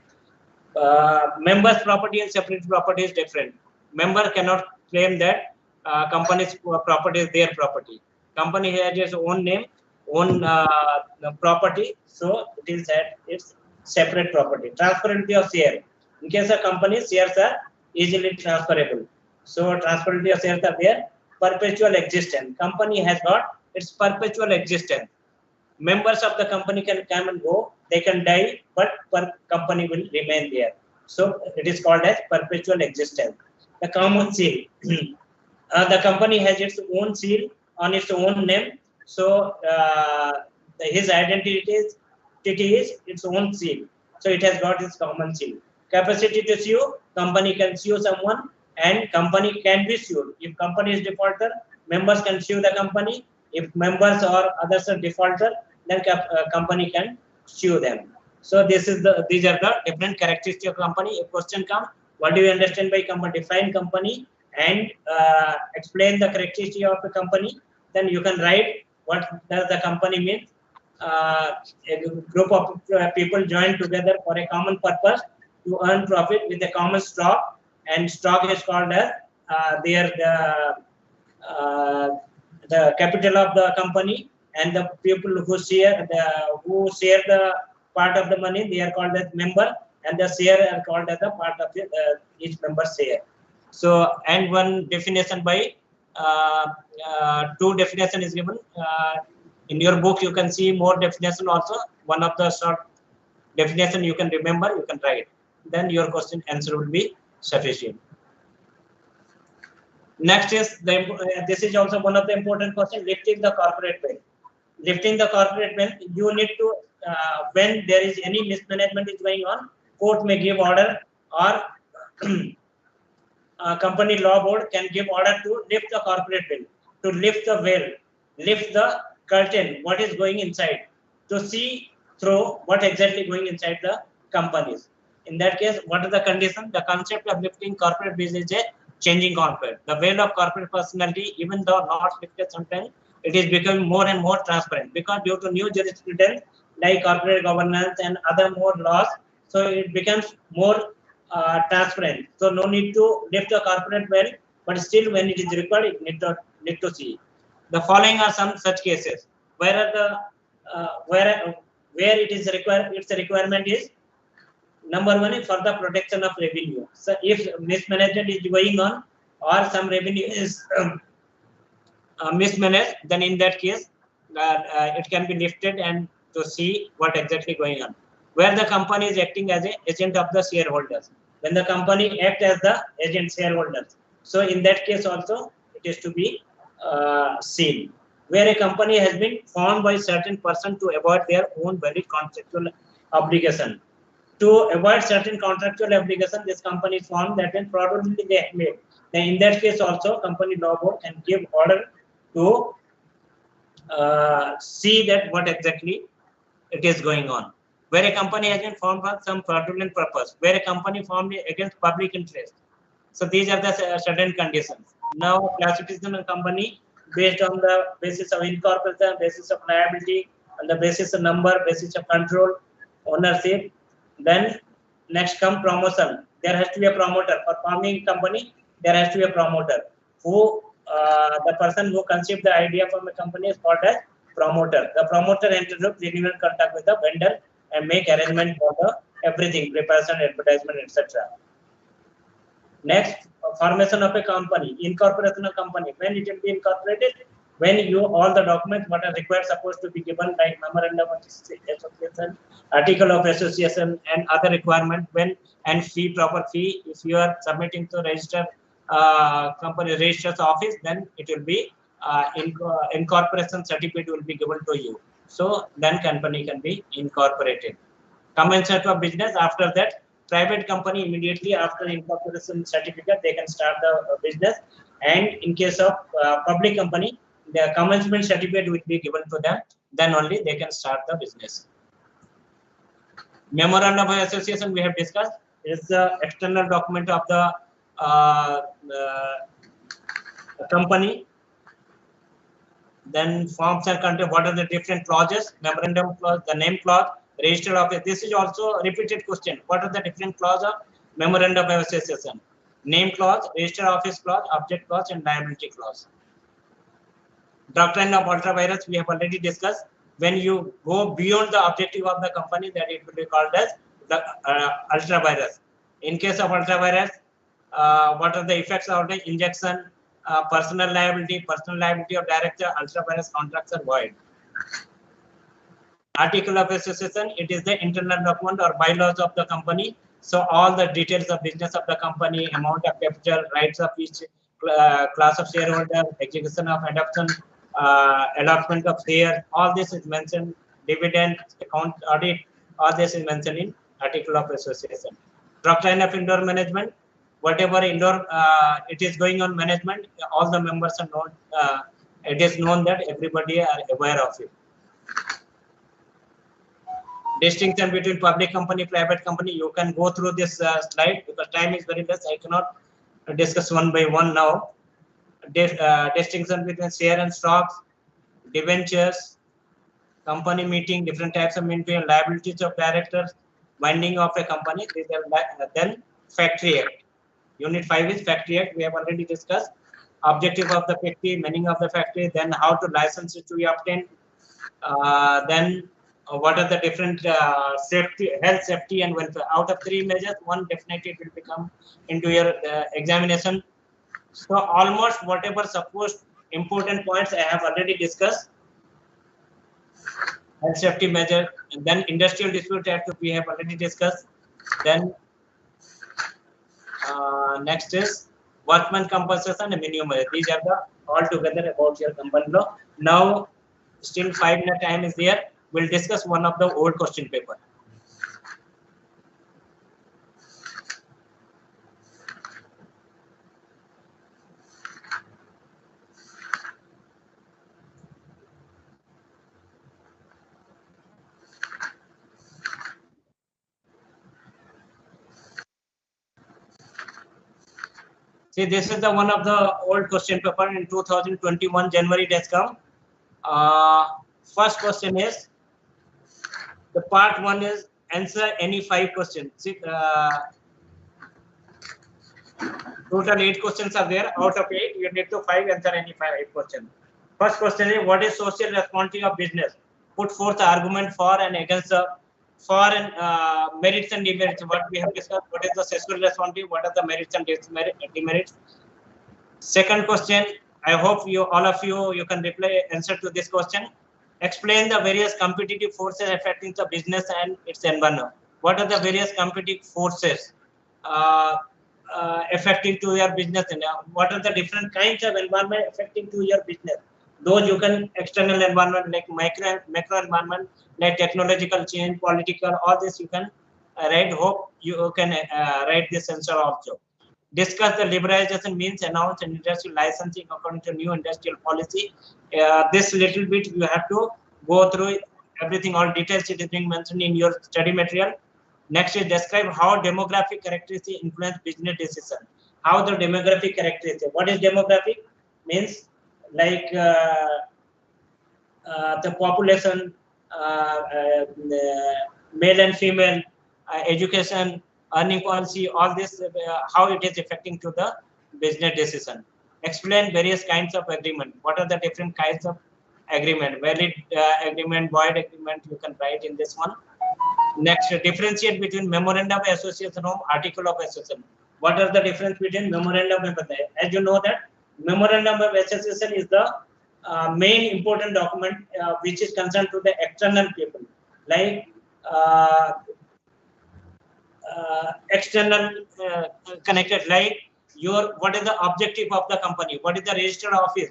Members' property and separate property is different. Member cannot claim that company's property is their property. Company has its own name, own property, so it is that it's separate property. Transferability of share. In case of company, shares are easily transferable. So transferability of shares are there. Perpetual existence. Company has got its perpetual existence. Members of the company can come and go, they can die, but company will remain there. So it is called as perpetual existence. The common seal. The company has its own seal on its own name. So his identity is its own seal. So it has got its common seal. Capacity to sue. Company can sue someone and company can be sued. If company is defaulter, members can sue the company. If members or others are defaulter, then company can sue them. So these are the different characteristics of company. A question comes, what do you understand by company? Define company and explain the characteristic of a company. Then you can write what does the company mean. A group of people join together for a common purpose to earn profit with a common stock, and stock is called as the capital of the company, and the people who share the part of the money, they are called as member, and the share are called as the part of each member share. So, and one definition by two definition is given. In your book, you can see more definition also. One of the short definition you can remember, you can write. Then your question answer will be sufficient. Next is this is also one of the important questions. Lifting the corporate wealth. Lifting the corporate wealth, you need to when there is any mismanagement is going on, court may give order, or company law board can give order to lift the corporate bill, to lift the veil, lift the curtain, what is going inside, to see through what exactly going inside the companies. In that case, what is the condition? The concept of lifting corporate bill is a changing corporate. The veil of corporate personality, even though not lifted sometimes, it is becoming more and more transparent, because due to new jurisprudence like corporate governance and other more laws, so it becomes more transparent. So no need to lift the corporate veil, but still when it is required, it need to see. The following are some such cases where where it is required. Its requirement is number one is for the protection of revenue. So if mismanagement is going on or some revenue is mismanaged, then in that case it can be lifted and to see what exactly going on. Where the company is acting as an agent of the shareholders, when the company acts as the agent shareholders, so in that case also it is to be seen. Where a company has been formed by certain person to avoid their own valid contractual obligation. To avoid certain contractual obligation, this company is formed, that means probably they have made. Then in that case also, company law board can give order to see that what exactly it is going on. Where a company has been formed for some fraudulent purpose, where a company formed against public interest. So these are the certain conditions. Now classification of company based on the basis of incorporation, basis of liability, on the basis of number, basis of control, ownership. Then next come promotion. There has to be a promoter. For forming company, there has to be a promoter. Who the person who conceived the idea from a company is called as promoter. The promoter enters into renewal contact with the vendor and make arrangement for the everything, preparation, advertisement, etc. Next, formation of a company, incorporation of company. When it will be incorporated, when you all the documents what are required supposed to be given, like memorandum of association, article of association, and other requirement. When and fee, proper fee. If you are submitting to register company registrar's office, then it will be incorporation certificate will be given to you. So then company can be incorporated. Commencement of business. After that, private company immediately after incorporation certificate they can start the business, and in case of public company, the commencement certificate will be given to them, then only they can start the business. Memorandum of association we have discussed is the external document of the company. Then forms and content, what are the different clauses? Memorandum clause, the name clause, register office. This is also a repeated question. What are the different clauses of memorandum of association? Name clause, register office clause, object clause, and liability clause. Doctrine of ultra-virus we have already discussed. When you go beyond the objective of the company, that it will be called as the ultra-virus. In case of ultra-virus, what are the effects of the injection? Personal liability of director, ultra-virus contracts are void. Article of association, it is the internal document or bylaws of the company. So all the details of business of the company, amount of capital, rights of each class of shareholder, execution of adoption, allotment of shares, all this is mentioned. Dividend, account audit, all this is mentioned in article of association. Doctrine of indoor management, whatever indoor it is going on management, all the members are known. It is known that everybody are aware of it. Distinction between public company, private company. You can go through this slide because time is very less. I cannot discuss one by one now. Distinction between share and stocks, debentures, company meeting, different types of meeting, liabilities of directors, winding of a company. Then Factory Act. Unit 5 is Factory Act. We have already discussed. Objective of the factory, meaning of the factory, then how to license it to be obtained. Then what are the different safety, health, safety, and welfare. Out of 3 measures, one definitely will become into your examination. So almost whatever supposed important points I have already discussed. Health safety measure, and then industrial dispute act we have already discussed. Then next is workman compensation and minimum wage. These are the all together about your company law. Now still 5 minute time is there. we'll discuss one of the old question paper. See, this is the one of the old question paper in 2021 January it has come. First question is, the part 1 is answer any 5 questions. See, total 8 questions are there. Out of 8, you need to answer any 5 questions. First question is, what is social responsibility of business? Put forth the argument for and against the merits and demerits. What we have discussed, what is the social responsibility, what are the merits and demerits. Second question, I hope all of you can answer to this question. Explain the various competitive forces affecting the business and its environment. What are the various competitive forces affecting to your business, and what are the different kinds of environment affecting to your business? Those you can external environment like macro environment, like technological change, political, all this you can write. Hope you can write this answer also. Discuss the liberalization means announced and industrial licensing according to new industrial policy. This little bit you have to go through everything, all details it is being mentioned in your study material. Next is describe how demographic characteristics influence business decision. How the demographic characteristics. What is demographic? Means like the population, male and female, education, earning policy, all this, how it is affecting to the business decision. Explain various kinds of agreement. What are the different kinds of agreement? Valid agreement, void agreement, you can write in this one. Next, differentiate between memorandum of association and article of association. What are the difference between memorandum of association? As you know that memorandum of association is the main important document which is concerned to the external people, like external connected, like what is the objective of the company, what is the registered office,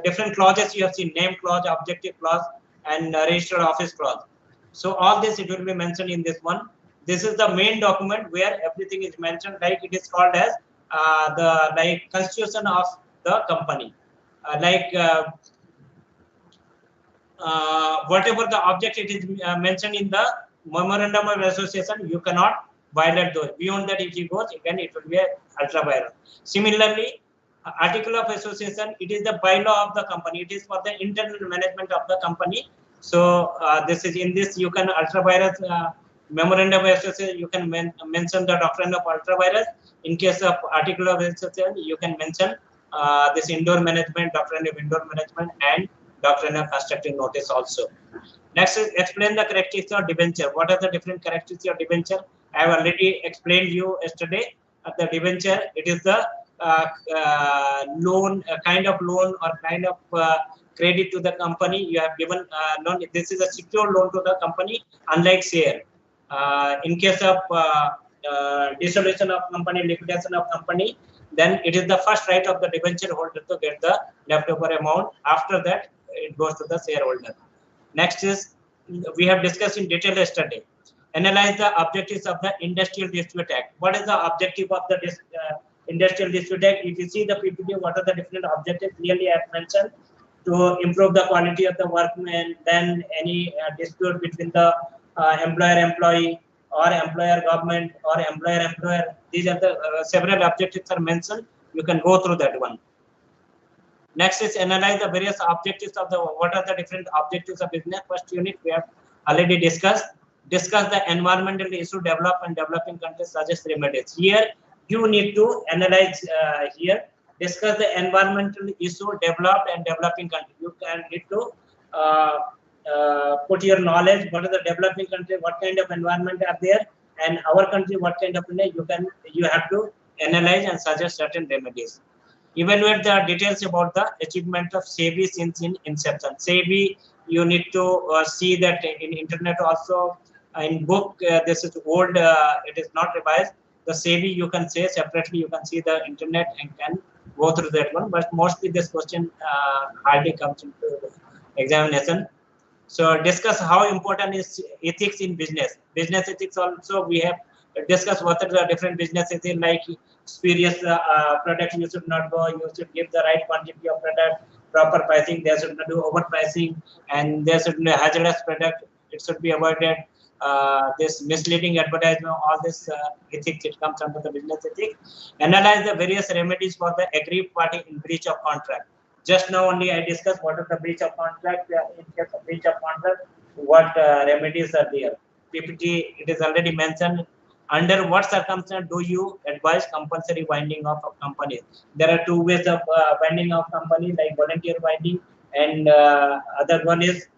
different clauses you have seen, name clause, objective clause, and registered office clause. So all this it will be mentioned in this one. This is the main document where everything is mentioned, like it is called as the constitution of the company. Whatever the objective it is mentioned in the memorandum of association, you cannot violate those. Beyond that, if it goes, again it will be ultra violent. Similarly, article of association, it is the bylaw of the company. It is for the internal management of the company. So this is in this you can ultra virus memorandum of association. You can mention the doctrine of ultra virus. In case of article of association, you can mention this indoor management, doctrine of indoor management, and doctrine of constructive notice also. Next is explain the characteristics of debenture. What are the different characteristics of debenture? I have already explained you yesterday. The debenture, it is the loan, kind of loan or kind of credit to the company. You have given loan. This is a secure loan to the company, unlike share. In case of dissolution of company, liquidation of company, then it is the first right of the debenture holder to get the leftover amount. After that, it goes to the shareholder. Next is, we have discussed in detail yesterday. Analyze the objectives of the Industrial Dispute Act. What is the objective of the Industrial Dispute Act? If you see the PPT, what are the different objectives? Clearly, I have mentioned to improve the quality of the workman, then any dispute between the employer-employee or employer-government or employer-employer. These are the several objectives are mentioned. You can go through that one. Next is analyze the various objectives of the, what are the different objectives of business. First unit we have already discussed. Discuss the environmental issue developed and developing countries suggest remedies. Here you need to analyze here. Discuss the environmental issue developed and developing countries. You can need to put your knowledge. What are the developing countries? What kind of environment are there? And our country, what kind of you have to analyze and suggest certain remedies. Evaluate the details about the achievement of SEBI since in inception. SEBI, you need to see that in internet also. In book, this is old, it is not revised. The SEBI you can say separately, you can see the internet and can go through that one. But mostly this question hardly comes into examination. So discuss how important is ethics in business. Business ethics also we have discussed what are the different business ethics, like spurious product you should not go, you should give the right quantity of product, proper pricing, there should not do overpricing, and there should be hazardous product, it should be avoided. This misleading advertisement, all this ethics, it comes under the business ethics. Analyze the various remedies for the aggrieved party in breach of contract. Just now only I discussed what is the breach of contract. In case of breach of contract, what remedies are there. PPT, it is already mentioned. Under what circumstance do you advise compulsory winding off of companies? There are two ways of winding off companies, like volunteer winding, and other one is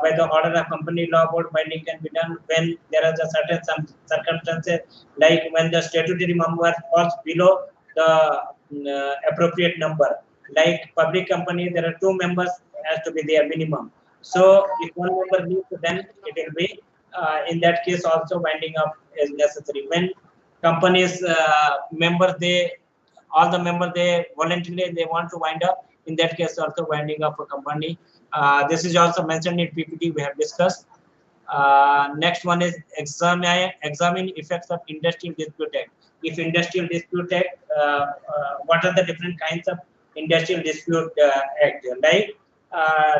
by the order of company law board. Winding can be done when there are certain some circumstances, like when the statutory member falls below the appropriate number. Like public company, there are 2 members has to be their minimum. So if one member leaves, then it will be in that case also winding up is necessary. When companies members, all the members they voluntarily they want to wind up, in that case also winding up a company. This is also mentioned in PPT we have discussed. Next one is examine effects of Industrial Dispute Act. If Industrial Dispute Act, what are the different kinds of Industrial Dispute Act? Like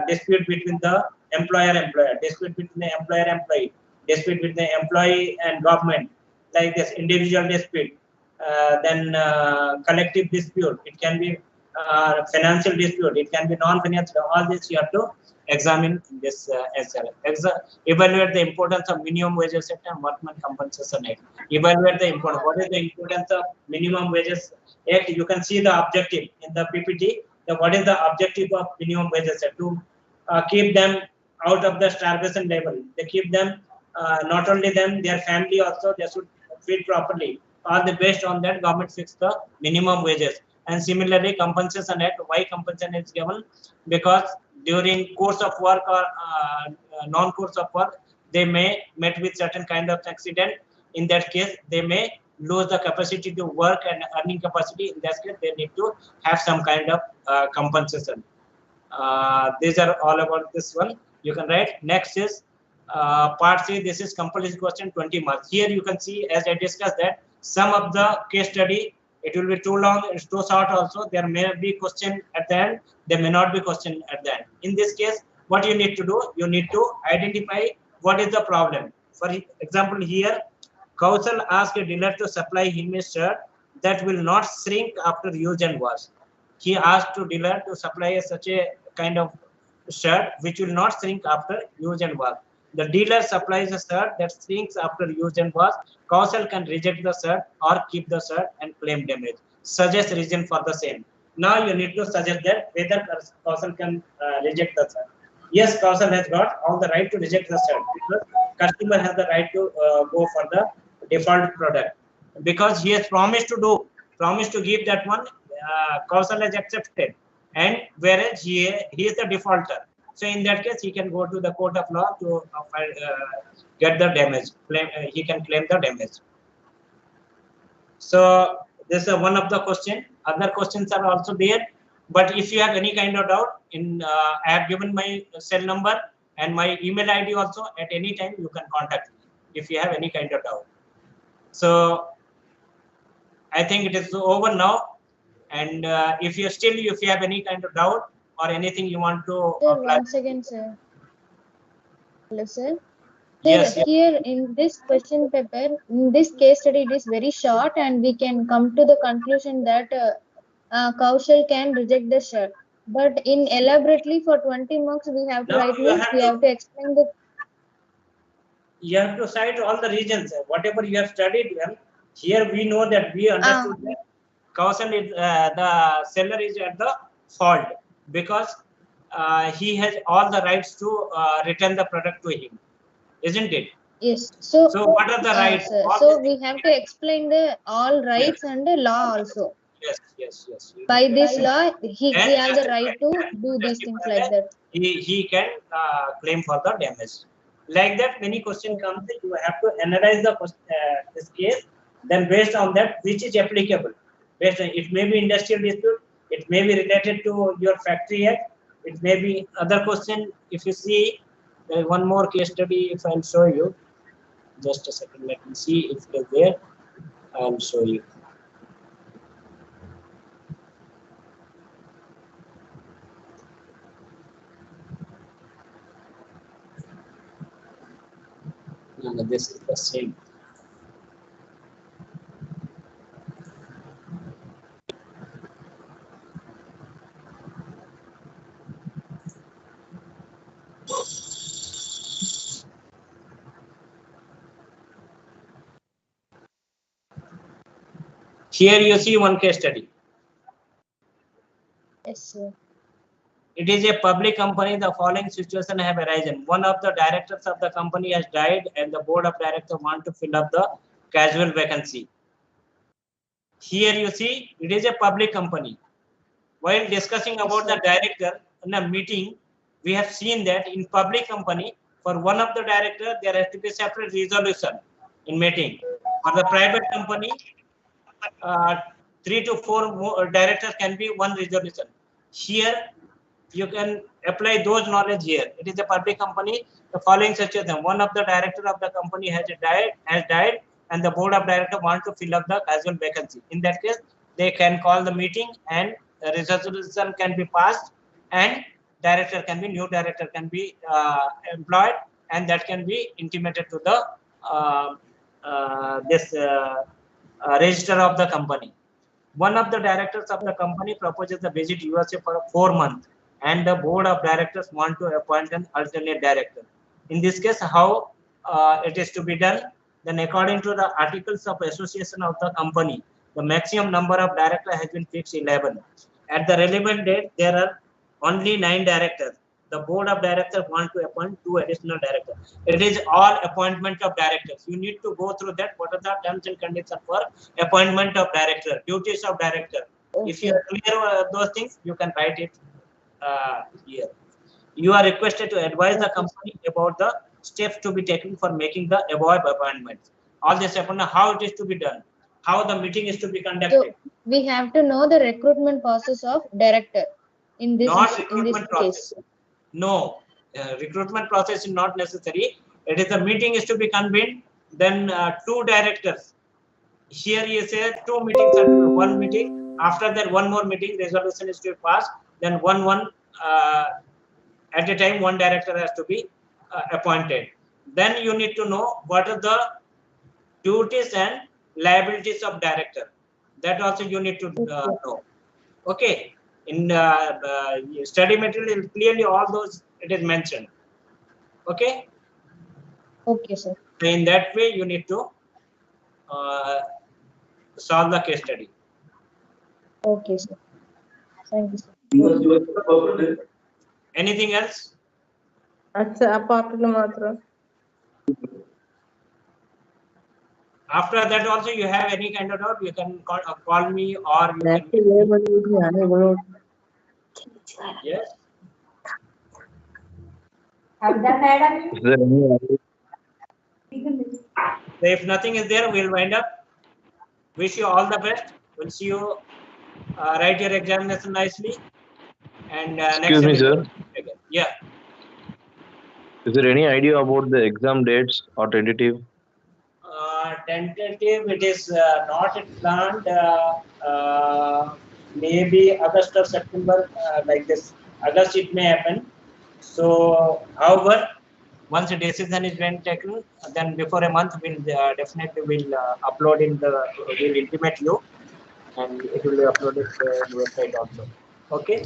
dispute between the employer-employer, dispute between the employer-employee, dispute between the employee and government, like this individual dispute, then collective dispute, it can be financial dispute, it can be non-financial. All this you have to examine this as well. Evaluate the importance of minimum wages act and workman compensation act. Evaluate the importance. What is the importance of minimum wages act? You can see the objective in the PPT. What is the objective of minimum wages act? To keep them out of the starvation level. They keep them, not only them, their family also, they should feed properly. All the based on that, government fix the minimum wages. And similarly, compensation act. Why compensation is given? Because during course of work or non-course of work, they may met with certain kind of accident. In that case, they may lose the capacity to work and earning capacity. In that case, they need to have some kind of compensation. These are all about this one. You can write. Next is part C. This is compulsory question, 20 marks. Here you can see, as I discussed, that some of the case study, it will be too long, it's too short also. There may be question at the end, there may not be question at the end. In this case, what you need to do, you need to identify what is the problem. For example, here, Kaushal asked a dealer to supply him a shirt that will not shrink after use and wash. He asked to dealer to supply such a kind of shirt which will not shrink after use and wash. The dealer supplies a shirt that shrinks after use and wash. Kaushal can reject the shirt or keep the shirt and claim damage. Suggest reason for the same. Now you need to suggest that whether Kaushal can reject the shirt. Yes, Kaushal has got all the right to reject the shirt because customer has the right to go for the default product because he has promised to give that one. Kaushal has accepted, and whereas he is the defaulter. So in that case, he can go to the court of law to get the damage. He can claim the damage. So this is one of the question. Other questions are also there. But if you have any kind of doubt, I have given my cell number and my email ID also. At any time, you can contact me if you have any kind of doubt. So I think it is over now. And if you have any kind of doubt or anything you want to Sir, once again, sir. Hello, sir. Yes, Sir, here in this question paper, in this case study, it is very short, and we can come to the conclusion that Kaushal can reject the shirt. But in elaborately for 20 marks, we have to write means we have to explain the. You have to cite all the reasons. Whatever you have studied, well, here we know that we understood that Kaushal is the seller is at the fault because he has all the rights to return the product to him, isn't it? Yes. So what are the rights? So we have to explain the all rights and the law also. Yes. By this law, he has the right to do these things like that. He can claim for the damage. Like that, many questions come. You have to analyze this case. Then based on that, which is applicable. Based on it may be industrial dispute. It may be related to your factory act. It may be other question. If you see There is one more case study. If I'll show you, just a second. Let me see if it is there. I'll show you. No, this is the same. Here you see one case study. Yes, sir. It is a public company. The following situation have arisen. One of the directors of the company has died and the board of directors want to fill up the casual vacancy. Here you see it is a public company. While discussing about the director in a meeting, we have seen that in public company, for one of the director, there has to be separate resolution in meeting. For the private company, 3 to 4 directors can be one resolution. Here, you can apply those knowledge here. It is a public company. The following situation: one of the director of the company has died, and the board of directors want to fill up the casual vacancy. In that case, they can call the meeting and a resolution can be passed, and new director can be employed, and that can be intimated to the register of the company. One of the directors of the company proposes to visit USA for 4 months, and the board of directors want to appoint an alternate director. In this case, how it is to be done? Then, according to the articles of association of the company, the maximum number of directors has been fixed 11. At the relevant date, there are only 9 directors. The board of directors want to appoint 2 additional directors. It is all appointment of directors. You need to go through that. What are the terms and conditions for appointment of director, duties of director? Okay. If you are clear those things, you can write it here. You are requested to advise the company about the steps to be taken for making the above appointments. All this appointment, how it is to be done, how the meeting is to be conducted. So we have to know the recruitment process of director in this case. No, recruitment process is not necessary. It is the meeting is to be convened. Then 2 directors. Here you say 2 meetings are to be 1 meeting. After that, 1 more meeting, resolution is to be passed. Then one at a time, 1 director has to be appointed. Then you need to know what are the duties and liabilities of director. That also you need to know. Okay. In study material, clearly all those it is mentioned. Okay. Okay, sir. In that way, you need to solve the case study. Okay, sir. Thank you, sir. Anything else? After that, also you have any kind of doubt, you can call me or you can. Yes. Is there any So if nothing is there, we'll wind up. Wish you all the best. We'll see you write your examination nicely. And Excuse me, sir. Again. Yeah. Is there any idea about the exam dates or tentative? Tentative, it is not planned. Maybe August or September, like this. August it may happen. So, however, once a decision is been taken, then before a month we'll definitely will upload in the will intimate you, and it will be uploaded in the website also. Okay,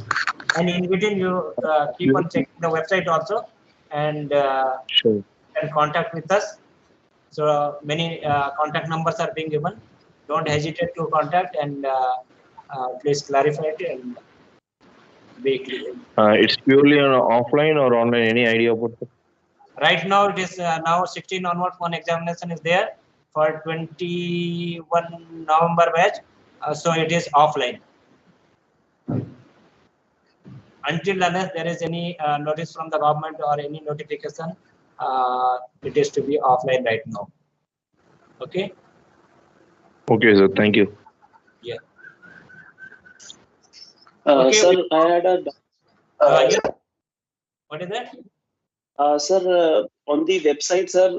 and in between you keep on checking the website also, and sure. can contact with us. So many contact numbers are being given. Don't hesitate to contact, and please clarify it and be clear. It's purely on offline or online. Any idea about it? Right now, it is now 16 onwards. One examination is there for 21 November batch. So it is offline. Until unless there is any notice from the government or any notification, it is to be offline right now. Okay. Okay, sir. Thank you. Yeah. Okay, sir, I had a. Yeah. What is that? Sir, on the website, sir,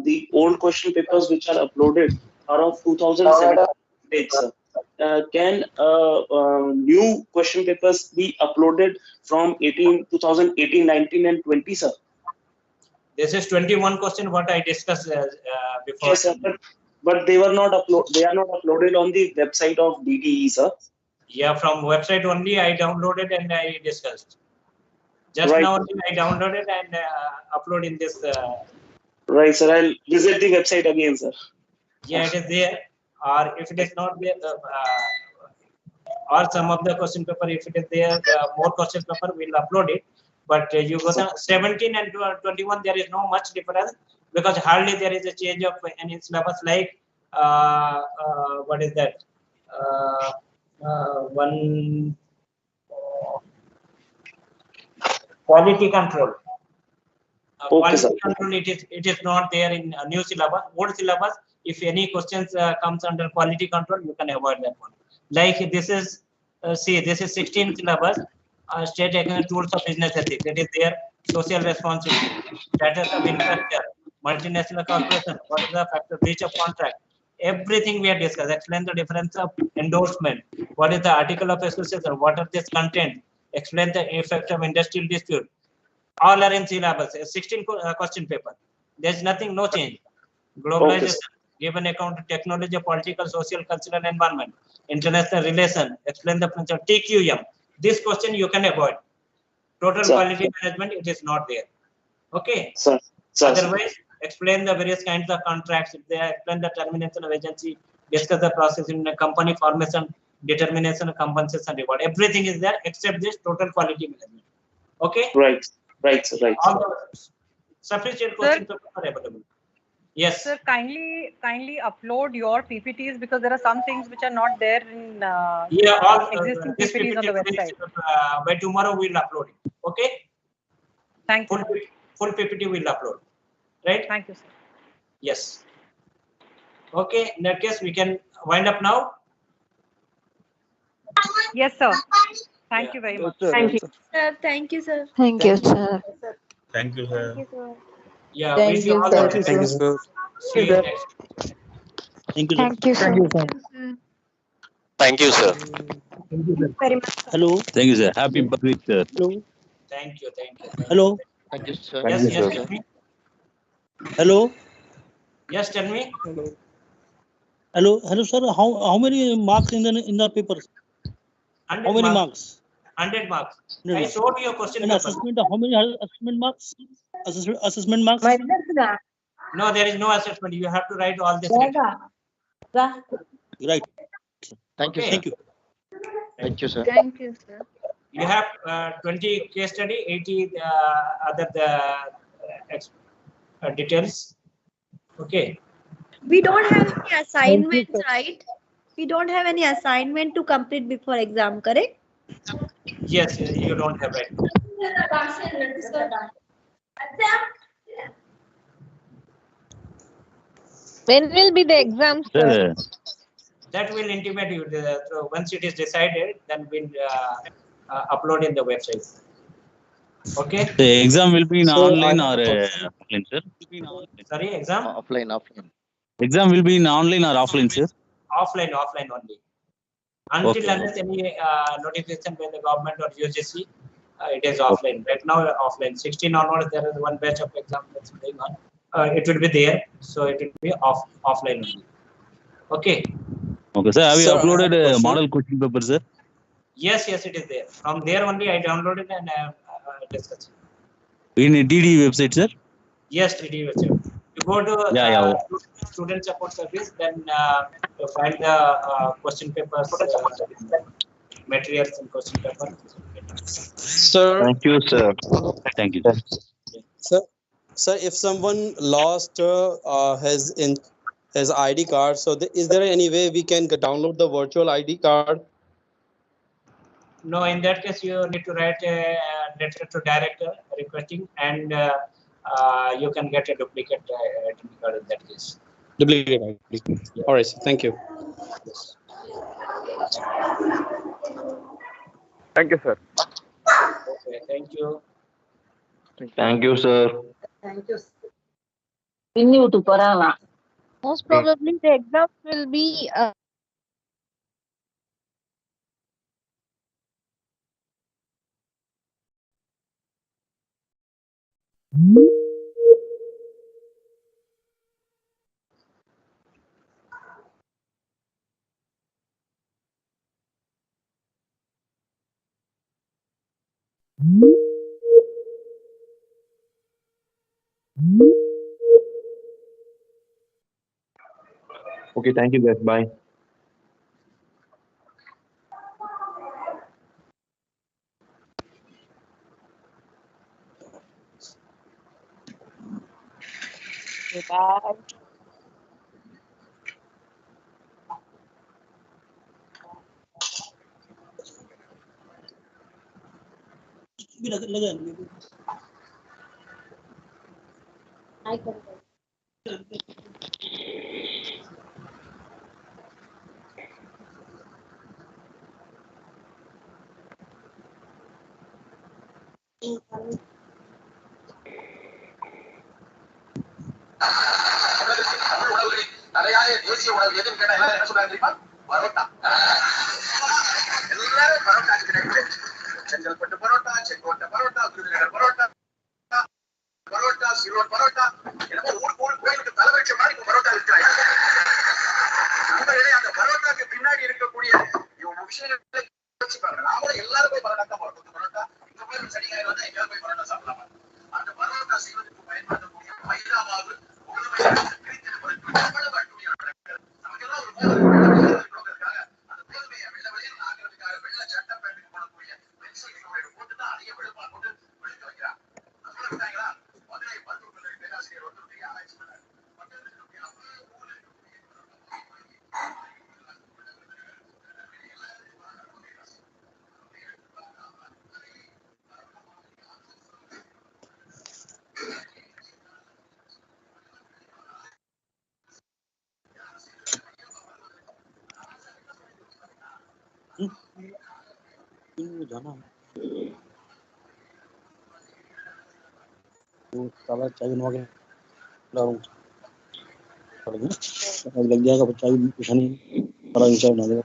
the old question papers which are uploaded are of 2007 page, sir. Can new question papers be uploaded from 2018, 19, and 20, sir? This is 21 question what I discussed before. Yes, sir, but they were not They are not uploaded on the website of DTE, sir. Yeah, from website only I downloaded and I discussed. Just Right. now only I downloaded and upload in this. Right, sir. I'll visit the website again, sir. Yeah, it is there. Or if it is not there, or some of the question paper, if it is there, more question paper, we'll upload it. But you go to 17 and 21, there is no much difference because hardly there is a change of any syllabus like what is that? One quality control. Quality control, it is not there in new syllabus. Old syllabus, if any questions comes under quality control, you can avoid that one. Like this is, see, this is 16 syllabus, state economic tools of business ethics. It is there, social responsibility, status of investor, multinational corporation, what is the factor, breach of contract. Everything we have discussed. Explain the difference of endorsement. What is the article of association? What are this content? Explain the effect of industrial dispute. All are in syllabus. 16 question paper. There's nothing, no change. Globalization, give an account of technology, political, social, cultural, environment, international relation. Explain the principle. TQM. This question you can avoid. Total quality management, it is not there. Okay. Otherwise, explain the various kinds of contracts. If they explain the termination of agency, discuss the process in a company formation, determination of compensation reward. Everything is there except this total quality management. Okay. Right. All the sufficient questions are available. Yes. Sir, kindly upload your PPTs because there are some things which are not there in all existing this PPTs on the website. By tomorrow we'll upload it. Okay. Thank you. Full PPT will upload. Right. Thank you, sir. Yes. Okay. In that case, we can wind up now. Yes, sir. Thank you very much. Thank you, sir. Thank you, sir. Thank you, sir. Thank you, sir. Thank you, sir. Yeah, Thank wish you you, all sir. the best. Thank you, sir. See you next. Thank you, Thank you, sir. Thank you, sir. Very much. Hello. Thank you, sir. Happy birthday, sir. Hello. Thank you. Hello. Thank you, sir. Yes, tell me. Hello. Yes, tell me. Hello, sir. How many marks in the papers? 100 How many marks? 100 marks. 100 I marks. showed you a question And paper. assessment, how many assessment marks? Assessment marks? No, there is no assessment. You have to write all this. Right. Thank you, Okay. sir. Thank you. Thank you, sir. Thank you, sir. You have 20 case study, 80 other details. Okay. We don't have any assignments, right? We don't have any assignment to complete before exam, correct? Yes, you don't have right. When will be the exam, Sir, That will intimate you. So once it is decided, then we'll upload in the website. Okay. the exam will be in So online or offline, sir? Sorry, exam? Offline. Exam will be in online or offline, sir? Offline only. Until Okay. unless any notification by the government or UGC, it is offline. Right now, offline. 16 onwards, there is one batch of exam that's going on. It will be there, so it will be offline only. Okay. Okay, sir. Have you Sir, I have uploaded a a question. model question paper, sir? Yes, it is there. From there only I downloaded and discussed. In a DD website, sir? Yes, it is. You go to Yeah. student support service, then you find the question papers, materials and question papers. Sir. Thank you, sir. Thank you. Sir, if someone lost his ID card, so is there any way we can download the virtual ID card? No, in that case, you need to write a letter to director requesting, and you can get a duplicate identity card in that case. Duplicate ID. Yeah. All right, sir. Thank you. Yes. Thank you, sir. Okay, thank you. Thank you, sir. Thank you. Most probably the exams will be Okay, thank you guys. Bye. bye. நிறைய தேசிய உணவு எதுன்னு கேட்டா எல்லாரும் என்ன சொல்றாங்க தெரியுமா? பரோட்டா. எல்லாரும் பரோட்டா செங்கல்பட்டு பரோட்டா, செங்கோட்டை பரோட்டா, விருதுநகர் பரோட்டா, பரோட்டா, சிறுவன் பரோட்டா, என்னமோ ஊருக்கு கோயிலுக்கு தலைவரிச்ச மாதிரி இப்ப பரோட்டா இருக்கிறாங்க. அந்த பரோட்டாக்கு பின்னாடி இருக்கக்கூடிய விஷயங்களை யோசிப்பாங்க. நாமளும் எல்லாரும் போய் பரோட்டா தான் போறோம். பரோட்டா இங்க போய் சனி ஞாயிறு வந்தா எங்கேயாவது போய் பரோட்டா சாப்பிடலாமா? அந்த பரோட்டா செய்வதற்கு பயன்படுத்தக்கூடிய மைதா மாவு, கோதுமை பிரித்தெடுப்பதற்கு எவ்வளவு அட்டுழியம் நடக்கிறது. நமக்கெல்லாம் ஒரு போகிறதுக்காக அந்த கோதுமையை வெள்ள வெளியில் ஆகிறதுக்காக வெள்ள சட்டை பேண்ட்டுக்கு போடக்கூடிய பென்சில் போட்டுதான் அதிக வெளுப்பா போட்டு வெளுக்க வைக்கிறாங்க. சொல்ல விட்டாங்களா? மதுரை மருத்துவக் கல்லூரி பேராசிரியர் ஒருத்தருடைய ஆராய்ச்சி பண்ணார். साला चाय बनवा के लग जाएगा चाय नहीं बड़ा चाय बना देगा